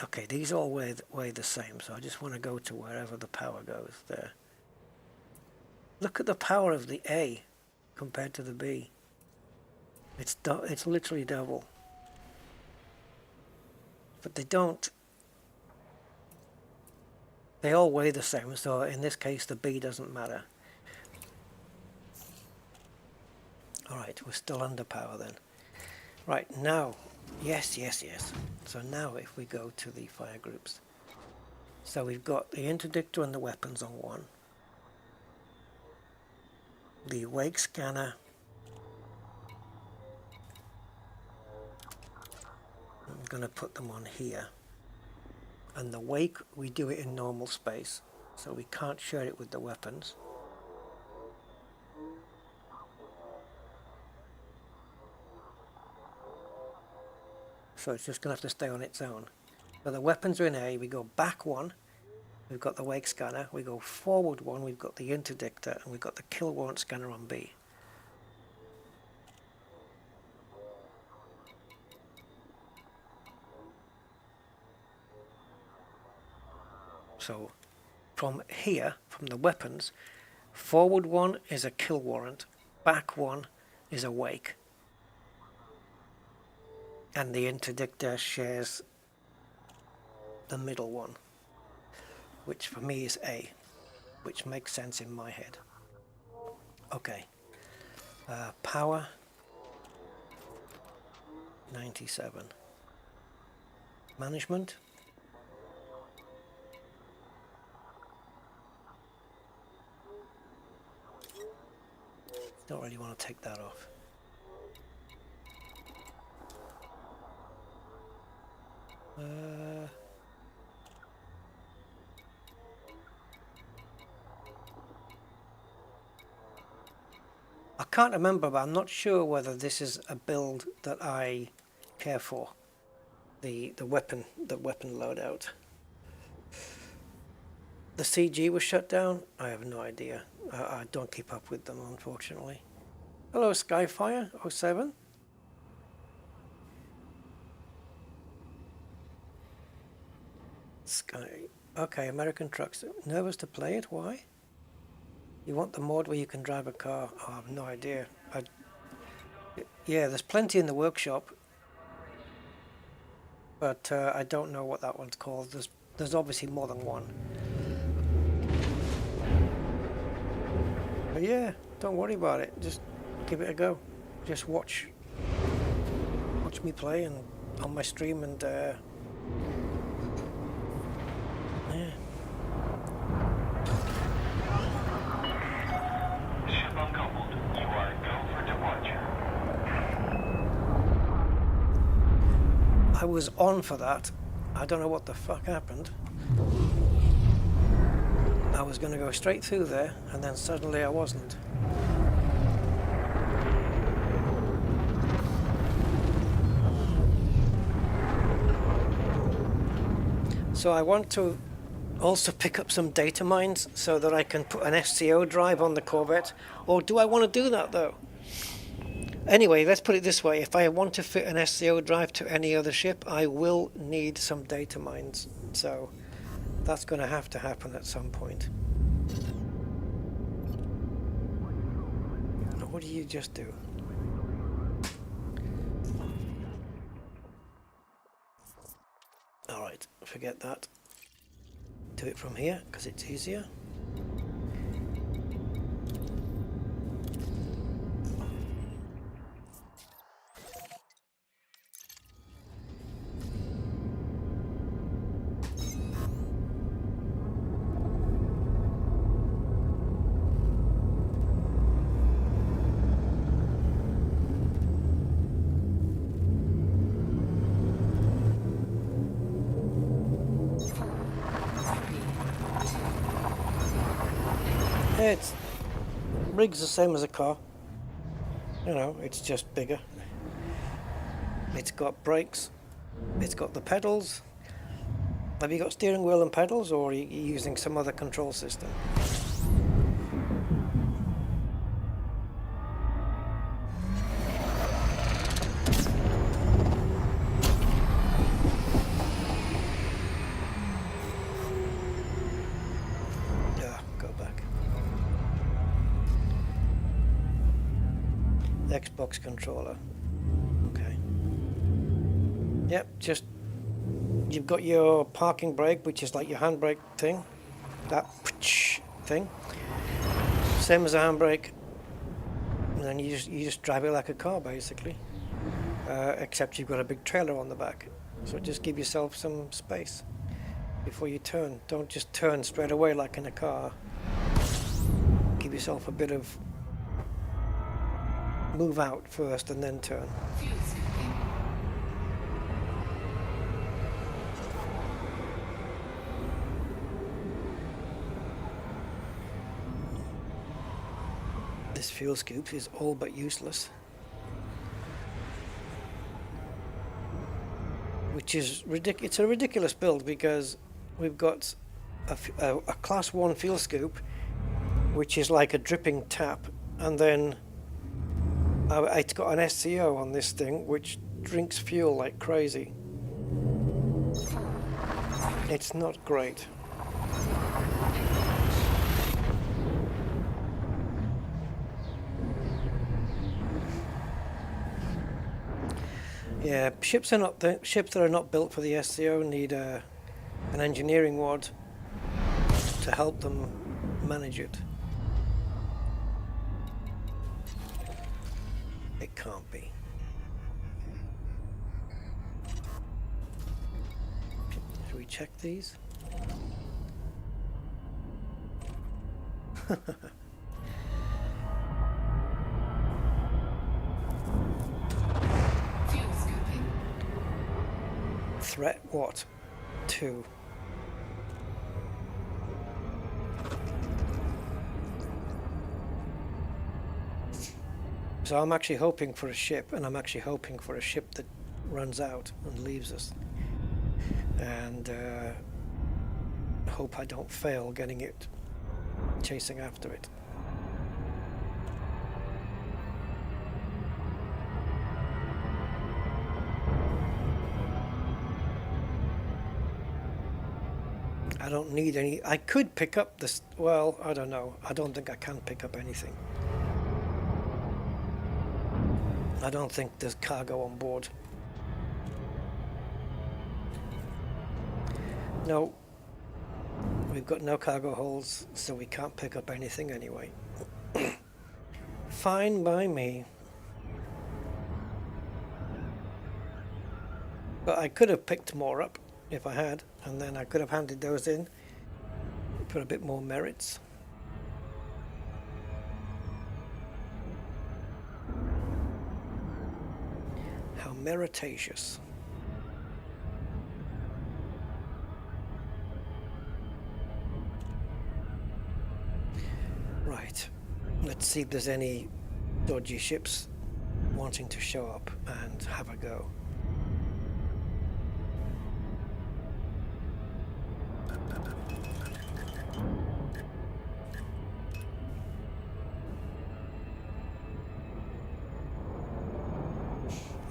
Okay, these all weigh the same, so I just want to go to wherever the power goes there. Look at the power of the A compared to the B. It's literally double. But they all weigh the same, so in this case the B doesn't matter. Alright, we're still under power then. Right, now, yes. So now if we go to the fire groups. So we've got the interdictor and the weapons on one. The wake scanner. I'm going to put them on here. And the wake, we do it in normal space, so we can't share it with the weapons. So it's just going to have to stay on its own. So the weapons are in A, we go back one, we've got the wake scanner, we go forward one, we've got the interdictor, and we've got the kill warrant scanner on B. So from here, from the weapons, forward one is a kill warrant, back one is a wake. And the interdictor shares the middle one, which for me is A, which makes sense in my head. Okay, power 97, management. Don't really want to take that off. I can't remember, but I'm not sure whether this is a build that I care for. The weapon loadout. The CG was shut down? I have no idea. I don't keep up with them, unfortunately. Hello, Skyfire 07. Okay, American Trucks. Nervous to play it? Why? You want the mod where you can drive a car? Oh, I have no idea. Yeah, there's plenty in the workshop. but I don't know what that one's called. There's obviously more than one. But yeah, don't worry about it. Just give it a go. Just watch me play and on my stream, and yeah. Ship uncoupled. You are go for departure. I was on for that. I don't know what the fuck happened. I was going to go straight through there, and then suddenly I wasn't. So I want to also pick up some data mines so that I can put an SCO drive on the Corvette. Or do I want to do that though? Anyway, let's put it this way. If I want to fit an SCO drive to any other ship, I will need some data mines. So that's going to happen at some point. What do you just do? Alright, forget that. Do it from here, because it's easier. It's rig's the same as a car. You know, it's just bigger. It's got brakes. It's got the pedals. Have you got steering wheel and pedals, or are you using some other control system? Xbox controller. Okay. Yep, just you've got your parking brake, which is like your handbrake thing. That thing. Same as a handbrake. And then you just drive it like a car basically. Except you've got a big trailer on the back. So just give yourself some space before you turn. Don't just turn straight away like in a car. Give yourself a bit of move out first and then turn. This fuel scoop is all but useless. Which is ridiculous. It's a ridiculous build because we've got a class 1 fuel scoop, which is like a dripping tap, and then it's got an SCO on this thing which drinks fuel like crazy. It's not great. Yeah, ships that are not built for the SCO need an engineering ward to help them manage it. It can't be. Should we check these? Threat what? 2. So I'm actually hoping for a ship, and I'm actually hoping for a ship that runs out and leaves us. And hope I don't fail getting it, chasing after it. I don't need any. I could pick up this. Well, I don't know. I don't think I can pick up anything. I don't think there's cargo on board. No, we've got no cargo holds, so we can't pick up anything anyway. Fine by me. But I could have picked more up if I had, and then I could have handed those in for a bit more merits. How meritatious. Right, let's see if there's any dodgy ships wanting to show up and have a go.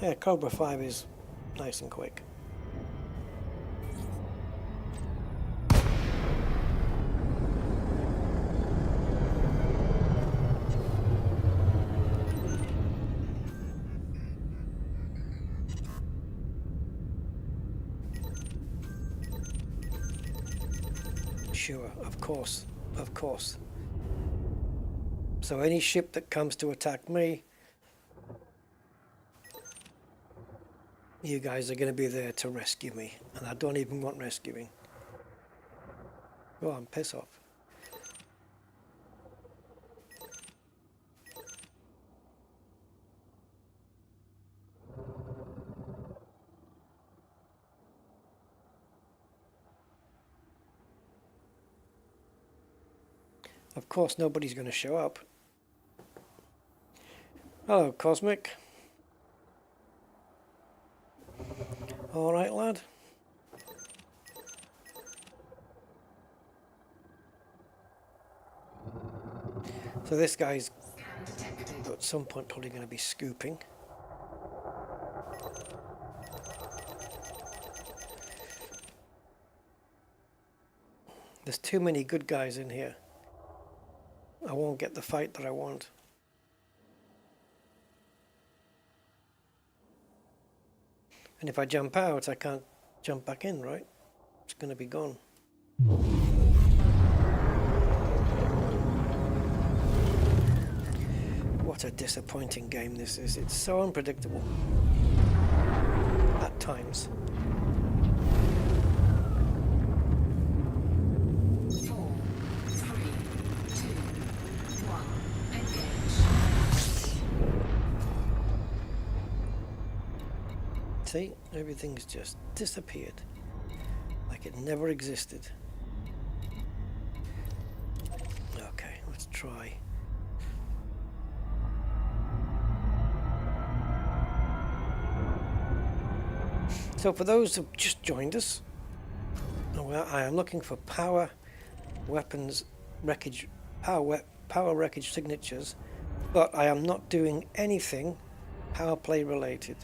Yeah, Cobra 5 is nice and quick. Sure, of course, of course. So any ship that comes to attack me, you guys are going to be there to rescue me, and I don't even want rescuing. Go on, piss off. Of course, nobody's going to show up. Hello, Cosmic. All right, lad. So this guy's at some point probably going to be scooping. There's too many good guys in here. I won't get the fight that I want. And if I jump out, I can't jump back in, right? It's going to be gone. What a disappointing game this is. It's so unpredictable. At times. 4, 3, 2, 1, engage. See, everything's just disappeared, like it never existed. Okay, let's try. So for those who've just joined us, I am looking for power weapons wreckage, power wreckage signatures, but I am not doing anything power play related.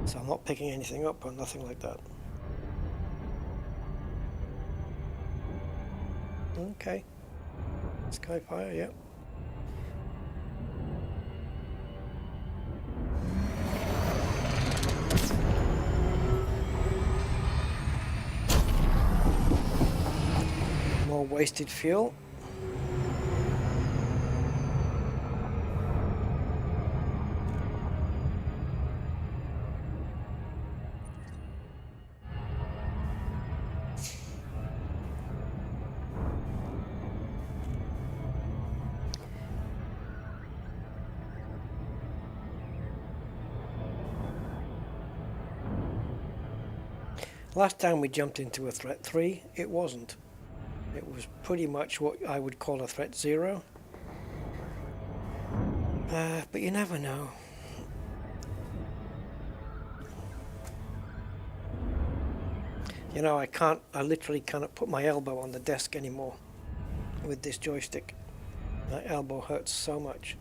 So I'm not picking anything up or nothing like that. Okay. Skyfire, yeah. More wasted fuel. Last time we jumped into a threat 3, it wasn't. It was pretty much what I would call a threat 0. But you never know. You know, I literally cannot put my elbow on the desk anymore with this joystick. My elbow hurts so much.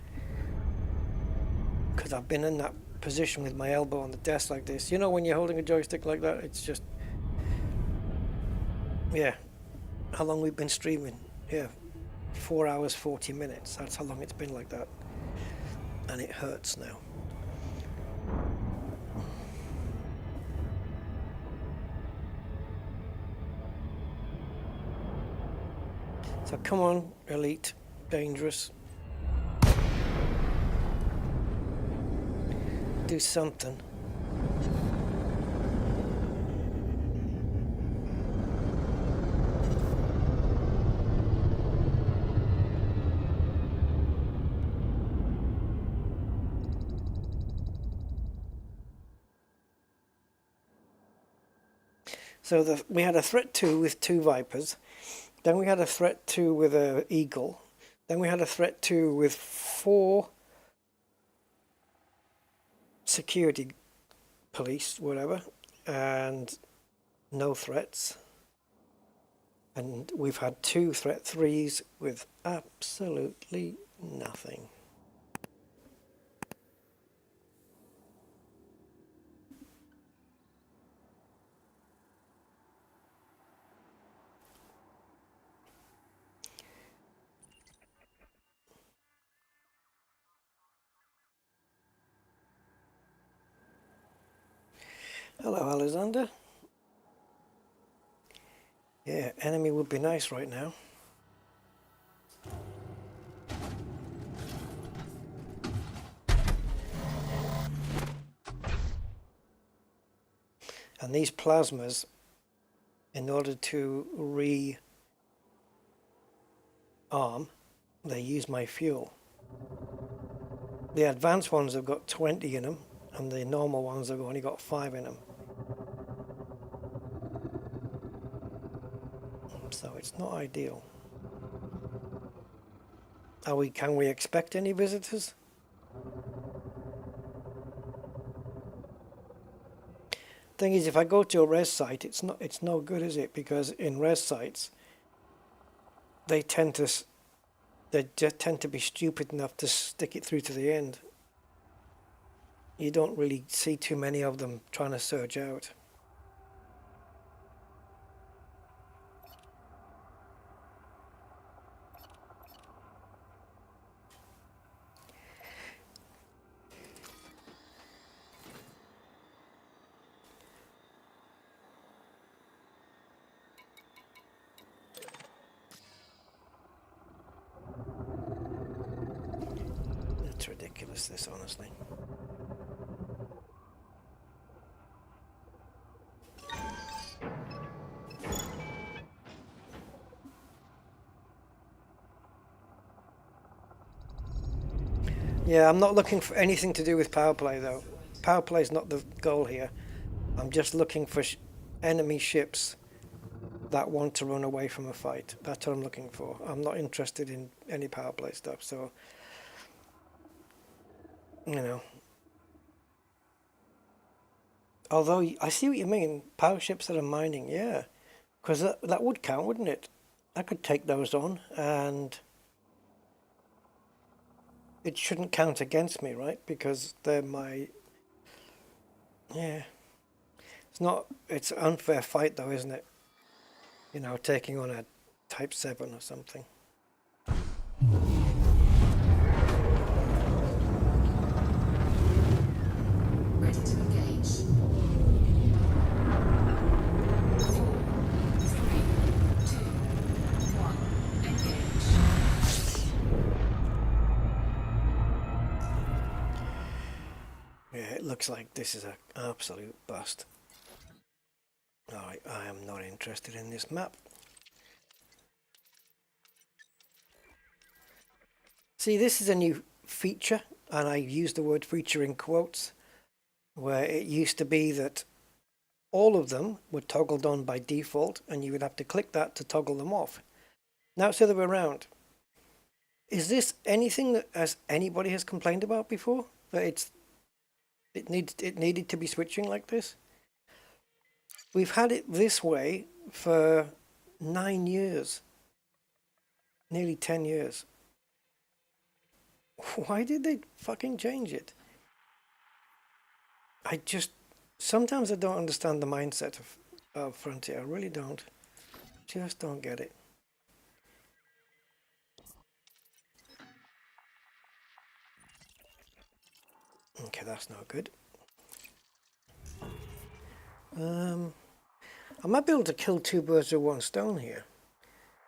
Because I've been in that position with my elbow on the desk like this. You know, when you're holding a joystick like that, it's just... Yeah, how long we've been streaming? Yeah, 4 hours, 40 minutes. That's how long it's been like that. And it hurts now. So come on, Elite. Dangerous. Do something. So we had a threat 2 with 2 Vipers, then we had a threat 2 with a Eagle, then we had a threat 2 with 4 security police, whatever, and no threats. And we've had 2 threat 3s with absolutely nothing. Hello, Alexander. Yeah, enemy would be nice right now. And these plasmas, in order to re-arm, they use my fuel. The advanced ones have got 20 in them, and the normal ones have only got 5 in them. So it's not ideal. Can we expect any visitors? Thing is, if I go to a res site, it's no good, is it? Because in res sites, they just tend to be stupid enough to stick it through to the end. You don't really see too many of them trying to surge out. It's ridiculous, this, honestly. Yeah, I'm not looking for anything to do with power play, though. Power play is not the goal here. I'm just looking for enemy ships that want to run away from a fight. That's what I'm looking for. I'm not interested in any power play stuff, so, you know. Although, I see what you mean, power ships that are mining, yeah. Because that would count, wouldn't it? I could take those on, and it shouldn't count against me, right? Because they're my... Yeah. It's an unfair fight, though, isn't it? You know, taking on a Type 7 or something. Ready to engage. 4, 3, 2, 1, engage. Yeah, it looks like this is an absolute bust. Alright, I am not interested in this map. See, this is a new feature, and I use the word feature in quotes, where it used to be that all of them were toggled on by default, and you would have to click that to toggle them off. Now it's the other way around. Is this anything that anybody has complained about before? That it needed to be switching like this? We've had it this way for 9 years, nearly 10 years. Why did they fucking change it? Sometimes I don't understand the mindset of Frontier. I really don't. Just don't get it. Okay, that's not good. I might be able to kill 2 birds with 1 stone here.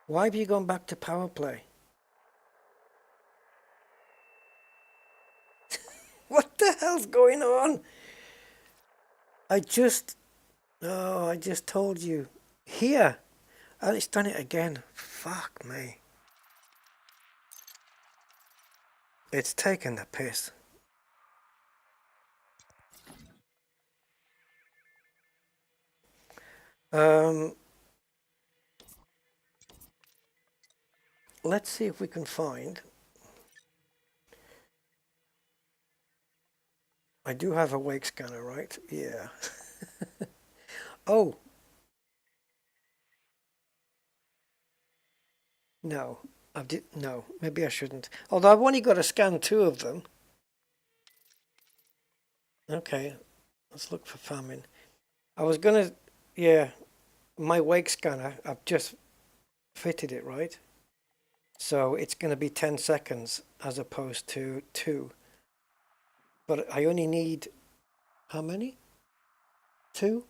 Why have you gone back to power play? What the hell's going on? I just told you. Here. And it's done it again. Fuck me. It's taken the piss. Let's see if we can find. I do have a wake scanner, right? Yeah. Oh. No. No, maybe I shouldn't. Although I've only got to scan 2 of them. Okay. Let's look for famine. I was gonna, yeah, my wake scanner, I've just fitted it, right? So it's going to be 10 seconds as opposed to 2. But I only need, how many? 2?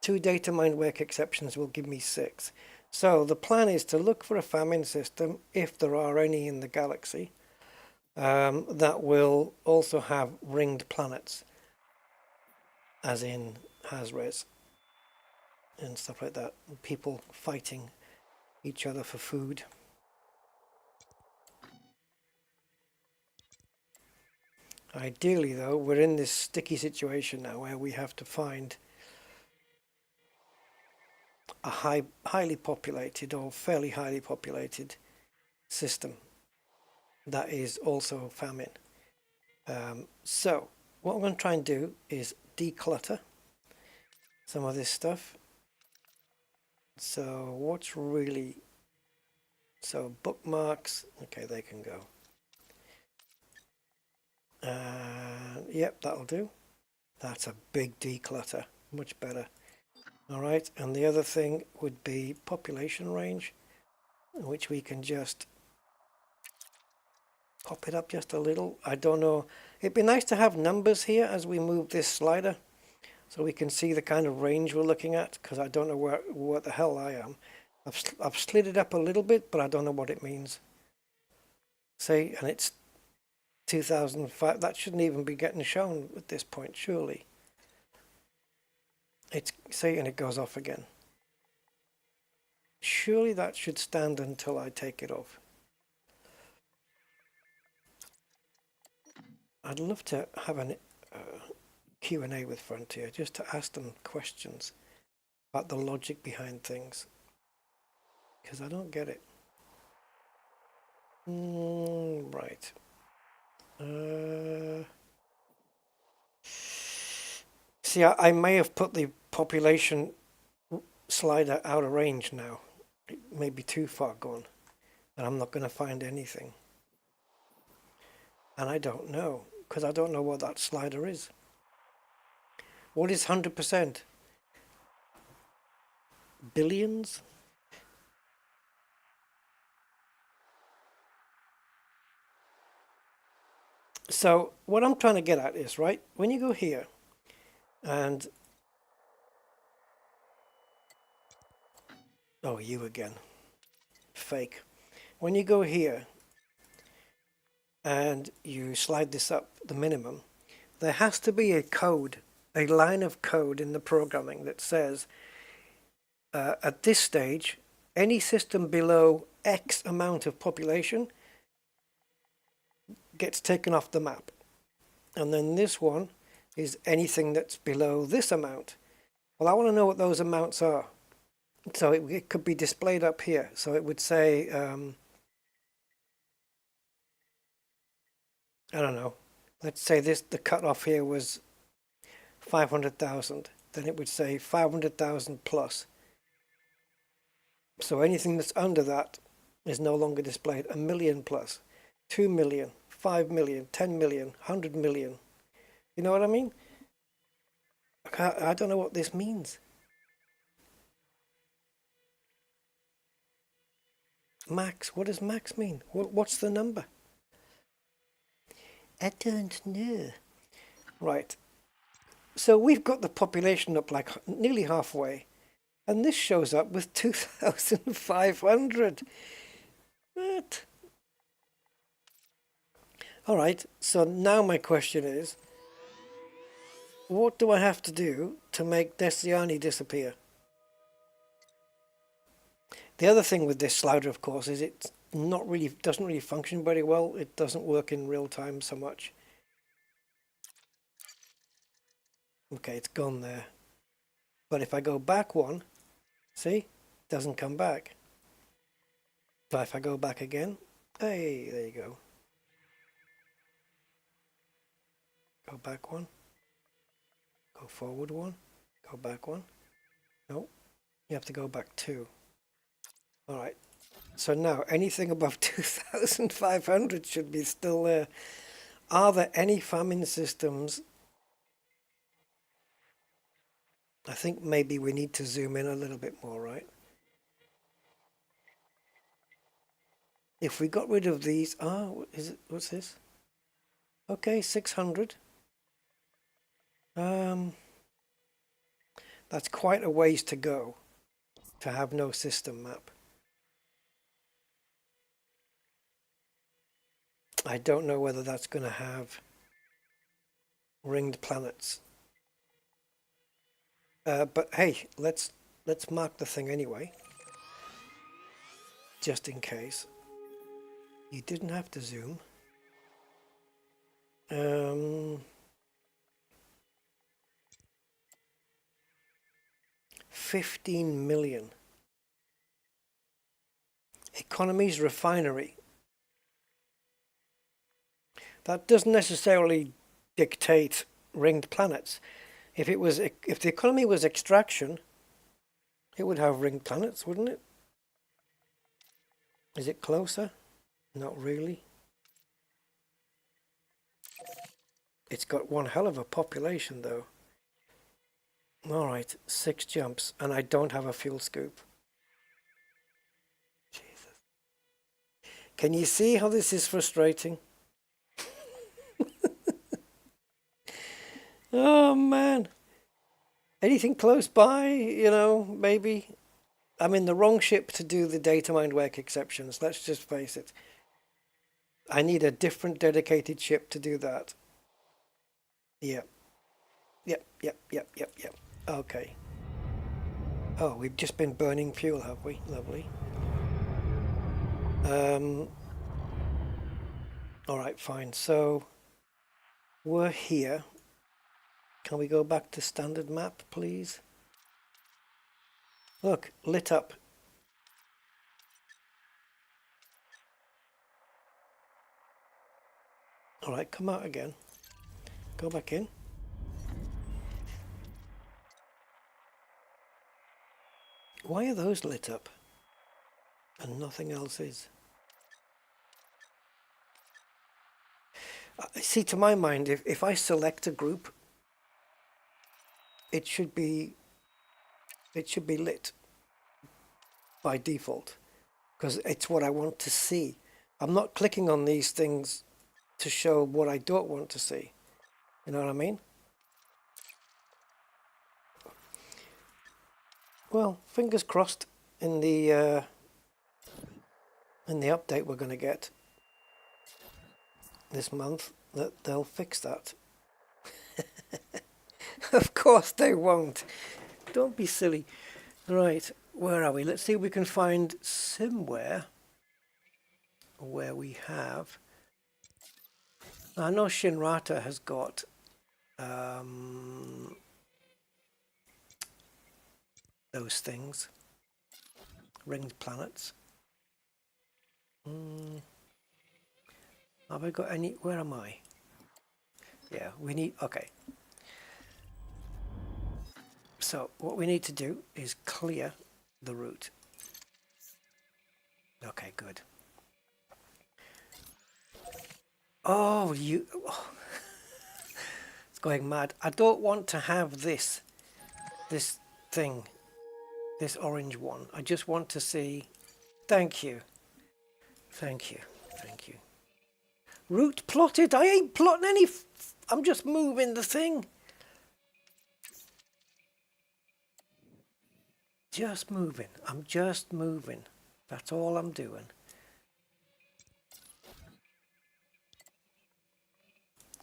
2 data mine wake exceptions will give me 6. So the plan is to look for a famine system, if there are any in the galaxy, that will also have ringed planets, as in Hazres and stuff like that. People fighting each other for food. Ideally, though, we're in this sticky situation now where we have to find a highly populated or fairly highly populated system that is also famine. So what I'm going to try and do is declutter some of this stuff. So what's really, so bookmarks, okay, they can go. Yep, that'll do. That's a big declutter, much better. All right, and the other thing would be population range, which we can just pop it up just a little. I don't know, it'd be nice to have numbers here as we move this slider so we can see the kind of range we're looking at, because I don't know what the hell I am. I've slid it up a little bit, but I don't know what it means. See, and it's 2005. That shouldn't even be getting shown at this point, surely. It's, see, and it goes off again. Surely that should stand until I take it off. I'd love to have an Q&A with Frontier, just to ask them questions about the logic behind things, because I don't get it. Right. See, I may have put the population slider out of range now. It may be too far gone, and I'm not going to find anything. And I don't know, because I don't know what that slider is. What is 100%? Billions? So what I'm trying to get at is, right, when you go here and, oh, you again, fake. When you go here and you slide this up the minimum, there has to be a code, a line of code in the programming that says at this stage, any system below X amount of population gets taken off the map. And then this one is anything that's below this amount. Well, I want to know what those amounts are. So it could be displayed up here. So it would say, I don't know, let's say the cutoff here was 500,000. Then it would say 500,000 plus. So anything that's under that is no longer displayed. 1 million plus, 2 million, 5 million, 10 million, 100 million. You know what I mean? I don't know what this means. Max, what does max mean? What's the number? I don't know. Right. So we've got the population up like nearly halfway. And this shows up with 2,500. What? Alright, so now my question is, what do I have to do to make Desiani disappear? The other thing with this slider, of course, is it doesn't really function very well. It doesn't work in real time so much. Okay, it's gone there. But if I go back one, see, it doesn't come back. But if I go back again, hey, there you go. Go back one. Go forward one. Go back one. No, you have to go back two. All right. So now anything above 2,500 should be still there. Are there any famine systems? I think maybe we need to zoom in a little bit more, right? If we got rid of these, is it? What's this? Okay, 600. That's quite a ways to go to have no system map. I don't know whether that's going to have ringed planets. But hey, let's mark the thing anyway, just in case. You didn't have to zoom. 15 million. Economies refinery. That doesn't necessarily dictate ringed planets. If the economy was extraction, it would have ringed planets, wouldn't it? Is it closer? Not really. It's got one hell of a population though. Alright, 6 jumps, and I don't have a fuel scoop. Jesus. Can you see how this is frustrating? Oh man. Anything close by, you know, maybe? I'm in the wrong ship to do the data mind work exceptions, let's just face it. I need a different dedicated ship to do that. Yep. Okay. Oh, we've just been burning fuel, have we? Lovely. Alright, fine. So, we're here. Can we go back to standard map, please? Look, lit up. Alright, come out again. Go back in. Why are those lit up and nothing else is? See, to my mind, if I select a group, it should be lit by default because it's what I want to see. I'm not clicking on these things to show what I don't want to see. You know what I mean? Well, fingers crossed in the update we're going to get this month that they'll fix that. Of course they won't. Don't be silly. Right, where are we? Let's see if we can find somewhere where we have. I know Shinrata has got those things, ringed planets. Have I got any? Where am I? Yeah, we need. Okay. So what we need to do is clear the route. Okay, good. Oh, it's going mad. I don't want to have this thing, this orange one. I just want to see. Thank you. Thank you. Thank you. Route plotted. I ain't plotting any. I'm just moving the thing. just moving. I'm just moving. That's all I'm doing.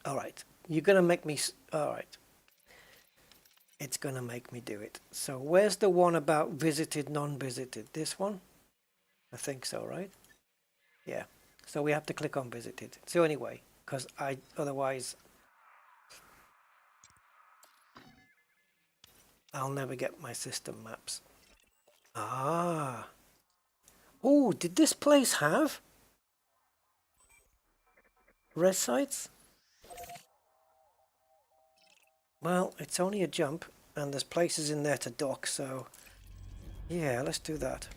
All right. You're going to make me... All right. It's going to make me do it. So where's the one about visited, non-visited? This one? I think so, right? Yeah. So we have to click on visited. So anyway, because otherwise I'll never get my system maps. Ah. Oh, did this place have res sites? Well, it's only a jump, and there's places in there to dock, so yeah, let's do that.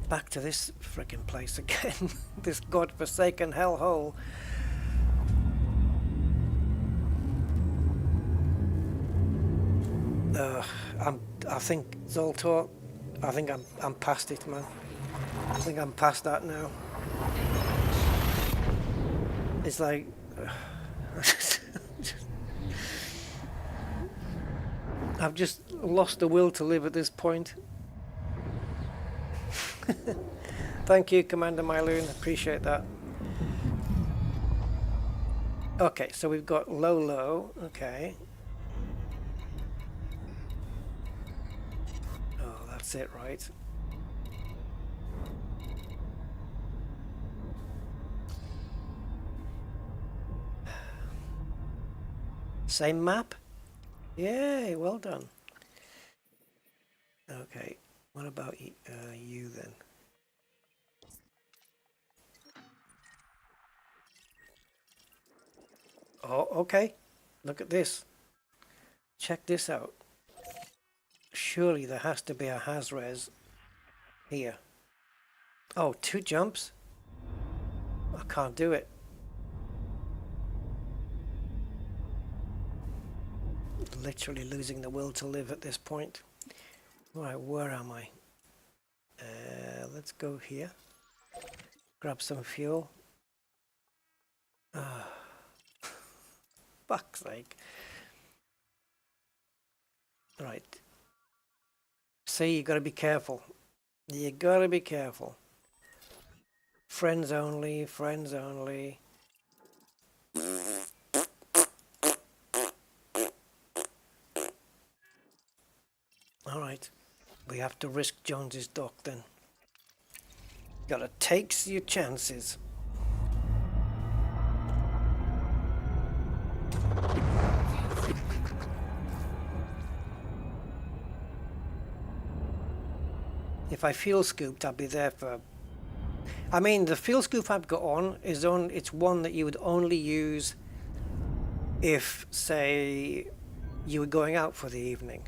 Back to this frickin' place again. This godforsaken hellhole. I think Zoltor, I think I'm past it, man. I think I'm past that now. It's like I've just lost the will to live at this point. Thank you, Commander Myloon. Appreciate that. Okay, so we've got low. Okay. Oh, that's it, right? Same map? Yay, well done. Okay, what about you then? Oh, okay. Look at this. Check this out. Surely there has to be a Hazres here. Oh, 2 jumps? I can't do it. Literally losing the will to live at this point. Right, where am I? Let's go here. Grab some fuel. Fuck's sake. Right. See, you gotta be careful. You gotta be careful. Friends only, friends only. Alright. We have to risk Jones's dock then. Gotta take your chances. If I fuel scooped, I'll be there for... I mean, the fuel scoop I've got on is it's one that you would only use if, say, you were going out for the evening.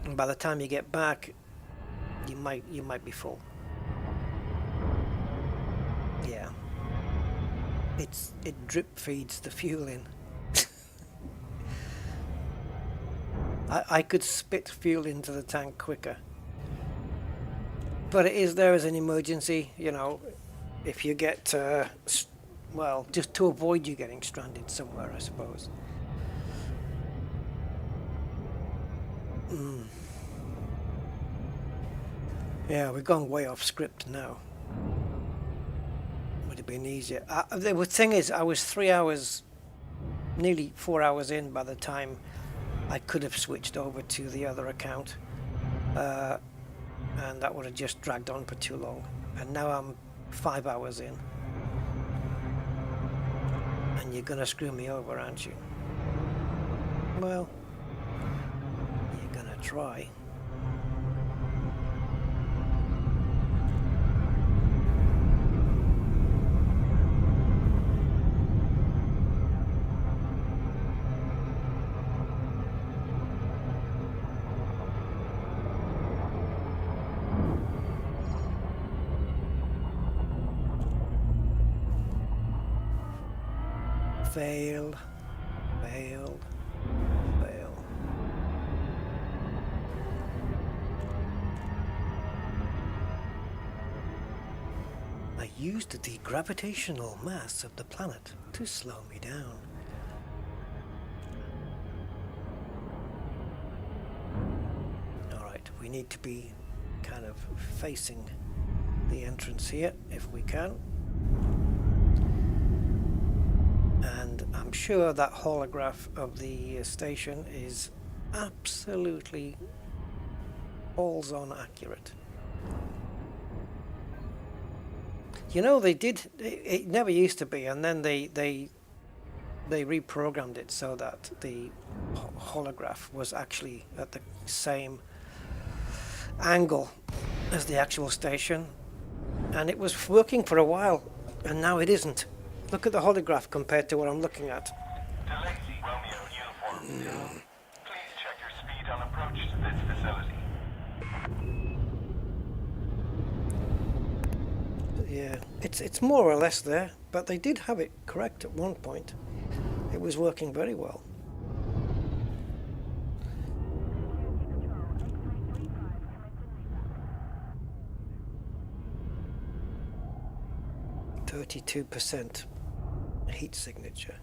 And by the time you get back, you might be full. Yeah. It drip feeds the fuel in. I could spit fuel into the tank quicker. But it is there as an emergency, you know, if you get, well, just to avoid you getting stranded somewhere, I suppose. Yeah, we've gone way off script now. Would have been easier. The thing is, I was 3 hours, nearly 4 hours in by the time I could have switched over to the other account. And that would have just dragged on for too long. And now I'm 5 hours in. And you're gonna screw me over, aren't you? Well, you're gonna try. Failed, failed, failed. I used the gravitational mass of the planet to slow me down. need to be kind of facing the entrance here if we can. And I'm sure that holograph of the station is absolutely balls on accurate. You know, they did, it never used to be, and then they reprogrammed it so that the holograph was actually at the same angle as the actual station, and it was working for a while, and now it isn't. Look at the holograph compared to what I'm looking at. Delacey Romeo Uniform 2. Please check your speed on approach to this facility. Yeah, it's more or less there, but they did have it correct at one point. It was working very well. %, heat signature.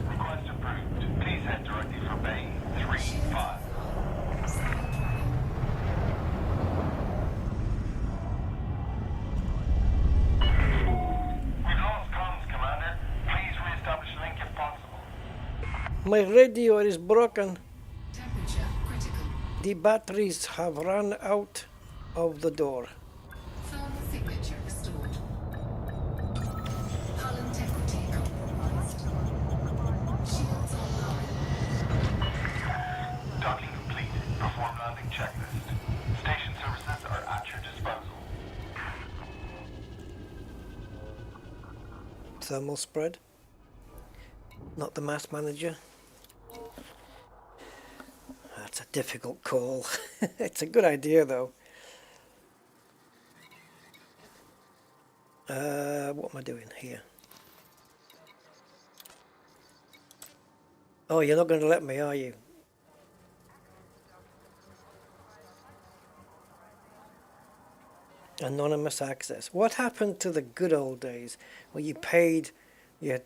Request approved. Please head directly for Bay 35. We've lost comms, Commander. Please re-establish link if possible. My radio is broken. Temperature critical. The batteries have run out of the door. Thermal signature restored. Hull integrity compromised. Shields online. Docking complete. Perform landing checklist. Station services are at your disposal. Thermal spread. Not the mass manager. That's a difficult call. It's a good idea though. What am I doing here? Oh, you're not going to let me, are you? Anonymous access. What happened to the good old days where you paid your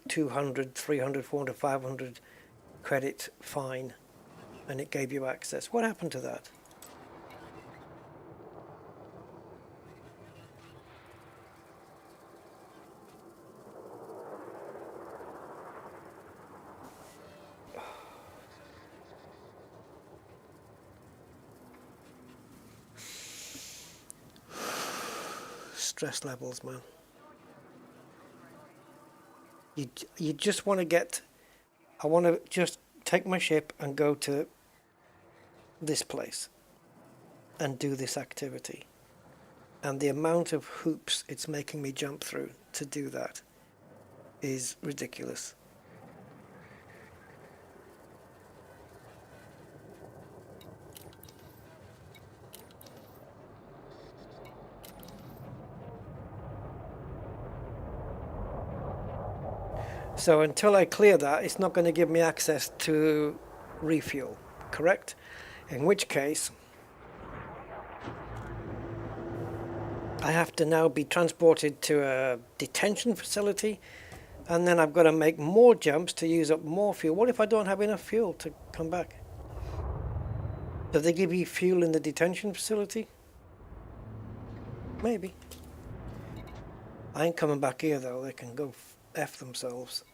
200, 300, 400, 500 credit fine and it gave you access? What happened to that? Stress levels, man. You just want to get, I want to just take my ship and go to this place and do this activity, and the amount of hoops it's making me jump through to do that is ridiculous. So until I clear that, it's not going to give me access to refuel, correct? In which case, I have to now be transported to a detention facility, and then I've got to make more jumps to use up more fuel. What if I don't have enough fuel to come back? Do they give you fuel in the detention facility? Maybe. I ain't coming back here though, they can go F themselves.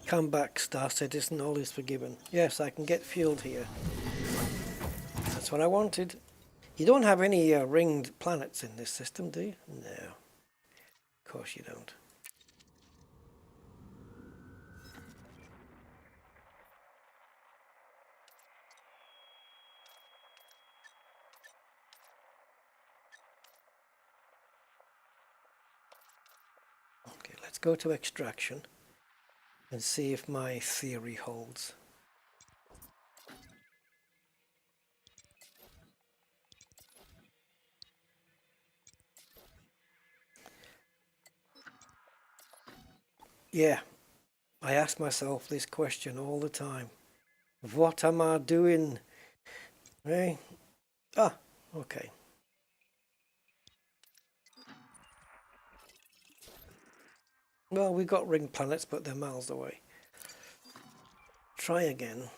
Come back, Star Citizen, all is forgiven. Yes, I can get fueled here. That's what I wanted. You don't have any ringed planets in this system, do you? No. Of course you don't. go to extraction and see if my theory holds. Yeah, I ask myself this question all the time. What am I doing? Hey? Ah, okay. Well, we got ring planets, but they're miles away. Try again.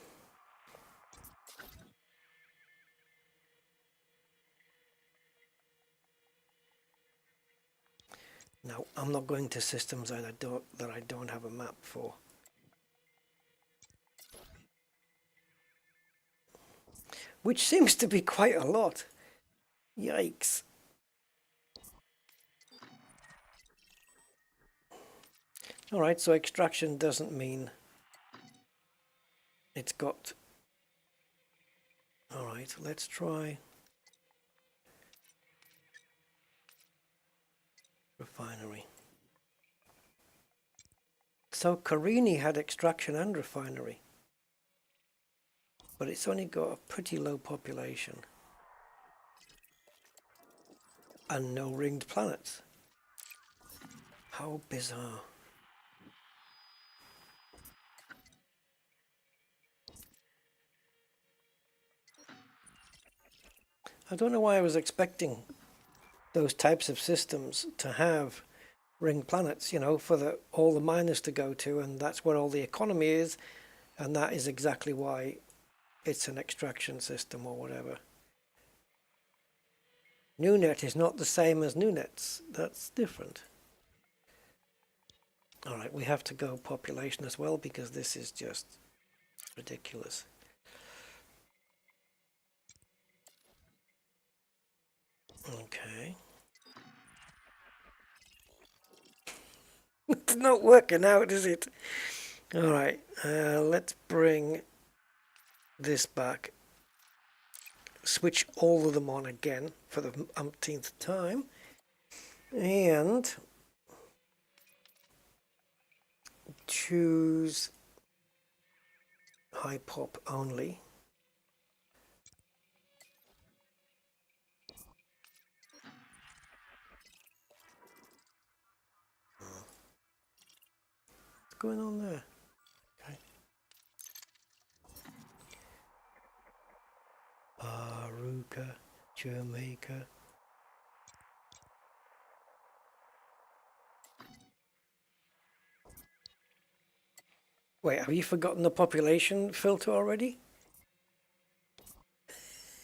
No, I'm not going to systems that I don't have a map for. Which seems to be quite a lot. Yikes. Alright, so extraction doesn't mean it's got... Alright, let's try refinery. So Carini had extraction and refinery, but it's only got a pretty low population and no ringed planets. How bizarre. I don't know why I was expecting those types of systems to have ring planets, you know, for all the miners to go to, and that's where all the economy is, and that is exactly why it's an extraction system or whatever. NewNet is not the same as NewNets. That's different. Alright, we have to go population as well because this is just ridiculous. Okay. It's not working out, is it? Alright, let's bring this back. Switch all of them on again for the umpteenth time. And choose high pop only. What's going on there? Okay. Aruka, Jamaica. Wait, have you forgotten the population filter already?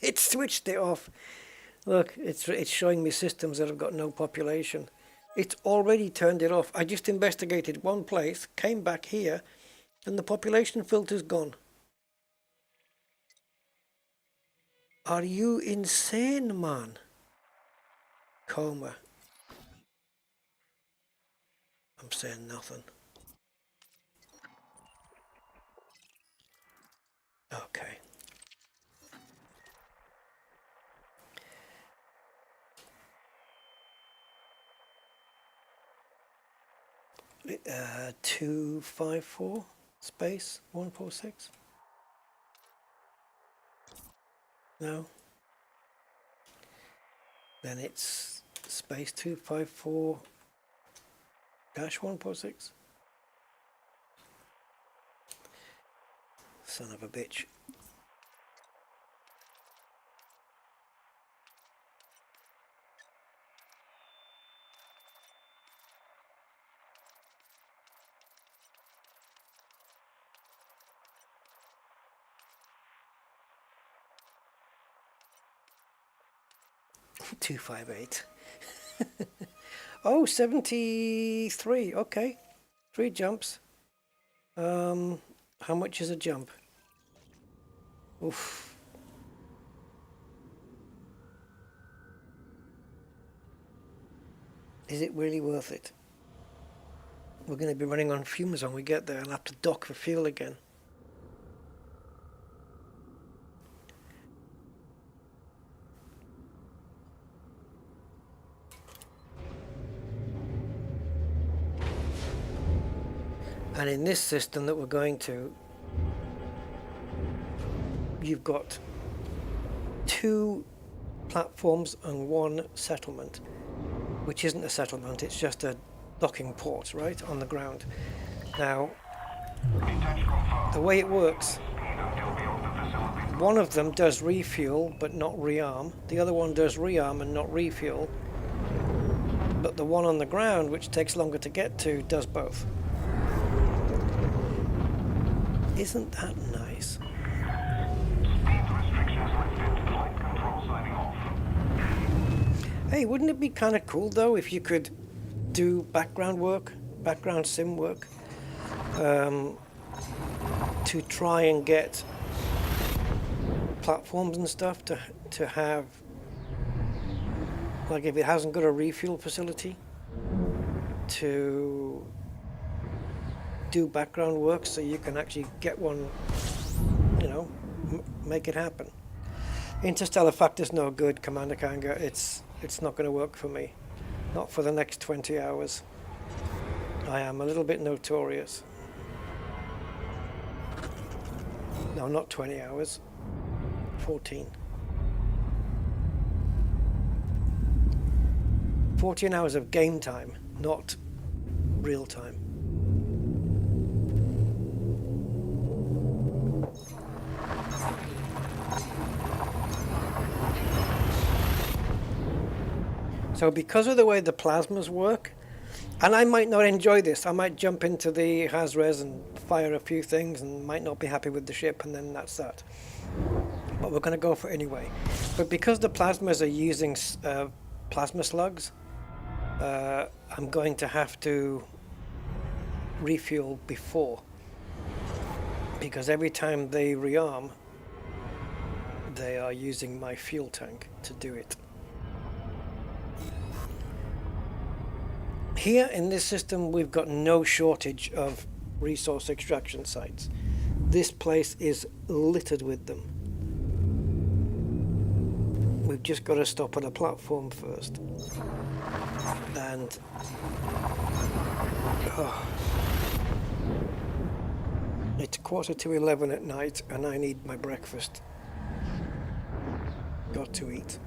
It switched it off. Look, it's showing me systems that have got no population. It's already turned it off. I just investigated one place, came back here, and the population filter's gone. Are you insane, man? Coma. I'm saying nothing. Okay. Uh, 254 space 146. No. Then it's space 254 dash 146. Son of a bitch. $258. Oh, 73. Okay, 3 jumps. How much is a jump? Oof. Is it really worth it? We're going to be running on fumes when we get there and have to dock for fuel again. And in this system that we're going to, you've got 2 platforms and 1 settlement, which isn't a settlement, it's just a docking port, right, on the ground. Now, the way it works, one of them does refuel but not rearm, the other one does rearm and not refuel, but the one on the ground, which takes longer to get to, does both. Isn't that nice? Hey, wouldn't it be kind of cool though if you could do background work, background sim work, to try and get platforms and stuff to have, like if it hasn't got a refuel facility, to do background work so you can actually get one, you know, make it happen. Interstellar Factor's no good, Commander Kanga. It's not going to work for me. Not for the next 20 hours. I am a little bit notorious. No, not 20 hours. 14. 14 hours of game time, not real time. So because of the way the plasmas work, and I might not enjoy this, I might jump into the Haz-Res and fire a few things and might not be happy with the ship, and then that's that. But we're going to go for it anyway. But because the plasmas are using plasma slugs, I'm going to have to refuel before, because every time they rearm, they are using my fuel tank to do it. Here in this system, we've got no shortage of resource extraction sites. This place is littered with them. We've just got to stop at a platform first. And it's 11:15 at night and I need my breakfast. Got to eat.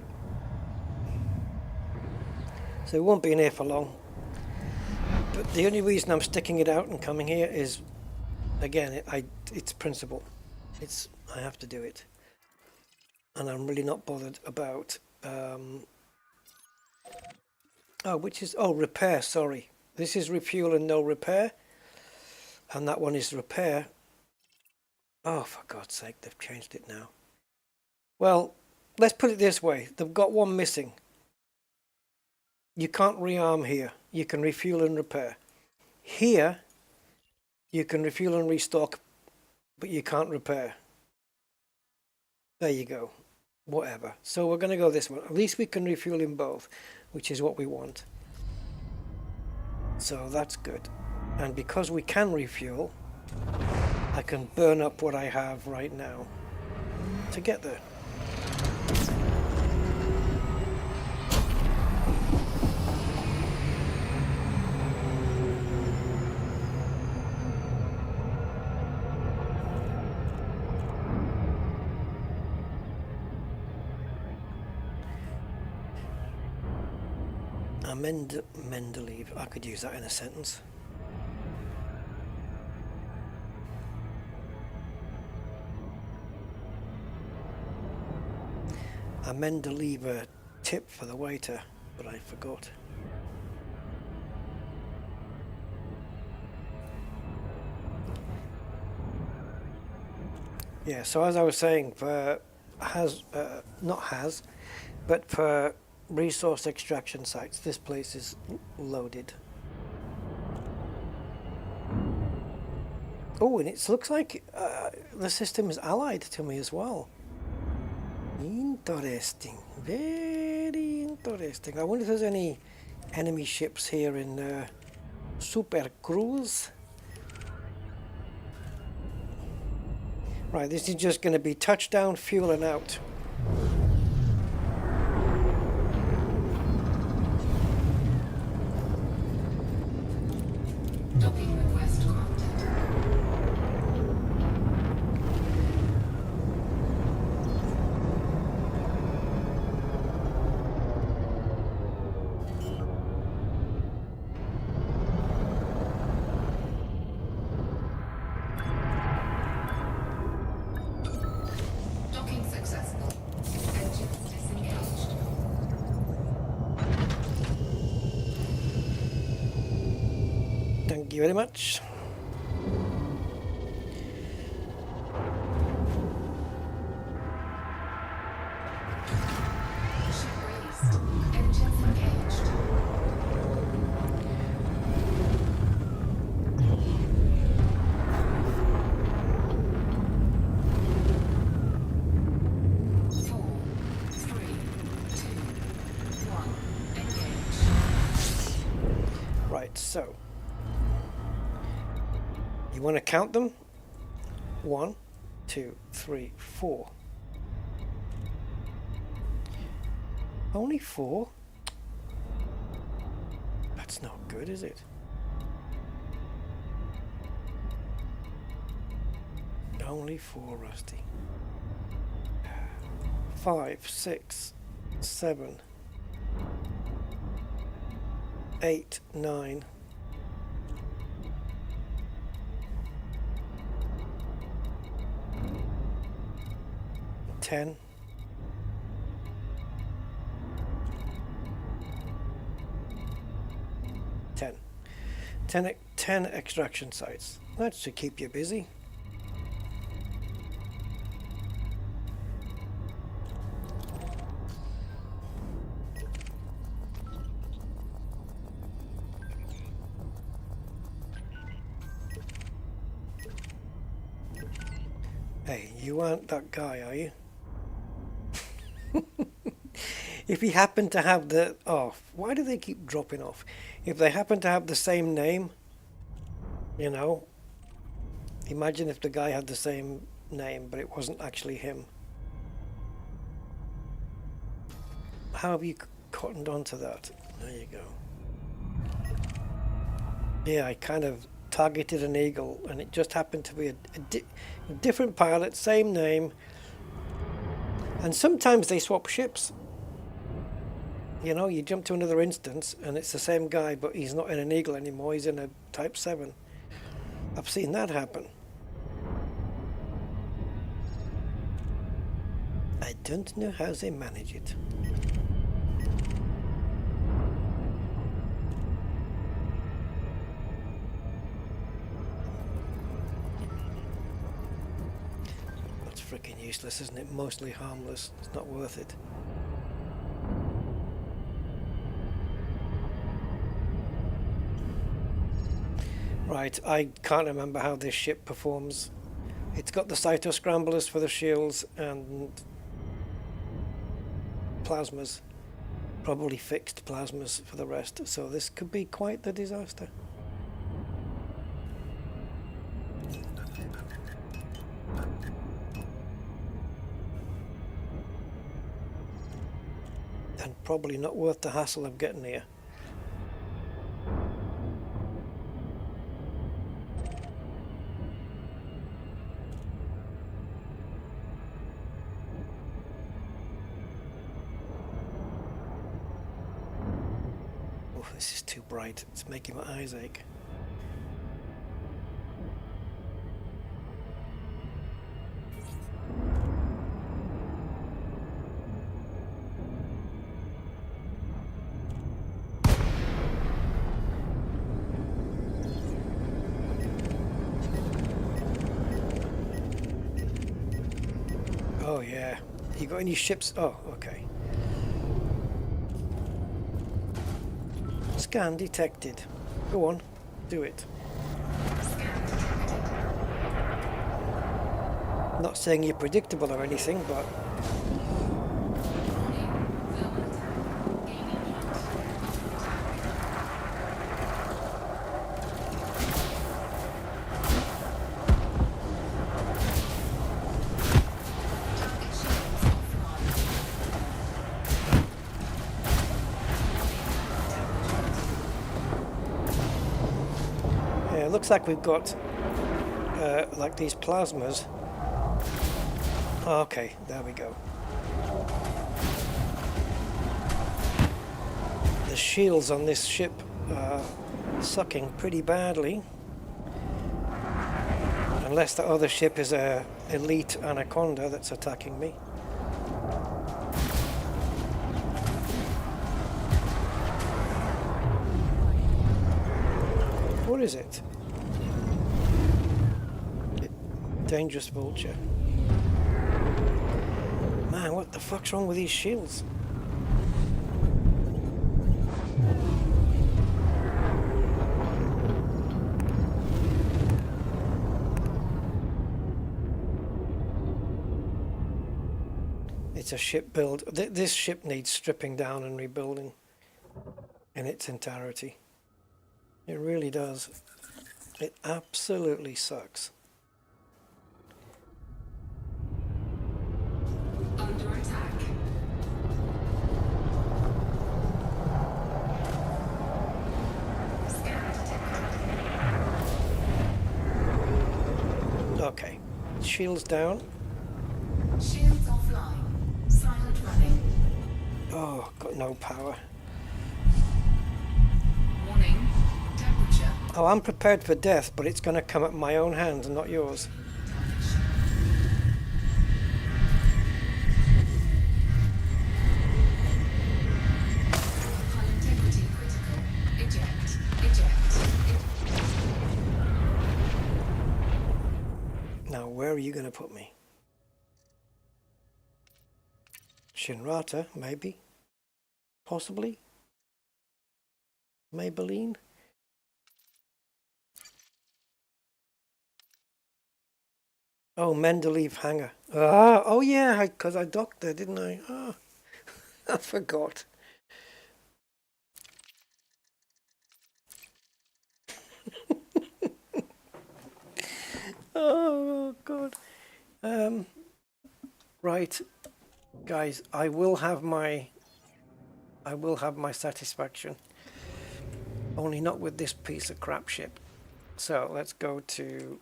So we won't be in here for long. But the only reason I'm sticking it out and coming here is, again, it's principle. I have to do it. And I'm really not bothered about repair, sorry. This is refuel and no repair. And that one is repair. Oh, for God's sake, they've changed it now. Well, let's put it this way. They've got one missing. You can't rearm here. You can refuel and repair. Here, you can refuel and restock, but you can't repair. There you go. Whatever. So we're going to go this one. At least we can refuel in both, which is what we want. So that's good. And because we can refuel, I can burn up what I have right now to get there. Mendeleev. I could use that in a sentence. I meant to leave a tip for the waiter, but I forgot. Yeah, so as I was saying, for for resource extraction sites, this place is loaded. Oh, and it looks like the system is allied to me as well. Interesting, very interesting. I wonder if there's any enemy ships here in Super Cruise. Right, this is just going to be touchdown, fuel, and out. Docking request granted. you very much. Ship raised. Engines engaged. Four, three, two, one. Engage. Right, so you want to count them? 1, 2, 3, 4. Only 4? That's not good, is it? Only 4, Rusty. 5, 6, 7, 8, 9. 10. 10 extraction sites. That should keep you busy. Hey, you aren't that guy, are you? If he happened to have the... Oh, why do they keep dropping off? If they happen to have the same name, you know, imagine if the guy had the same name, but it wasn't actually him. How have you cottoned onto that? There you go. Yeah, I kind of targeted an eagle, and it just happened to be a different pilot, same name. And sometimes they swap ships. You know, you jump to another instance and it's the same guy, but he's not in an Eagle anymore, he's in a Type 7. I've seen that happen. I don't know how they manage it. That's freaking useless, isn't it? Mostly harmless. It's not worth it. Right, I can't remember how this ship performs. It's got the cyto scramblers for the shields and plasmas, probably fixed plasmas for the rest, so this could be quite the disaster. And probably not worth the hassle of getting here. This is too bright, it's making my eyes ache. Oh yeah, you got any ships? Oh, okay. Scan detected. Go on, do it. Not saying you're predictable or anything, but... It looks like we've got like these plasmas. Oh, okay, there we go. The shields on this ship are sucking pretty badly. Unless the other ship is a elite anaconda that's attacking me. What is it? Dangerous vulture. Man, what the fuck's wrong with these shields? It's a ship build. This ship needs stripping down and rebuilding in its entirety. It really does. It absolutely sucks. Under attack. Scan detected. Okay. Shields down. Shields offline. Silent running. Oh, got no power. Warning. Temperature. Oh, I'm prepared for death, but it's going to come at my own hands and not yours. High integrity critical. Eject. Eject. Now, where are you going to put me? Shinrata, maybe. Possibly. Maybelline. Oh, Mendeleev hangar. Ah, oh yeah, because I docked there, didn't I? Oh, I forgot. Oh God. Right, guys, I will have my satisfaction. Only not with this piece of crap ship. So let's go to.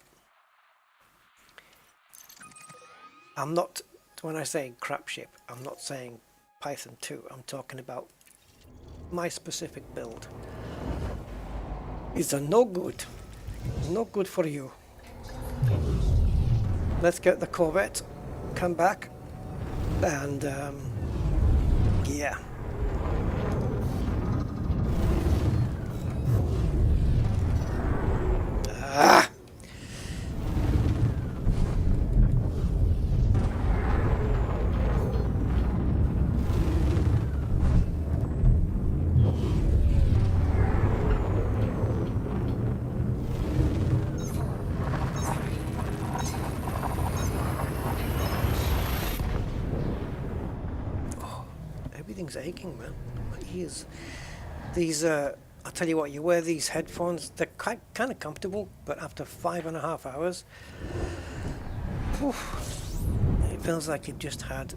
I'm not, when I say crap ship, I'm not saying Python 2. I'm talking about my specific build. It's a no good. No good for you. Let's get the Corvette, come back, and yeah. Ah! Everything's aching, man. My ears. These, I'll tell you what, you wear these headphones, they're kind of comfortable, but after 5.5 hours, whew, it feels like you've just had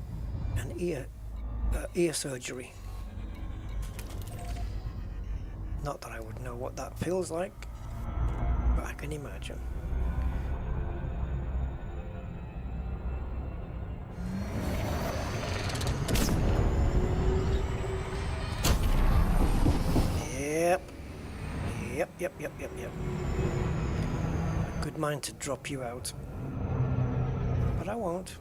an ear surgery. Not that I would know what that feels like, but I can imagine. Yep. Good mind to drop you out, but I won't.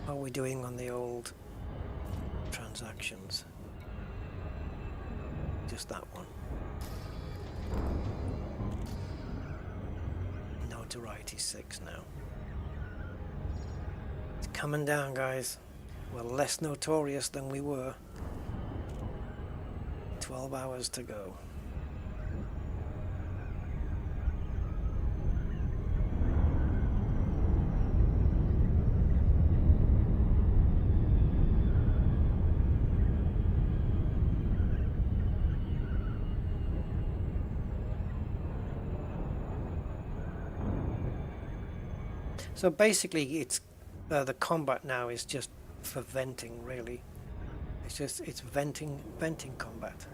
How are we doing on the old transactions? Just that one. Notoriety 6 now. It's coming down, guys. We're less notorious than we were. 12 hours to go. So basically, it's the combat now is just for venting, really. It's venting combat.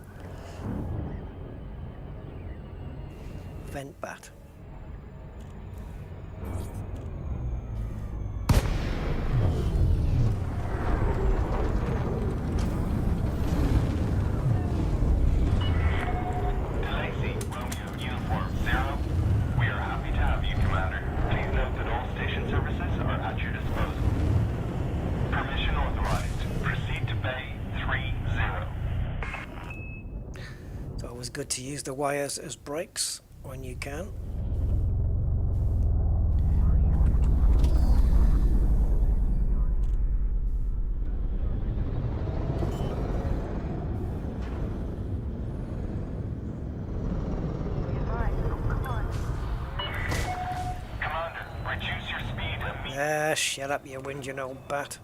Vent bat. Lacey, Romeo, Uniform 0. We are happy to have you, Commander. Please note good to use the wires as brakes when you can. Commander, reduce your speed immediately. Ah, shut up, you whinging old bat.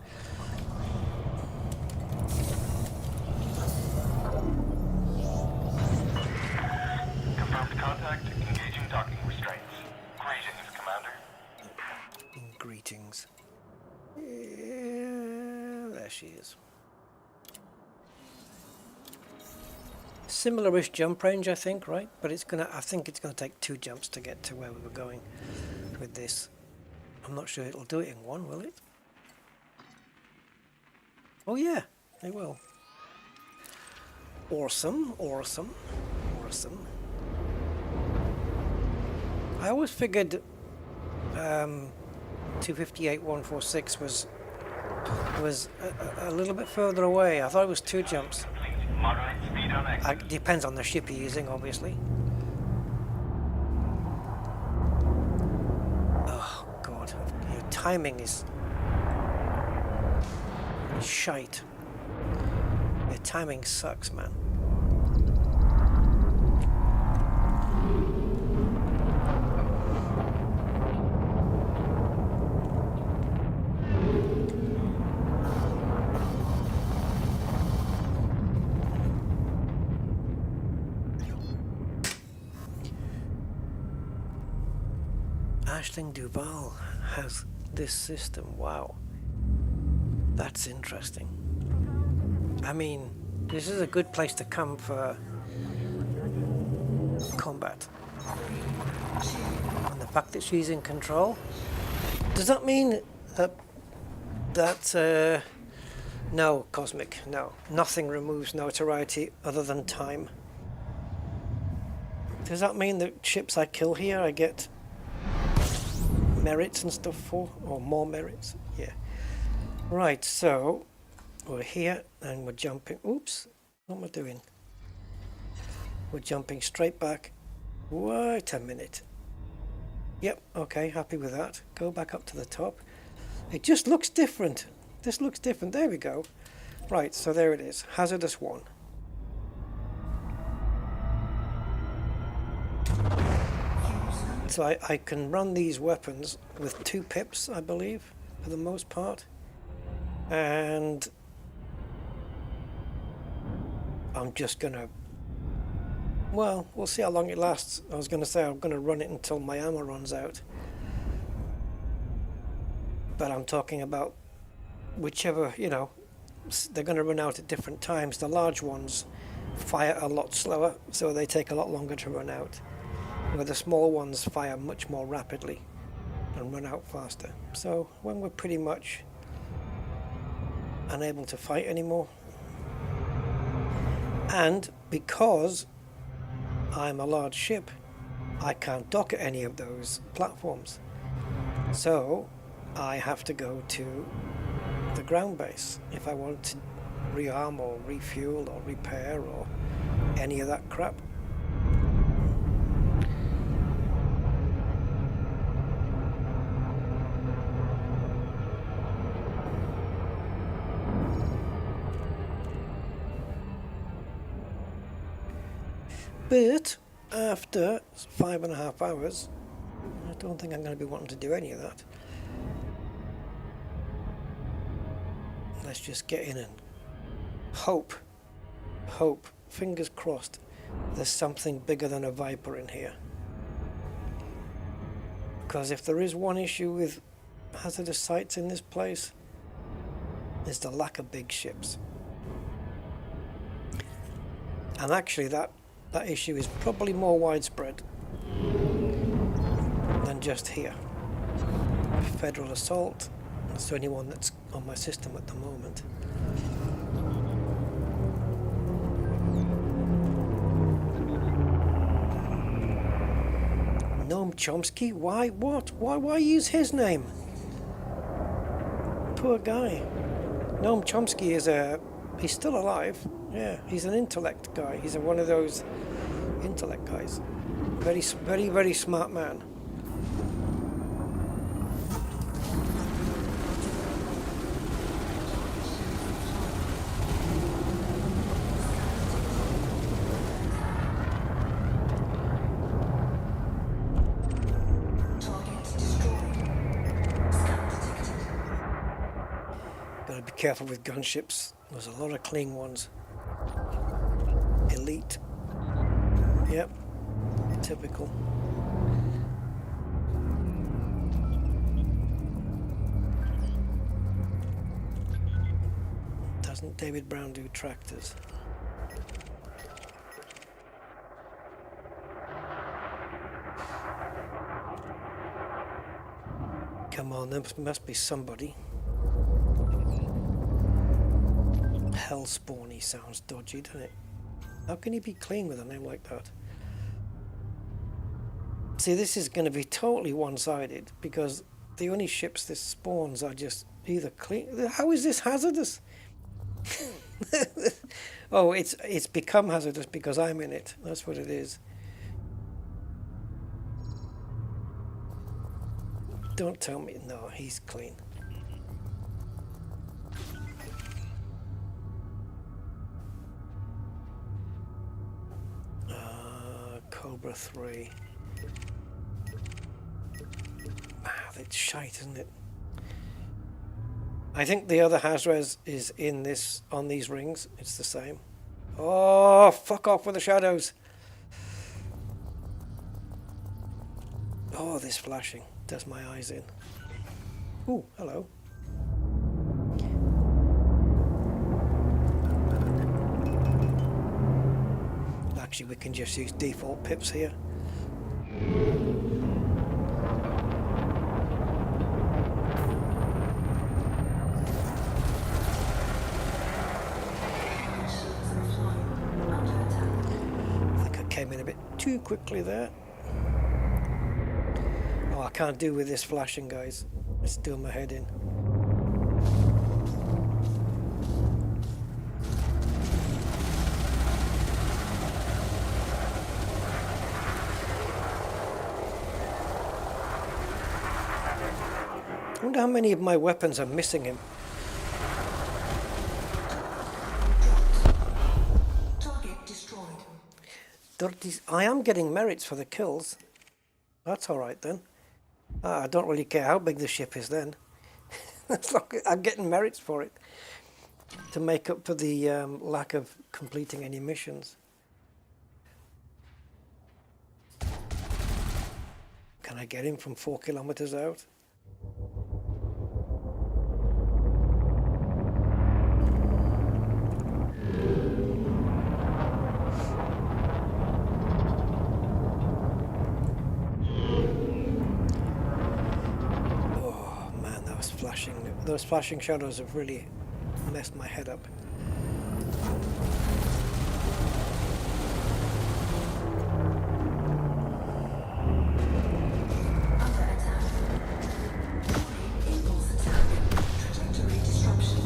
Confirmed contact, engaging docking restraints. Greetings, Commander. Greetings. Yeah, there she is. Similar-ish jump range, I think, right? But I think it's gonna take 2 jumps to get to where we were going with this. I'm not sure it'll do it in 1, will it? Oh yeah, it will. Awesome, awesome, awesome. I always figured 258.146 was a little bit further away. I thought it was 2 jumps. Moderate speed on exit. Depends on the ship you're using, obviously. Oh God, your timing is shite. Your timing sucks, man. Ashling Duval has this system. Wow, that's interesting. I mean, this is a good place to come for combat. And the fact that she's in control, does that mean that no, Cosmic, no, nothing removes notoriety other than time? Does that mean that ships I kill here I get merits and stuff for, or more merits? Yeah. Right, so we're here and we're jumping. Oops, what am I doing? We're jumping straight back. Wait a minute. Yep, okay, happy with that. Go back up to the top. It just looks different. This looks different. There we go. Right, so there it is. Hazardous 1. So I can run these weapons with 2 pips, I believe, for the most part. And I'm just gonna, well, we'll see how long it lasts. I was gonna say I'm gonna run it until my ammo runs out. But I'm talking about whichever, you know, they're gonna run out at different times. The large ones fire a lot slower, so they take a lot longer to run out. Where the small ones fire much more rapidly and run out faster. So when we're pretty much unable to fight anymore, and because I'm a large ship, I can't dock at any of those platforms, so I have to go to the ground base if I want to rearm or refuel or repair or any of that crap. But after 5.5 hours, I don't think I'm going to be wanting to do any of that. Let's just get in and hope, fingers crossed, there's something bigger than a Viper in here. Because if there is one issue with hazardous sites in this place, it's the lack of big ships. And actually that issue is probably more widespread than just here. Federal Assault, that's the only one that's on my system at the moment. Noam Chomsky? Why? What? Why use his name? Poor guy. Noam Chomsky is he's still alive. Yeah, he's an intellect guy. He's one of those intellect, guys. Very, very smart man. Gotta be careful with gunships. There's a lot of clean ones. Elite. Yep. Typical. Doesn't David Brown do tractors? Come on, there must be somebody. Hellspawn, he sounds dodgy, doesn't it? How can he be clean with a name like that? See, this is going to be totally one-sided because the only ships this spawns are just either clean. How is this hazardous? Oh, it's become hazardous because I'm in it. That's what it is. Don't tell me. No, he's clean. Cobra 3. That's shite, isn't it? I think the other Hazres is in this, on these rings. It's the same. Oh, fuck off with the shadows. Oh, this flashing does my eyes in. Ooh, hello. Actually, we can just use default pips here. I think I came in a bit too quickly there. Oh, I can't do with this flashing, guys. It's doing my head in. I wonder how many of my weapons are missing him. Target destroyed. I am getting merits for the kills. That's alright then. I don't really care how big the ship is then. I'm getting merits for it. To make up for the lack of completing any missions. Can I get him from 4 kilometers out? Those flashing shadows have really messed my head up. Under attack. Impulse attack. Trajectory disruption.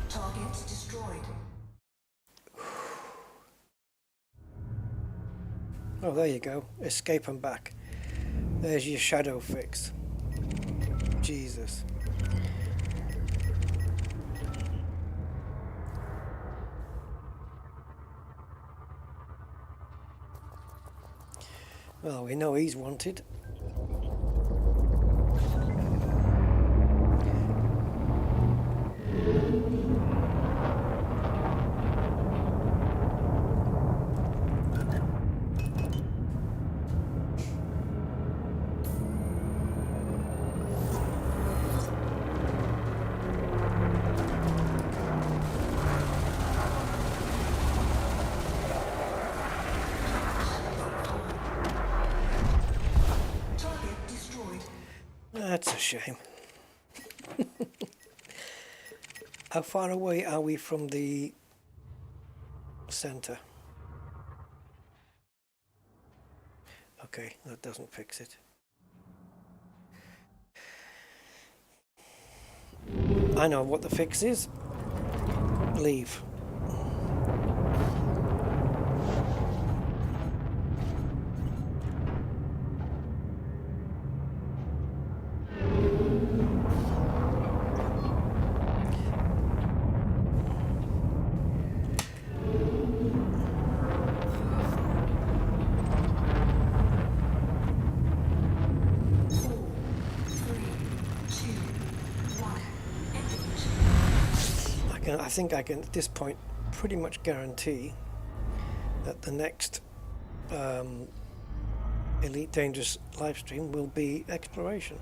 Target destroyed. Oh, there you go. Escape and back. There's your shadow fix. Jesus. Well, we know he's wanted. That's a shame. How far away are we from the center? Okay, that doesn't fix it. I know what the fix is. Leave. I think I can, at this point, pretty much guarantee that the next Elite Dangerous live stream will be exploration.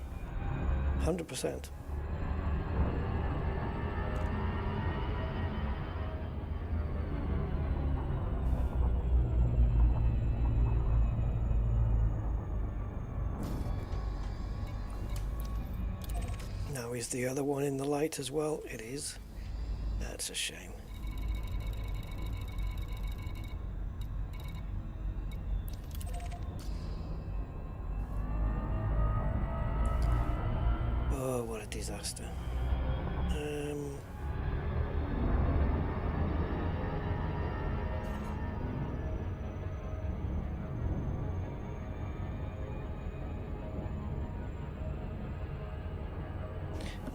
100%. Now, is the other one in the light as well? It is. That's a shame. Oh, what a disaster.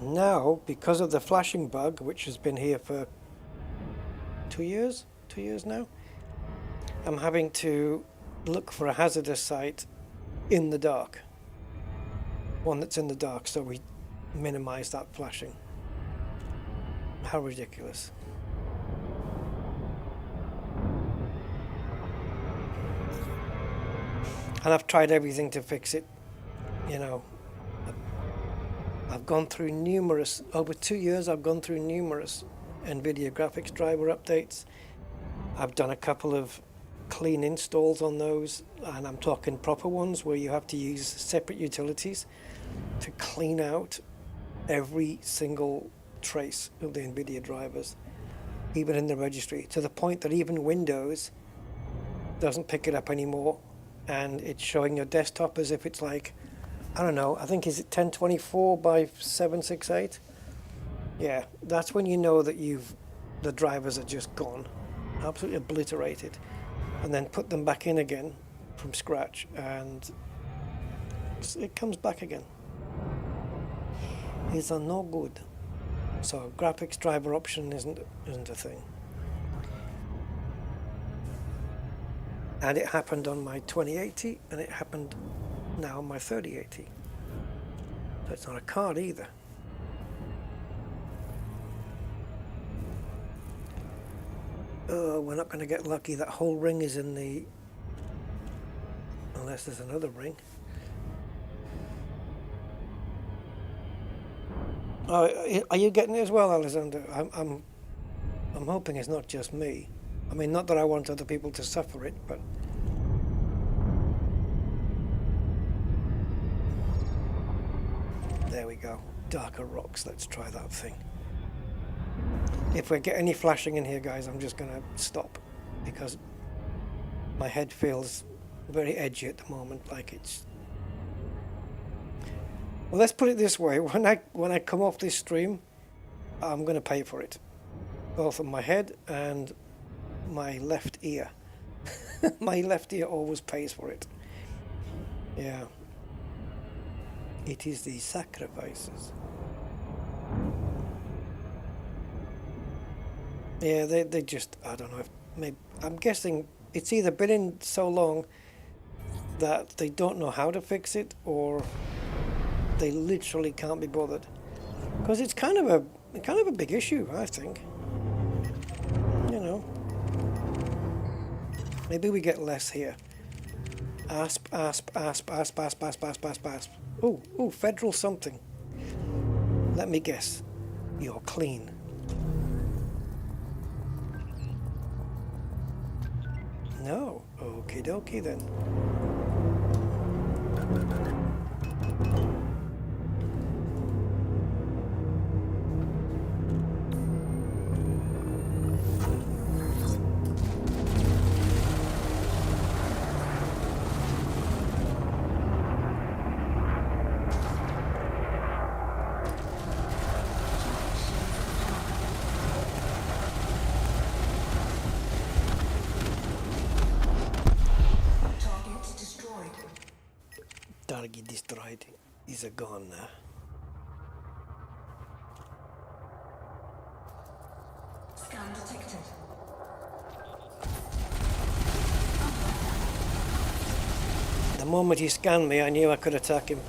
Now, because of the flashing bug, which has been here for 2 years now, I'm having to look for a hazardous site in the dark. One that's in the dark, so we minimize that flashing. How ridiculous. And I've tried everything to fix it, you know. I've gone through numerous, over 2 years I've gone through numerous Nvidia graphics driver updates. I've done a couple of clean installs on those, and I'm talking proper ones where you have to use separate utilities to clean out every single trace of the Nvidia drivers, even in the registry, to the point that even Windows doesn't pick it up anymore, and it's showing your desktop as if it's like, I don't know, I think is it 1024 by 768? Yeah, that's when you know that the drivers are just gone, absolutely obliterated, and then put them back in again from scratch, and it comes back again. These are no good. So graphics driver option isn't a thing. And it happened on my 2080, and it happened now on my 3080. So it's not a card either. Oh, we're not going to get lucky. That whole ring is in the... Unless there's another ring. Oh, are you getting it as well, Alexander? I'm hoping it's not just me. I mean, not that I want other people to suffer it, but... There we go. Darker rocks. Let's try that thing. If we get any flashing in here, guys, I'm just going to stop, because my head feels very edgy at the moment, like it's... Well, let's put it this way. When I come off this stream, I'm going to pay for it. Both on my head and my left ear. My left ear always pays for it. Yeah. It is the sacrifices. Yeah, they just, I don't know, if maybe, I'm guessing it's either been in so long that they don't know how to fix it, or they literally can't be bothered. Because it's kind of a big issue, I think. You know. Maybe we get less here. Asp. Ooh, federal something. Let me guess. You're clean. No. Okie dokie then. Target destroyed. He's gone now. Scan detected. The moment he scanned me, I knew I could attack him.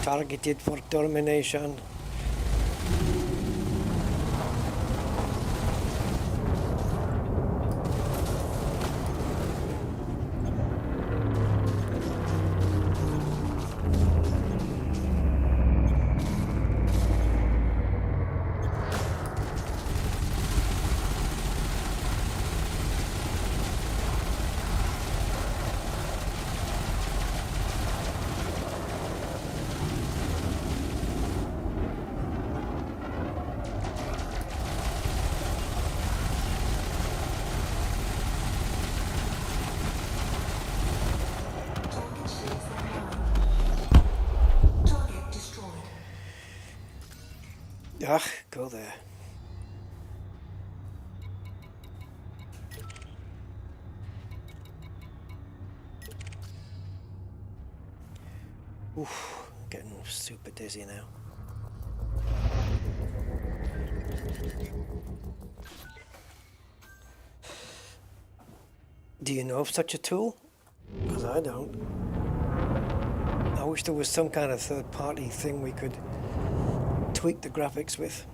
Targeted for termination. Ah, go there. Oof, getting super dizzy now. Do you know of such a tool? Because I don't. I wish there was some kind of third-party thing we could tweak the graphics with.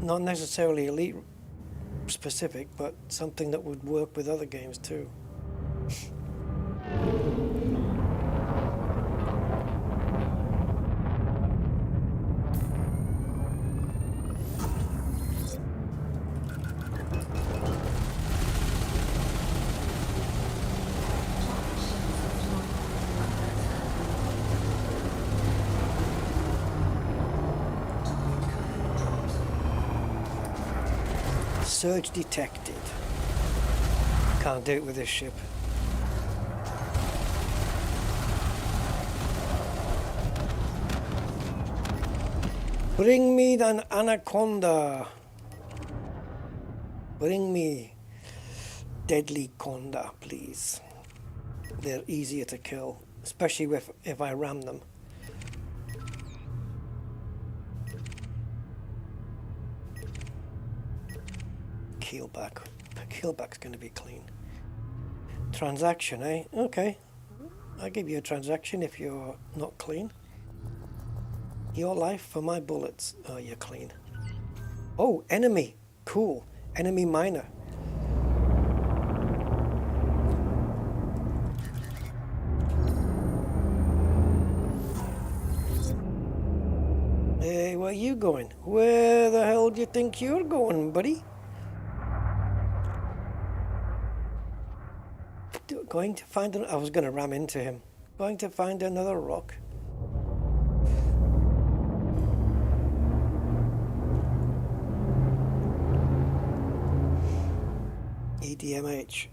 Not necessarily Elite specific, but something that would work with other games too. Surge detected. Can't do it with this ship. Bring me an anaconda. Bring me deadly conda, please. They're easier to kill, especially if I ram them. Keelback. Keelback's going to be clean. Transaction, eh? Okay. I'll give you a transaction if you're not clean. Your life for my bullets. Oh, you're clean. Oh, enemy. Cool. Enemy miner. Hey, where are you going? Where the hell do you think you're going, buddy? Going to find I was going to ram into him. Going to find another rock. EDMH.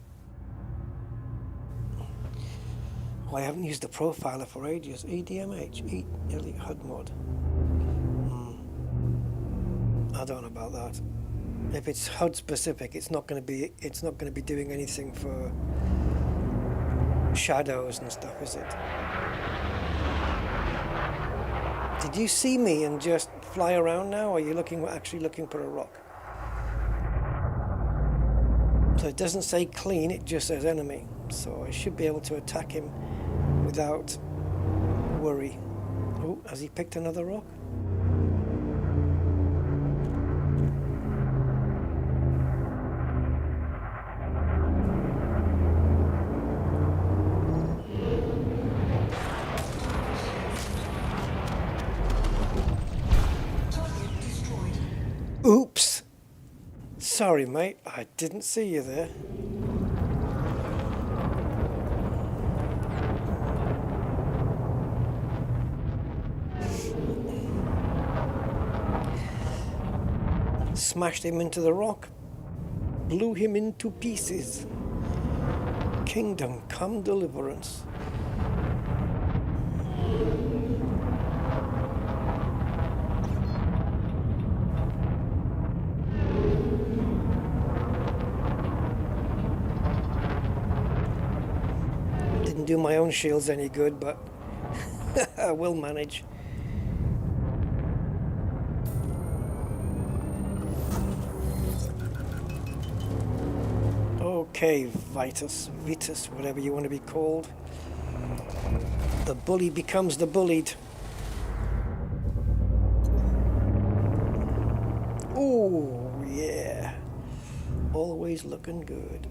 Oh, I haven't used the profiler for ages. EDMH. Elite HUD mod. I don't know about that. If it's HUD specific, it's not going to be doing anything for shadows and stuff, is it? Did you see me and just fly around now, or are you actually looking for a rock? So it doesn't say clean, it just says enemy. So I should be able to attack him without worry. Oh, has he picked another rock? Oops! Sorry, mate, I didn't see you there. Smashed him into the rock, blew him into pieces. Kingdom come deliverance. do my own shields any good, but I will manage. Okay, Vitus, whatever you want to be called. The bully becomes the bullied. Oh, yeah. Always looking good.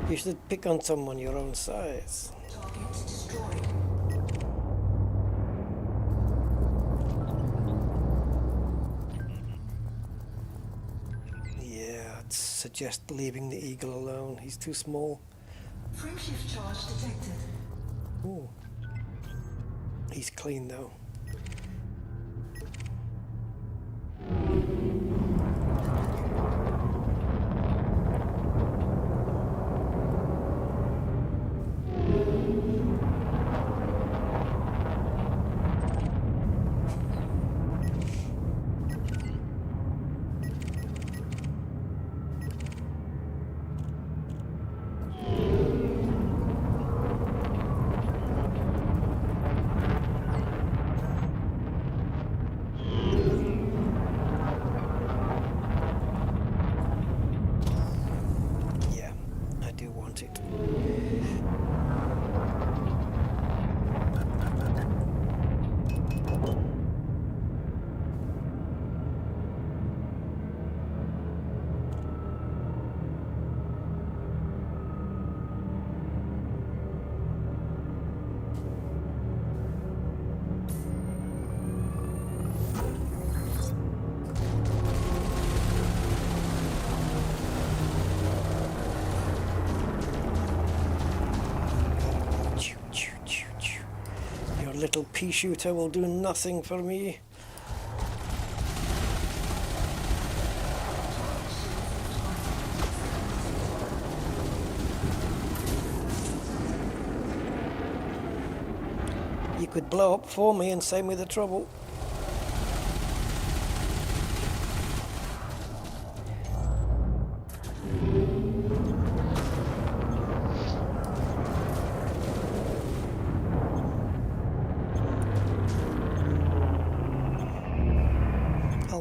You should pick on someone your own size. Target destroyed. Yeah, I'd suggest leaving the eagle alone. He's too small. Frameshift charge detected. Ooh. He's clean though. Little pea shooter will do nothing for me. You could blow up for me and save me the trouble.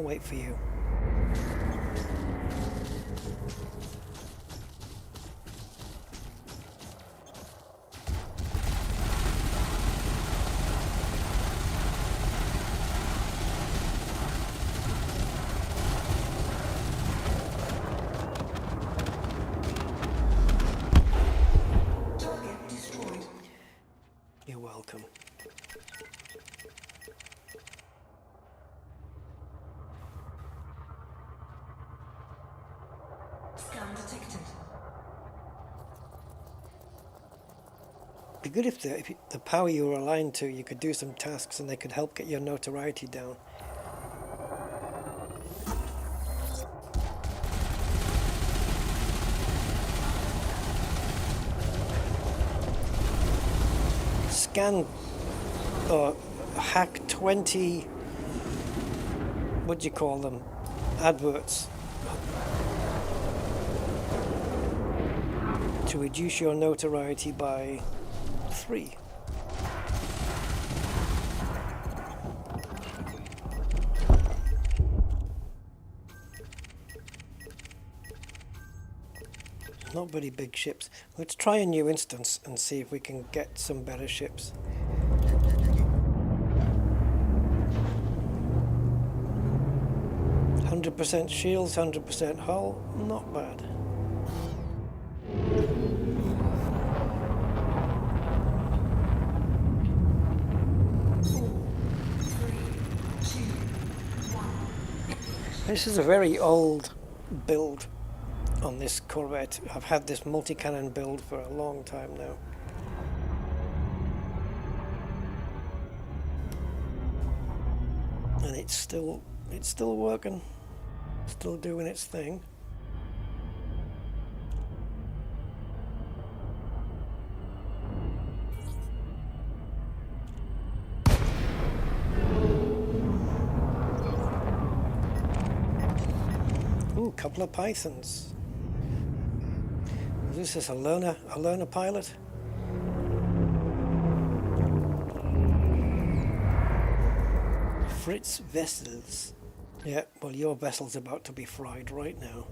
Wait for you. Target destroyed. You're welcome. Scan detected. Be good if the power you were aligned to, you could do some tasks and they could help get your notoriety down. Scan or hack 20, what do you call them, adverts to reduce your notoriety by 3. Not very big ships. Let's try a new instance and see if we can get some better ships. %, shields, 100% hull, not bad. This is a very old build on this Corvette. I've had this multi-cannon build for a long time now. And it's still working. Still doing its thing. Ooh, couple of pythons. Is this a learner pilot? Fritz vessels. Yeah, well, your vessel's about to be fried right now.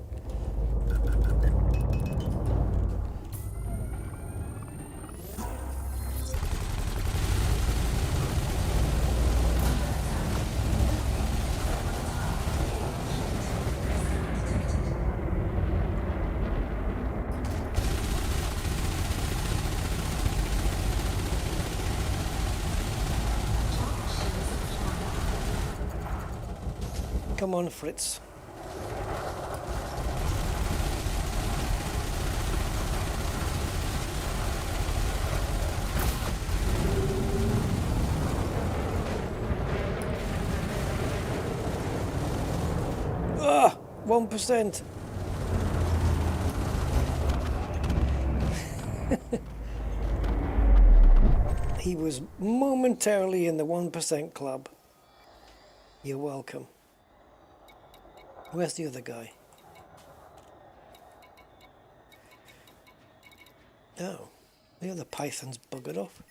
Come on, Fritz. Ah, 1%. He was momentarily in the 1% club. You're welcome. Where's the other guy? Oh, the other python's buggered off.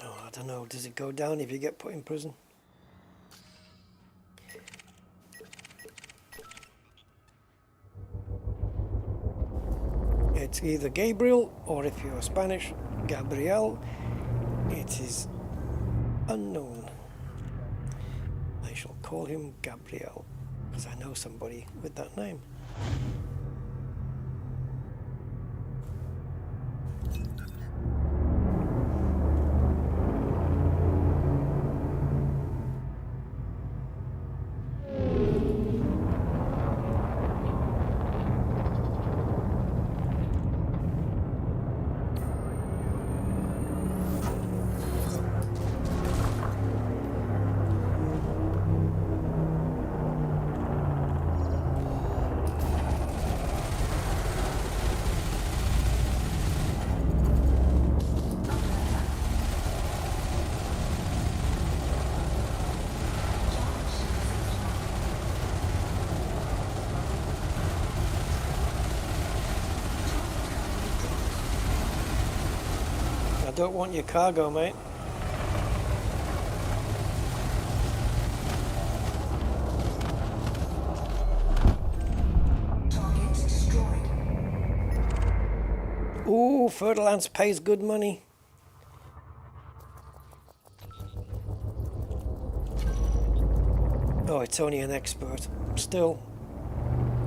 Oh, I don't know. Does it go down if you get put in prison? It's either Gabriel, or if you're Spanish, Gabriel. It is unknown. I shall call him Gabriel, because I know somebody with that name. I don't want your cargo, mate. Target destroyed. Ooh, Fertilance pays good money. Oh, it's only an expert. Still,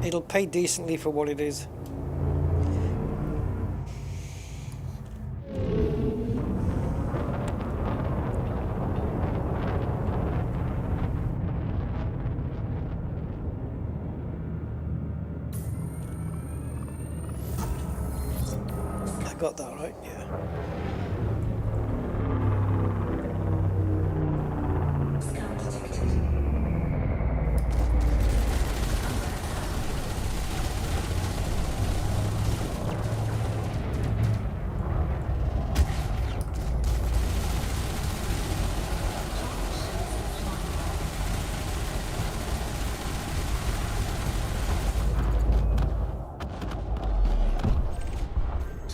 it'll pay decently for what it is. Got that right, yeah. Scan detected.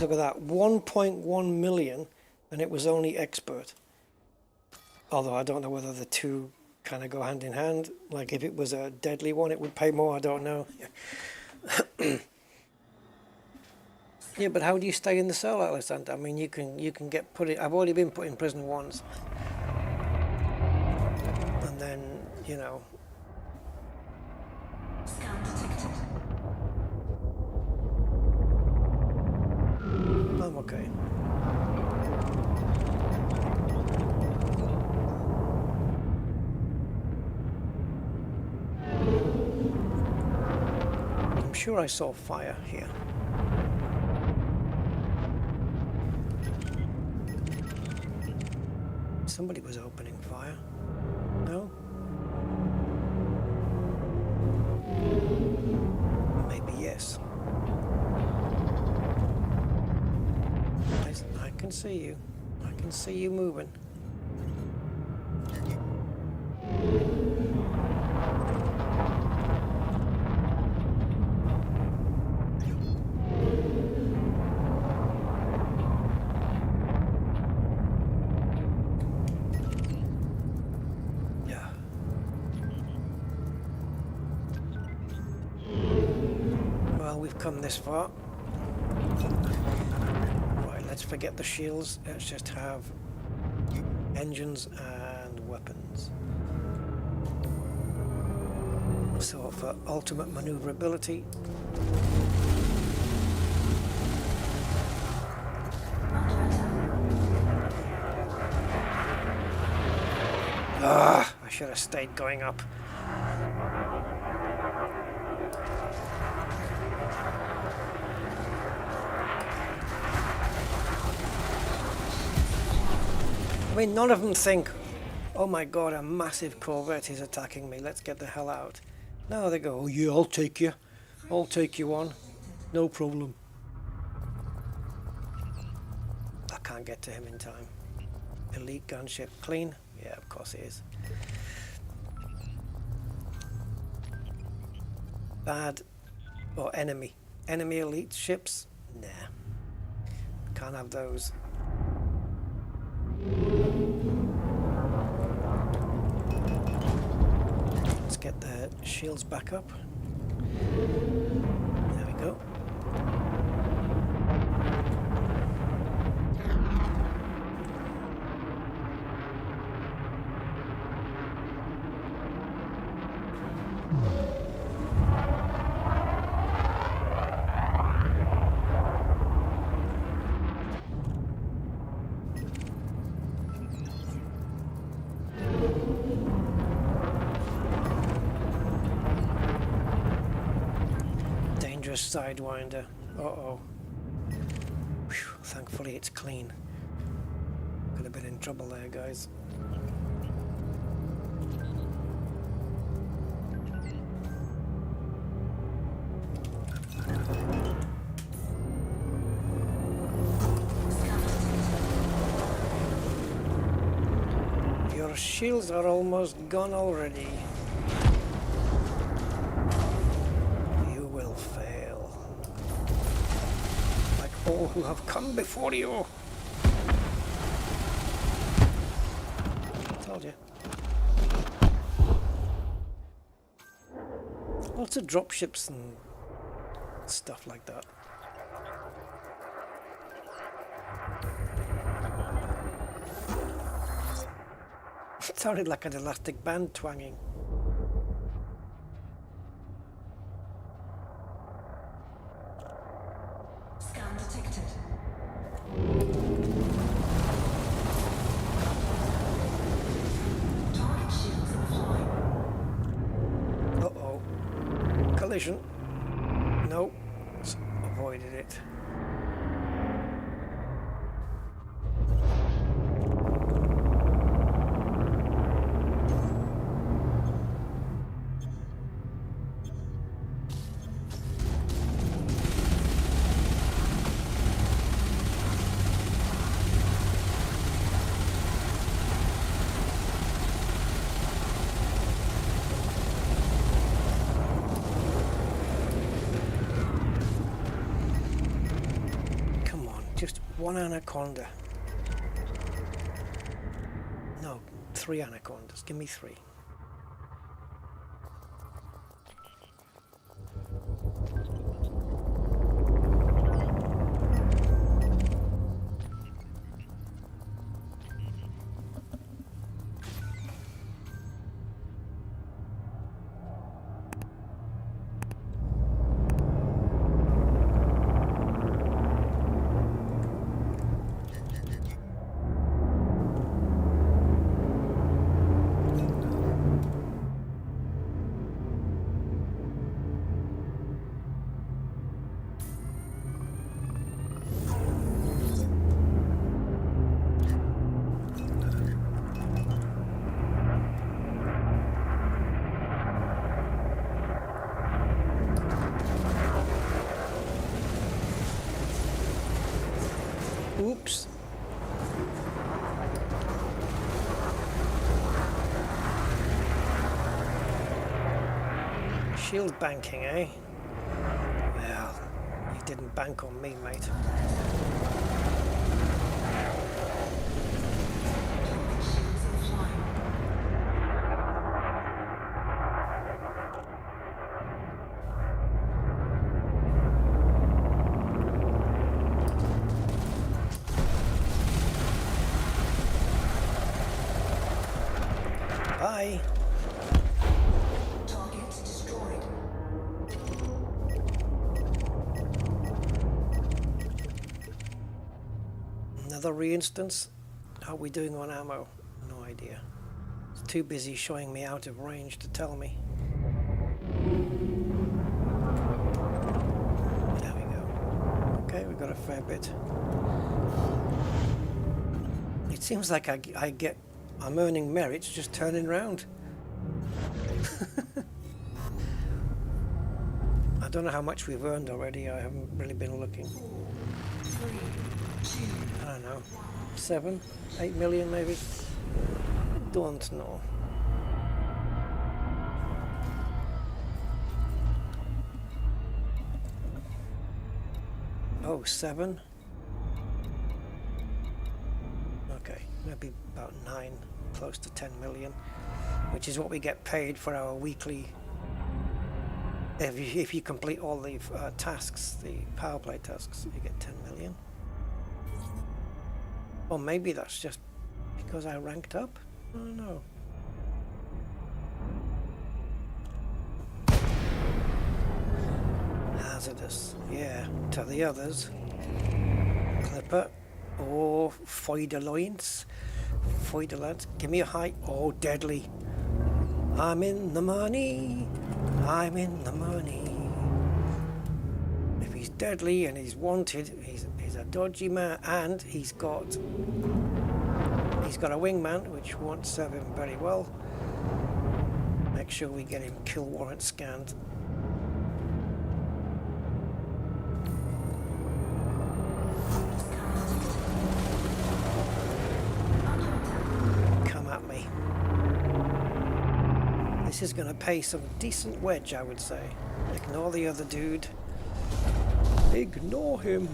Look at that, 1.1 million, and it was only expert. Although I don't know whether the two kind of go hand in hand. Like if it was a deadly one, it would pay more, I don't know. Yeah, but how do you stay in the cell, Alessandra? I mean, you can get put in. I've already been put in prison once. And then, you know. Scan detected. I'm okay. sure I saw fire here. Somebody was opening fire. No? Maybe yes. I can see you. I can see you moving. We've come this far. Right, let's forget the shields. Let's just have engines and weapons. So for ultimate maneuverability, I should have stayed going up. I mean, none of them think, oh my god, a massive Corvette is attacking me, let's get the hell out. No, they go, oh yeah, I'll take you on, no problem. I can't get to him in time. Elite gunship, clean? Yeah, of course it is. Bad, or enemy elite ships? Nah, can't have those. Let's get the shields back up. There we go. Sidewinder. Uh-oh. Whew, thankfully it's clean. Could have been in trouble there, guys. Your shields are almost gone already. All who have come before you. Told you. Lots of dropships and stuff like that. It sounded like an elastic band twanging. Nope, avoided it. One anaconda. No, 3 anacondas. Give me 3. Oops. Shield banking, eh? Well, you didn't bank on me, mate. Bye. Target destroyed. Another re-instance? How are we doing on ammo? No idea. It's too busy showing me out of range to tell me. There we go. Okay, we got a fair bit. It seems like I'm earning merits just turning round. I don't know how much we've earned already. I haven't really been looking. 4, 3, 2. I don't know. 7, 8 million maybe? Don't know. Oh, 7? Okay, maybe about 9, close to 10 million, which is what we get paid for our weekly. If you complete all the tasks, the power play tasks, you get 10 million. Or maybe that's just because I ranked up? I don't know. Hazardous, yeah, to the others. Clipper, or Feuderloins. Feuderlads, give me a height. Oh, deadly. I'm in the money. I'm in the money. If he's deadly and he's wanted, he's a dodgy man, and he's got a wingman, which won't serve him very well. Make sure we get him kill warrant scanned. Come at me. This is going to pay some decent wedge, I would say. Ignore the other dude. Ignore him.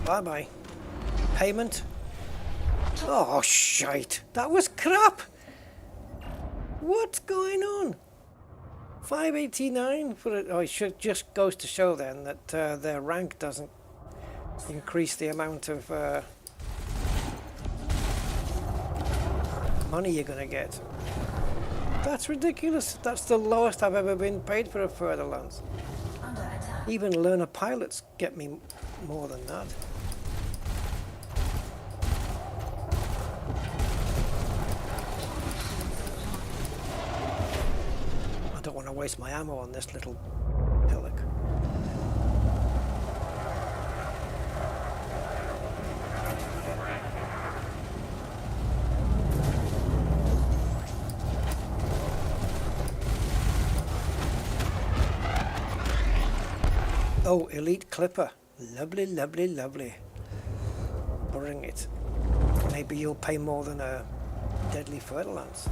Bye-bye. Payment? Oh, shite. That was crap. What's going on? 589 for it. Oh, it should just goes to show then that their rank doesn't increase the amount of money you're going to get. That's ridiculous. That's the lowest I've ever been paid for a Furtherlands. Even learner pilots get me more than that. I don't want to waste my ammo on this little pillock. Oh, elite clipper. Lovely, lovely, lovely. Bring it. Maybe you'll pay more than a deadly Furtherlands.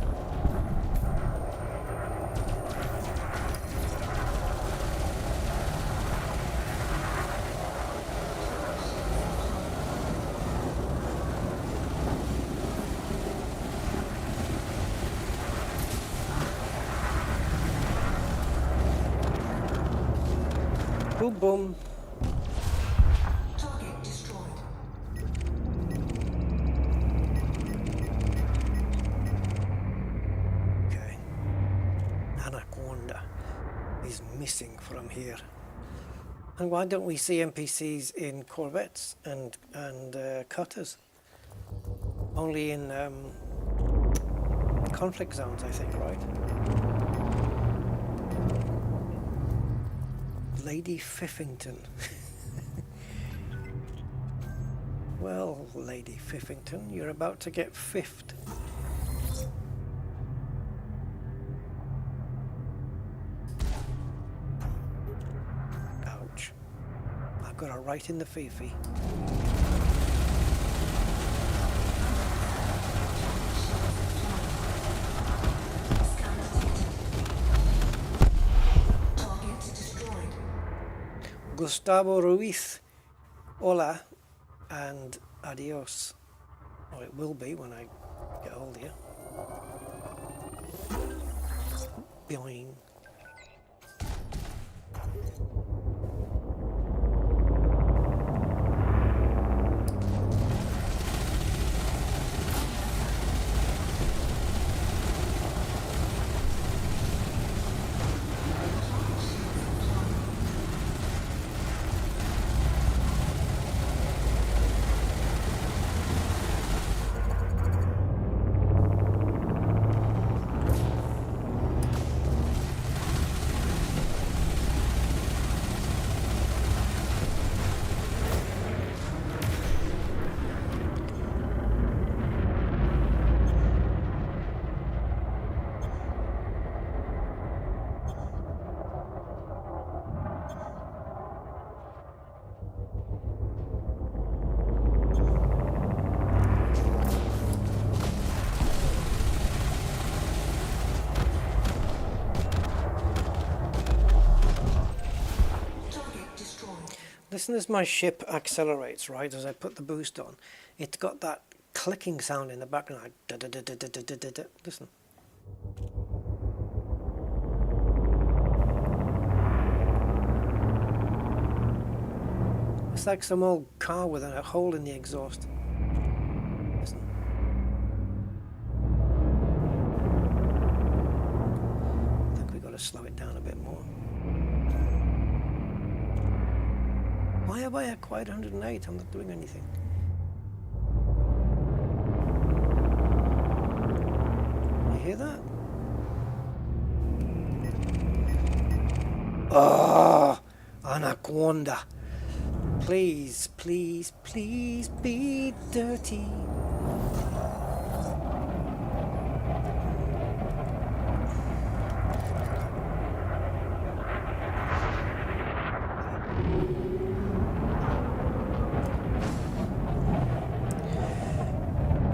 Boom, boom. Target destroyed. Okay. Anaconda is missing from here. And why don't we see NPCs in Corvettes and cutters? Only in conflict zones, I think, right? Lady Fiffington. Well, Lady Fiffington, you're about to get fiffed. Ouch. I got her right in the fifi. Gustavo Ruiz, hola and adios. Or it will be when I get hold of you. Boing. Listen as my ship accelerates, right, as I put the boost on. It's got that clicking sound in the background, like da da da da da da da da. Listen. It's like some old car with a hole in the exhaust. Listen. I think we've got to slow it down a bit more. Why have I acquired 108? I'm not doing anything. You hear that? Oh, Anaconda. Please, please, please be dirty.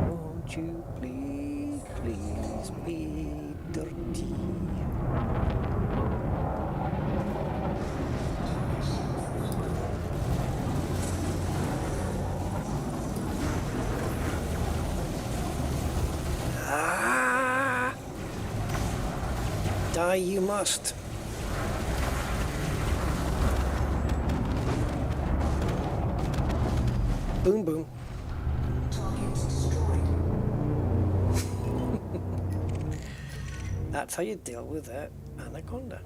Won't you please, please be dirty? Ah! Die you must. Boom boom. That's how you deal with that anaconda.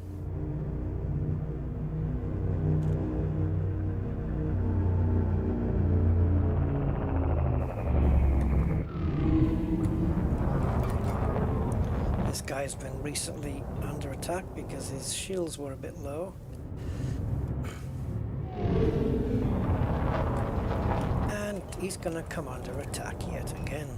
This guy's been recently under attack because his shields were a bit low. And he's gonna come under attack yet again.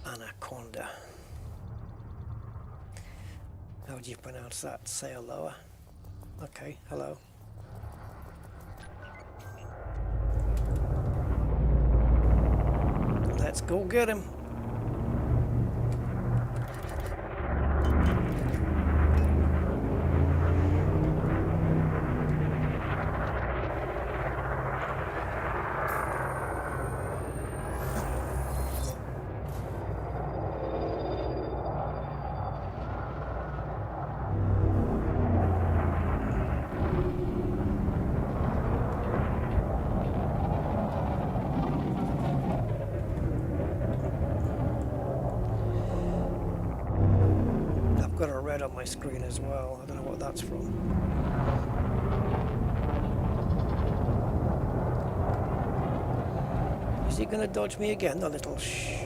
Anaconda. How do you pronounce that? Say hello. Okay, hello. Let's go get him. got a red on my screen as well. I don't know what that's from. Is he going to dodge me again, the little shh?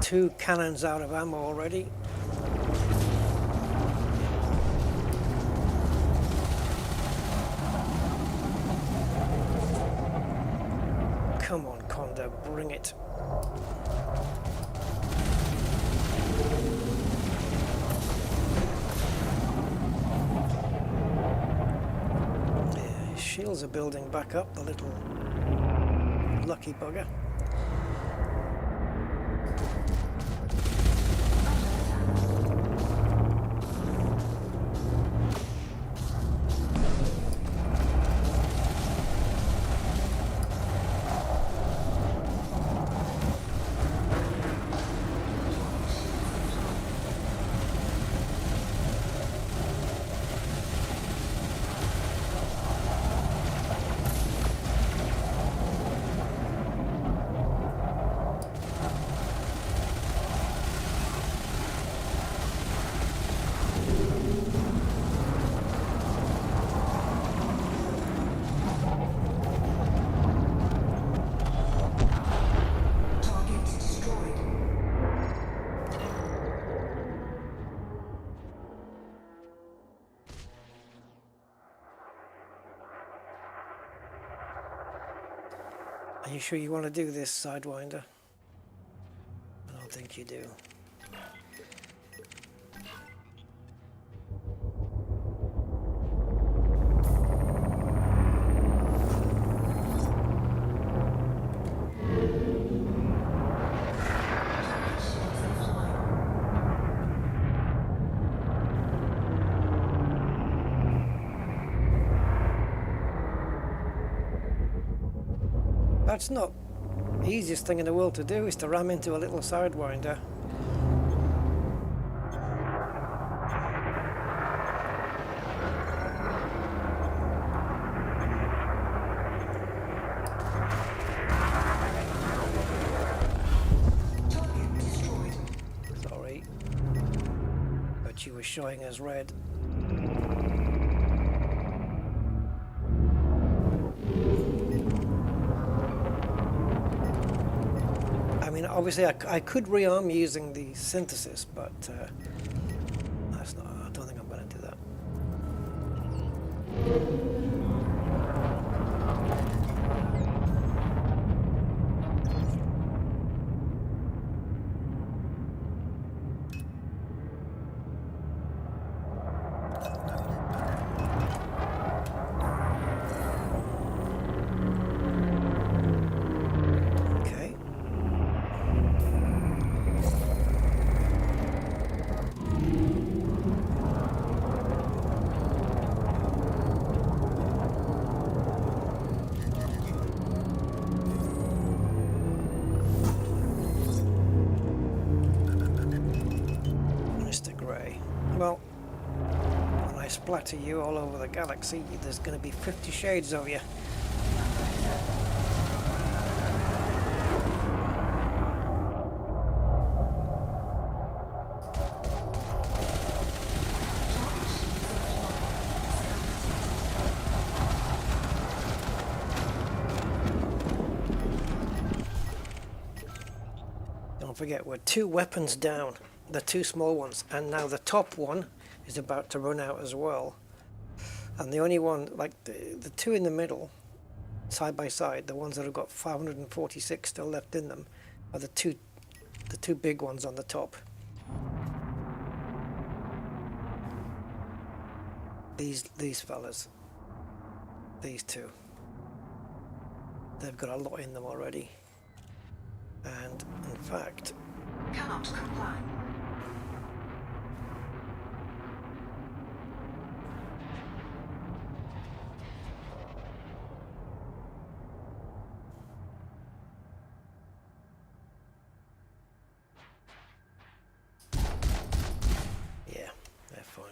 Two cannons out of ammo already. Come on, Condor, bring it. Yeah, his shields are building back up, the little lucky bugger. Are you sure you want to do this, Sidewinder? I don't think you do. That's not the easiest thing in the world to do, is to ram into a little Sidewinder. Sorry, but you were showing us red. Obviously, I could rearm using the synthesis, but that's not. I don't think I'm going to do that. Well, when I splatter you all over the galaxy, there's going to be 50 shades of you. Don't forget, we're 2 weapons down. The 2 small ones, and now the top one is about to run out as well. And the only one, like the 2 in the middle, side by side, the ones that have got 546 still left in them, are the two big ones on the top. These fellas. these two. They've got a lot in them already. And in fact, Cannot comply. yeah, they're fine.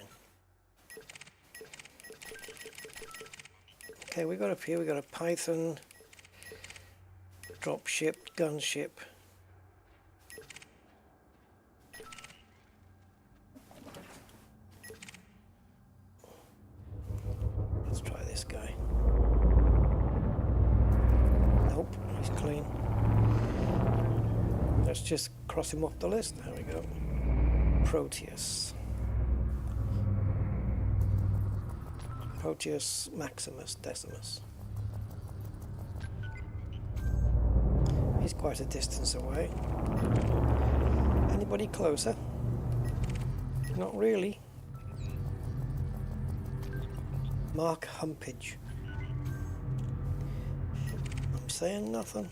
Okay, we got up here, we got a Python, dropship, gunship. Let's try this guy. Nope, he's clean. Let's just cross him off the list. There we go. Proteus. Proteus Maximus Decimus. He's quite a distance away. Anybody closer? Not really. Mark Humpage. I'm saying nothing.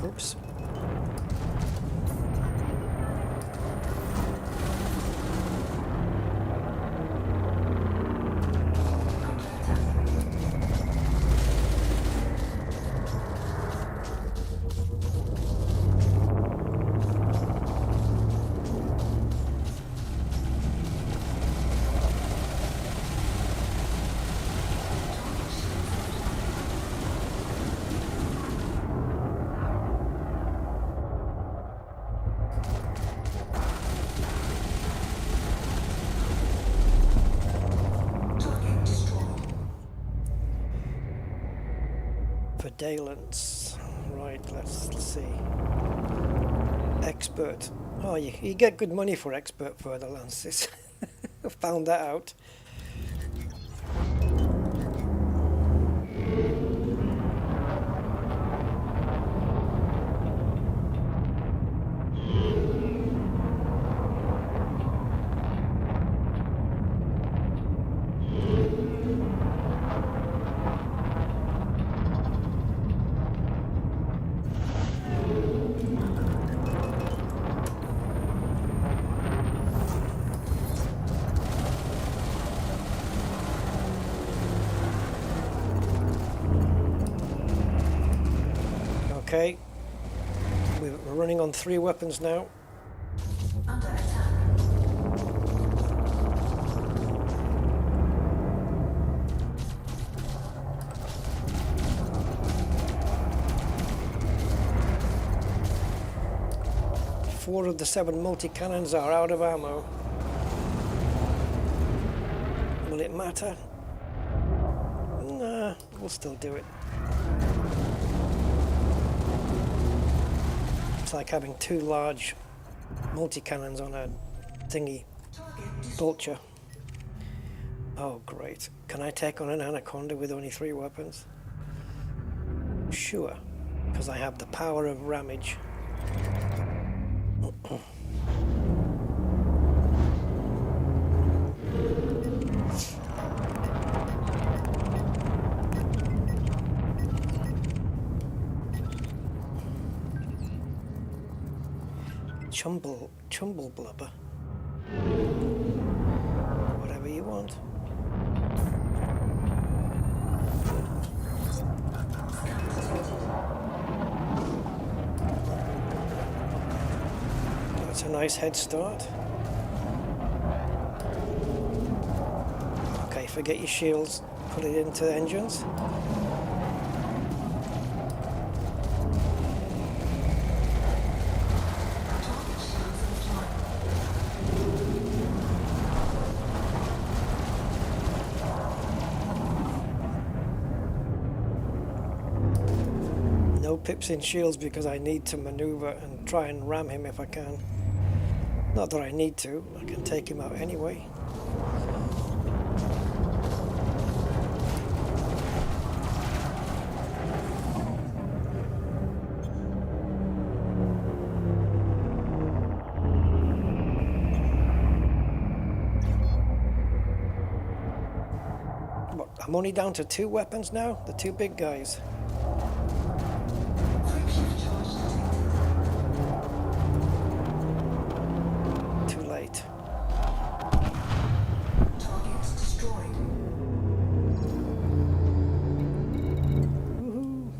Oops. For Dalens. Right, let's see. Expert. Oh, you get good money for expert for the lances. I found that out. Okay, we're running on 3 weapons now. Under attack. Four of the 7 multi-cannons are out of ammo. Will it matter? Nah, we'll still do it. It's like having 2 large multi-cannons on a thingy vulture. Oh great. Can I take on an anaconda with only 3 weapons? Sure, because I have the power of ramage. Chumble blubber. Whatever you want. That's a nice head start. Okay, forget your shields. Put it into the engines. pips in shields because I need to maneuver and try and ram him if I can. Not that I need to, I can take him out anyway. What, I'm only down to 2 weapons now? The 2 big guys. Too late. Targets destroyed. Woohoo.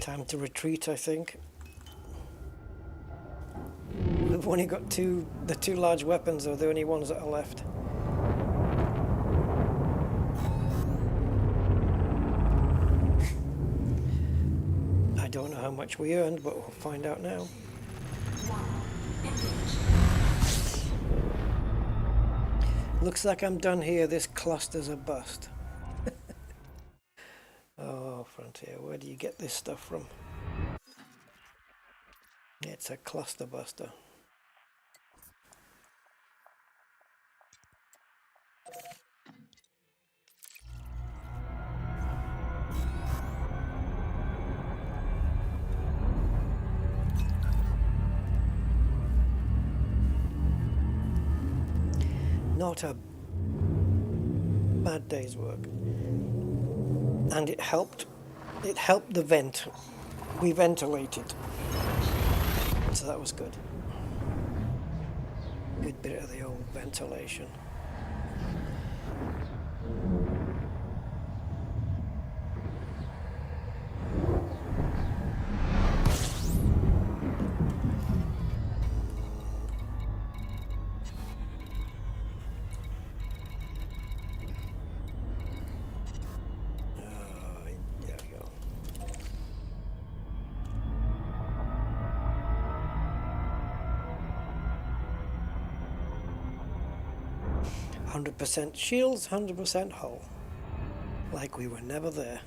Time to retreat, I think. We've only got the 2 large weapons are the only ones that are left. I don't know how much we earned, but we'll find out now. Looks like I'm done here. This cluster's a bust. Oh, Frontier, where do you get this stuff from? It's a cluster buster. Not a bad day's work. And it helped the vent. We ventilated. So that was good. Good bit of the old ventilation. There we go. 100% shields, 100% hull. Like we were never there.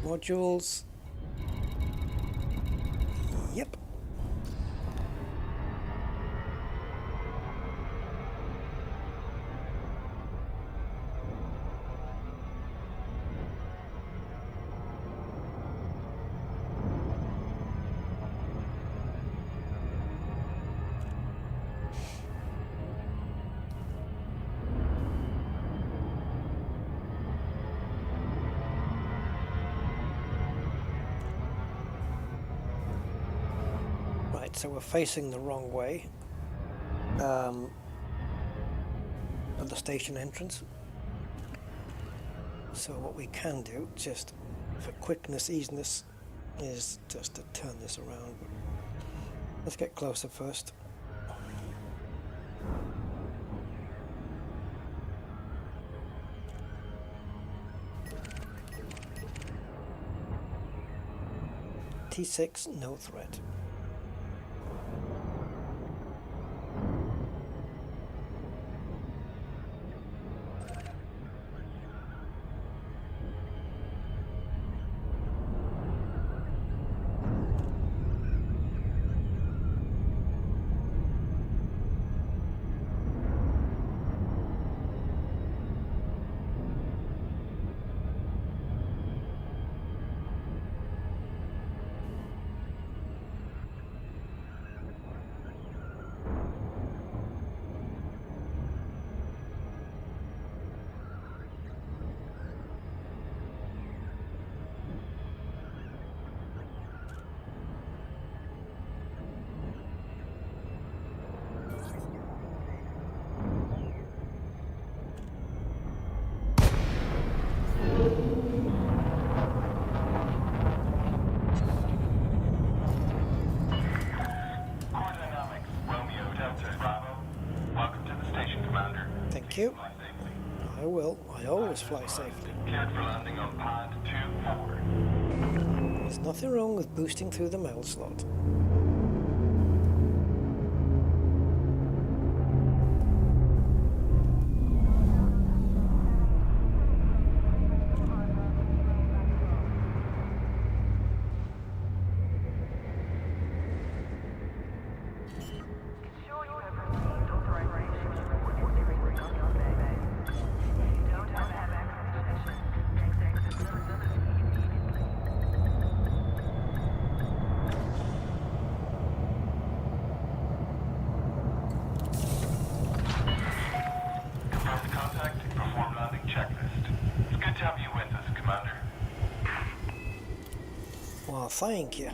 Modules. Yep. So we're facing the wrong way at the station entrance. So what we can do, just for quickness, easiness, is just to turn this around. But let's get closer first. T6, no threat. Thank you. I will. I always fly safely. Cleared for landing on pad 2-4. There's nothing wrong with boosting through the mail slot. Well, thank you.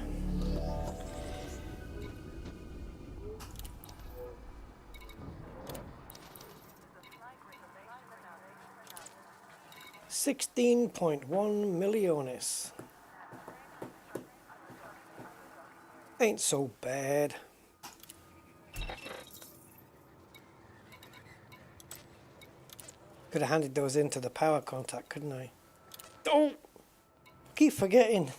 $16.1 milliones. Ain't so bad. Could have handed those into the power contact, couldn't I? Oh! Keep forgetting.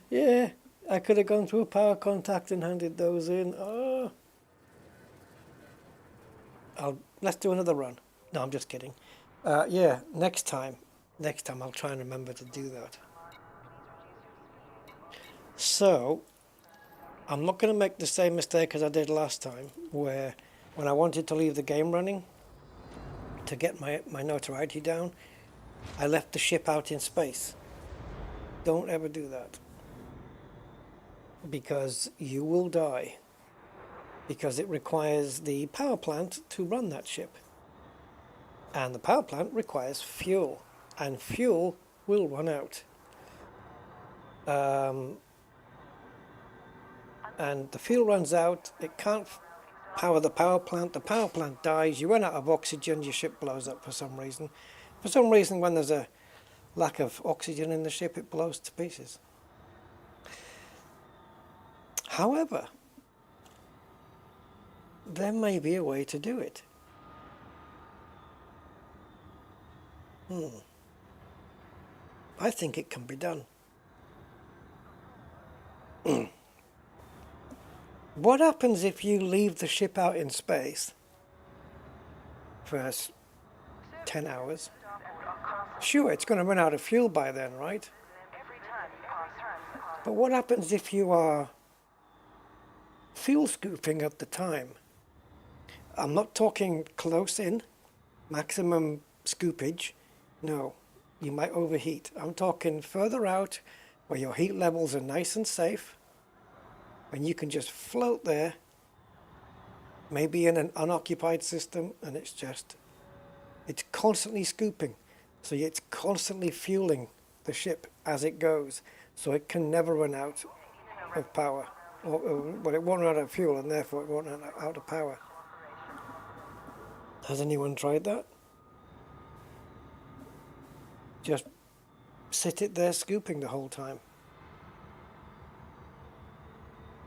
Yeah, I could have gone through a power contact and handed those in. Oh. Let's do another run. No, I'm just kidding. Yeah, next time I'll try and remember to do that. So, I'm not going to make the same mistake as I did last time, where when I wanted to leave the game running to get my notoriety down, I left the ship out in space. Don't ever do that, because you will die, because it requires the power plant to run that ship, and the power plant requires fuel, and fuel will run out. And the fuel runs out, it can't power the power plant dies, you run out of oxygen, your ship blows up for some reason. For some reason, when there's a lack of oxygen in the ship, it blows to pieces. However, there may be a way to do it. I think it can be done. What happens if you leave the ship out in space for 10 hours? Sure, it's going to run out of fuel by then, right? But what happens if you are fuel scooping at the time? I'm not talking close in, maximum scoopage. No, you might overheat. I'm talking further out, where your heat levels are nice and safe, and you can just float there, maybe in an unoccupied system, and it's constantly scooping. So it's constantly fueling the ship as it goes, so it can never run out of power. Well, it won't run out of fuel, and therefore it won't run out of power. Has anyone tried that? Just sit it there scooping the whole time.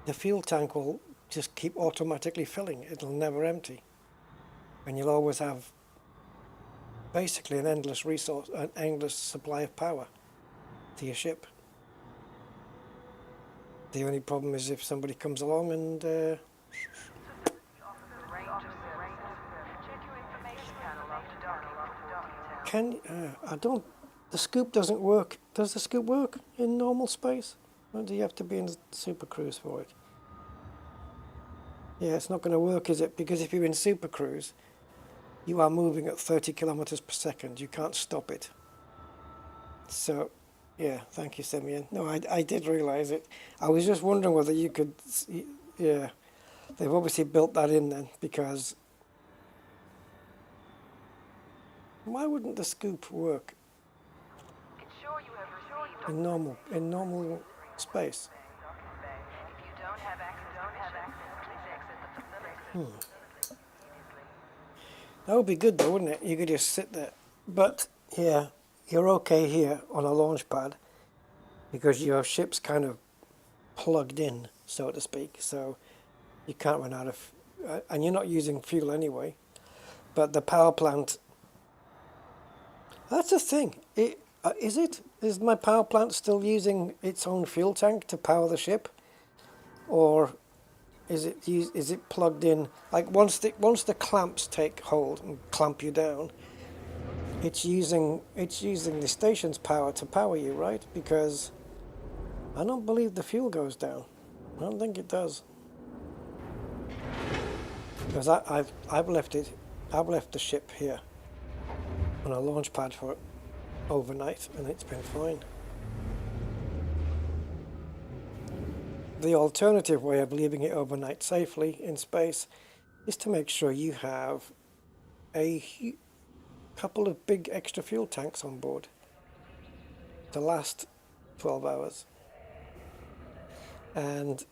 The fuel tank will just keep automatically filling. It'll never empty. And you'll always have basically an endless resource, an endless supply of power to your ship. The only problem is if somebody comes along and the scoop doesn't work. Does the scoop work in normal space? Or do you have to be in Super Cruise for it? Yeah, it's not going to work, is it? Because if you're in Super Cruise, you are moving at 30 kilometers per second. You can't stop it. So, yeah, thank you, Simeon. No, I did realize it. I was just wondering whether you could... Yeah, they've obviously built that in then, because... Why wouldn't the scoop work in normal space? That would be good though, wouldn't it? You could just sit there. But yeah, you're okay here on a launch pad because your ship's kind of plugged in, so to speak. So you can't run out of... and you're not using fuel anyway. But the power plant... That's the thing. Is it? Is my power plant still using its own fuel tank to power the ship, or is it plugged in? Like once the clamps take hold and clamp you down, it's using the station's power to power you, right? Because I don't believe the fuel goes down. I don't think it does. Because I've left the ship here on a launch pad for overnight, and it's been fine. The alternative way of leaving it overnight safely in space is to make sure you have a couple of big extra fuel tanks on board to last 12 hours. And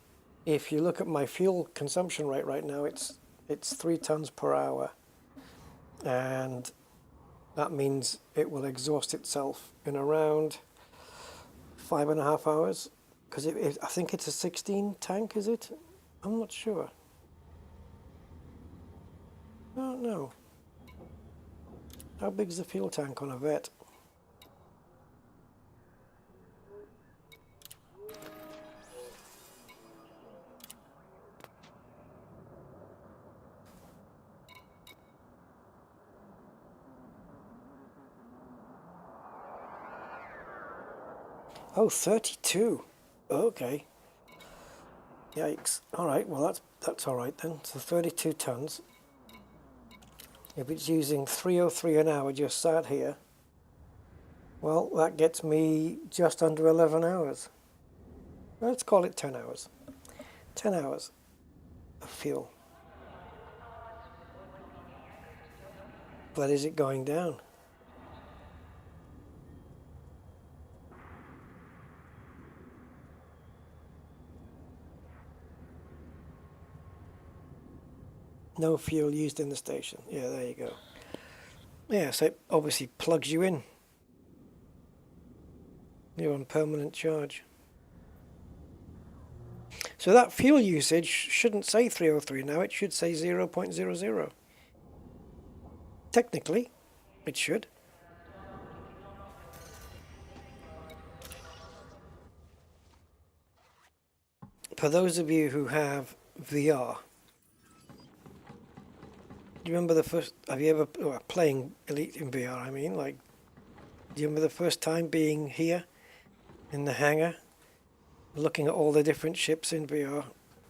if you look at my fuel consumption rate right now, it's 3 tons per hour, and that means it will exhaust itself in around 5.5 hours, because I think it's a 16 tank, is it? I'm not sure. I don't know. How big's the fuel tank on a vet? Oh, 32. Okay. Yikes. Alright, well that's alright then. So 32 tons. If it's using 303 an hour just sat here, well, that gets me just under 11 hours. Let's call it 10 hours. 10 hours of fuel. But is it going down? No fuel used in the station. Yeah, there you go. Yeah, so it obviously plugs you in. You're on permanent charge. So that fuel usage shouldn't say 303 now, it should say 0.00. Technically, it should. For those of you who have VR, do you remember the first, have you ever, playing Elite in VR, I mean, like, do you remember the first time being here in the hangar, looking at all the different ships in VR,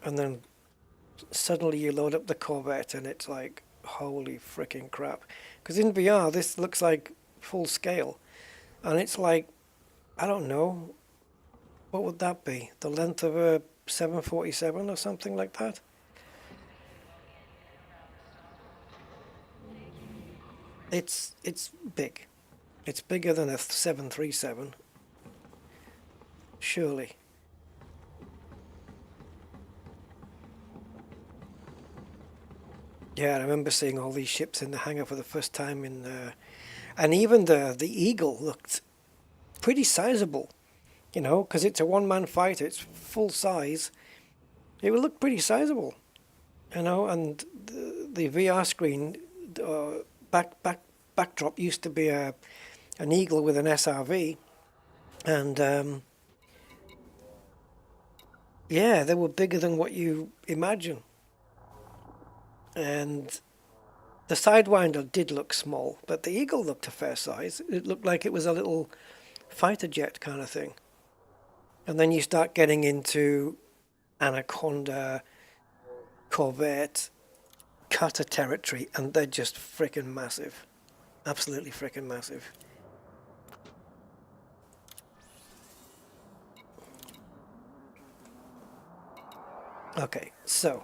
and then suddenly you load up the Corvette and it's like, holy freaking crap. Because in VR, this looks like full scale, and it's like, I don't know, what would that be? The length of a 747 or something like that? It's big. It's bigger than a 737, surely. Yeah, I remember seeing all these ships in the hangar for the first time and even the Eagle looked pretty sizable, you know, because it's a one-man fighter, it's full size. It would look pretty sizable, you know, and the VR screen backdrop used to be an Eagle with an SRV, and yeah, they were bigger than what you imagine. And the Sidewinder did look small, but the Eagle looked a fair size. It looked like it was a little fighter jet kind of thing. And then you start getting into Anaconda, Corvette, Cutter territory, and they're just freaking massive. Absolutely freaking massive. Okay, so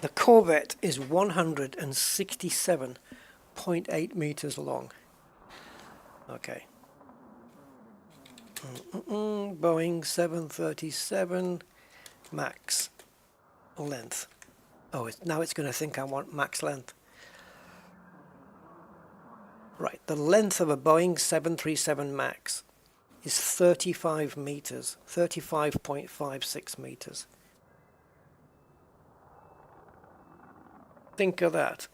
the Corvette is 167.8 meters long. Okay. Boeing 737 max length. Oh, now it's going to think I want max length. Right, the length of a Boeing 737 max is 35 meters, 35.56 meters. Think of that,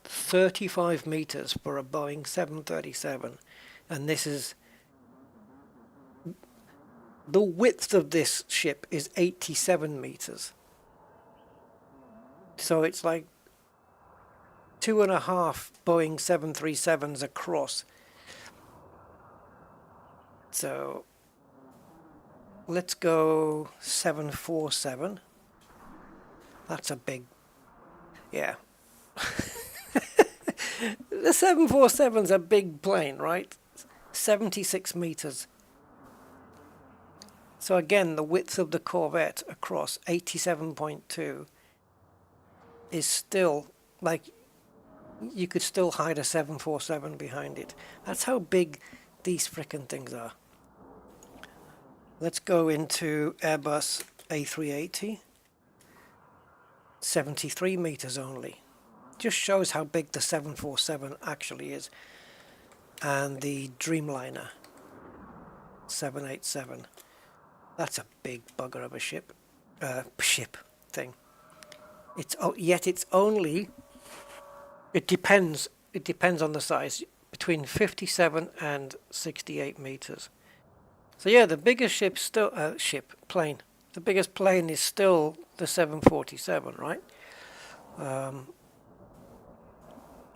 35 meters for a Boeing 737, and this is The width of this ship is 87 meters. So it's like 2.5 Boeing 737s across. So let's go 747. That's a big, yeah. The 747's a big plane, right? 76 meters. So again, the width of the Corvette across 87.2 is still, like, you could still hide a 747 behind it. That's how big these frickin' things are. Let's go into Airbus A380. 73 meters only. Just shows how big the 747 actually is. And the Dreamliner 787. That's a big bugger of a ship thing. Yet it's only, it depends on the size, between 57 and 68 meters. So yeah, the biggest ship still plane. The biggest plane is still the 747, right?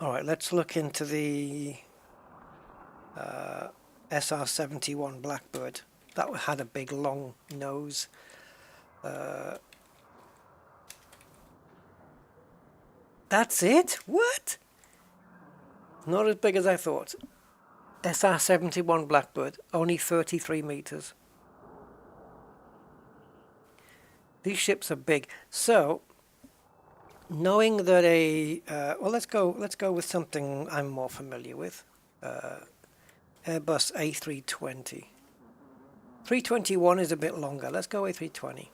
All right, let's look into the SR-71 Blackbird. That had a big long nose. That's it? What? Not as big as I thought. SR-71 Blackbird, only 33 meters. These ships are big. So, knowing that well, let's go with something I'm more familiar with. Airbus A320. 321 is a bit longer. Let's go A320.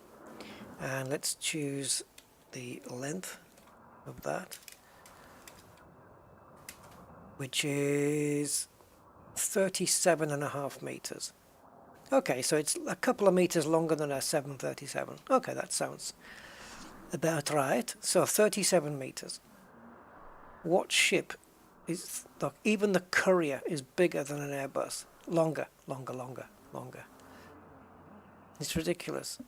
And let's choose the length of that, which is 37.5 meters. Okay, so it's a couple of meters longer than a 737. Okay, that sounds about right. So 37 meters. What ship is, look, even the Courier is bigger than an Airbus. Longer. It's ridiculous.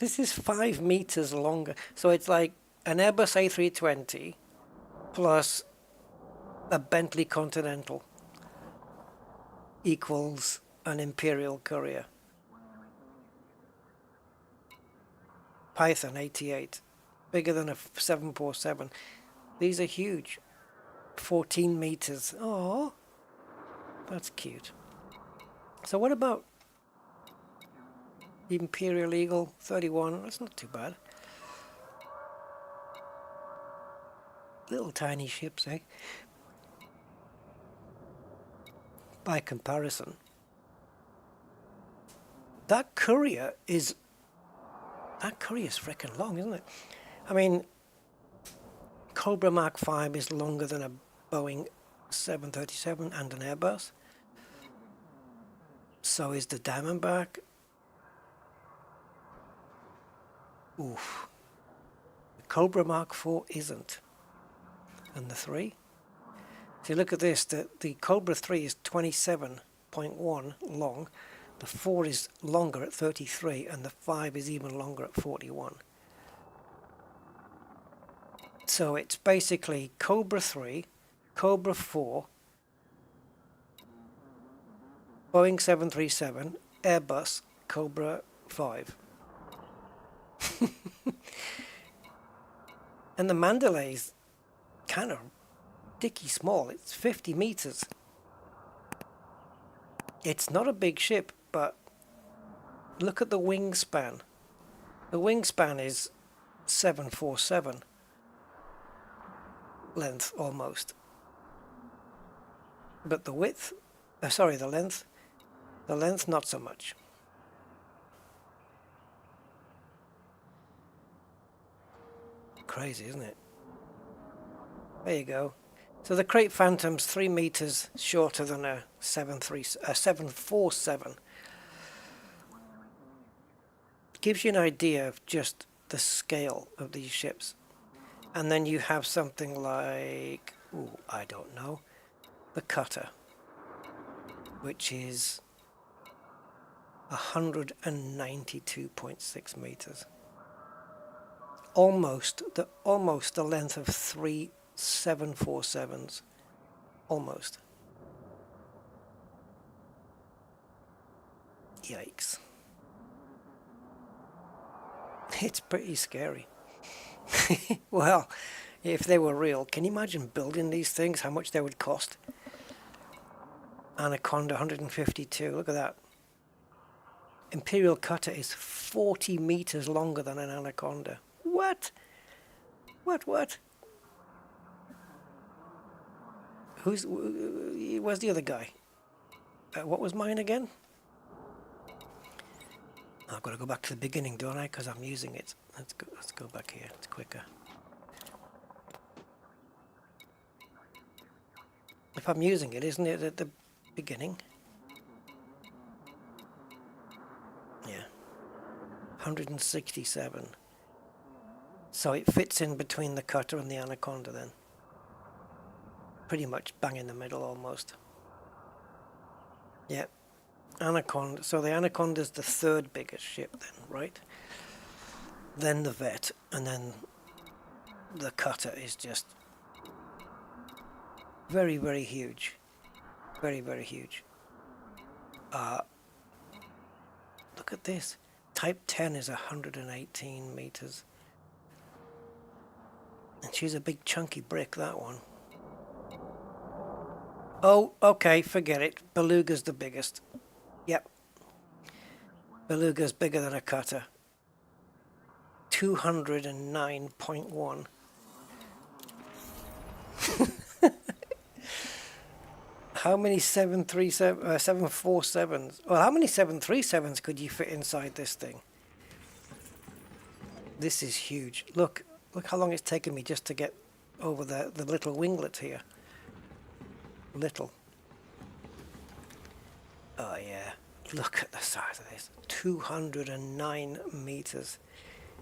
This is 5 meters longer. So it's like an Airbus A320 plus a Bentley Continental equals an Imperial Courier. Python 88, bigger than a 747. These are huge. 14 meters. Oh, that's cute. So what about Imperial Eagle 31? That's not too bad. Little tiny ships, eh? By comparison, that Courier is freaking long, isn't it? I mean, Cobra Mark 5 is longer than a Boeing 737 and an Airbus. So is the Diamondback. Oof. The Cobra Mark 4 isn't. And the 3? See, look at this. The Cobra 3 is 27.1 long. The 4 is longer at 33, and the 5 is even longer at 41. So it's basically Cobra 3, Cobra 4, Boeing 737, Airbus, Cobra 5. And the mandalay is kind of dicky small. It's 50 meters. It's not a big ship, but look at the wingspan. The wingspan is 747 length almost. But the width, the length not so much. Crazy, isn't it? There you go. So the Crate Phantom's 3 meters shorter than a 747. Gives you an idea of just the scale of these ships. And then you have something like, I don't know, the Cutter, which is 192.6 meters. Almost the length of 3 747s. Almost. Yikes. It's pretty scary. Well, if they were real, can you imagine building these things, how much they would cost? Anaconda 152, look at that. Imperial Cutter is 40 meters longer than an Anaconda. What? What? Where's the other guy? What was mine again? I've got to go back to the beginning, don't I? Because I'm using it. Let's go back here. It's quicker. If I'm using it, isn't it at the beginning? Yeah. 167. So it fits in between the Cutter and the Anaconda then. Pretty much bang in the middle almost. Yeah. Anaconda. So the Anaconda's the third biggest ship then, right? Then the Vet, and then the Cutter is just very, very huge. Very, very huge. Look at this. Type 10 is 118 meters. And she's a big chunky brick, that one. Oh, okay, forget it. Beluga's the biggest. Yep. Beluga's bigger than a Cutter. 209.1. How many 747s? Well, how many 737s could you fit inside this thing? This is huge. Look how long it's taken me just to get over the little winglet here. Little. Oh yeah. Look at the size of this. 209 meters.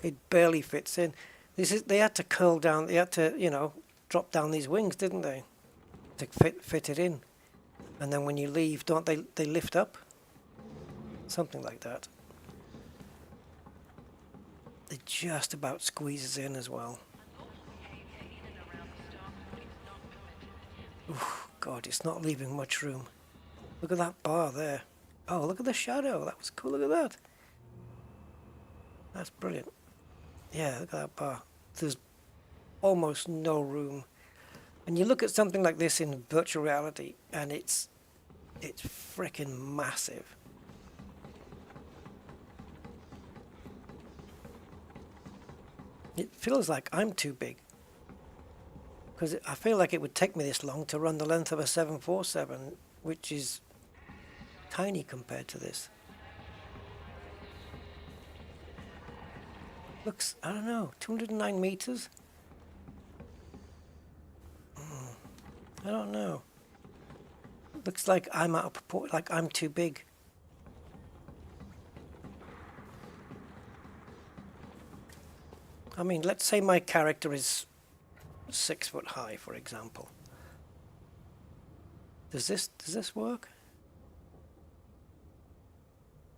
It barely fits in. They had to curl down. They had to, drop down these wings, didn't they? To fit it in. And then when you leave, don't they lift up? Something like that. It just about squeezes in as well. Oof, God, it's not leaving much room. Look at that bar there. Oh, look at the shadow. That was cool. Look at that. That's brilliant. Yeah, look at that bar. There's almost no room. And you look at something like this in virtual reality, and it's freaking massive. It feels like I'm too big. Because I feel like it would take me this long to run the length of a 747, which is tiny compared to this. Looks, I don't know, 209 meters? I don't know. Looks like I'm out of proportion, like I'm too big. I mean, let's say my character is 6 foot high, for example. Does this work?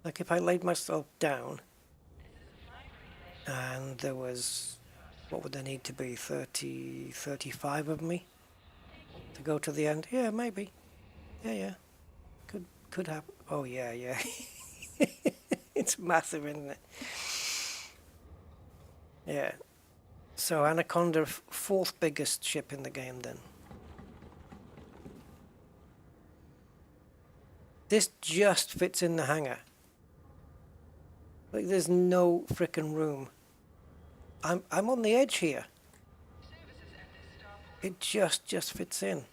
Like if I laid myself down and there was, what would there need to be, 30, 35 of me to go to the end? Yeah, maybe. Yeah. Could happen. Oh yeah. It's massive, isn't it? Yeah. So Anaconda, 4th biggest ship in the game then. This just fits in the hangar. Like there's no frickin' room. I'm on the edge here. It just fits in.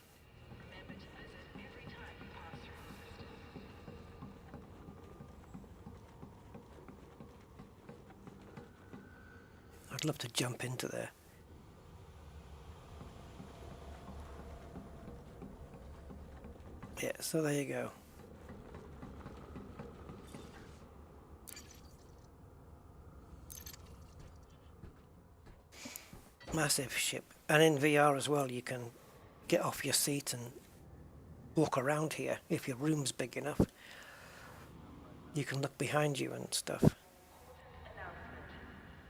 I'd love to jump into there. Yeah, so there you go. Massive ship. And in VR as well, you can get off your seat and walk around here if your room's big enough. you can look behind you and stuff.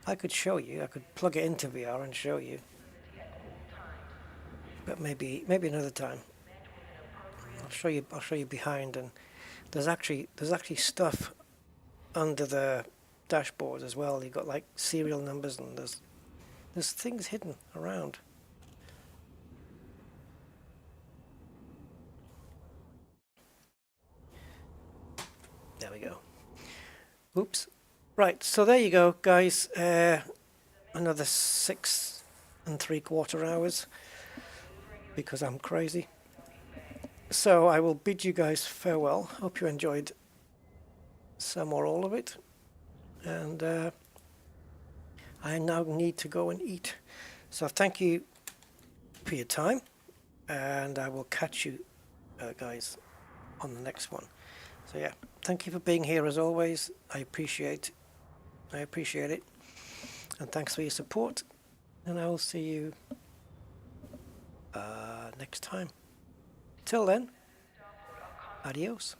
I could show you. I could plug it into VR and show you. But maybe another time. I'll show you behind, and there's actually stuff under the dashboard as well. You've got like serial numbers, and there's things hidden around. There we go. Oops. Right, so there you go, guys. Another 6 3/4 hours because I'm crazy. So I will bid you guys farewell. Hope you enjoyed some or all of it. And I now need to go and eat. So thank you for your time. And I will catch you guys on the next one. So yeah, thank you for being here as always. I appreciate it. And thanks for your support. And I will see you next time. Till then, adios.